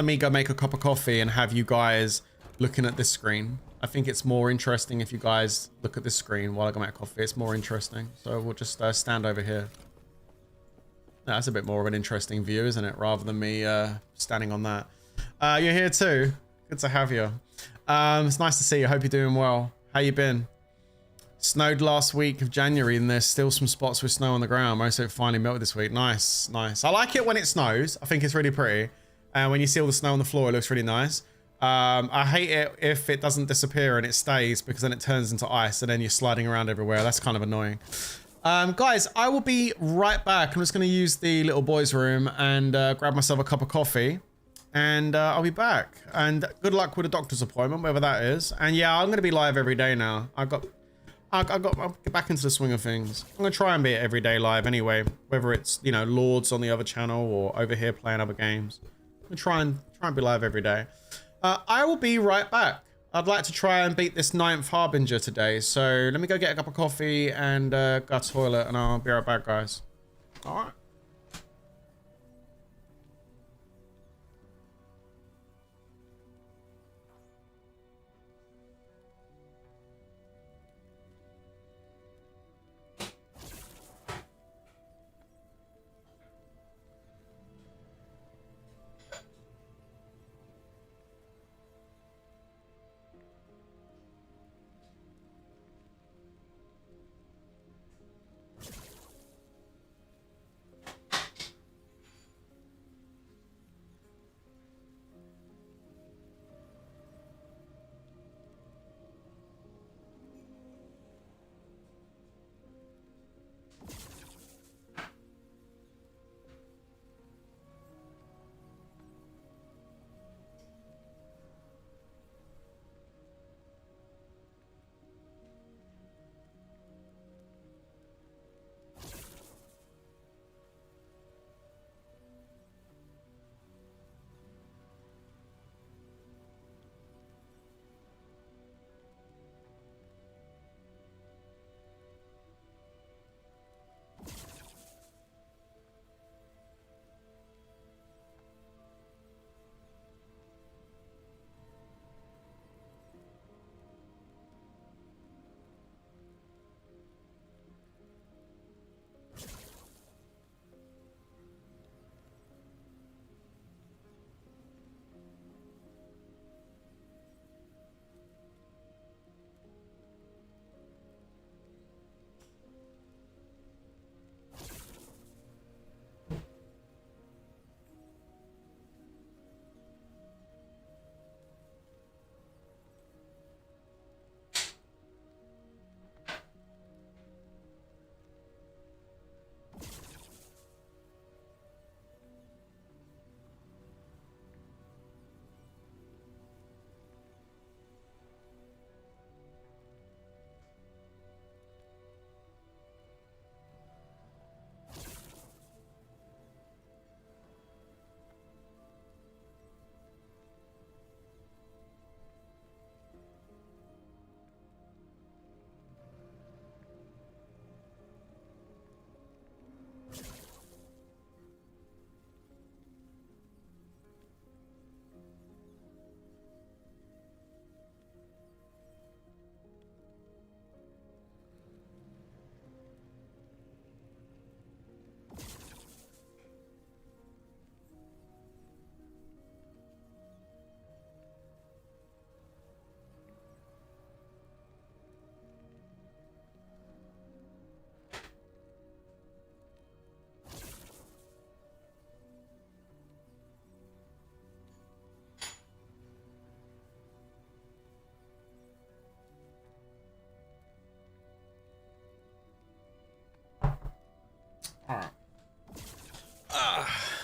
me go make a cup of coffee and have you guys looking at this screen, I think it's more interesting if you guys look at this screen while I go make coffee. It's more interesting. So we'll just stand over here. That's a bit more of an interesting view, isn't it? Rather than me standing on that. You're here too. Good to have you. It's nice to see you. I hope you're doing well. How you been? Snowed last week of January and there's still some spots with snow on the ground. Most of it finally melted this week. Nice, nice. I like it when it snows. I think it's really pretty. And when you see all the snow on the floor, it looks really nice. I hate it if it doesn't disappear and it stays, because then it turns into ice and then you're sliding around everywhere. That's kind of annoying. Guys, I will be right back. I'm just going to use the little boys' room and grab myself a cup of coffee. And I'll be back. And good luck with the doctor's appointment, whatever that is. And yeah, I'm going to be live every day now. I'll get back into the swing of things. I'm going to try and be every day live anyway. Whether it's, you know, Lords on the other channel or over here playing other games. I'm going to try and be live every day. I will be right back. I'd like to try and beat this 9th Harbinger today. So let me go get a cup of coffee and go to the toilet, and I'll be right back, guys. All right.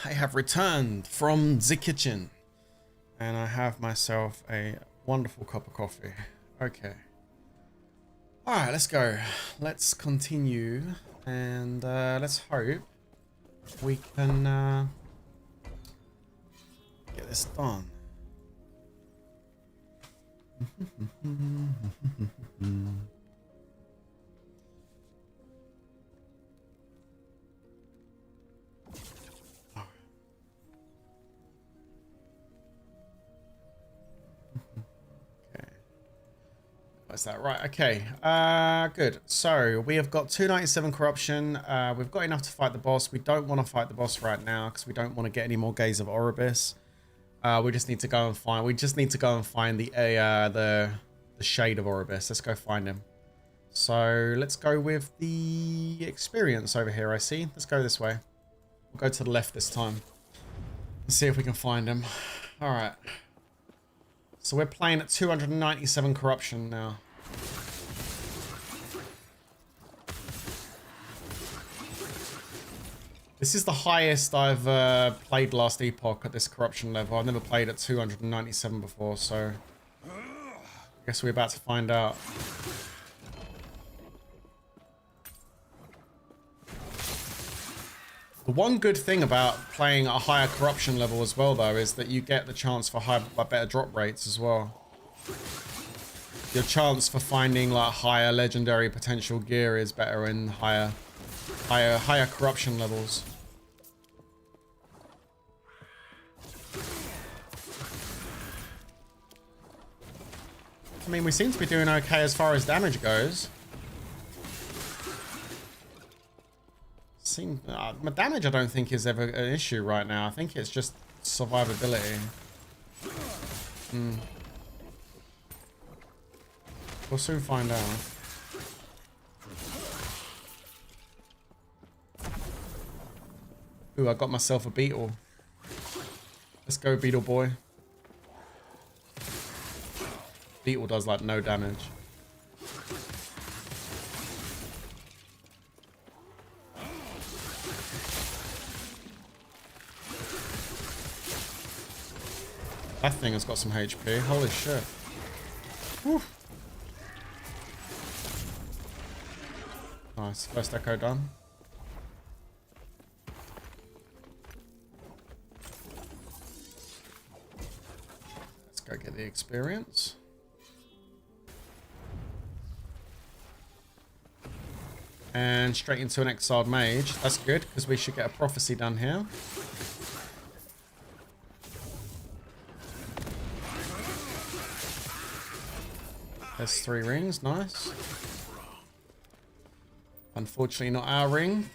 I have returned from the kitchen. And I have myself a wonderful cup of coffee. Okay. Alright, let's go. Let's continue. And let's hope we can get this done. What's that? Right, okay. Good. So, we have got 297 corruption. We've got enough to fight the boss. We don't want to fight the boss right now because we don't want to get any more Gaze of Oribus. We just need to go and find... We just need to go and find the Shade of Oribus. Let's go find him. So, let's go with the experience over here, I see. Let's go this way. We'll go to the left this time. Let's see if we can find him. Alright. So we're playing at 297 corruption now. This is the highest I've played Last Epoch at this corruption level. I've never played at 297 before, so I guess we're about to find out. The one good thing about playing at a higher corruption level as well, though, is that you get the chance for better drop rates as well. Your chance for finding like higher legendary potential gear is better in higher corruption levels. I mean, we seem to be doing okay as far as damage goes. My damage I don't think is ever an issue right now. I think it's just survivability. We'll soon find out. Ooh, I got myself a beetle. Let's go, beetle boy. Beetle does like no damage. That thing has got some HP. Holy shit. Whew. Nice. First echo done. Let's go get the experience. And straight into an exiled mage. That's good, because we should get a prophecy done here. There's 3 rings, nice. Unfortunately not our ring.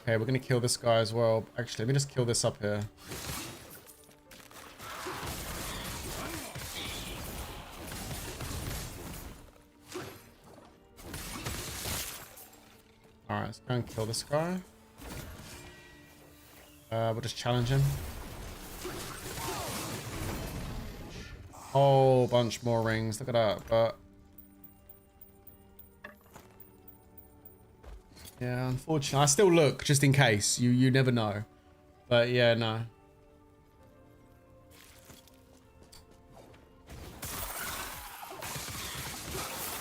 Okay, we're gonna kill this guy as well. Actually, let me just kill this up here. Alright, let's go and kill this guy. We'll just challenge him. Whole bunch more rings, look at that, but... Yeah, unfortunately. I still look, just in case. You never know. But yeah, no.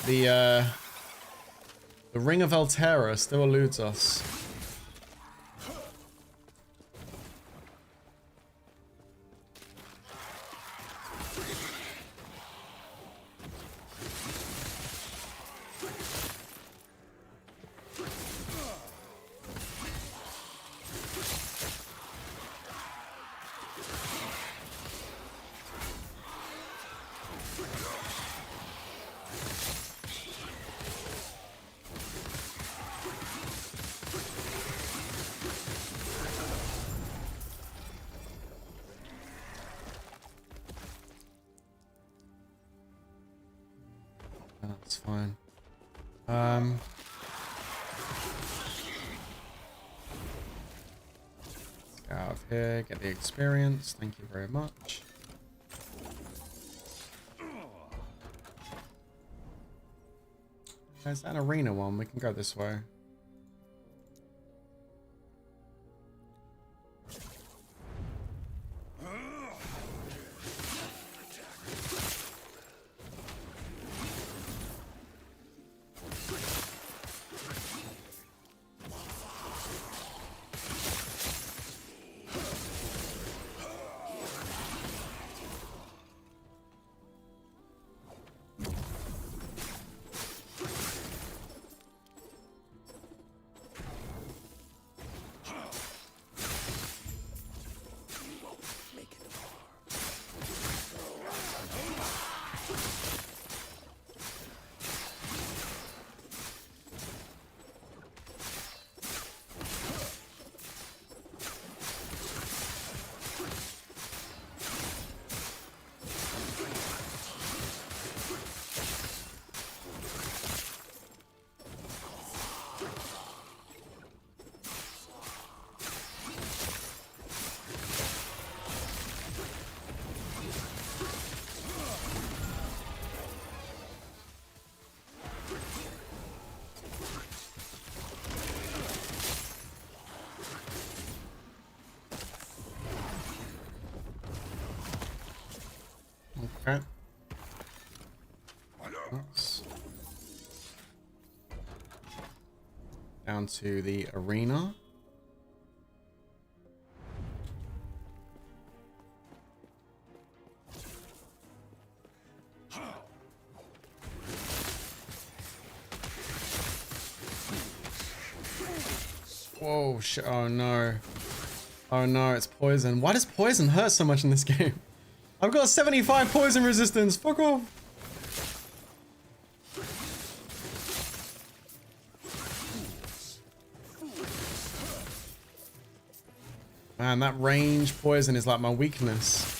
The Ring of Altera still eludes us. here, get the experience. Thank you very much. There's an arena one. We can go this way. Okay. Oops. Down to the arena. Whoa, shit. Oh no. Oh no, it's poison. Why does poison hurt so much in this game? I've got 75 poison resistance. Fuck off. Man, that range poison is like my weakness.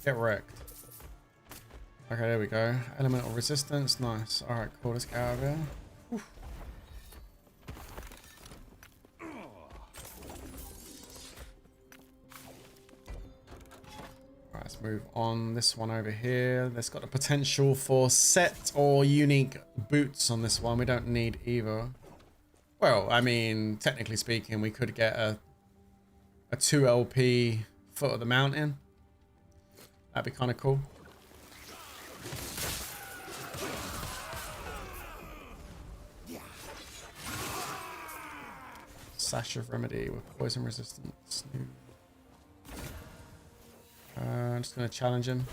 Get wrecked. Okay, there we go. Elemental resistance. Nice. Alright, cool. Let's get out of here. Whew. Alright, let's move on. This one over here. There's got the potential for set or unique boots on this one. We don't need either. Well, I mean, technically speaking, we could get a 2 LP foot of the mountain. That'd be kind of cool. Sash of Remedy with poison resistance. I'm just going to challenge him.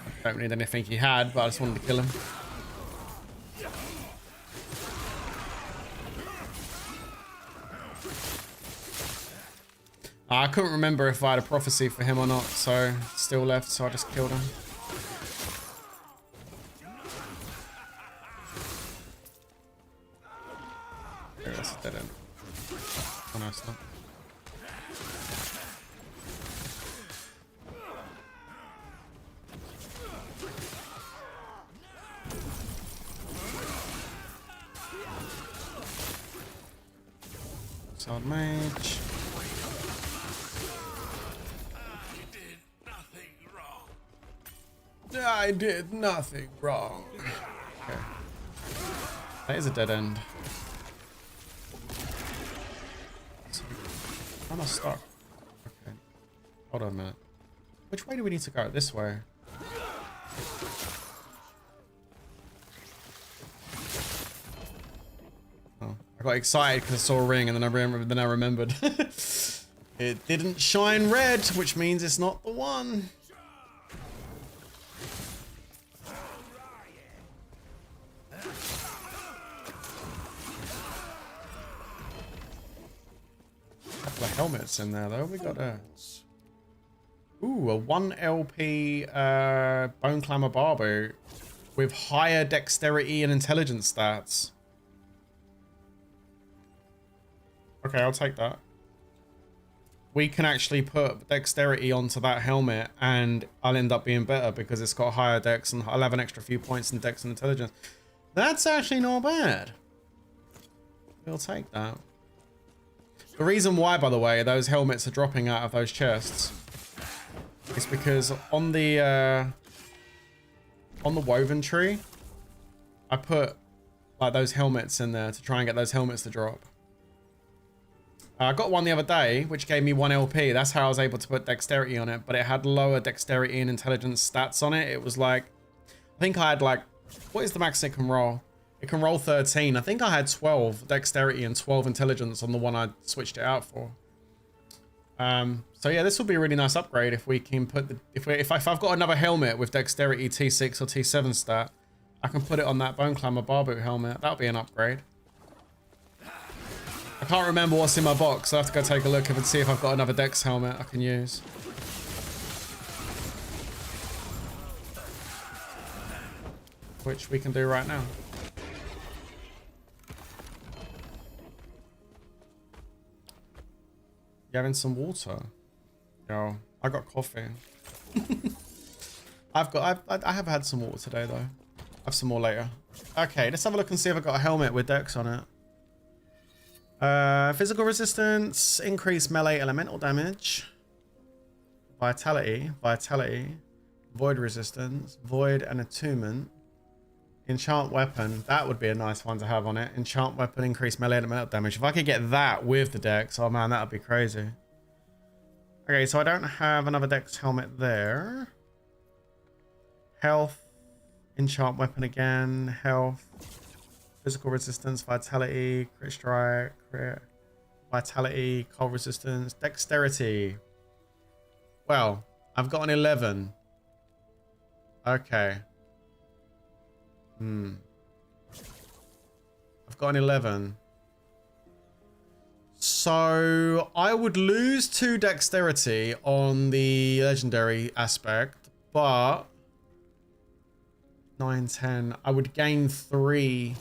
I don't need anything he had, but I just wanted to kill him. I couldn't remember if I had a prophecy for him or not, so still left, so I just killed him. Okay, that's a dead end. Oh no, it's not. Sword mage. I did nothing wrong. Okay. That is a dead end. I'm not stuck. Okay. Hold on a minute. Which way do we need to go? This way. Oh, I got excited because I saw a ring and then I remembered. It didn't shine red, which means it's not the one. couple of helmets in there, though. We got a... Ooh, a 1 LP Bone Clamor bar boot with higher dexterity and intelligence stats. Okay, I'll take that. We can actually put dexterity onto that helmet and I'll end up being better because it's got higher dex and I'll have an extra few points in dex and intelligence. That's actually not bad. We'll take that. The reason why, by the way, those helmets are dropping out of those chests is because on the woven tree, I put like those helmets in there to try and get those helmets to drop. I got one the other day, which gave me 1 LP. That's how I was able to put dexterity on it, but it had lower dexterity and intelligence stats on it. It was like, I think I had like, what is the max it can roll? It can roll 13. I think I had 12 dexterity and 12 intelligence on the one I switched it out for. So yeah, this will be a really nice upgrade if we can put the, if I've got another helmet with dexterity T6 or T7 stat, I can put it on that Bone Clamor bar boot helmet. That'll be an upgrade. I can't remember what's in my box. I have to go take a look and see if I've got another dex helmet I can use. Which we can do right now. You having some water? Yo, I got coffee. I have had some water today though. I have some more later. Okay, let's have a look and see if I've got a helmet with dex on it. Physical resistance, increased melee elemental damage, vitality, void resistance, void and attunement, enchant weapon. That would be a nice one to have on it. Enchant weapon, increased melee elemental damage. If I could get that with the dex, oh man, that would be crazy. Okay, so I don't have another dex helmet there. Health, enchant weapon again, health. Physical resistance, vitality, crit strike, crit, vitality, cold resistance, dexterity. Well, I've got an 11. Okay. I've got an 11. So I would lose 2 dexterity on the legendary aspect, but 9, 10. I would gain 3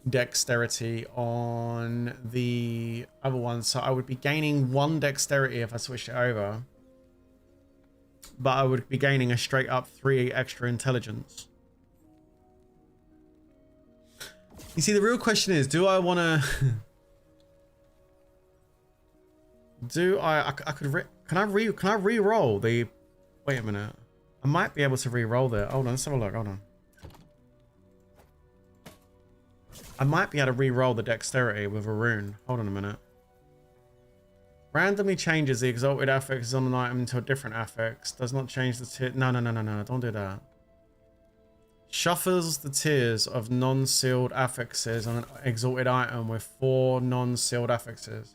dexterity on the other one, so I would be gaining 1 dexterity if I switched it over, but I would be gaining a straight up 3 extra intelligence. You see, the real question is, do I want to can I re-roll the, wait a minute, I might be able to re-roll there. Hold on, let's have a look. Hold on. I might be able to re-roll the dexterity with a rune. Hold on a minute. Randomly changes the exalted affix on an item into a different affix. Does not change the tier. No. Don't do that. Shuffles the tiers of non-sealed affixes on an exalted item with 4 non-sealed affixes.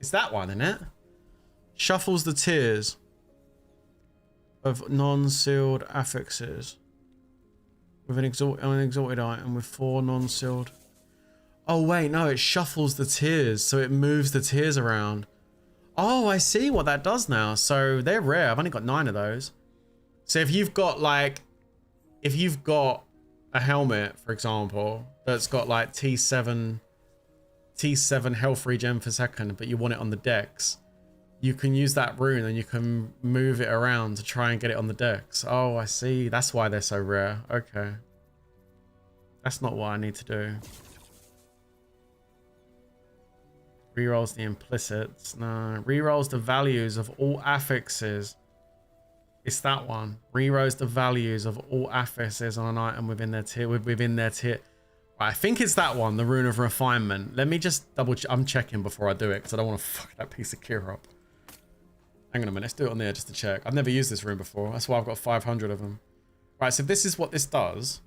It's that one, isn't it? Shuffles the tiers of non-sealed affixes with an exalted item with 4 non-sealed. Oh wait, no, it shuffles the tiers, so it moves the tiers around. Oh, I see what that does now. So they're rare. I've only got 9 of those. So if you've got like, if you've got a helmet, for example, that's got like T7 health regen per second, but you want it on the dex, you can use that rune and you can move it around to try and get it on the dex. Oh, I see. That's why they're so rare. Okay. That's not what I need to do. Rerolls the implicits. No. Rerolls the values of all affixes. It's that one. Rerolls the values of all affixes on an item within their tier. Right, I think it's that one, the Rune of Refinement. Let me just double check. I'm checking before I do it because I don't want to fuck that piece of gear up. Hang on a minute, let's do it on there just to check. I've never used this rune before. That's why I've got 500 of them. Right, so this is what this does.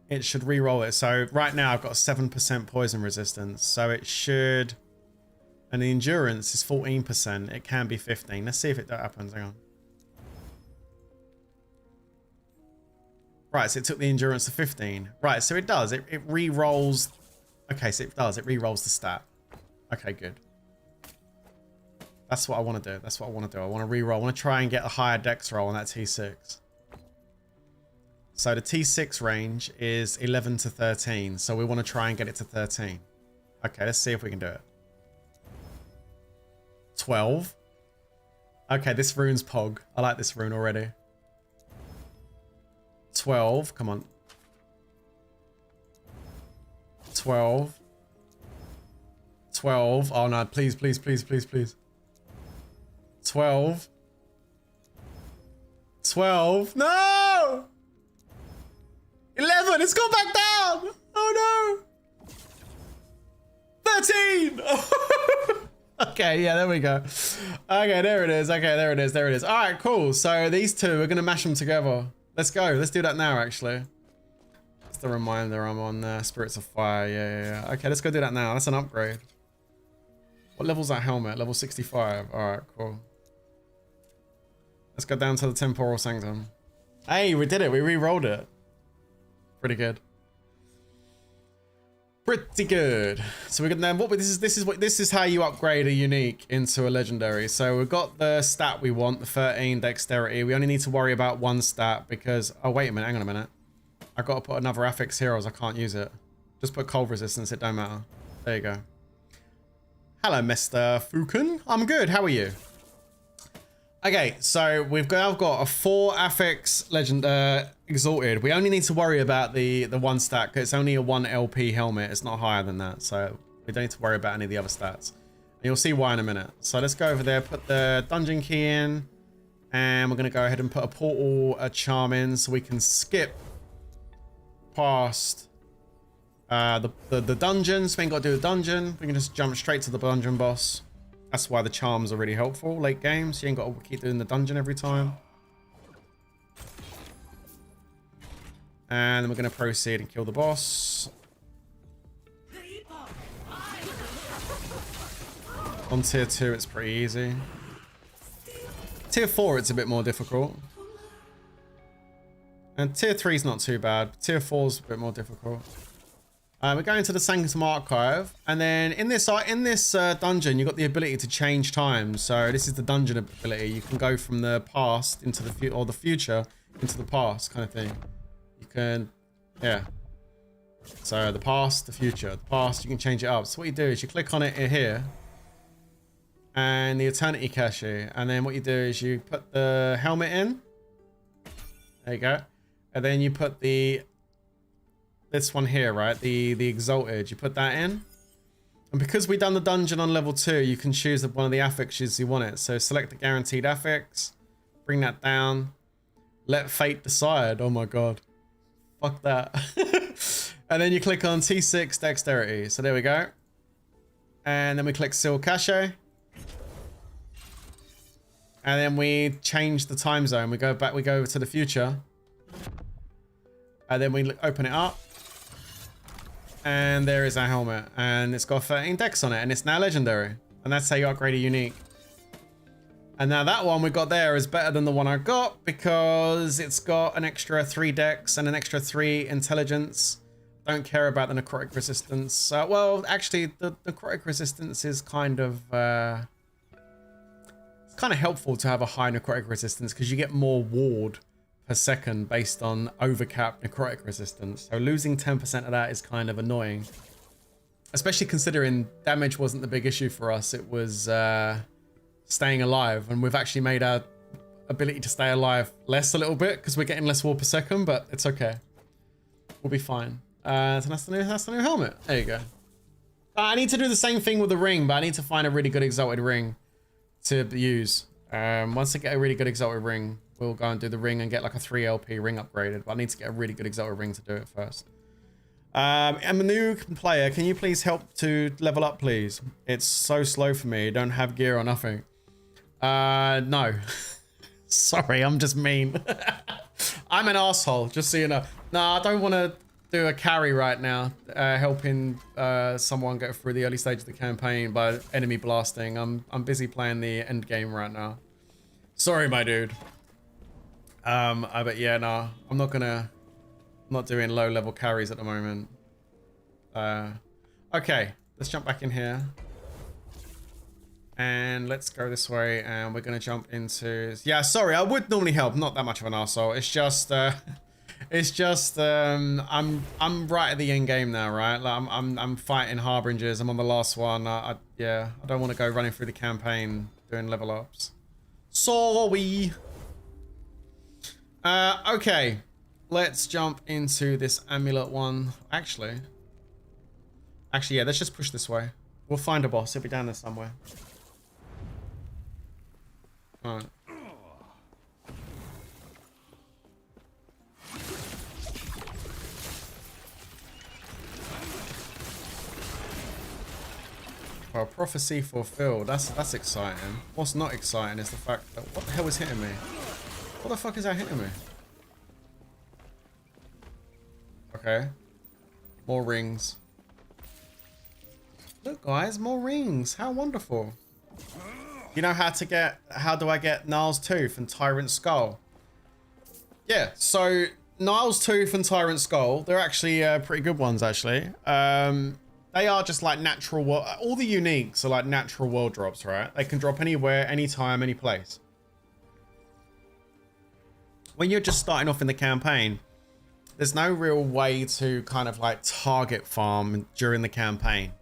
It should re-roll it. So right now I've got 7% poison resistance. So it should... And the endurance is 14%. It can be 15. Let's see if it happens. Hang on. Right, so it took the endurance to 15. Right, so it does. It re-rolls... Okay, so it does. It re-rolls the stat. Okay, good. That's what I want to do. That's what I want to do. I want to reroll. I want to try and get a higher dex roll on that T6. So the T6 range is 11 to 13. So we want to try and get it to 13. Okay, let's see if we can do it. 12. Okay, this rune's Pog. I like this rune already. 12. Come on. 12. 12. Oh no, please, please, please, please, please. 12. 12. No! 11. It's gone back down. Oh no. 13. Okay, yeah, there we go. Okay, there it is. Okay, there it is. There it is. All right, cool. So these two, we're going to mash them together. Let's go. Let's do that now, actually. Just a reminder, I'm on Spirits of Fire. Yeah. Okay, let's go do that now. That's an upgrade. What level's that helmet? Level 65. All right, cool. Let's go down to the Temporal Sanctum. Hey, we did it. We re-rolled it. Pretty good. Pretty good. So we're gonna then this is how you upgrade a unique into a legendary. So we've got the stat we want, the 13 dexterity. We only need to worry about one stat because oh wait a minute, hang on a minute. I've got to put another affix here, or else I can't use it. Just put cold resistance, it don't matter. There you go. Hello, Mr. Fuken. I'm good. How are you? Okay, so we've now got a 4 affix legend exalted. We only need to worry about the one stat because it's only a 1 LP helmet. It's not higher than that, so we don't need to worry about any of the other stats. And you'll see why in a minute. So let's go over there, put the dungeon key in, and we're gonna go ahead and put a portal charm in so we can skip past the dungeons. We ain't got to do the dungeon. We can just jump straight to the dungeon boss. That's why the charms are really helpful late game. So you ain't got to keep doing the dungeon every time. And then we're going to proceed and kill the boss. On tier 2, it's pretty easy. Tier 4, it's a bit more difficult. And tier 3 is not too bad. Tier 4 is a bit more difficult. We're going to the Sanctum Archive, and then in this dungeon, you've got the ability to change time. So this is the dungeon ability. You can go from the past into the future into the past, kind of thing. You can, yeah. So the past, the future, the past. You can change it up. So what you do is you click on it here, and the Eternity Cache, and then what you do is you put the helmet in. There you go, and then you put this one here, right? The Exalted, you put that in. And because we've done the dungeon on level 2, you can choose one of the affixes you want it. So select the guaranteed affix, bring that down, let fate decide. Oh my god. Fuck that. And then you click on T6 dexterity. So there we go. And then we click seal cache. And then we change the time zone. We go back, we go over to the future. And then we open it up. And there is our helmet, and it's got 13 dex on it, and it's now legendary. And that's how you upgrade a unique. And now that one we got there is better than the one I got because it's got an extra 3 dex and an extra 3 intelligence. Don't care about the necrotic resistance. Well, actually, the necrotic resistance is kind of it's kind of helpful to have a high necrotic resistance because you get more ward per second based on overcapped necrotic resistance. So losing 10% of that is kind of annoying. Especially considering damage wasn't the big issue for us. It was staying alive. And we've actually made our ability to stay alive less a little bit because we're getting less ward per second, but it's okay. We'll be fine. So that's the new helmet. There you go. I need to do the same thing with the ring, but I need to find a really good exalted ring to use. Once I get a really good exalted ring, we'll go and do the ring and get like a 3 LP ring upgraded. But I need to get a really good exalted ring to do it first. I'm a new player. Can you please help to level up, please? It's so slow for me. I don't have gear or nothing. No. Sorry, I'm just mean. I'm an asshole, just so you know. No, I don't want to do a carry right now. Helping someone get through the early stage of the campaign by enemy blasting. I'm busy playing the end game right now. Sorry, my dude. But yeah, no, I'm not doing low level carries at the moment. Okay, let's jump back in here. And let's go this way, and we're gonna jump into. Yeah, sorry, I would normally help. Not that much of an arsehole. It's just, I'm right at the end game now, right? Like I'm fighting harbingers. I'm on the last one. Yeah, I don't want to go running through the campaign doing level ups. Sorry. Okay, let's jump into this amulet one. Actually, yeah, let's just push this way. We'll find a boss. He'll be down there somewhere. All right. Well, prophecy fulfilled. That's exciting. What's not exciting is the fact that what the hell is hitting me? What the fuck is that hitting me? Okay. More rings. Look, guys, more rings. How wonderful. You know how do I get Gnarl's Tooth and Tyrant's Skull? Yeah, so Gnarl's Tooth and Tyrant's Skull, they're actually pretty good ones, actually. They are just like natural world. All the uniques are like natural world drops, right? They can drop anywhere, anytime, any place. When you're just starting off in the campaign, there's no real way to kind of like target farm during the campaign.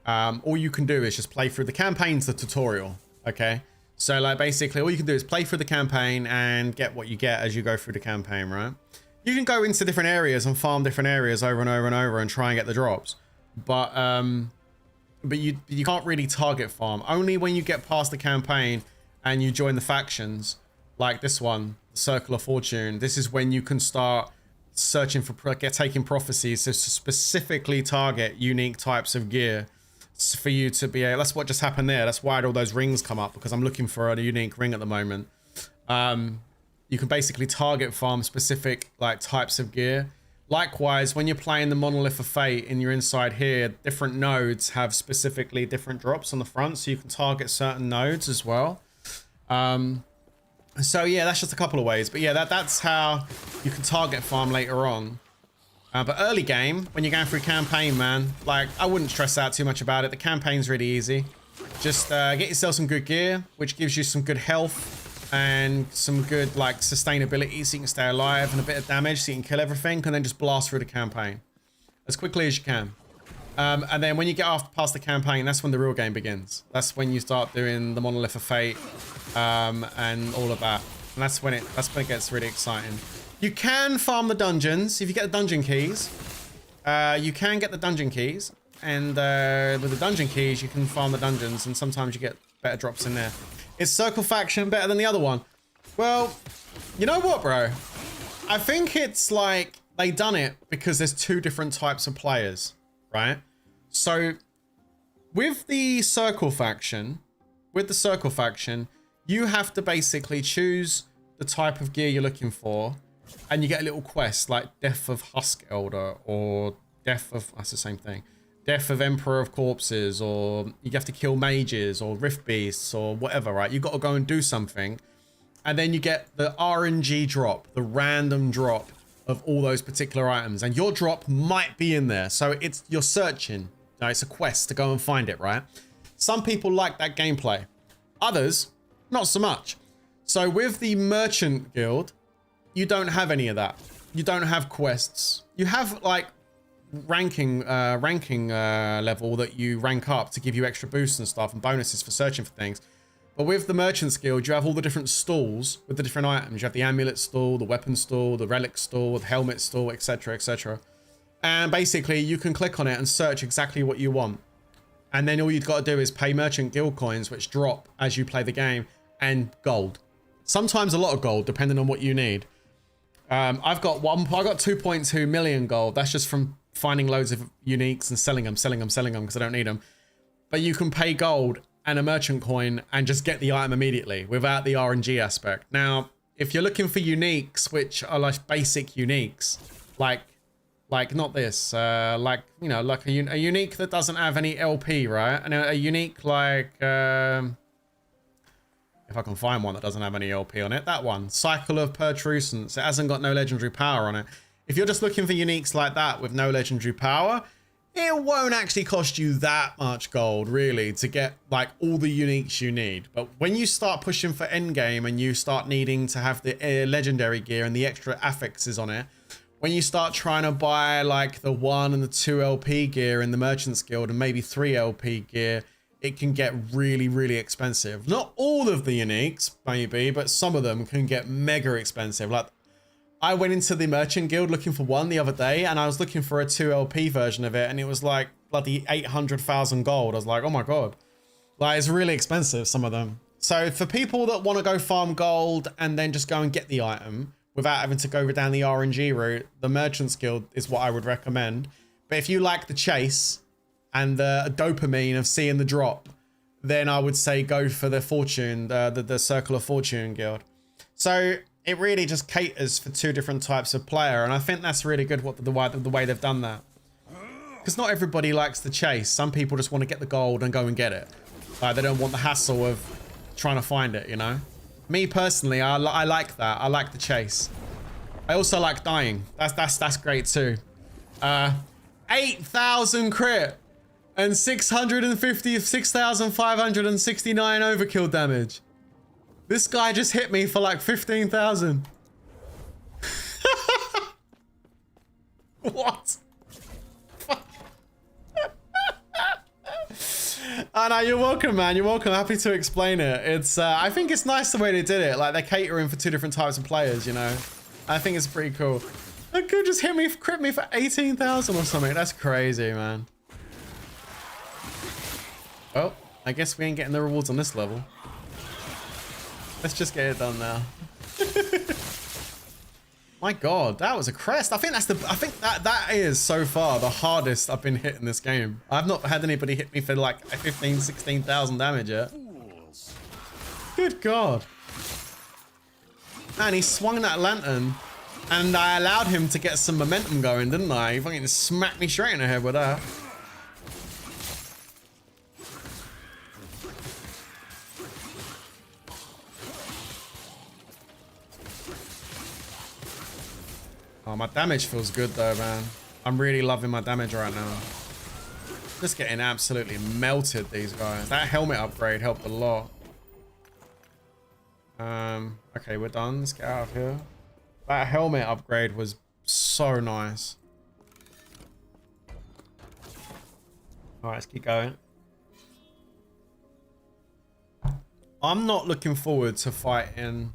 All you can do is just play through the campaign's the tutorial, okay? So like basically all you can do is play through the campaign and get what you get as you go through the campaign, right? You can go into different areas and farm different areas over and over and over and try and get the drops. But you can't really target farm. Only when you get past the campaign and you join the factions, like this one, the Circle of Fortune, this is when you can start searching for, taking prophecies to specifically target unique types of gear for you to be able. That's what just happened there. That's why all those rings come up, because I'm looking for a unique ring at the moment. You can basically target farm specific like types of gear. Likewise, when you're playing the Monolith of Fate and you're inside here, different nodes have specifically different drops on the front, so you can target certain nodes as well. So yeah, that's just a couple of ways. But yeah, that's how you can target farm later on. But early game, when you're going through campaign, man, like I wouldn't stress out too much about it. The campaign's really easy. Just get yourself some good gear, which gives you some good health and some good like sustainability so you can stay alive, and a bit of damage so you can kill everything, and then just blast through the campaign as quickly as you can. And then when you get past the campaign, that's when the real game begins. That's when you start doing the Monolith of Fate and all of that. And that's when it gets really exciting. You can farm the dungeons if you get the dungeon keys. You can get the dungeon keys, and with the dungeon keys you can farm the dungeons, and sometimes you get better drops in there. Is Circle Faction better than the other one? Well, you know what, bro? I think it's like they done it because there's two different types of players, right? So with the Circle Faction, you have to basically choose the type of gear you're looking for, and you get a little quest like Death of Husk Elder, or Death of, that's the same thing. Death of Emperor of Corpses, or you have to kill mages or rift beasts or whatever, right? You got to go and do something, and then you get the RNG drop, the random drop of all those particular items, and your drop might be in there. So you're searching. It's a quest to go and find it, right? Some people like that gameplay. Others, not so much. So with the Merchant Guild, you don't have any of that. You don't have quests. You have like ranking level that you rank up to give you extra boosts and stuff and bonuses for searching for things. But with the Merchant's Guild, you have all the different stalls with the different items. You have the amulet stall, the weapon stall, the relic stall, the helmet stall, etc, etc. And basically you can click on it and search exactly what you want. And then all you've got to do is pay Merchant Guild coins, which drop as you play the game, and gold. Sometimes a lot of gold, depending on what you need. I got 2.2 million gold. That's just from finding loads of uniques and selling them because I don't need them. But you can pay gold and a merchant coin and just get the item immediately without the RNG aspect. Now, if you're looking for uniques, which are like basic uniques, like not this, like, you know, like a unique that doesn't have any LP, right? And a unique like, if I can find one that doesn't have any LP on it, that one, Cycle of Pertrusence. It hasn't got no legendary power on it. If you're just looking for uniques like that with no legendary power, it won't actually cost you that much gold, really, to get like all the uniques you need. But when you start pushing for endgame and you start needing to have the legendary gear and the extra affixes on it, when you start trying to buy like the 1 and the 2 LP gear in the Merchant's Guild and maybe 3 LP gear, it can get really, really expensive. Not all of the uniques, maybe, but some of them can get mega expensive. Like, I went into the Merchant Guild looking for one the other day, and I was looking for a 2 LP version of it, and it was like bloody 800,000 gold. I was like, oh my God. Like, it's really expensive, some of them. So for people that want to go farm gold and then just go and get the item without having to go down the RNG route, the Merchant's Guild is what I would recommend. But if you like the chase and the dopamine of seeing the drop, then I would say go for the Fortune, the Circle of Fortune Guild. So it really just caters for 2 different types of player, and I think that's really good the way they've done that. Because not everybody likes the chase. Some people just want to get the gold and go and get it. They don't want the hassle of trying to find it, you know? Me personally, I like that. I like the chase. I also like dying. That's great too. 8,000 crit and 6,569 overkill damage. This guy just hit me for like 15,000. What? Oh, no, you're welcome, man. You're welcome. Happy to explain it. It's, I think it's nice the way they did it. Like, they're catering for 2 different types of players, you know? I think it's pretty cool. That could just crit me for 18,000 or something. That's crazy, man. Well, I guess we ain't getting the rewards on this level. Let's just get it done now. My God, that was a crest. I think that is so far the hardest I've been hit in this game. I've not had anybody hit me for like 15, 16,000 damage yet. Good God. Man, he swung that lantern and I allowed him to get some momentum going, didn't I? He fucking smacked me straight in the head with that. Oh, my damage feels good though, man. I'm really loving my damage right now. Just getting absolutely melted, these guys. That helmet upgrade helped a lot. Okay, we're done. Let's get out of here. That helmet upgrade was so nice. All right, let's keep going. I'm not looking forward to fighting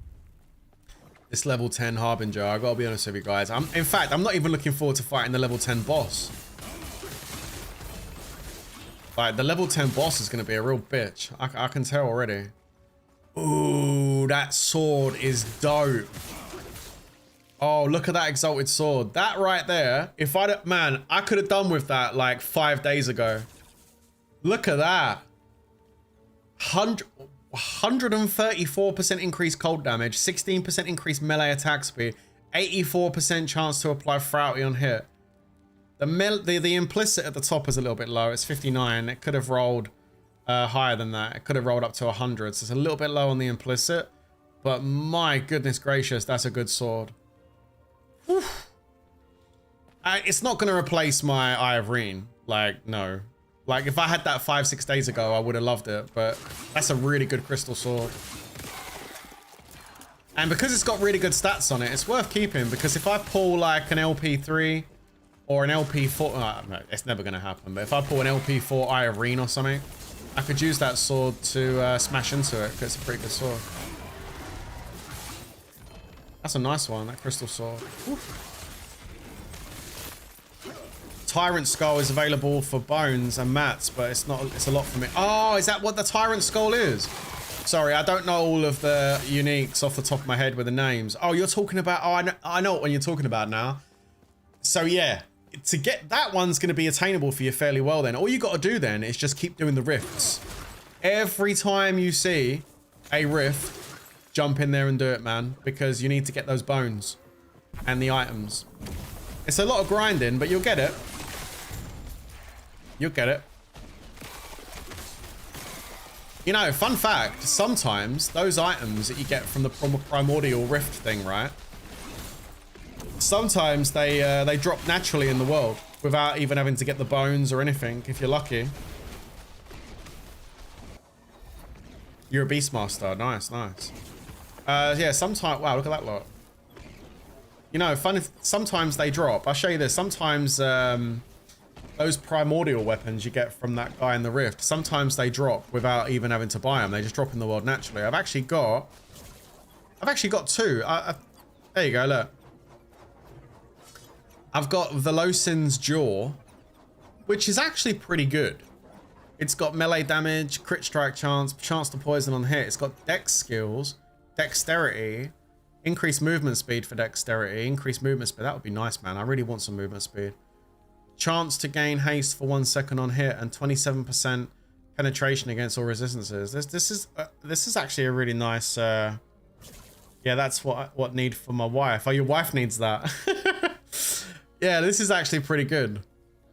this level 10 Harbinger. I gotta be honest with you guys. In fact, I'm not even looking forward to fighting the level 10 boss. Like, the level 10 boss is gonna be a real bitch. I can tell already. Ooh, that sword is dope. Oh, look at that exalted sword. That right there, if man, I could have done with that like 5 days ago. Look at that. 134% increased cold damage, 16% increased melee attack speed, 84% chance to apply Frailty on hit. The implicit at the top is a little bit low. It's 59. It could have rolled higher than that. It could have rolled up to 100. So it's a little bit low on the implicit. But my goodness gracious, that's a good sword. Whew. It's not going to replace my Eye of Reen. Like, no. Like, if I had that 5-6 days ago, I would have loved it. But that's a really good crystal sword. And because it's got really good stats on it, it's worth keeping. Because if I pull, like, an LP3 or an LP4... no, it's never going to happen. But if I pull an LP4 Eye of Reen or something, I could use that sword to smash into it. Because it's a pretty good sword. That's a nice one, that crystal sword. Whew. Tyrant Skull is available for bones and mats, but it's not. It's a lot for me. Oh, is that what the Tyrant Skull is? Sorry, I don't know all of the uniques off the top of my head with the names. Oh, you're talking about. Oh, I know what you're talking about now. So yeah, to get that one's going to be attainable for you fairly well. Then all you got to do then is just keep doing the rifts. Every time you see a rift, jump in there and do it, man, because you need to get those bones and the items. It's a lot of grinding, but you'll get it. You'll get it. You know, fun fact, sometimes those items that you get from the primordial rift thing, right? Sometimes they drop naturally in the world. without even having to get the bones or anything, if you're lucky. You're a Beastmaster. Nice, nice. Yeah, sometimes... Wow, look at that lot. You know, fun if sometimes they drop. I'll show you this. Sometimes those primordial weapons you get from that guy in the rift, sometimes they drop without even having to buy them. They just drop in the world naturally. I've actually got two. There you go, look. I've got Velocin's Jaw, which is actually pretty good. It's got melee damage, crit strike chance, chance to poison on hit. It's got dex skills, dexterity, increased movement speed for dexterity, increased movement speed. That would be nice, man. I really want some movement speed. Chance to gain haste for 1 second on hit and 27% penetration against all resistances. This is actually a really nice. Yeah, that's what need for my wife. Oh, your wife needs that. Yeah, this is actually pretty good.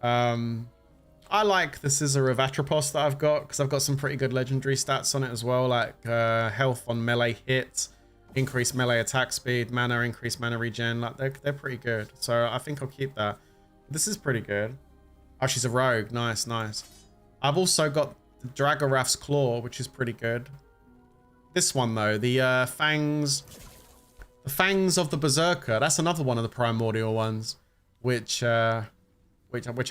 I like the Scissor of Atropos that I've got because I've got some pretty good legendary stats on it as well, like health on melee hits, increased melee attack speed, mana, increased mana regen. Like they're pretty good. So I think I'll keep that. This is pretty good. Oh, she's a rogue. Nice, nice. I've also got the Dragorath's Claw, which is pretty good. This one though, the fangs of the Berserker. That's another one of the primordial ones, which I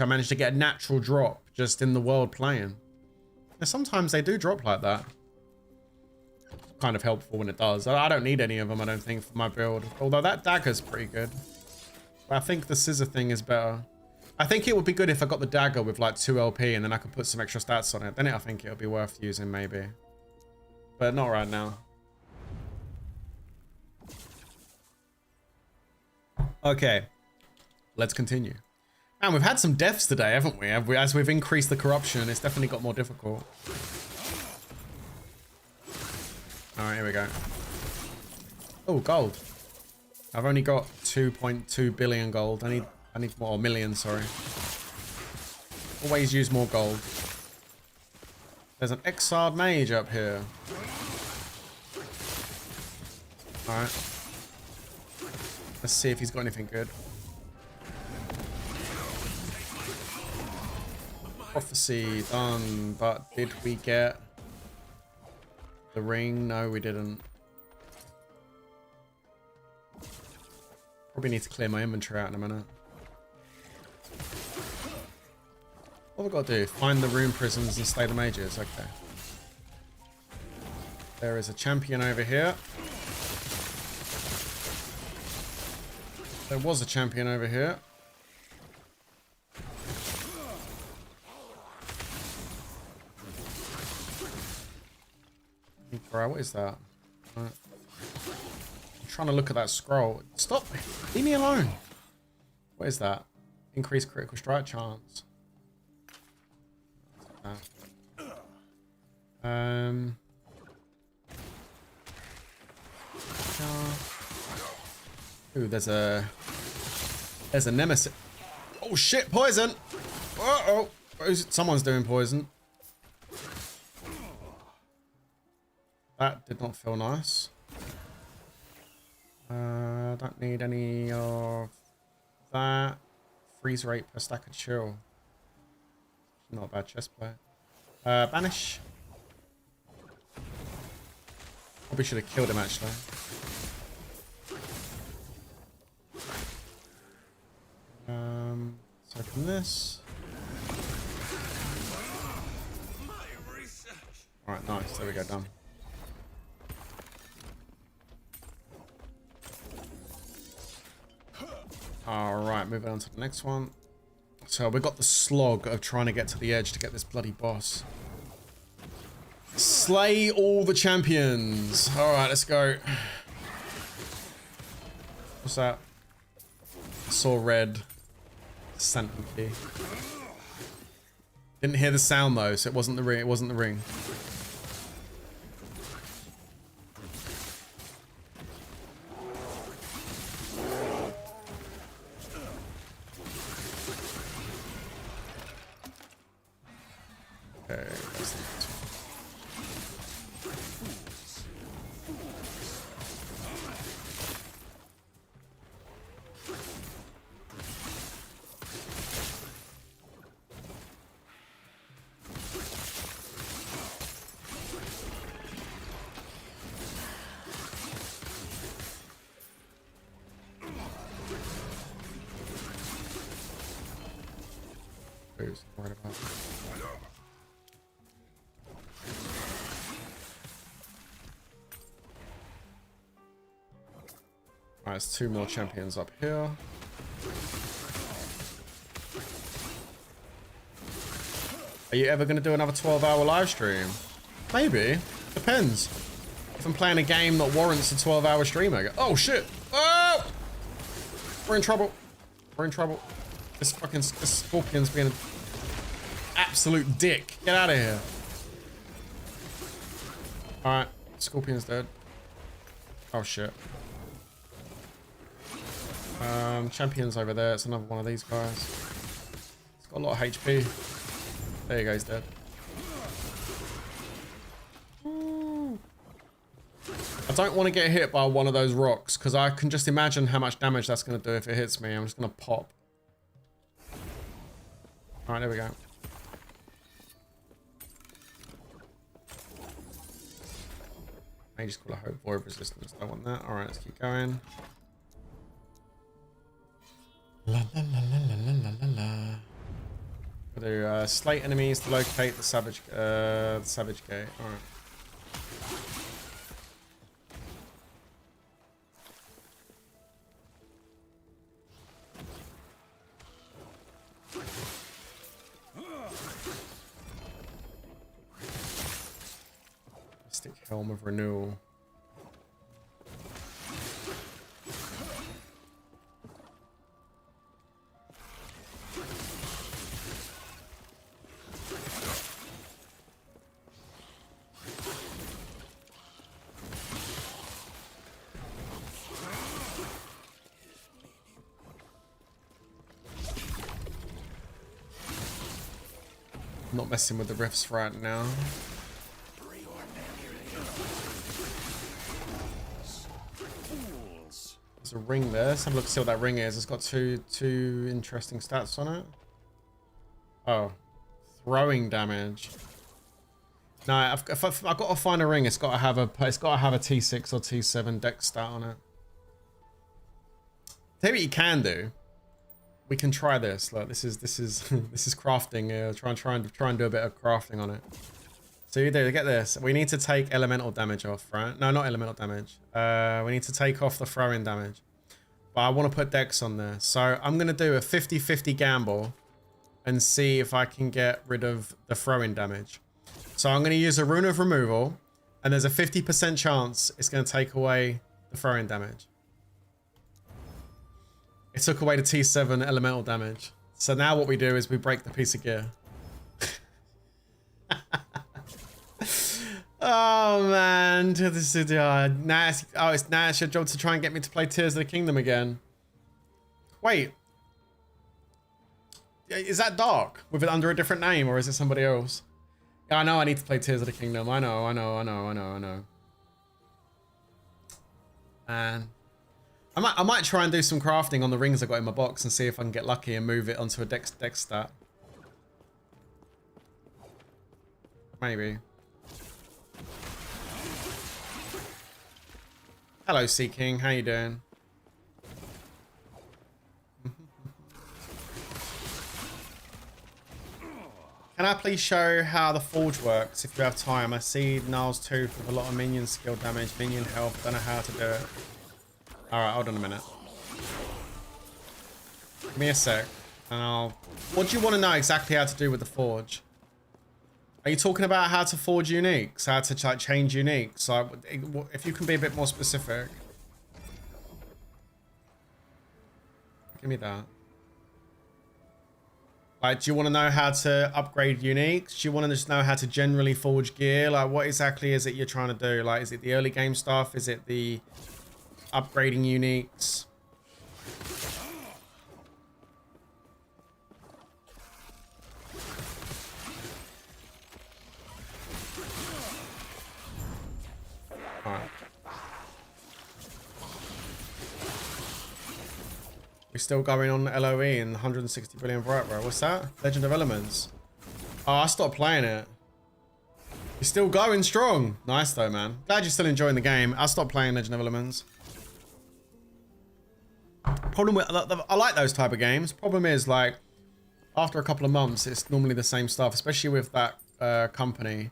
managed to get a natural drop just in the world playing. Now, sometimes they do drop like that. Kind of helpful when it does. I don't need any of them, I don't think, for my build. Although that dagger's pretty good. But I think the scissor thing is better. I think it would be good if I got the dagger with like 2 LP and then I could put some extra stats on it. Then I think it would be worth using maybe. But not right now. Okay. Let's continue. Man, we've had some deaths today, haven't we? As we've increased the corruption, it's definitely got more difficult. Alright, here we go. Oh, gold. I've only got 2.2 billion gold. I need more, million, sorry. Always use more gold. There's an exiled mage up here. Alright. Let's see if he's got anything good. Prophecy done, but did we get the ring? No, we didn't. Probably need to clear my inventory out in a minute. What have we got to do? Find the rune prisons and slay the mages. Okay. There is a champion over here. There was a champion over here. Bro, what is that? I'm trying to look at that scroll. Stop! Leave me alone! What is that? Increased critical strike chance. Ooh, there's a Nemesis. Oh shit, poison! Uh-oh! Someone's doing poison. That did not feel nice. Don't need any of that. Freeze rate per stack of chill. Not a bad chest plate. Banish. Probably should have killed him actually. So from this. Alright, nice. There we go, done. Alright, moving on to the next one. So we got the slog of trying to get to the edge to get this bloody boss. Slay all the champions. Alright, let's go. What's that? Saw red. Santon key. Didn't hear the sound though, so it wasn't the ring. It wasn't the ring. Okay, that's the next one. boots. I'm worried about. Alright, there's 2 more champions up here. Are you ever going to do another 12-hour live stream? Maybe. Depends. If I'm playing a game that warrants a 12-hour stream, I go, oh shit! Oh! We're in trouble. We're in trouble. This scorpion's being an absolute dick. Get out of here. Alright, scorpion's dead. Oh shit. Champion's over there. It's another one of these guys. It's got a lot of HP. There you go, he's dead. I don't want to get hit by one of those rocks because I can just imagine how much damage that's going to do if it hits me. I'm just going to pop. Alright, there we go. I just call a hope void resistance. Don't want that. Alright, let's keep going. La la la la la la la la. We'll do slate enemies to locate the savage gate. Alright. Mystic Helm of Renewal. Not messing with the riffs right now. There's a ring there. Let's have a look to see what that ring is. It's got two interesting stats on it. Oh, throwing damage. No, I've got to find a ring. It's got to have a T6 or T7 dex stat on it. Tell you what you can do. We can try this. Look, this is this is crafting. Try and do a bit of crafting on it. So you do get this. We need to take elemental damage off, right? No, not elemental damage. We need to take off the throwing damage. But I want to put dex on there. So I'm gonna do a 50-50 gamble and see if I can get rid of the throwing damage. So I'm gonna use a rune of removal, and there's a 50% chance it's gonna take away the throwing damage. It took away the T7 elemental damage. So now what we do is we break the piece of gear. Oh man, this is now it's your job to try and get me to play Tears of the Kingdom again. Wait, is that Dark with it under a different name, or is it somebody else? Yeah, I know I need to play Tears of the Kingdom. I know. And I might try and do some crafting on the rings I got in my box and see if I can get lucky and move it onto a dex stat. Maybe. Hello, Sea King. How you doing? Can I please show how the forge works if you have time? I see Niall's Tooth with a lot of minion skill damage, minion health. Don't know how to do it. Alright, hold on a minute. Give me a sec. And I'll... What do you want to know exactly how to do with the forge? Are you talking about how to forge uniques? How to like, change uniques? So if you can be a bit more specific. Give me that. Like, do you want to know how to upgrade uniques? Do you want to just know how to generally forge gear? Like, what exactly is it you're trying to do? Like, is it the early game stuff? Is it the upgrading uniques? Alright. We're still going on LOE and 160 billion bright row. What's that? Legend of Elements. Oh, I stopped playing it. You're still going strong. Nice though, man. Glad you're still enjoying the game. I stopped playing Legend of Elements. Problem with I like those type of games. Problem is, like, after a couple of months, it's normally the same stuff, especially with that company,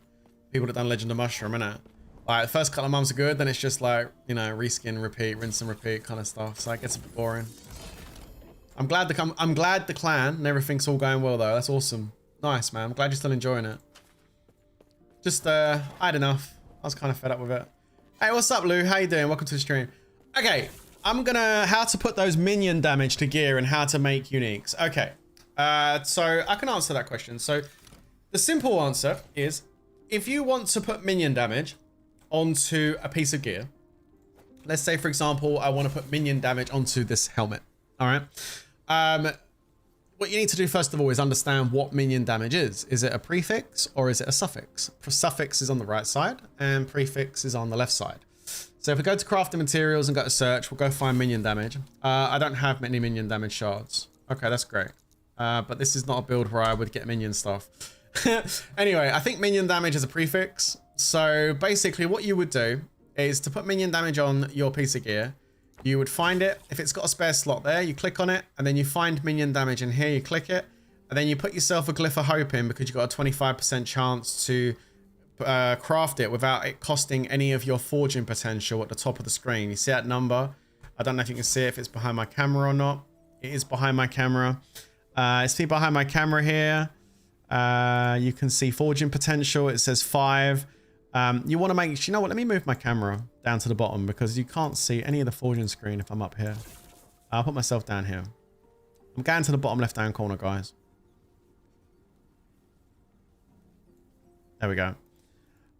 people that done Legend of Mushroom, innit? Like, the first couple of months are good, then it's just like, you know, reskin, repeat, rinse and repeat kind of stuff. So it gets a bit boring. I'm glad the clan and everything's all going well, though. That's awesome. Nice, man. I'm glad you're still enjoying it. Just, I had enough. I was kind of fed up with it. Hey, what's up, Lou? How you doing? Welcome to the stream. Okay, I'm gonna... How to put those minion damage to gear and how to make uniques. Okay, so I can answer that question. So the simple answer is, if you want to put minion damage onto a piece of gear, let's say, for example, I want to put minion damage onto this helmet. All right. What you need to do first of all is understand what minion damage is. Is it a prefix or is it a suffix? Suffix is on the right side and prefix is on the left side. So if we go to crafting materials and go to search, we'll go find minion damage. I don't have many minion damage shards. Okay, that's great. But this is not a build where I would get minion stuff. Anyway, I think minion damage is a prefix. So basically what you would do is to put minion damage on your piece of gear, you would find it. If it's got a spare slot there, you click on it, and then you find minion damage in here, you click it, and then you put yourself a glyph of hope in because you've got a 25% chance to craft it without it costing any of your forging potential at the top of the screen. You see that number? I don't know if you can see it, if it's behind my camera or not. It is behind my camera. It's behind my camera here. You can see forging potential. It says 5. You want to make, you know what, let me move my camera down to the bottom because you can't see any of the forging screen if I'm up here. I'll put myself down here. I'm going to the bottom left hand corner, guys. There we go.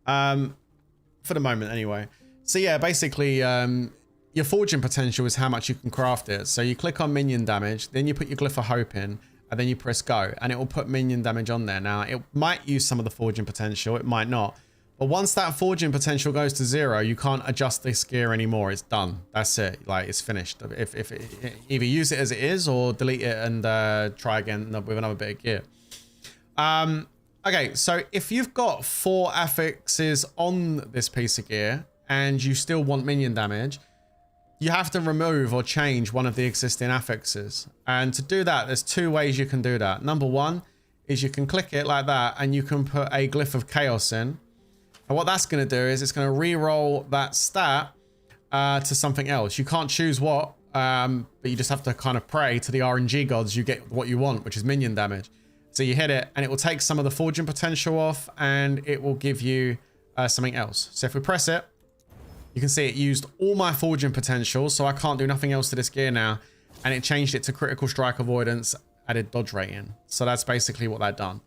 For the moment anyway. So yeah, basically your forging potential is how much you can craft it. So you click on minion damage, then you put your glyph of hope in, and then you press go, and it will put minion damage on there. Now it might use some of the forging potential, it might not. But once that forging potential goes to 0, you can't adjust this gear anymore. It's done. That's it. Like, it's finished. If either use it as it is or delete it and try again with another bit of gear. Okay, so if you've got 4 affixes on this piece of gear and you still want minion damage, you have to remove or change one of the existing affixes. And to do that, there's 2 ways you can do that. Number 1 is you can click it like that and you can put a glyph of chaos in. And what that's going to do is it's going to re-roll that stat to something else. You can't choose what, but you just have to kind of pray to the RNG gods you get what you want, which is minion damage. So you hit it and it will take some of the forging potential off and it will give you something else. So if we press it, you can see it used all my forging potential, so I can't do nothing else to this gear now. And it changed it to critical strike avoidance, added dodge rating. So that's basically what that done.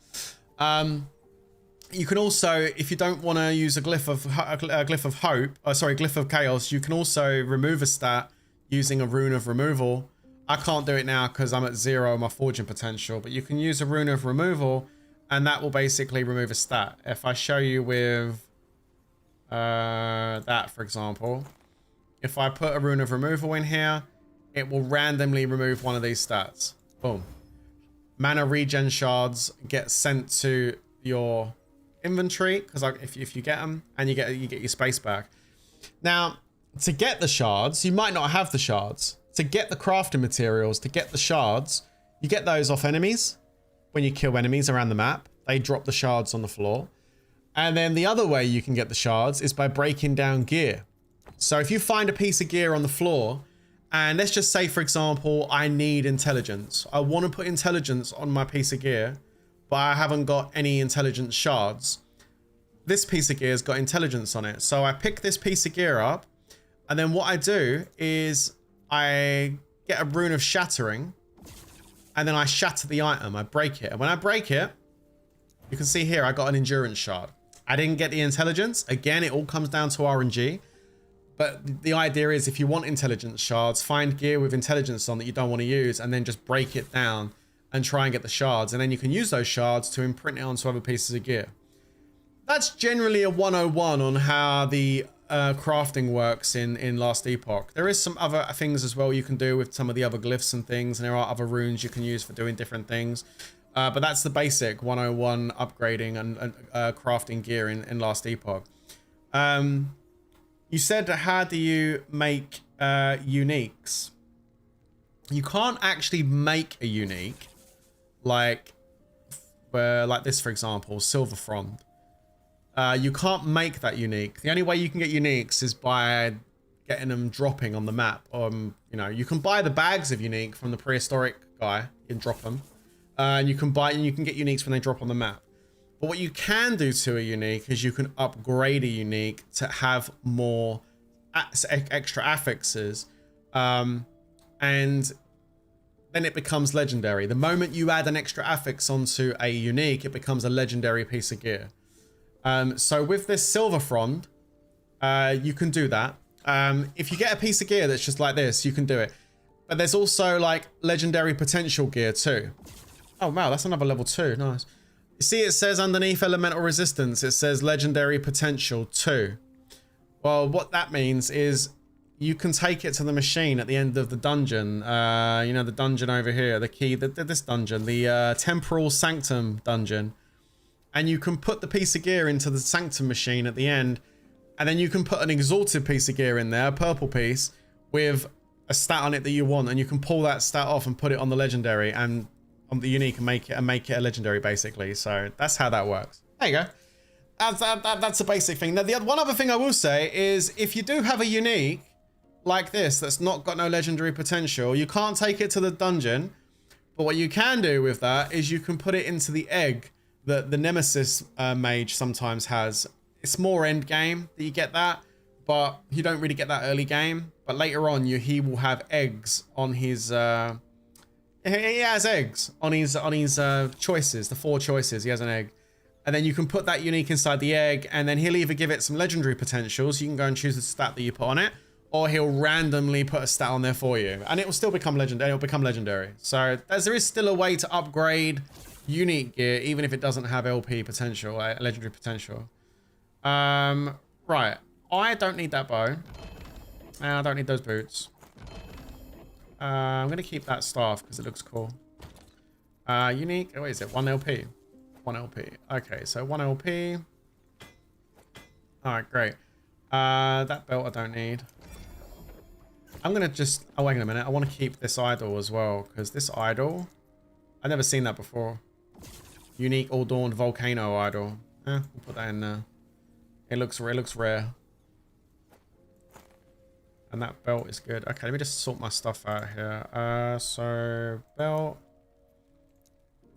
You can also, if you don't want to use a glyph of hope, glyph of chaos, you can also remove a stat using a rune of removal. I can't do it now because I'm at 0 on my forging potential, but you can use a rune of removal and that will basically remove a stat. If I show you with that, for example, if I put a rune of removal in here, it will randomly remove one of these stats. Boom. Mana regen shards get sent to your inventory because if you get them, and you get your space back. Now, to get the shards, you might not have the shards. To get the crafting materials, to get the shards, you get those off enemies. When you kill enemies around the map, they drop the shards on the floor. And then the other way you can get the shards is by breaking down gear. So if you find a piece of gear on the floor, and let's just say, for example, I need intelligence. I want to put intelligence on my piece of gear, but I haven't got any intelligence shards. This piece of gear has got intelligence on it. So I pick this piece of gear up, and then what I do is I get a rune of shattering, and then I shatter the item. I break it. And when I break it, you can see here, I got an endurance shard. I didn't get the intelligence. Again, it all comes down to RNG. But the idea is if you want intelligence shards, find gear with intelligence on that you don't want to use, and then just break it down and try and get the shards. And then you can use those shards to imprint it onto other pieces of gear. That's generally a 101 on how the crafting works in Last Epoch. There is some other things as well you can do with some of the other glyphs and things, and there are other runes you can use for doing different things. But that's the basic 101 upgrading and crafting gear in Last Epoch. You said, how do you make uniques? You can't actually make a unique like this, for example, Silver Frond. You can't make that unique. The only way you can get uniques is by getting them dropping on the map. You know, you can buy the bags of unique from the prehistoric guy. You can drop them. And you can get uniques when they drop on the map. But what you can do to a unique is you can upgrade a unique to have more extra affixes. And then it becomes legendary. The moment you add an extra affix onto a unique, it becomes a legendary piece of gear. So with this Silver Frond, you can do that. If you get a piece of gear that's just like this, you can do it. But there's also like legendary potential gear too. Oh wow, that's another level 2. Nice. You see, it says underneath elemental resistance, it says legendary potential 2. Well, what that means is you can take it to the machine at the end of the dungeon. You know, the dungeon over here, the key, this dungeon, the temporal sanctum dungeon. And you can put the piece of gear into the sanctum machine at the end. And then you can put an exalted piece of gear in there, a purple piece, with a stat on it that you want. And you can pull that stat off and put it on the legendary and on the unique and make it a legendary, basically. So that's how that works. There you go. That's a basic thing. Now, the one other thing I will say is if you do have a unique like this that's not got no legendary potential, you can't take it to the dungeon. But what you can do with that is you can put it into the egg that the Nemesis mage sometimes has. It's more end game that you get that, but you don't really get that early game. But later on, he will have eggs on his. He has eggs on his choices. The 4 choices, he has an egg, and then you can put that unique inside the egg, and then he'll either give it some legendary potential, so you can go and choose the stat that you put on it, or he'll randomly put a stat on there for you, and it will still become legendary. It'll become legendary. So there is still a way to upgrade unique gear, even if it doesn't have LP potential, legendary potential. Right. I don't need that bow. I don't need those boots. I'm going to keep that staff because it looks cool. Unique. Oh, what is it? 1 LP. 1 LP. Okay, so 1 LP. All right, great. That belt I don't need. I'm going to just... Oh, wait a minute. I want to keep this idol as well because this idol... I've never seen that before. Unique all-dawned volcano idol. We'll put that in there. It looks rare. And that belt is good. Okay, let me just sort my stuff out here. So belt.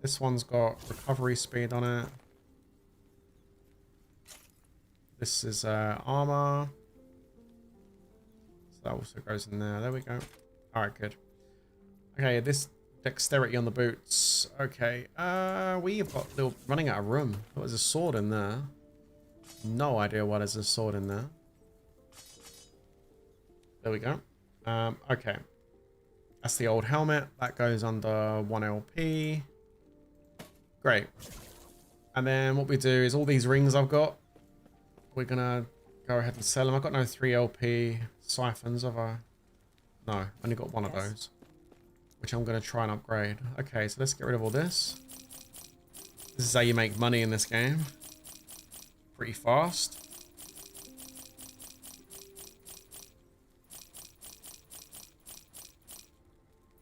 This one's got recovery speed on it. This is armor. So that also goes in there. There we go. All right, good. Okay, this dexterity on the boots. Okay, we've got little running out of room. Oh, there's a sword in there. No idea why there's a sword in there. There we go. Okay. That's the old helmet. That goes under 1 LP. Great. And then what we do is all these rings I've got, we're going to go ahead and sell them. I've got no 3 LP siphons, have I? No, only got one of those, which I'm going to try and upgrade. Okay, so let's get rid of all this. This is how you make money in this game. Pretty fast.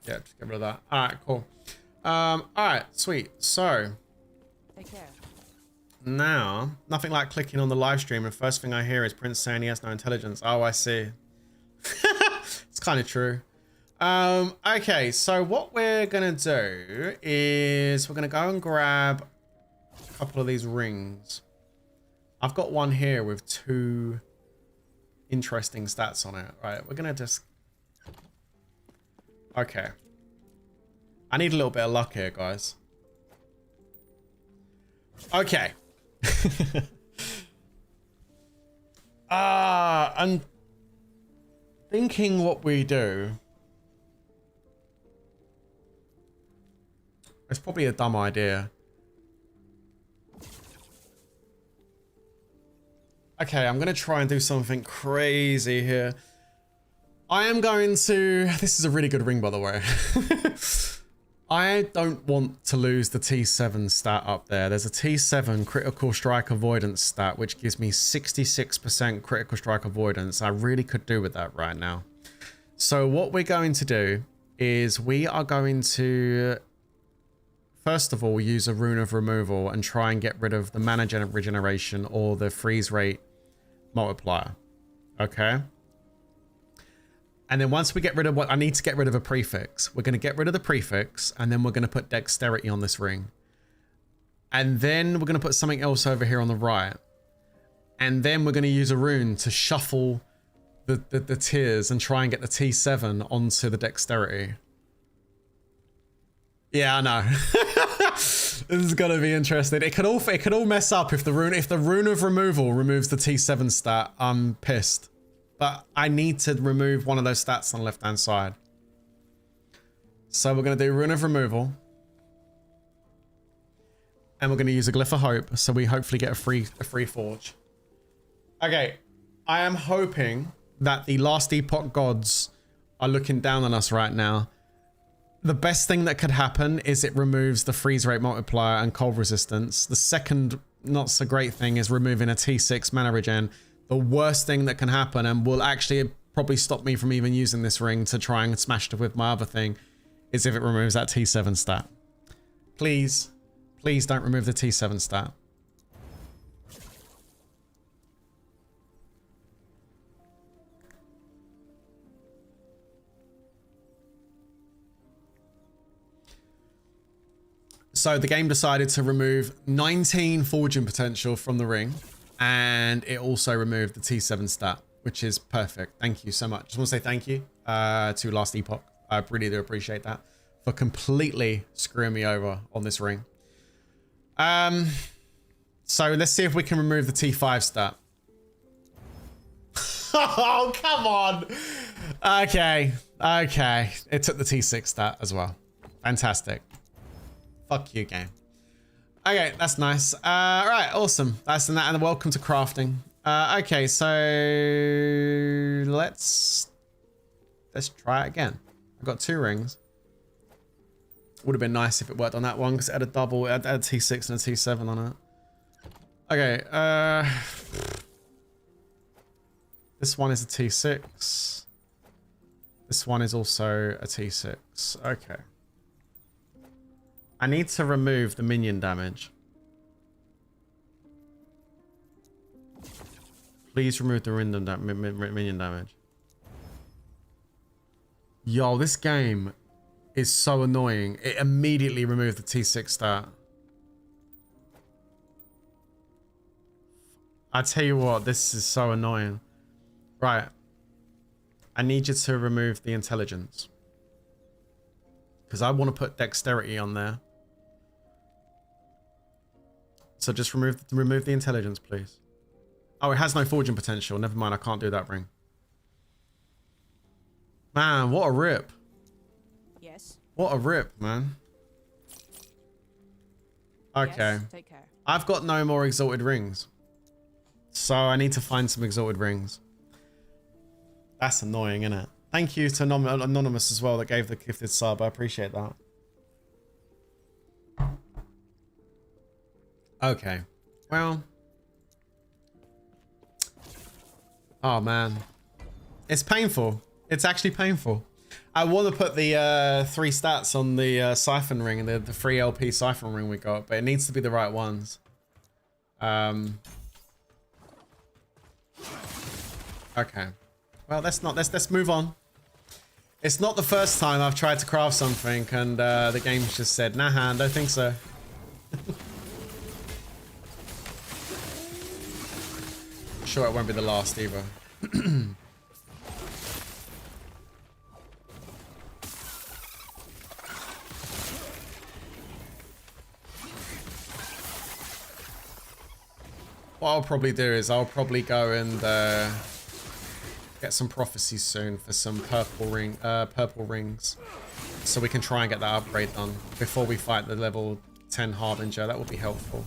Yeah, just get rid of that. All right, cool. All right, sweet. So, Take care. now, nothing like clicking on the live stream and first thing I hear is Prince saying he has no intelligence. Oh, I see. It's kind of true. Okay, so what we're going to do is we're going to go and grab a couple of these rings. I've got one here with 2 interesting stats on it. Right, we're going to just... Okay. I need a little bit of luck here, guys. Okay. I'm thinking what we do. It's probably a dumb idea. Okay, I'm going to try and do something crazy here. I am going to... This is a really good ring, by the way. I don't want to lose the T7 stat up there. There's a T7 critical strike avoidance stat, which gives me 66% critical strike avoidance. I really could do with that right now. So what we're going to do is we are going to first of all, use a rune of removal and try and get rid of the mana regeneration or the freeze rate multiplier. Okay. And then once we get rid of what I need to get rid of a prefix, we're going to get rid of the prefix and then we're going to put dexterity on this ring. And then we're going to put something else over here on the right. And then we're going to use a rune to shuffle the tiers and try and get the T7 onto the dexterity. Yeah, I know. This is going to be interesting. It could all mess up if the rune of removal removes the T7 stat. I'm pissed. But I need to remove one of those stats on the left-hand side. So we're going to do Rune of Removal. And we're going to use a Glyph of Hope, so we hopefully get a free forge. Okay, I am hoping that the Last Epoch gods are looking down on us right now. The best thing that could happen is it removes the freeze rate multiplier and cold resistance. The second not so great thing is removing a T6 mana regen. The worst thing that can happen, and will actually probably stop me from even using this ring to try and smash it with my other thing, is if it removes that T7 stat. Please, please don't remove the T7 stat. So the game decided to remove 19 forging potential from the ring. And it also removed the T7 stat, which is perfect. Thank you so much. Just want to say thank you to Last Epoch. I really do appreciate that for completely screwing me over on this ring. So let's see if we can remove the T5 stat. Oh, come on. Okay. Okay. It took the T6 stat as well. Fantastic. Fuck you, game. Okay, that's nice. Right, awesome. That's that, and welcome to crafting. Okay, so let's try it again. I've got 2 rings. Would have been nice if it worked on that one because it had a double, it had a T6 and a T7 on it. Okay, this one is a T6. This one is also a T6. Okay. I need to remove the minion damage. Please remove the minion damage. Yo, this game is so annoying. It immediately removed the T6 stat. I tell you what, this is so annoying. Right. I need you to remove the intelligence. Because I want to put dexterity on there. So just remove the intelligence, please. Oh, it has no forging potential. Never mind, I can't do that ring. Man, what a rip. Yes. What a rip, man. Okay. Yes, take care. I've got no more exalted rings. So I need to find some exalted rings. That's annoying, isn't it? Thank you to Anonymous as well that gave the gifted sub. I appreciate that. Okay. Well. Oh, man. It's painful. It's actually painful. I want to put the 3 stats on the siphon ring, the 3 LP siphon ring we got, but it needs to be the right ones. Okay. Well, let's move on. It's not the first time I've tried to craft something and the game's just said, nah, I don't think so. I'm sure it won't be the last either. What I'll probably do is I'll probably go and get some prophecies soon for some purple rings, so we can try and get that upgrade done before we fight the level 10 harbinger. That would be helpful.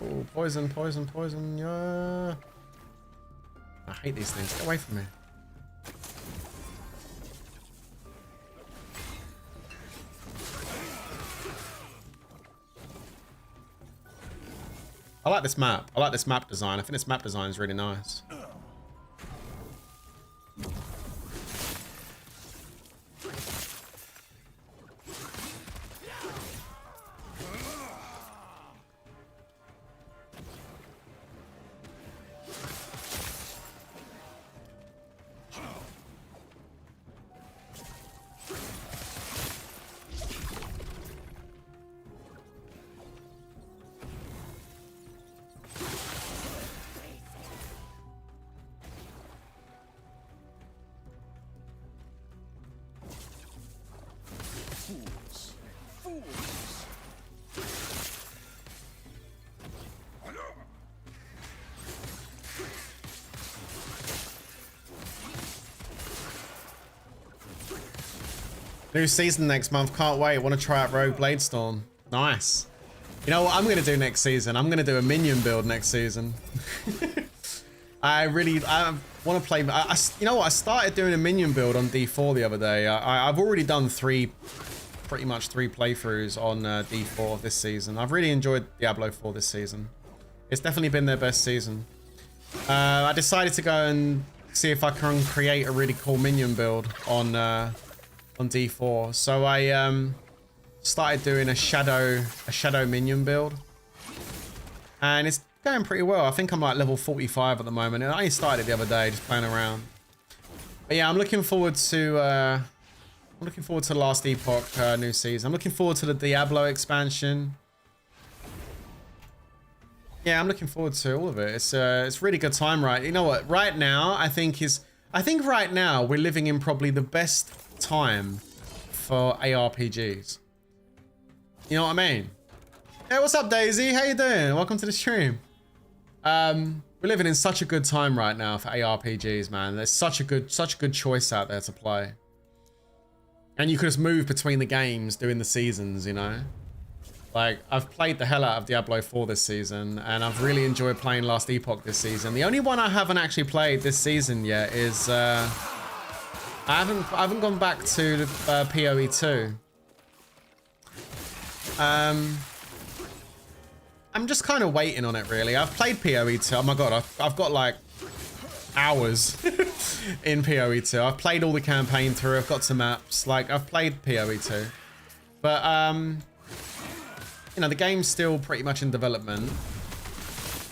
Oh, poison, poison, poison, yeah. I hate these things. Get away from me. I like this map. I like this map design. I think this map design is really nice. New season next month. Can't wait. Want to try out Rogue Bladestorm. Nice. You know what I'm going to do next season? I'm going to do a minion build next season. I want to play. You know what? I started doing a minion build on D4 the other day. I've already done pretty much three playthroughs on D4 this season. I've really enjoyed Diablo 4 this season. It's definitely been their best season. I decided to go and see if I can create a really cool minion build on D4. So I started doing a shadow minion build, and it's going pretty well. I think I'm like level 45 at the moment, and I only started the other day, just playing around. But yeah, I'm looking forward to Last Epoch new season. I'm looking forward to the Diablo expansion. Yeah, I'm looking forward to all of it. It's really good time, right? You know what? Right now, I think right now we're living in probably the best time for ARPGs. You know what I mean? Hey, what's up, Daisy? How you doing? Welcome to the stream. We're living in such a good time right now for ARPGs, man. There's such a good choice out there to play. And you could just move between the games doing the seasons, you know? Like, I've played the hell out of Diablo 4 this season, and I've really enjoyed playing Last Epoch this season. The only one I haven't actually played this season yet is, I haven't gone back to PoE 2. I'm just kind of waiting on it, really. I've played PoE 2. Oh my god, I've got like hours in PoE 2. I've played all the campaign through. I've got some maps. Like, I've played PoE 2. But, you know, the game's still pretty much in development.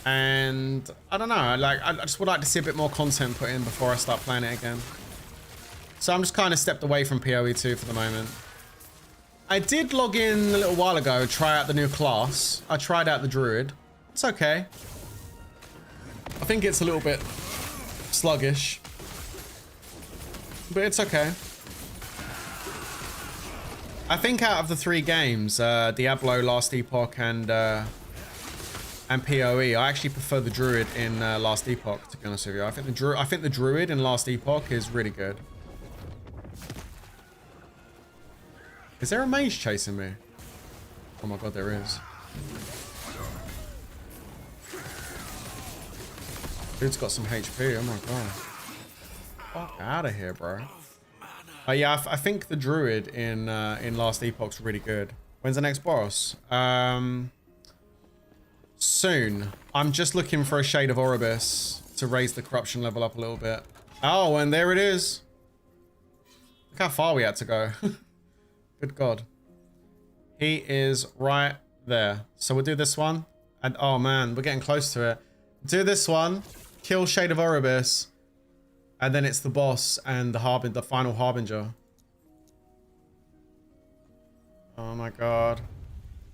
And I don't know. I just would like to see a bit more content put in before I start playing it again. So I'm just kind of stepped away from PoE 2 for the moment. I did log in a little while ago, try out the new class. I tried out the Druid. It's okay. I think it's a little bit sluggish, but it's okay. I think out of the three games, Diablo, Last Epoch, and PoE, I actually prefer the Druid in Last Epoch, to be honest with you. I think the Druid in Last Epoch is really good. Is there a mage chasing me? Oh my god, there is. Dude's got some HP, oh my god. Fuck out of here, bro. Yeah, I think the Druid in Last Epoch's really good. When's the next boss? Soon. I'm just looking for a Shade of Oribus to raise the corruption level up a little bit. Oh, and there it is. Look how far we had to go. Good god. He is right there. So we'll do this one. And oh man, we're getting close to it. Do this one. Kill Shade of Oribus. And then it's the boss and the final Harbinger. Oh my god.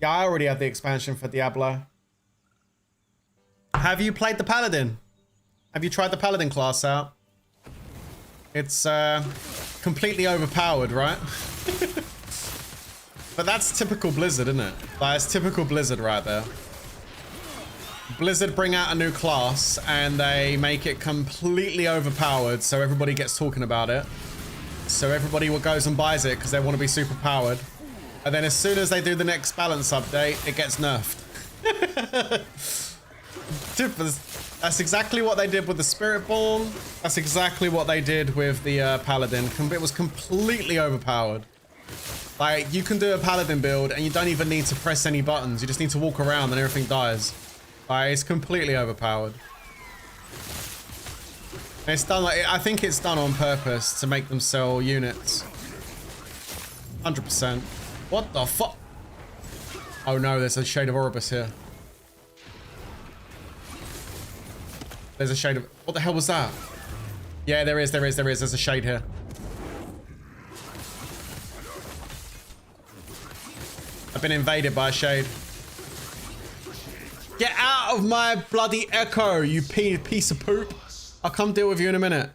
Yeah, I already have the expansion for Diablo. Have you played the Paladin? Have you tried the Paladin class out? It's completely overpowered, right? But that's typical Blizzard, isn't it? That's typical Blizzard right there. Blizzard bring out a new class and they make it completely overpowered so everybody gets talking about it. So everybody goes and buys it because they want to be super powered. And then as soon as they do the next balance update, it gets nerfed. That's exactly what they did with the Spiritborn. That's exactly what they did with the Paladin. It was completely overpowered. Like, you can do a Paladin build and you don't even need to press any buttons. You just need to walk around and everything dies. Like, it's completely overpowered. It's done like, I think it's done on purpose to make them sell units. 100%. What the fuck? Oh no, there's a shade of Oribus here. There's a shade of... What the hell was that? Yeah, there is. There's a shade here. I've been invaded by a shade. Get out of my bloody echo, you piece of poop. I'll come deal with you in a minute.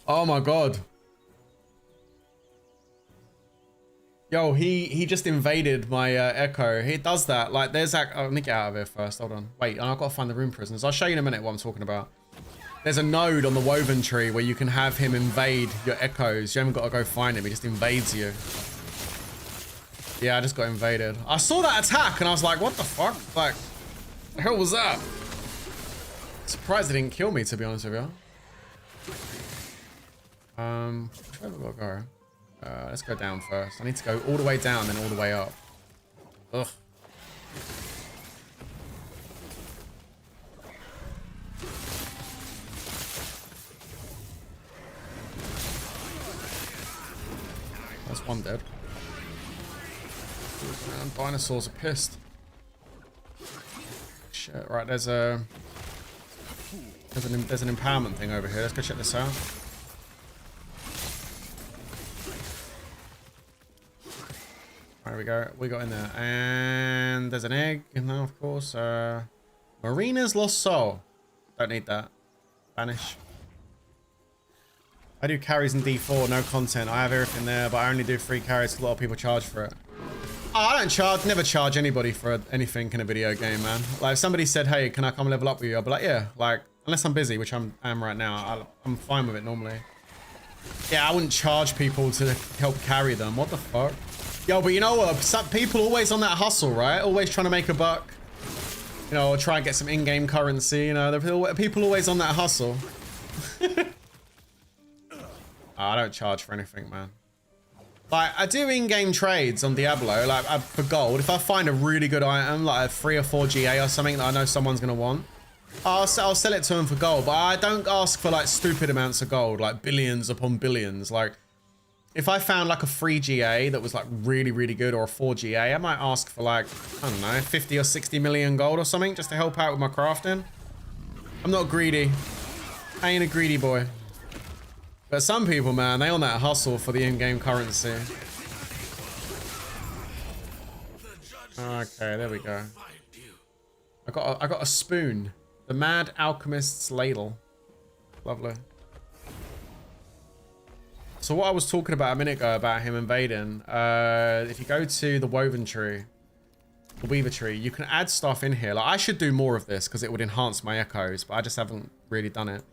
Oh my god. Yo, he just invaded my echo. He does that. Like, there's that. Oh, let me get out of here first. Hold on. Wait, I've got to find the rune prisoners. I'll show you in a minute what I'm talking about. There's a node on the woven tree where you can have him invade your echoes. You haven't got to go find him. He just invades you. Yeah, I just got invaded. I saw that attack and I was like, what the fuck? Like, the hell was that? Surprised it didn't kill me, to be honest with you. Which way have I got to go? Let's go down first. I need to go all the way down, then all the way up. Ugh. That's one dead. Man, dinosaurs are pissed. Shit, right, there's an empowerment thing over here. Let's go check this out. There we go. We got in there. And there's an egg. No, of course. Marina's Lost Soul. Don't need that. Banish. I do carries in D4, no content. I have everything there, but I only do free carries because a lot of people charge for it. Oh, I don't charge, never charge anybody for anything in a video game, man. Like, if somebody said, hey, can I come level up with you? I'll be like, yeah. Like, unless I'm busy, which I am right now, I'm fine with it normally. Yeah, I wouldn't charge people to help carry them. What the fuck? Yo, but you know what? Some people always on that hustle, right? Always trying to make a buck. You know, or try and get some in-game currency. You know, people always on that hustle. I don't charge for anything, man. Like, I do in-game trades on Diablo, like, for gold. If I find a really good item, like a 3 or 4 GA or something that I know someone's going to want, I'll sell it to them for gold. But I don't ask for, like, stupid amounts of gold, like billions upon billions. Like, if I found, like, a 3 GA that was, like, really, really good, or a 4 GA, I might ask for, like, I don't know, 50 or 60 million gold or something, just to help out with my crafting. I'm not greedy. I ain't a greedy boy. But some people, man, they on that hustle for the in-game currency. Okay, there we go. I got a spoon. The Mad Alchemist's Ladle. Lovely. So what I was talking about a minute ago about him invading, if you go to the woven tree, the weaver tree, you can add stuff in here. Like, I should do more of this because it would enhance my echoes, but I just haven't really done it.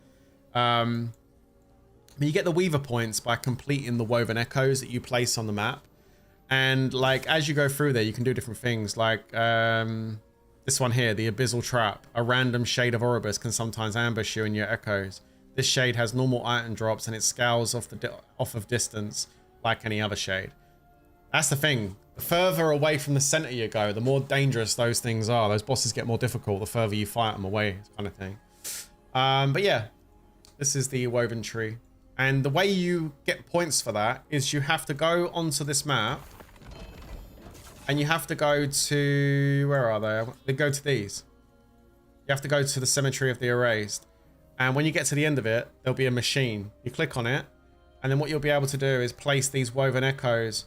You get the weaver points by completing the woven echoes that you place on the map. And like, as you go through there, you can do different things. Like this one here, the Abyssal Trap. A random shade of Oribus can sometimes ambush you in your echoes. This shade has normal item drops and it scales off of distance like any other shade. That's the thing. The further away from the center you go, the more dangerous those things are. Those bosses get more difficult the further you fight them away, kind of thing. But yeah, this is the woven tree. And the way you get points for that is you have to go onto this map and you have to go to, where are they? They go to these. You have to go to the Cemetery of the Erased. And when you get to the end of it, there'll be a machine. You click on it, and then what you'll be able to do is place these woven echoes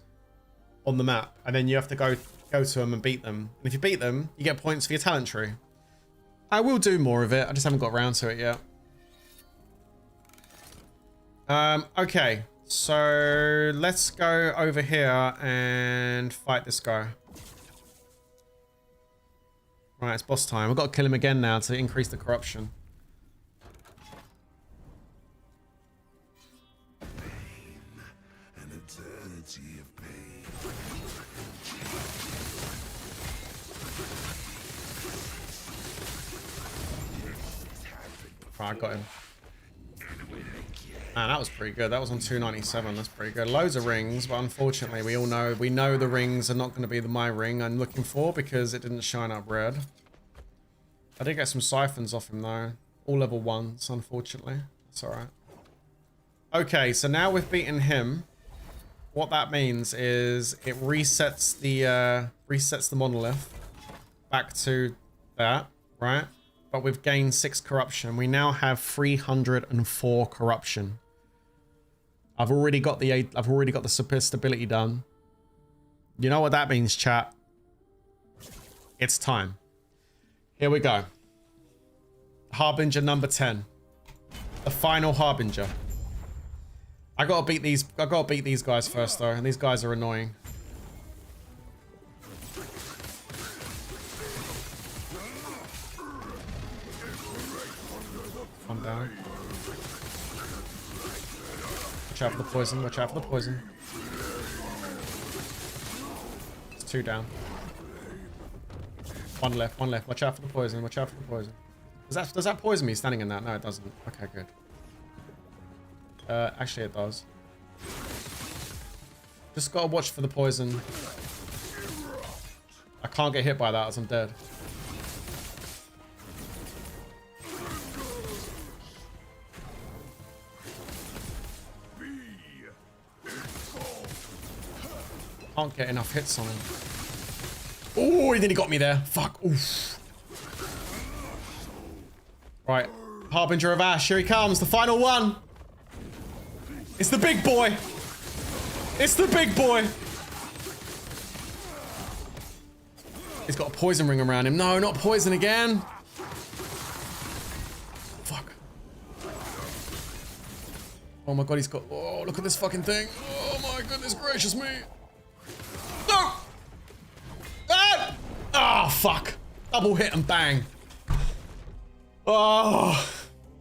on the map. And then you have to go to them and beat them. And if you beat them, you get points for your talent tree. I will do more of it. I just haven't got around to it yet. Okay, so let's go over here and fight this guy. Right, it's boss time. We've got to kill him again now to increase the corruption. An eternity of pain. Right, I got him. Man, that was pretty good. That was on 297. That's pretty good. Loads of rings, but unfortunately, we know the rings are not going to be my ring I'm looking for because it didn't shine up red. I did get some siphons off him though. All level 1s, unfortunately. That's alright. Okay, so now we've beaten him. What that means is it resets the monolith back to that, right? But we've gained 6 corruption. We now have 304 corruption. I've already got the stability done. You know what that means, chat? It's time. Here we go. Harbinger number 10. The final Harbinger. I gotta beat these guys first though, and these guys are annoying. I'm down. Watch out for the poison, watch out for the poison. It's 2 down. 1 left, 1 left. Watch out for the poison, watch out for the poison. Does that poison me standing in that? No, it doesn't. Okay, good. Actually it does. Just gotta watch for the poison. I can't get hit by that as I'm dead. Can't get enough hits on him. Oh, he nearly got me there. Fuck. Oof. Right. Harbinger of Ash. Here he comes. The final one. It's the big boy. It's the big boy. He's got a poison ring around him. No, not poison again. Fuck. Oh my god, he's got... Oh, look at this fucking thing. Oh my goodness gracious me. No! Ah! Oh, fuck. Double hit and bang. Oh.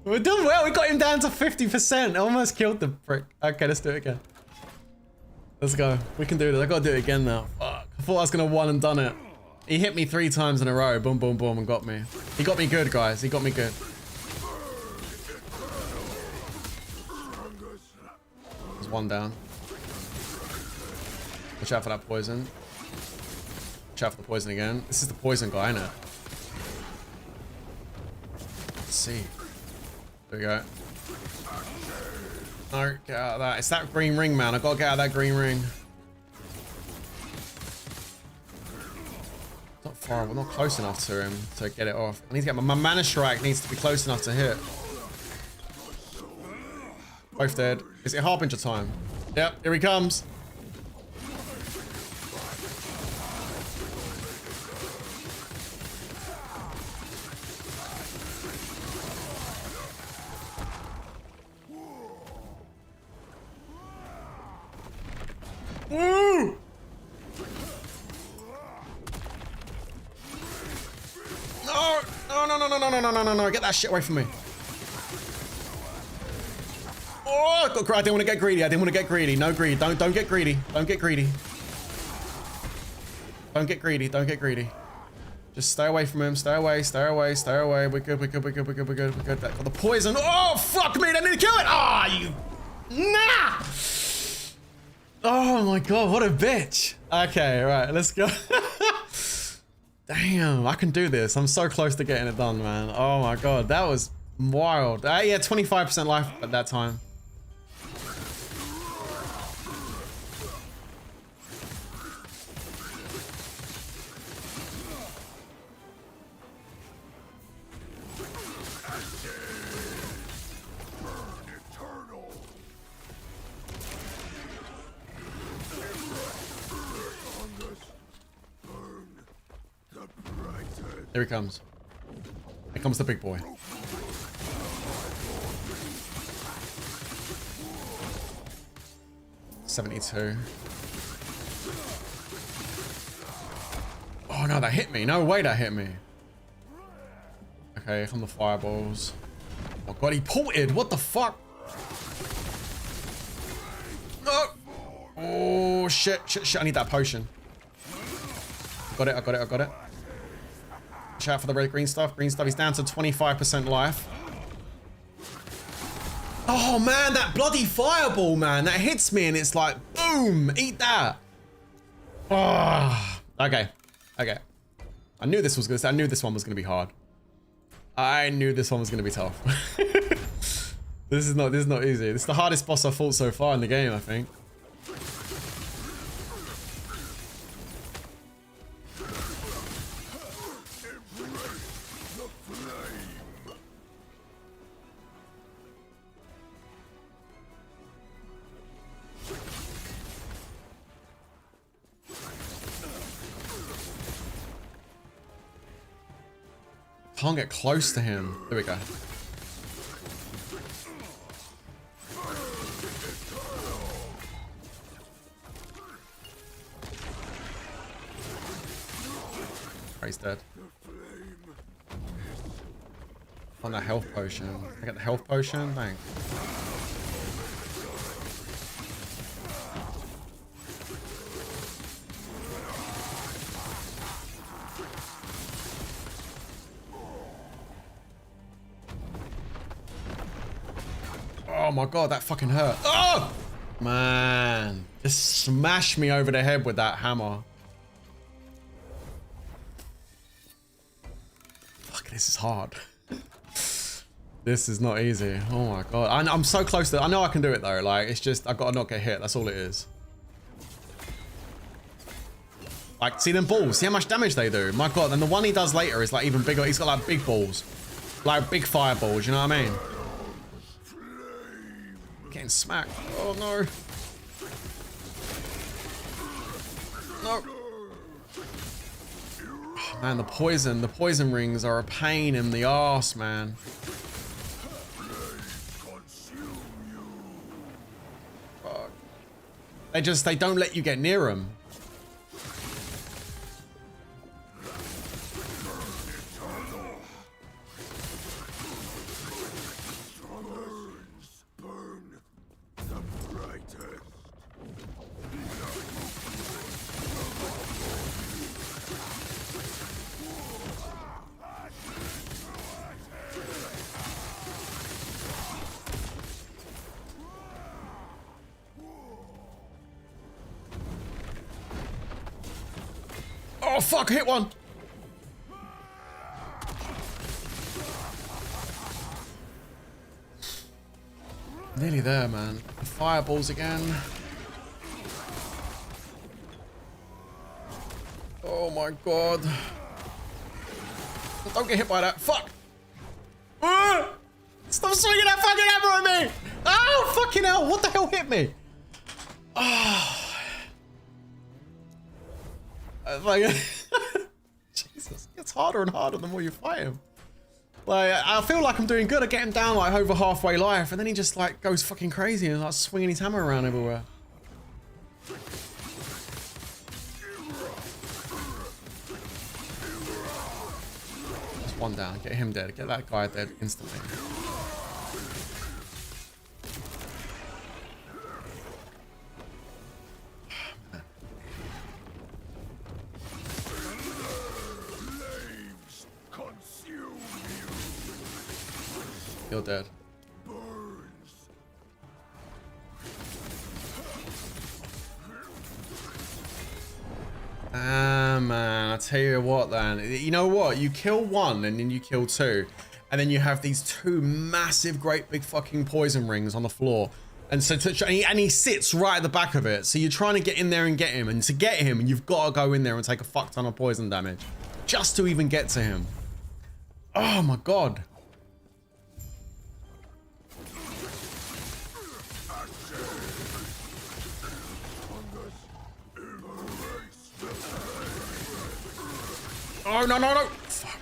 We're doing well. We got him down to 50%. Almost killed the prick. Okay, let's do it again. Let's go. We can do this. I gotta do it again now. Fuck. I thought I was gonna one and done it. He hit me 3 times in a row. Boom, boom, boom, and got me. He got me good, guys. He got me good. There's 1 down. Watch out for that poison. Watch out for the poison again. This is the poison guy, isn't it? Let's see. There we go. No, get out of that. It's that green ring, man. I gotta get out of that green ring. Not far. We're not close enough to him to get it off. I need to get my mana strike needs to be close enough to hit. Both dead. Is it Harbinger time? Yep, here he comes. Woo! No! No, get that shit away from me. Oh, I didn't want to get greedy. I didn't want to get greedy. No greed. Don't get greedy. Don't get greedy. Don't get greedy. Don't get greedy. Just stay away from him. Stay away. Stay away. Stay away. We're good. We're good. We're good. We're good. We're good. We're good. That got the poison. Oh, fuck me. I need to kill it. Ah, you. Nah. Oh my god, what a bitch. Okay, right, let's go. Damn, I can do this. I'm so close to getting it done, man. Oh my god, that was wild. Yeah, 25% life at that time. Here he comes. Here comes the big boy. $72. Oh no, that hit me. No way that hit me. Okay, here come the fireballs. Oh god, he ported. What the fuck? No. Oh shit, shit. I need that potion. I got it. Watch out for the red green stuff. Green stuff is down to 25% life. Oh man, that bloody fireball, man. That hits me and it's like, boom, eat that. Oh, okay. I knew this one was gonna be hard. I knew this one was gonna be tough. This is not easy. This is the hardest boss I've fought so far in the game, I think. Can't get close to him. There we go. He's dead. On a health potion. I get the health potion? Thanks. Oh my god, that fucking hurt. Oh! Man. Just smash me over the head with that hammer. Fuck, this is hard. This is not easy. Oh my god. I'm so close to it. I know I can do it though. Like, it's just, I've got to not get hit. That's all it is. Like, see them balls? See how much damage they do? My god. And the one he does later is like even bigger. He's got like big balls. Like big fireballs, you know what I mean? Getting smacked. Oh no. No. Man, the poison rings are a pain in the arse, man. Fuck. They don't let you get near them. Oh fuck, hit one. Nearly there, man. The fireballs again. Oh my god. Don't get hit by that. Fuck. Ah! Stop swinging that fucking hammer at me. Oh, fucking hell. What the hell hit me? Oh. Like, Jesus, it's harder and harder the more you fight him. Like, I feel like I'm doing good at getting down like over halfway life, and then he just like goes fucking crazy and like swinging his hammer around everywhere. Just one down, get him dead, get that guy dead instantly. You're dead. Ah, man, I tell you what then. You know what? You kill one and then you kill two. And then you have these two massive, great big fucking poison rings on the floor. And so and he sits right at the back of it. So you're trying to get in there and get him. And to get him, you've got to go in there and take a fuck ton of poison damage. Just to even get to him. Oh my god. Oh, no, no, no. Fuck.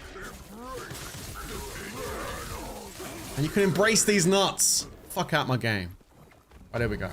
And you can embrace these nuts. Fuck out my game. Oh, there we go.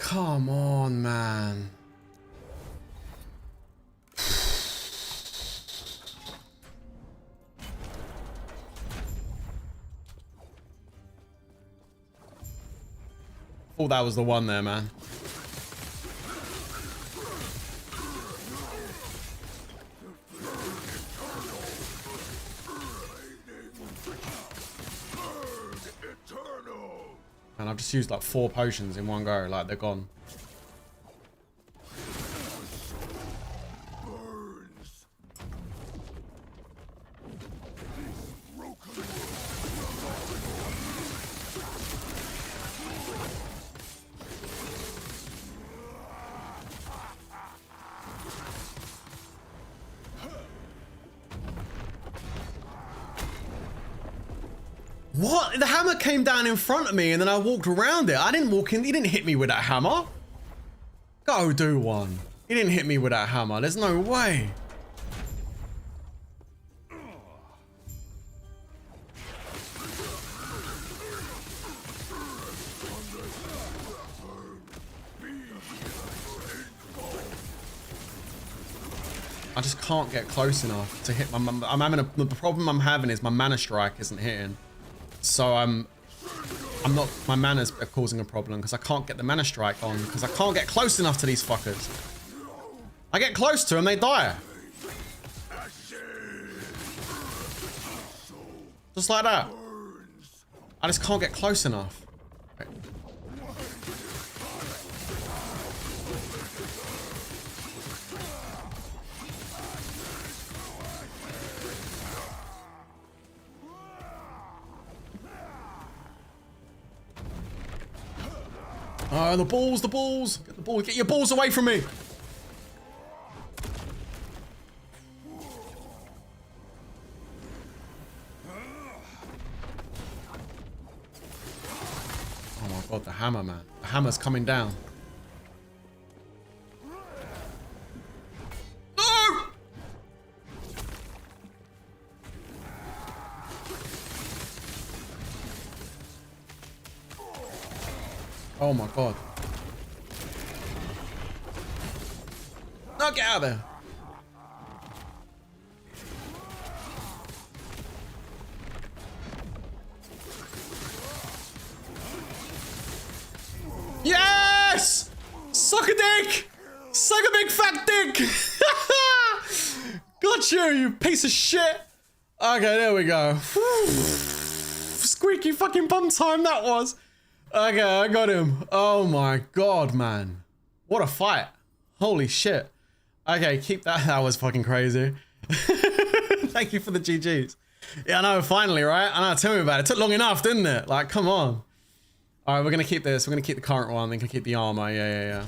come on, man. Oh, that was the one there, man. And I've just used like 4 potions in one go, like they're gone. What? The hammer came down in front of me and then I walked around it. I didn't walk in. He didn't hit me with that hammer. Go do one. He didn't hit me with that hammer. There's no way. I just can't get close enough to hit my... the problem I'm having is my mana strike isn't hitting. So I'm not, my mana's are causing a problem because I can't get the mana strike on because I can't get close enough to these fuckers. I get close to them, they die. Just like that. I just can't get close enough. Right. Oh, the balls, the balls. Get the ball. Get your balls away from me. Oh my god, the hammer, man. The hammer's coming down. No! Oh my god. No, get out of there. Yes! Suck a dick! Suck a big fat dick! Got you, you piece of shit! Okay, there we go. Squeaky fucking bum time that was. Okay, I got him. Oh my god, man. What a fight. Holy shit. Okay, keep that. That was fucking crazy. Thank you for the GGs. Yeah, I know, finally, right? I know, tell me about it. It took long enough, didn't it? Like, come on. All right, we're going to keep this. We're going to keep the current one. Then can keep the armor. Yeah.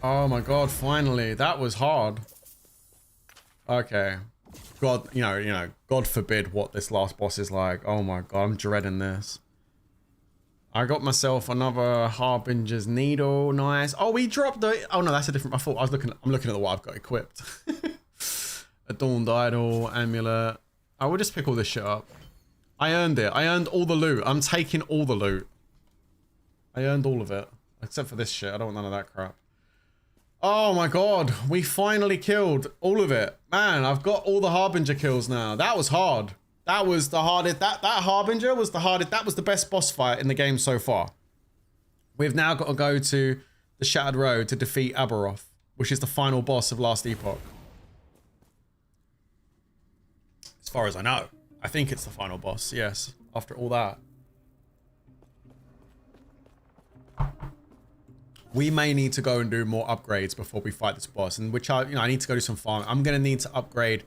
Oh my god, finally. That was hard. Okay. God, you know, God forbid what this last boss is like. Oh my god, I'm dreading this. I got myself another Harbinger's Needle. Nice. Oh, we dropped the... Oh, no, that's a different... I'm looking at what I've got equipped. Adorned Idol, Amulet. I will just pick all this shit up. I earned it. I earned all the loot. I'm taking all the loot. I earned all of it. Except for this shit. I don't want none of that crap. Oh, my God. We finally killed all of it. Man, I've got all the Harbinger kills now. That was hard. That was the hardest, that Harbinger was the hardest, that was the best boss fight in the game so far. We've now got to go to the Shattered Road to defeat Abberoth, which is the final boss of Last Epoch. As far as I know. I think it's the final boss, yes, after all that. We may need to go and do more upgrades before we fight this boss, and which I need to go do some farm. I'm going to need to upgrade...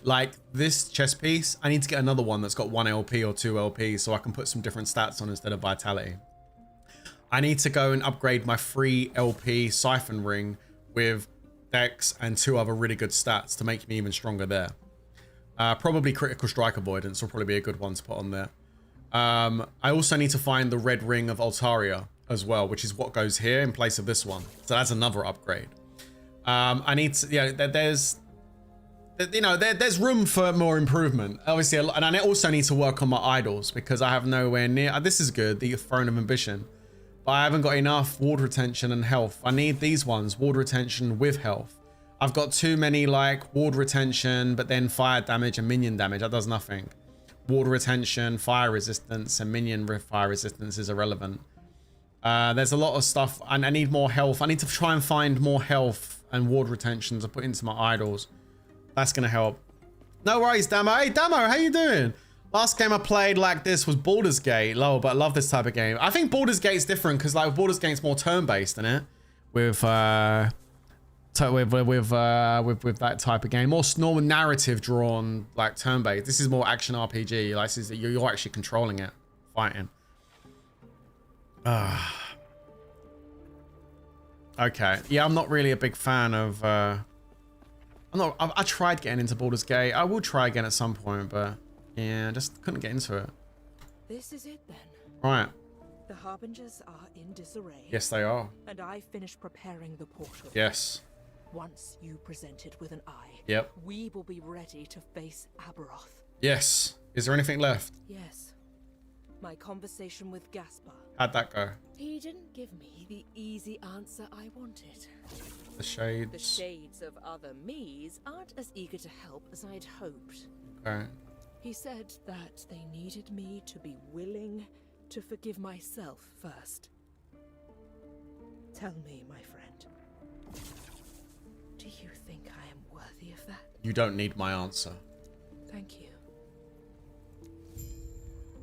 Like this chest piece, I need to get another one that's got 1 LP or 2 LP so I can put some different stats on instead of vitality. I need to go and upgrade my 3 LP siphon ring with Dex and 2 other really good stats to make me even stronger there. Probably critical strike avoidance will probably be a good one to put on there. I also need to find the red ring of Altaria as well, which is what goes here in place of this one. So that's another upgrade. I need to, there's room for more improvement, obviously, and I also need to work on my idols because I have nowhere near. This is good, the Throne of Ambition, But I haven't got enough water retention and health. I need these ones, water retention with health. I've got too many like water retention, but then fire damage and minion damage. That does nothing. Water retention, fire resistance, and minion fire resistance is irrelevant. There's a lot of stuff. I need more health. I need to try and find more health and water retention to put into my idols. That's going to help. No worries, Damo. Hey, Damo, how you doing? Last game I played like this was Baldur's Gate. Lol, but I love this type of game. I think Baldur's Gate's different because like Baldur's Gate's more turn-based, isn't it? With that type of game, more normal narrative drawn, like turn-based. This is more action RPG. Like this is, you're actually controlling it, fighting. Okay, yeah, I'm not really a big fan of. I tried getting into Baldur's Gate. I will try again at some point, but yeah, just couldn't get into it. This is it then. Right. The Harbingers are in disarray. Yes, they are. And I finished preparing the portal. Yes. Once you present it with an eye, Yep. we will be ready to face Abberoth. Yes. Is there anything left? Yes. My conversation with Gaspar. How'd that go? He didn't give me the easy answer I wanted. The shades. The shades of other me's aren't as eager to help as I'd hoped. Okay. He said that they needed me to be willing to forgive myself first. Tell me, my friend, do you think I am worthy of that? You don't need my answer. Thank you.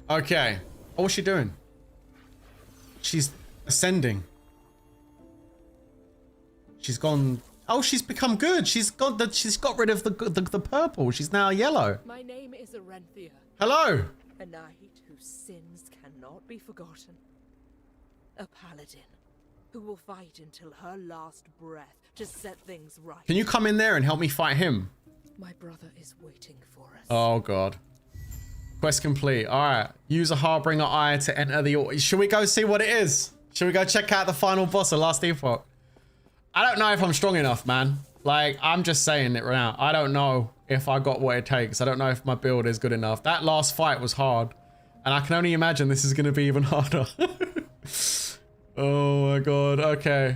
Okay. Oh, what's she doing? She's ascending. She's gone. Oh, she's become good. She's got rid of the purple. She's now yellow. My name is Arenthia, Hello. a knight whose sins cannot be forgotten. A paladin who will fight until her last breath to set things right. Can you come in there and help me fight him? My brother is waiting for us. Oh god. Quest complete. All right. Use a harbinger eye to enter the. Should we go see what it is? Should we go check out the final boss of Last Epoch? I don't know if I'm strong enough, man. Like, I'm just saying it right now. I don't know if I got what it takes. I don't know if my build is good enough. That last fight was hard. And I can only imagine this is going to be even harder. Oh my god. Okay.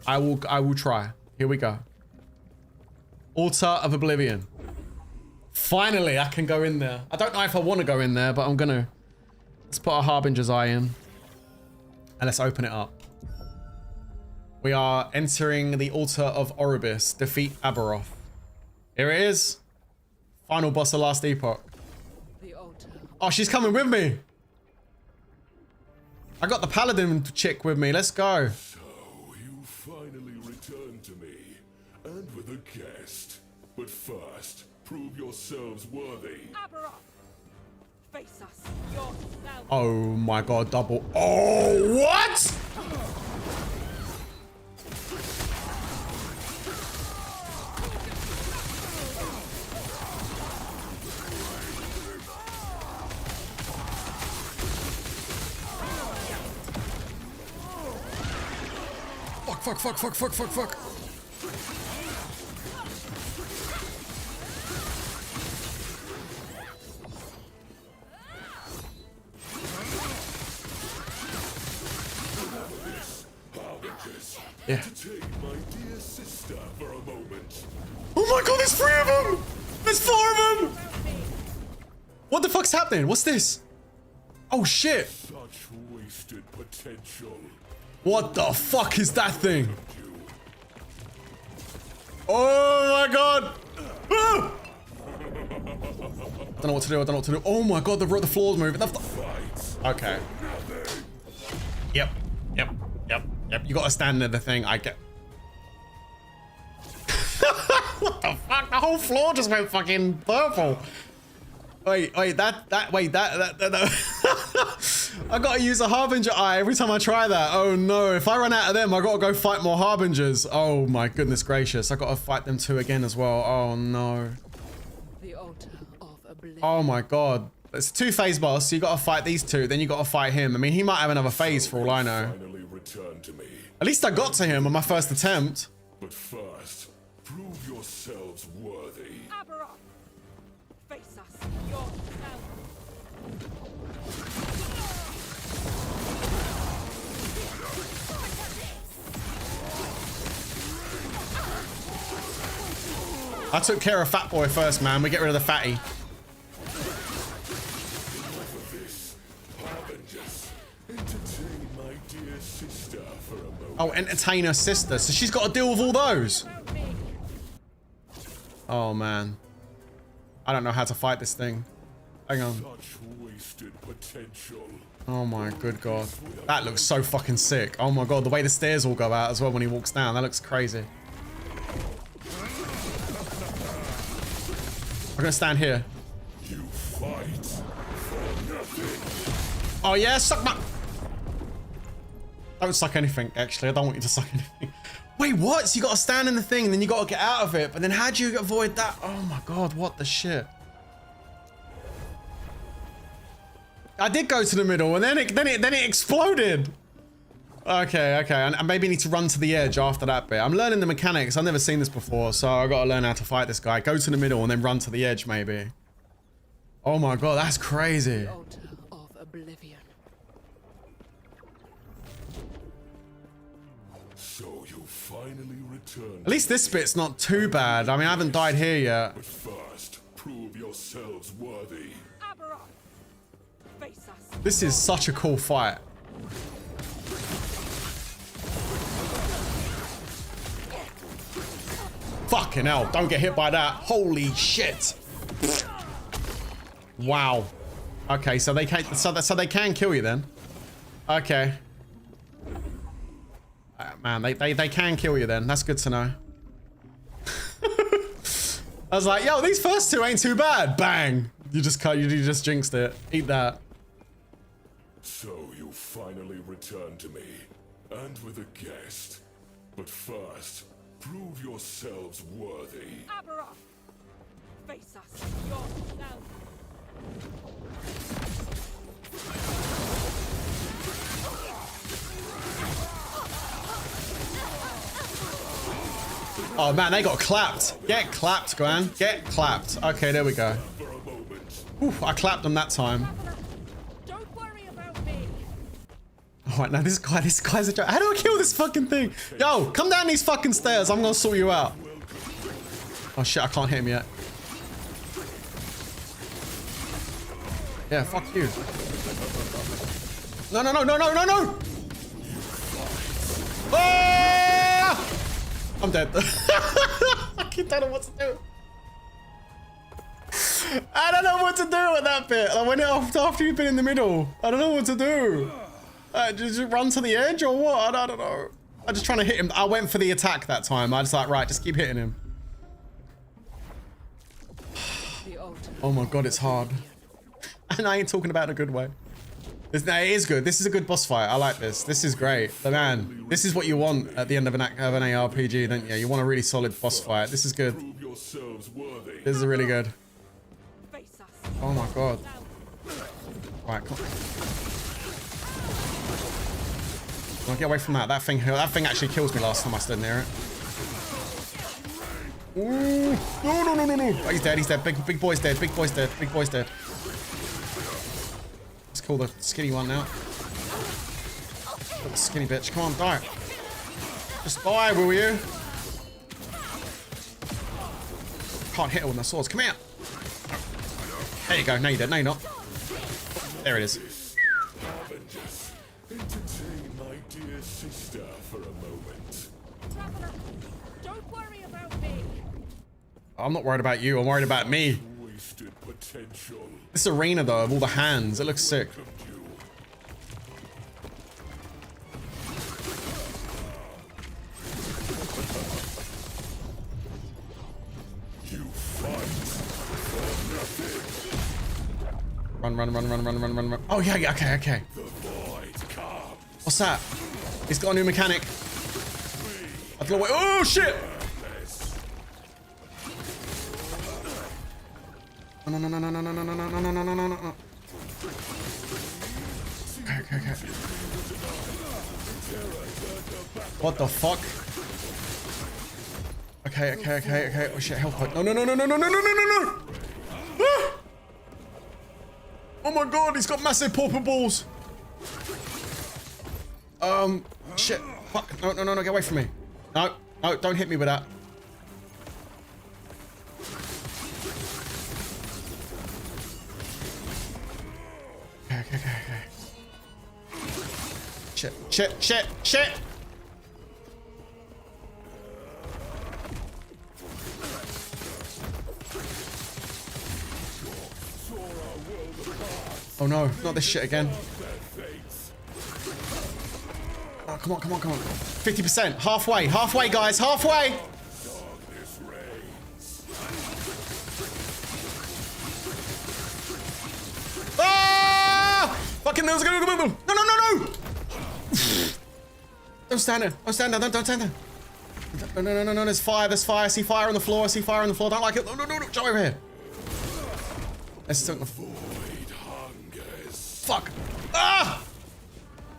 I will try. Here we go. Altar of Oblivion. Finally, I can go in there. I don't know if I want to go in there, but I'm going to. Let's put our Harbinger's eye in. And let's open it up. We are entering the Altar of Oribis. Defeat Abberoth. Here it is. Final boss of Last Epoch. The altar. Oh, she's coming with me. I got the paladin chick with me. Let's go. So you finally returned to me, and with a guest. But first, prove yourselves worthy. Abberoth! Face us yourself. Oh my god, double. Oh, what? Fuck. Yeah. To take my dear sister for a moment. Oh my god, there's 3 of them! There's 4 of them! What the fuck's happening? What's this? Oh shit! Such wasted potential. What the fuck is that thing? Oh my god! Ah! I don't know what to do. Oh my god, the floor's moving. Okay. Yep. You gotta stand near the thing. I get. What the fuck? The whole floor just went fucking purple. Wait, that. I gotta use a Harbinger eye every time I try that. Oh no, if I run out of them, I gotta go fight more Harbingers. Oh my goodness gracious. I gotta fight them 2 again as well. Oh no. The altar of oblivion. Oh my god. It's a 2-phase boss, so you gotta fight these 2, then you gotta fight him. I mean, he might have another phase for all I know. Finally returned to me. At least I got to him on my first attempt. But first, prove yourselves worthy. Abberoth! Face us yourself. I took care of Fat Boy first, man. We get rid of the fatty. Harbingers, entertain my dear sister for a moment. Oh, entertain her sister. So she's got to deal with all those. About me. Oh, man. I don't know how to fight this thing. Hang on. Such wasted potential. Oh, my good God. That looks so fucking sick. Oh, my God. The way the stairs all go out as well when he walks down. That looks crazy. I'm going to stand here. You fight for nothing. Oh, yeah. Suck my... Don't suck anything, actually. I don't want you to suck anything. Wait, what? So you got to stand in the thing and then you got to get out of it. But then how do you avoid that? Oh, my God. What the shit? I did go to the middle and then it exploded. Okay. I maybe need to run to the edge after that bit. I'm learning the mechanics. I've never seen this before, so I got to learn how to fight this guy. Go to the middle and then run to the edge, maybe. Oh my God, that's crazy. The altar of oblivion. So you finally return. At least this bit's not too bad. I mean, I haven't died here yet. But first, prove yourselves worthy. Abberoth. Face us. This is such a cool fight. Fucking hell, don't get hit by that. Holy shit. Wow. Okay, so they can kill you then. Okay. Man, they can kill you then. That's good to know. I was like, yo, these first two ain't too bad. Bang. You just jinxed it. Eat that. So you finally return to me, and with a guest. But first, prove yourselves worthy. Abberoth. Face us. Your now. Oh man, they got clapped. Get clapped, Gran. Get clapped. Okay, there we go. For a moment. Oof, I clapped them that time. Don't worry about me. Alright, now this guy's a joke. How do I kill this fucking thing? Yo, come down these fucking stairs. I'm gonna sort you out. Oh shit, I can't hit him yet. Yeah, fuck you. No. Ah! I'm dead. I don't know what to do. I don't know what to do with that bit. I went off after you've been in the middle. I don't know what to do. Did you run to the edge or what? I don't know. I'm just trying to hit him. I went for the attack that time. I just like, right, just keep hitting him. Oh my God, it's hard. And I ain't talking about it in a good way. It is good. This is a good boss fight. I like this. This is great. But man, this is what you want at the end of an ARPG, don't you? You want a really solid boss fight. This is good. Prove yourselves worthy. This is really good. Face us. Oh my God. Right, come on. Get away from that. That thing actually kills me last time I stood near it. Ooh. No. Oh, he's dead. Big boy's dead. Big boy's dead. Let's call the skinny one now. The skinny bitch. Come on, die. Just die, will you? Can't hit her with my swords. Come here. There you go. No, you're dead. No, you're not. There it is. Harbingers, entertain my dear sister for a moment. Traveler. Don't worry about me. I'm not worried about you. I'm worried about me. Wasted potential. This arena, though, of all the hands, it looks sick. You fight for nothing. Run. Oh, yeah, okay. The void comes. What's that? He's got a new mechanic. I don't know what. Oh, shit! No. Okay. What the fuck? Okay. Oh shit, help. No. Ah! Oh my God, he's got massive pauper balls. Shit. Fuck. No, get away from me. No, don't hit me with that. Shit, shit, shit, shit! Oh no, not this shit again. Oh, come on, come on, come on. 50%, halfway, halfway, guys, halfway! Ah! Fucking no, no, no, no, no! Don't stand there, don't stand there, don't stand there. No, no, no, no, no, there's fire, I see fire on the floor, I see fire on the floor, don't like it. No, no, no, no, jump over here. Let's take the fuck. Ah!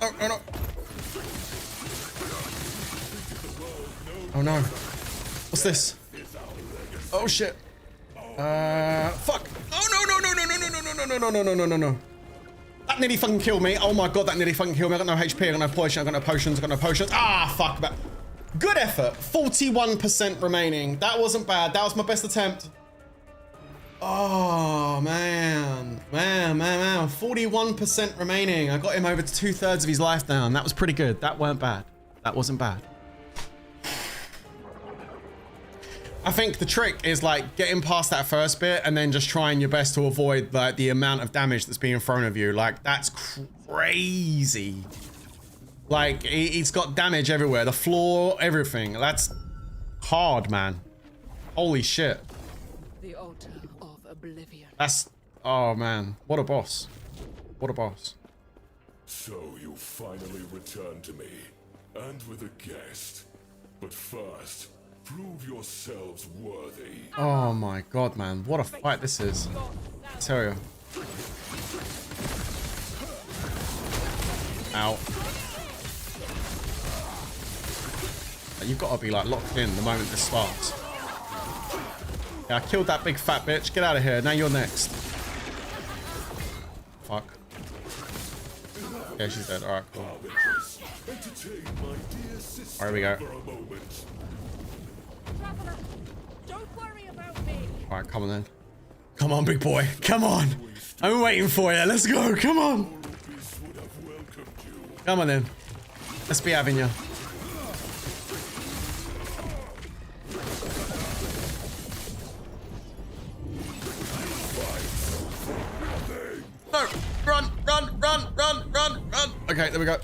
Oh, no, no. Oh no. What's this? Oh shit. Fuck. Oh no, no, no, no, no, no, no, no, no, no, no, no, no, no, no. That nearly fucking killed me. Oh my god, that nearly fucking killed me. I got no HP, I got no potion, I got no potions, I got no potions. Ah, fuck. But good effort. 41% remaining. That wasn't bad. That was my best attempt. Oh, man. Man. 41% remaining. I got him over to 2/3 of his life down. That was pretty good. That weren't bad. That wasn't bad. I think the trick is like getting past that first bit and then just trying your best to avoid like the amount of damage that's being thrown at you. Like, that's crazy. Like, it's got damage everywhere. The floor, everything. That's hard, man. Holy shit. The altar of oblivion. That's... Oh, man. What a boss. What a boss. So you finally returned to me, and with a guest. But first, prove yourselves worthy. Oh my god, man. What a fight this is. I tell you. Ow. You've got to be like locked in the moment this starts. Yeah, I killed that big fat bitch. Get out of here. Now you're next. Fuck. Yeah, she's dead. Alright, cool. Alright, here we go. Traveler, don't worry about me. Alright, come on then. Come on, big boy. Come on. I'm waiting for you. Let's go. Come on. Come on then. Let's be having you. No! Run! Run! Run! Run! Run! Run! Okay, there we go.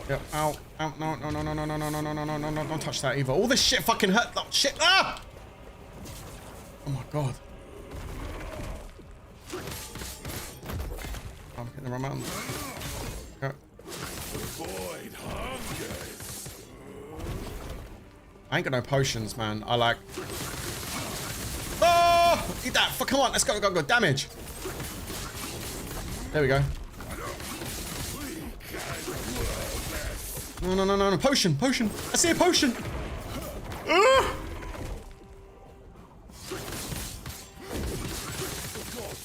Yep. Ow. Ow. No, no, no, no, no, no, no, no, no, no, no, no, no, don't touch that either. All this shit fucking hurt. Oh, shit. Ah! Oh my god. I'm hitting the wrong mountain. Okay. I ain't got no potions, man. I like... Oh! Eat that. Come on. Let's go, go, go. Damage. There we go. No, no, no, no, no. Potion, potion. I see a potion.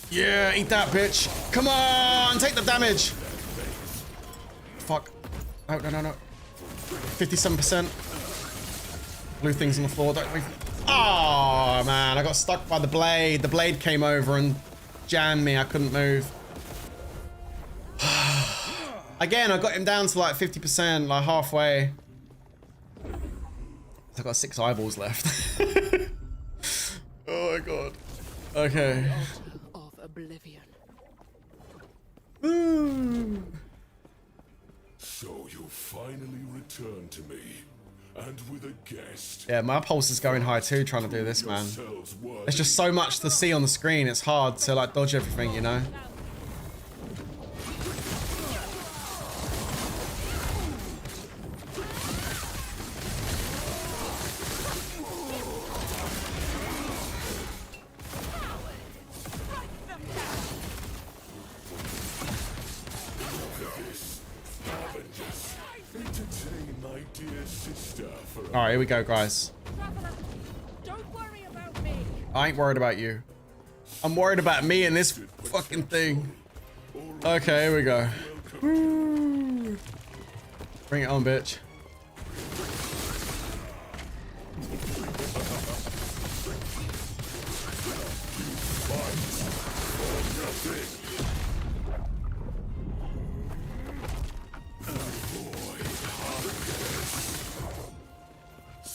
Yeah, eat that, bitch. Come on, take the damage. Fuck. No, no, no, no. 57%. Blue things on the floor. Don't. Oh, man. I got stuck by the blade. The blade came over and jammed me. I couldn't move. Again, I got him down to like 50%, like halfway. I've got 6 eyeballs left. Oh my god. Okay. The altar of oblivion. So you finally returned to me, and with a guest. Yeah, my pulse is going high too trying to do this, man. There's just so much to see on the screen, it's hard to like dodge everything, you know? Alright, here we go, guys. Traveler, don't worry about me. I ain't worried about you. I'm worried about me and this fucking thing. Okay, here we go. Woo. Bring it on, bitch.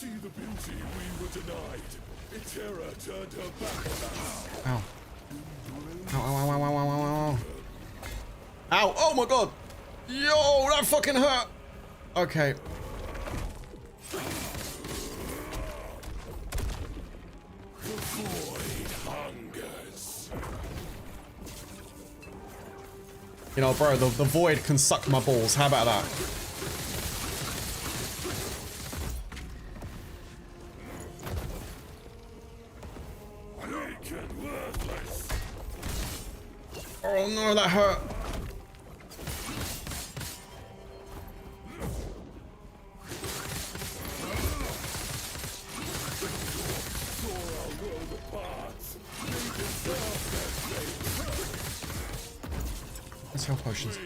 See the beauty we were denied. Itera turned her back on us. Ow. Ow, ow, ow, ow, ow, ow, ow, ow. Ow, oh my god. Yo, that fucking hurt. Okay. The void hungers. You know, bro, the void can suck my balls. How about that? Oh no, that hurt. Let's health potions.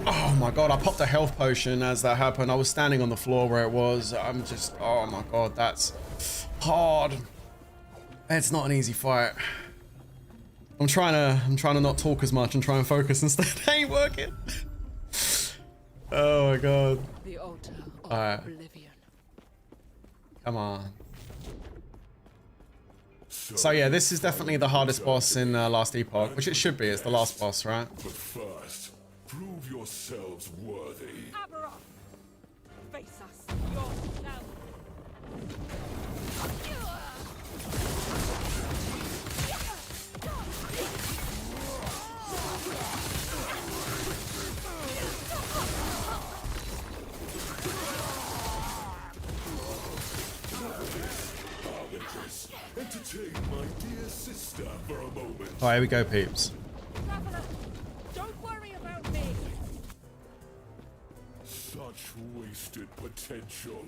Oh my god, I popped a health potion as that happened. I was standing on the floor where it was. I'm just, oh my god, that's hard. It's not an easy fight. I'm trying to not talk as much and try and focus instead. It ain't working. Oh my god. The altar of Alright. oblivion. Come on. So yeah, this is definitely the hardest boss in Last Epoch, which it should be. It's the last boss, right? But first, prove yourselves worthy. Abberoth! Face us yourself! Harbingers, entertain my dear sister for a moment. Alright, here we go, peeps. Traveler, don't worry about me! Such wasted potential.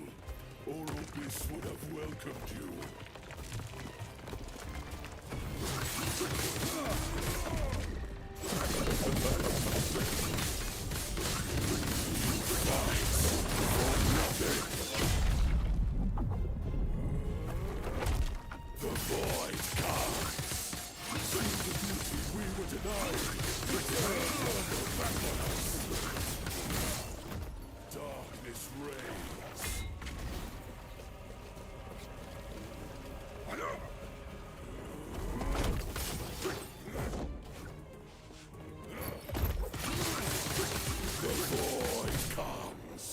Oropis would have welcomed you. The void comes. See the beauty we were denied. Return back on us. Darkness reigns. The void comes.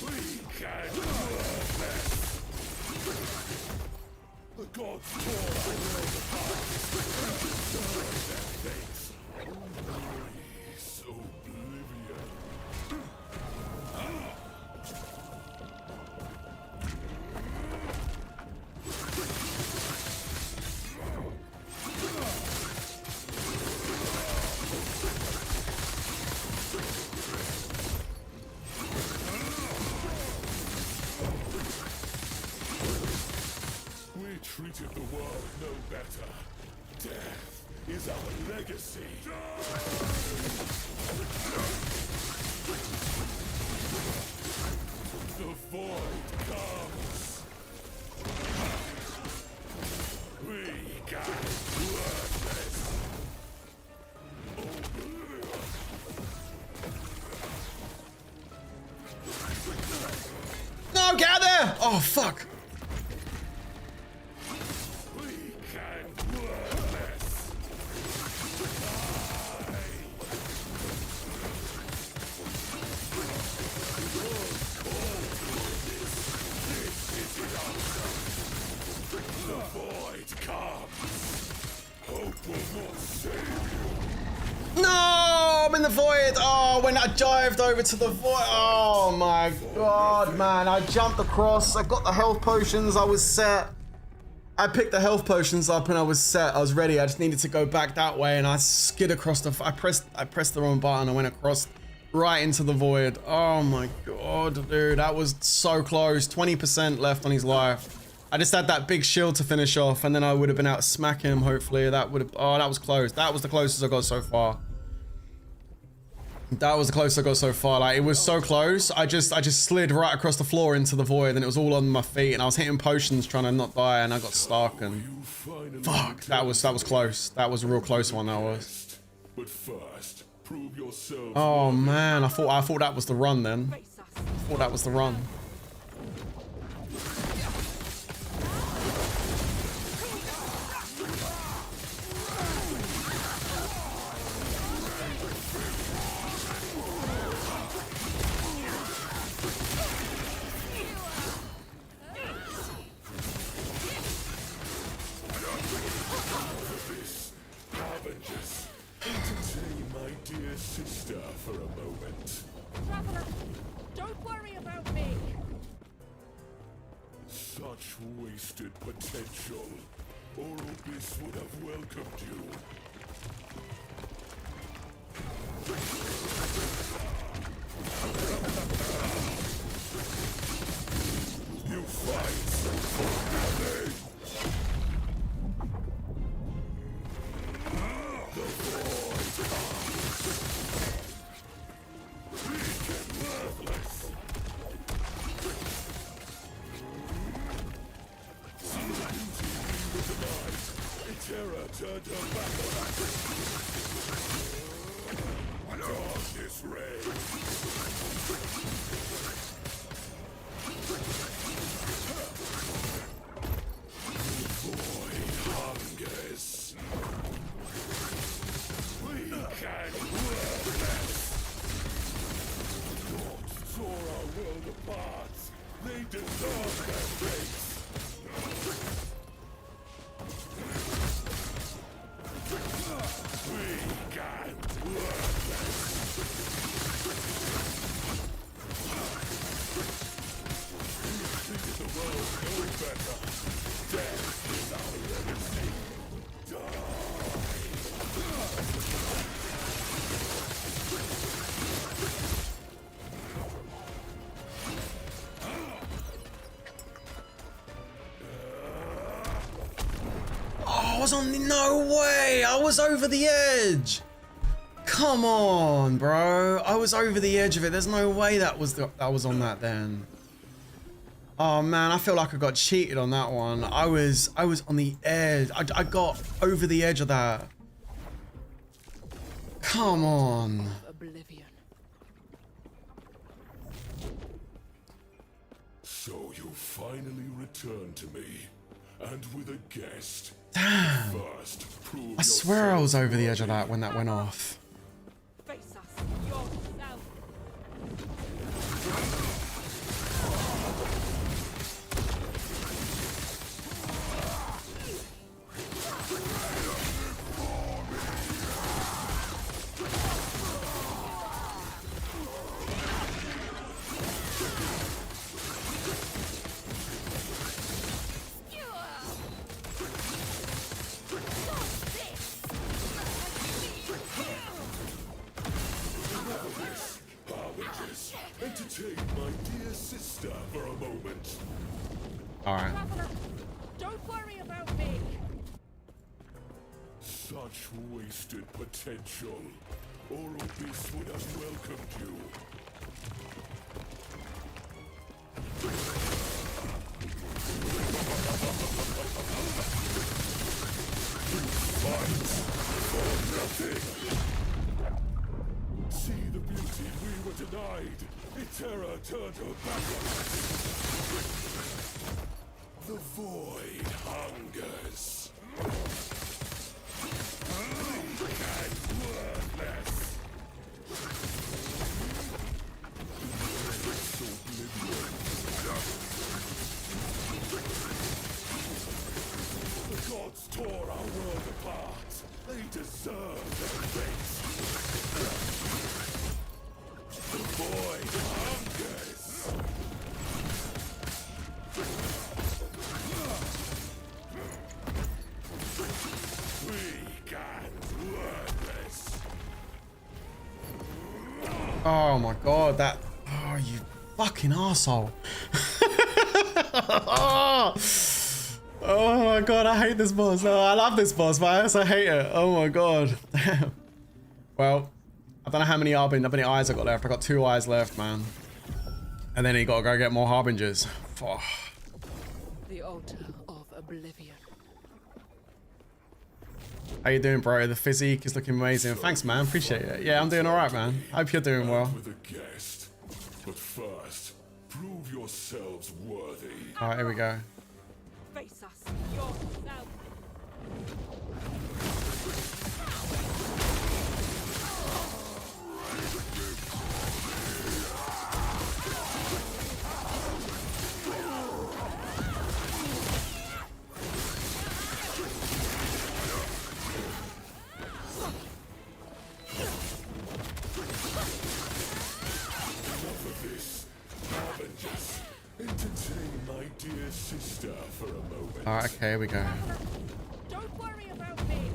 We can do this. The gods tore our world apart. Serve their fates. Embrace oblivion. We treated the world no better. Death is our legacy. The void comes. We can work this. No, get out there! Oh, fuck. We can work this. The void comes. Hope will not save you. No, I'm in the void. Oh, when I dived over to the void. Oh my god, man. I jumped across. I got the health potions. I was set. I picked the health potions up and I was set. I was ready. I just needed to go back that way and I skid across the... I pressed the wrong button. I went across right into the void. Oh my god, dude. That was so close. 20% left on his life. I just had that big shield to finish off and then I would have been able to smack him, hopefully. That would have... Oh, that was close. That was the closest I got so far. That was the closest I got so far. Like, it was so close. I just slid right across the floor into the void, and it was all on my feet, and I was hitting potions trying to not die, and I got stuck, and fuck, that was close. That was a real close one. That was. But first, prove yourself. Oh man, I thought that was the run then. I thought that was the run. Harbingers, entertain my dear sister for a moment. Traveler, don't worry about me. Such wasted potential. Orobis would have welcomed you. You fight for nothing. The void weak and worthless. Terror turned her back on us. Darkness reigns. Void hungers. Weak and worthless. Gods tore our world apart. They deserve their fate. Weak and worthless. The world knows better. Death is our legacy. Oh, I was on the, no way! I was over the edge! Come on, bro. I was over the edge of it. There's no way that was on that then. Oh man, I feel like I got cheated on that one. I was on the edge. I got over the edge of that. Come on. Oblivion. So you finally returned to me, and with a guest. Damn. First, prove I swear I was yourself over the edge of worthy. that when that went off. Face us yourself. Harbingers, entertain my dear sister for a moment. Alright. Traveler, don't worry about me. Such wasted potential. Orobis would have welcomed you. Fight for nothing. See the beauty we were denied. Terror turned her back on us. The void hungers. Weak and worthless. The gods tore our world apart. They deserve their fate. The void hungers. Weak and worthless. Oh my god, that. Oh, you fucking arsehole. Oh my god, I hate this boss. No, I love this boss, but I also hate it. Oh my god. Damn. Well, I don't know how many eyes I got left. I got 2 eyes left, man. And then you gotta go get more harbingers. Oh. The altar of oblivion. How you doing, bro? The physique is looking amazing. Thanks, man. Appreciate it. Yeah, I'm doing all right, man. Hope you're doing well. With a guest. But first, prove yourselves worthy. All right, here we go. Face us yourself. Harbingers, entertain my dear sister for a moment. All right, okay, here we go. Don't worry about me.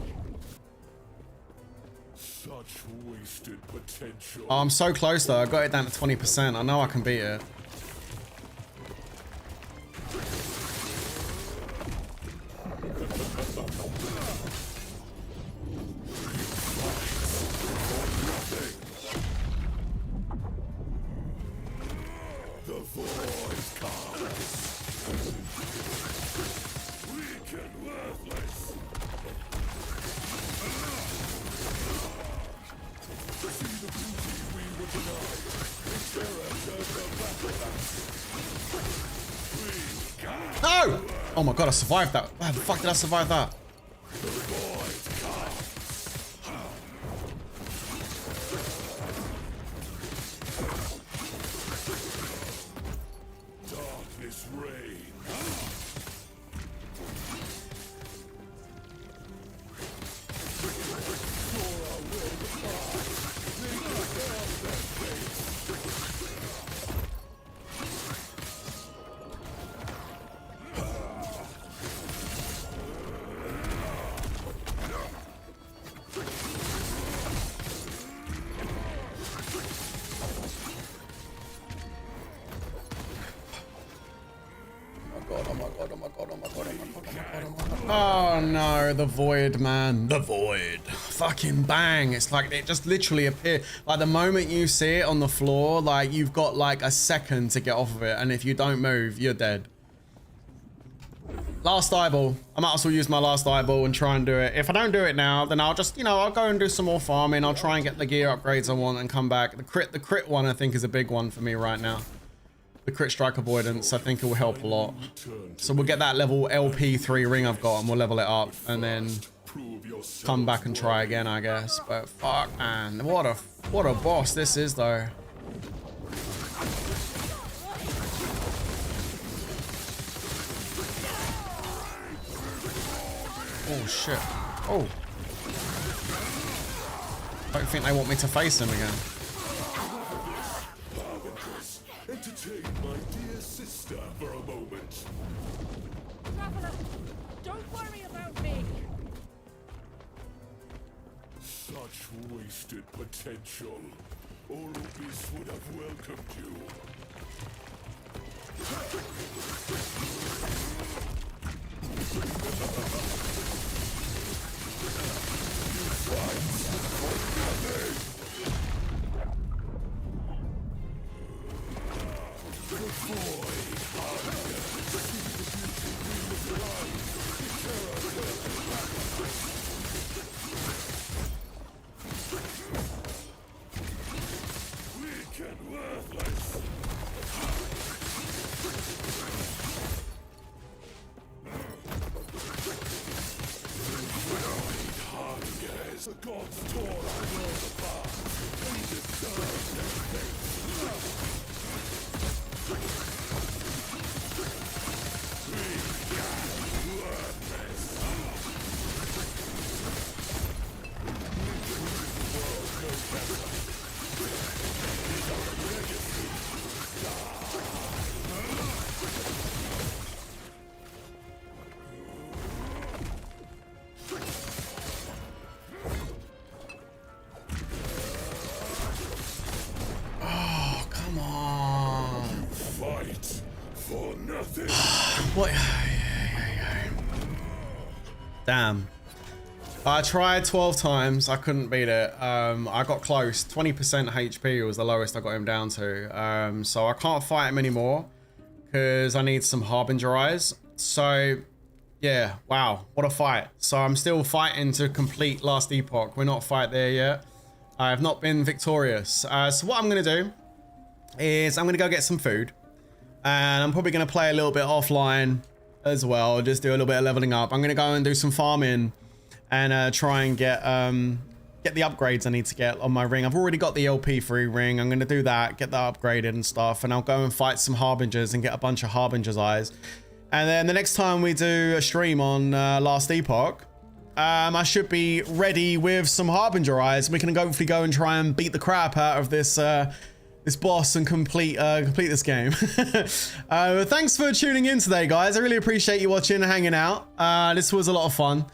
Such wasted potential. Oh, I'm so close though. I got it down to 20%. I know I can beat it. The void comes. Weak and worthless. See the beauty we were denied. The terror turned the battle axe. No! Oh my god, I survived that. How the fuck did I survive that? The void comes. Darkness reigns. Oh no, the void, man. The void. Fucking bang. It's like it just literally appeared. Like the moment you see it on the floor, like you've got like a second to get off of it. And if you don't move, you're dead. Last eyeball. I might as well use my last eyeball and try and do it. If I don't do it now, then I'll just, you know, I'll go and do some more farming. I'll try and get the gear upgrades I want and come back. The crit one I think is a big one for me right now. The crit strike avoidance, I think it will help a lot. So we'll get that level LP3 ring I've got and we'll level it up and then come back and try again, I guess. But fuck, man, what a boss this is though. Oh shit. Oh. I don't think they want me to face him again. Entertain my dear sister for a moment. Traveler, don't worry about me. Such wasted potential. Oropis would have welcomed you. Weak and worthless. Harbingers, the gods tore our world apart. We deserve their fate. Oh, come on. Fight for nothing. What? Damn. I tried 12 times. I couldn't beat it. I got close. 20% HP was the lowest I got him down to. So I can't fight him anymore because I need some harbinger eyes. So yeah, wow, what a fight. So I'm still fighting to complete Last Epoch. We're not fight there yet. I have not been victorious. So what I'm going to do is I'm going to go get some food. And I'm probably going to play a little bit offline as well. Just do a little bit of leveling up. I'm going to go and do some farming and try and get the upgrades I need to get on my ring. I've already got the LP3 ring. I'm going to do that, get that upgraded and stuff. And I'll go and fight some harbingers and get a bunch of harbingers eyes. And then the next time we do a stream on Last Epoch, I should be ready with some harbinger eyes. We can hopefully go and try and beat the crap out of this this boss and complete this game. Thanks for tuning in today, guys. I really appreciate you watching and hanging out. This was a lot of fun.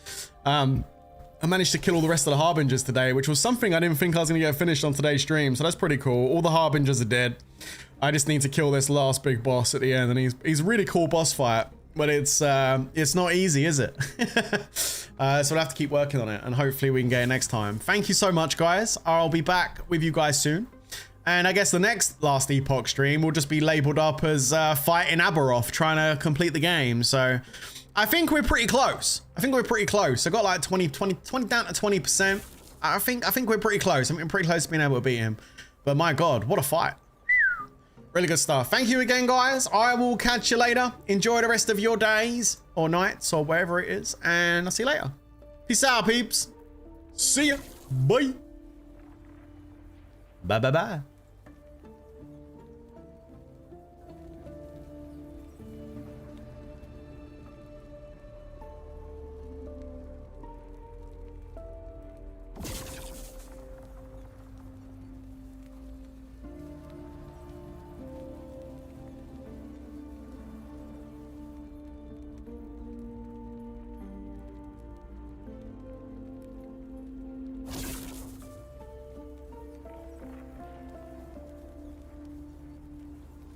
I managed to kill all the rest of the harbingers today, which was something I didn't think I was going to get finished on today's stream. So that's pretty cool. All the harbingers are dead. I just need to kill this last big boss at the end, and he's a really cool boss fight, but it's not easy, is it? So I'll have to keep working on it, and hopefully we can get it next time. Thank you so much, guys. I'll be back with you guys soon. And I guess the next Last Epoch stream will just be labeled up as fighting Abberoth, trying to complete the game. So I think we're pretty close. I got like 20 down to 20%. I think we're pretty close. I'm pretty close to being able to beat him. But my God, what a fight. Really good stuff. Thank you again, guys. I will catch you later. Enjoy the rest of your days or nights or wherever it is. And I'll see you later. Peace out, peeps. See ya. Bye. Bye, bye, bye.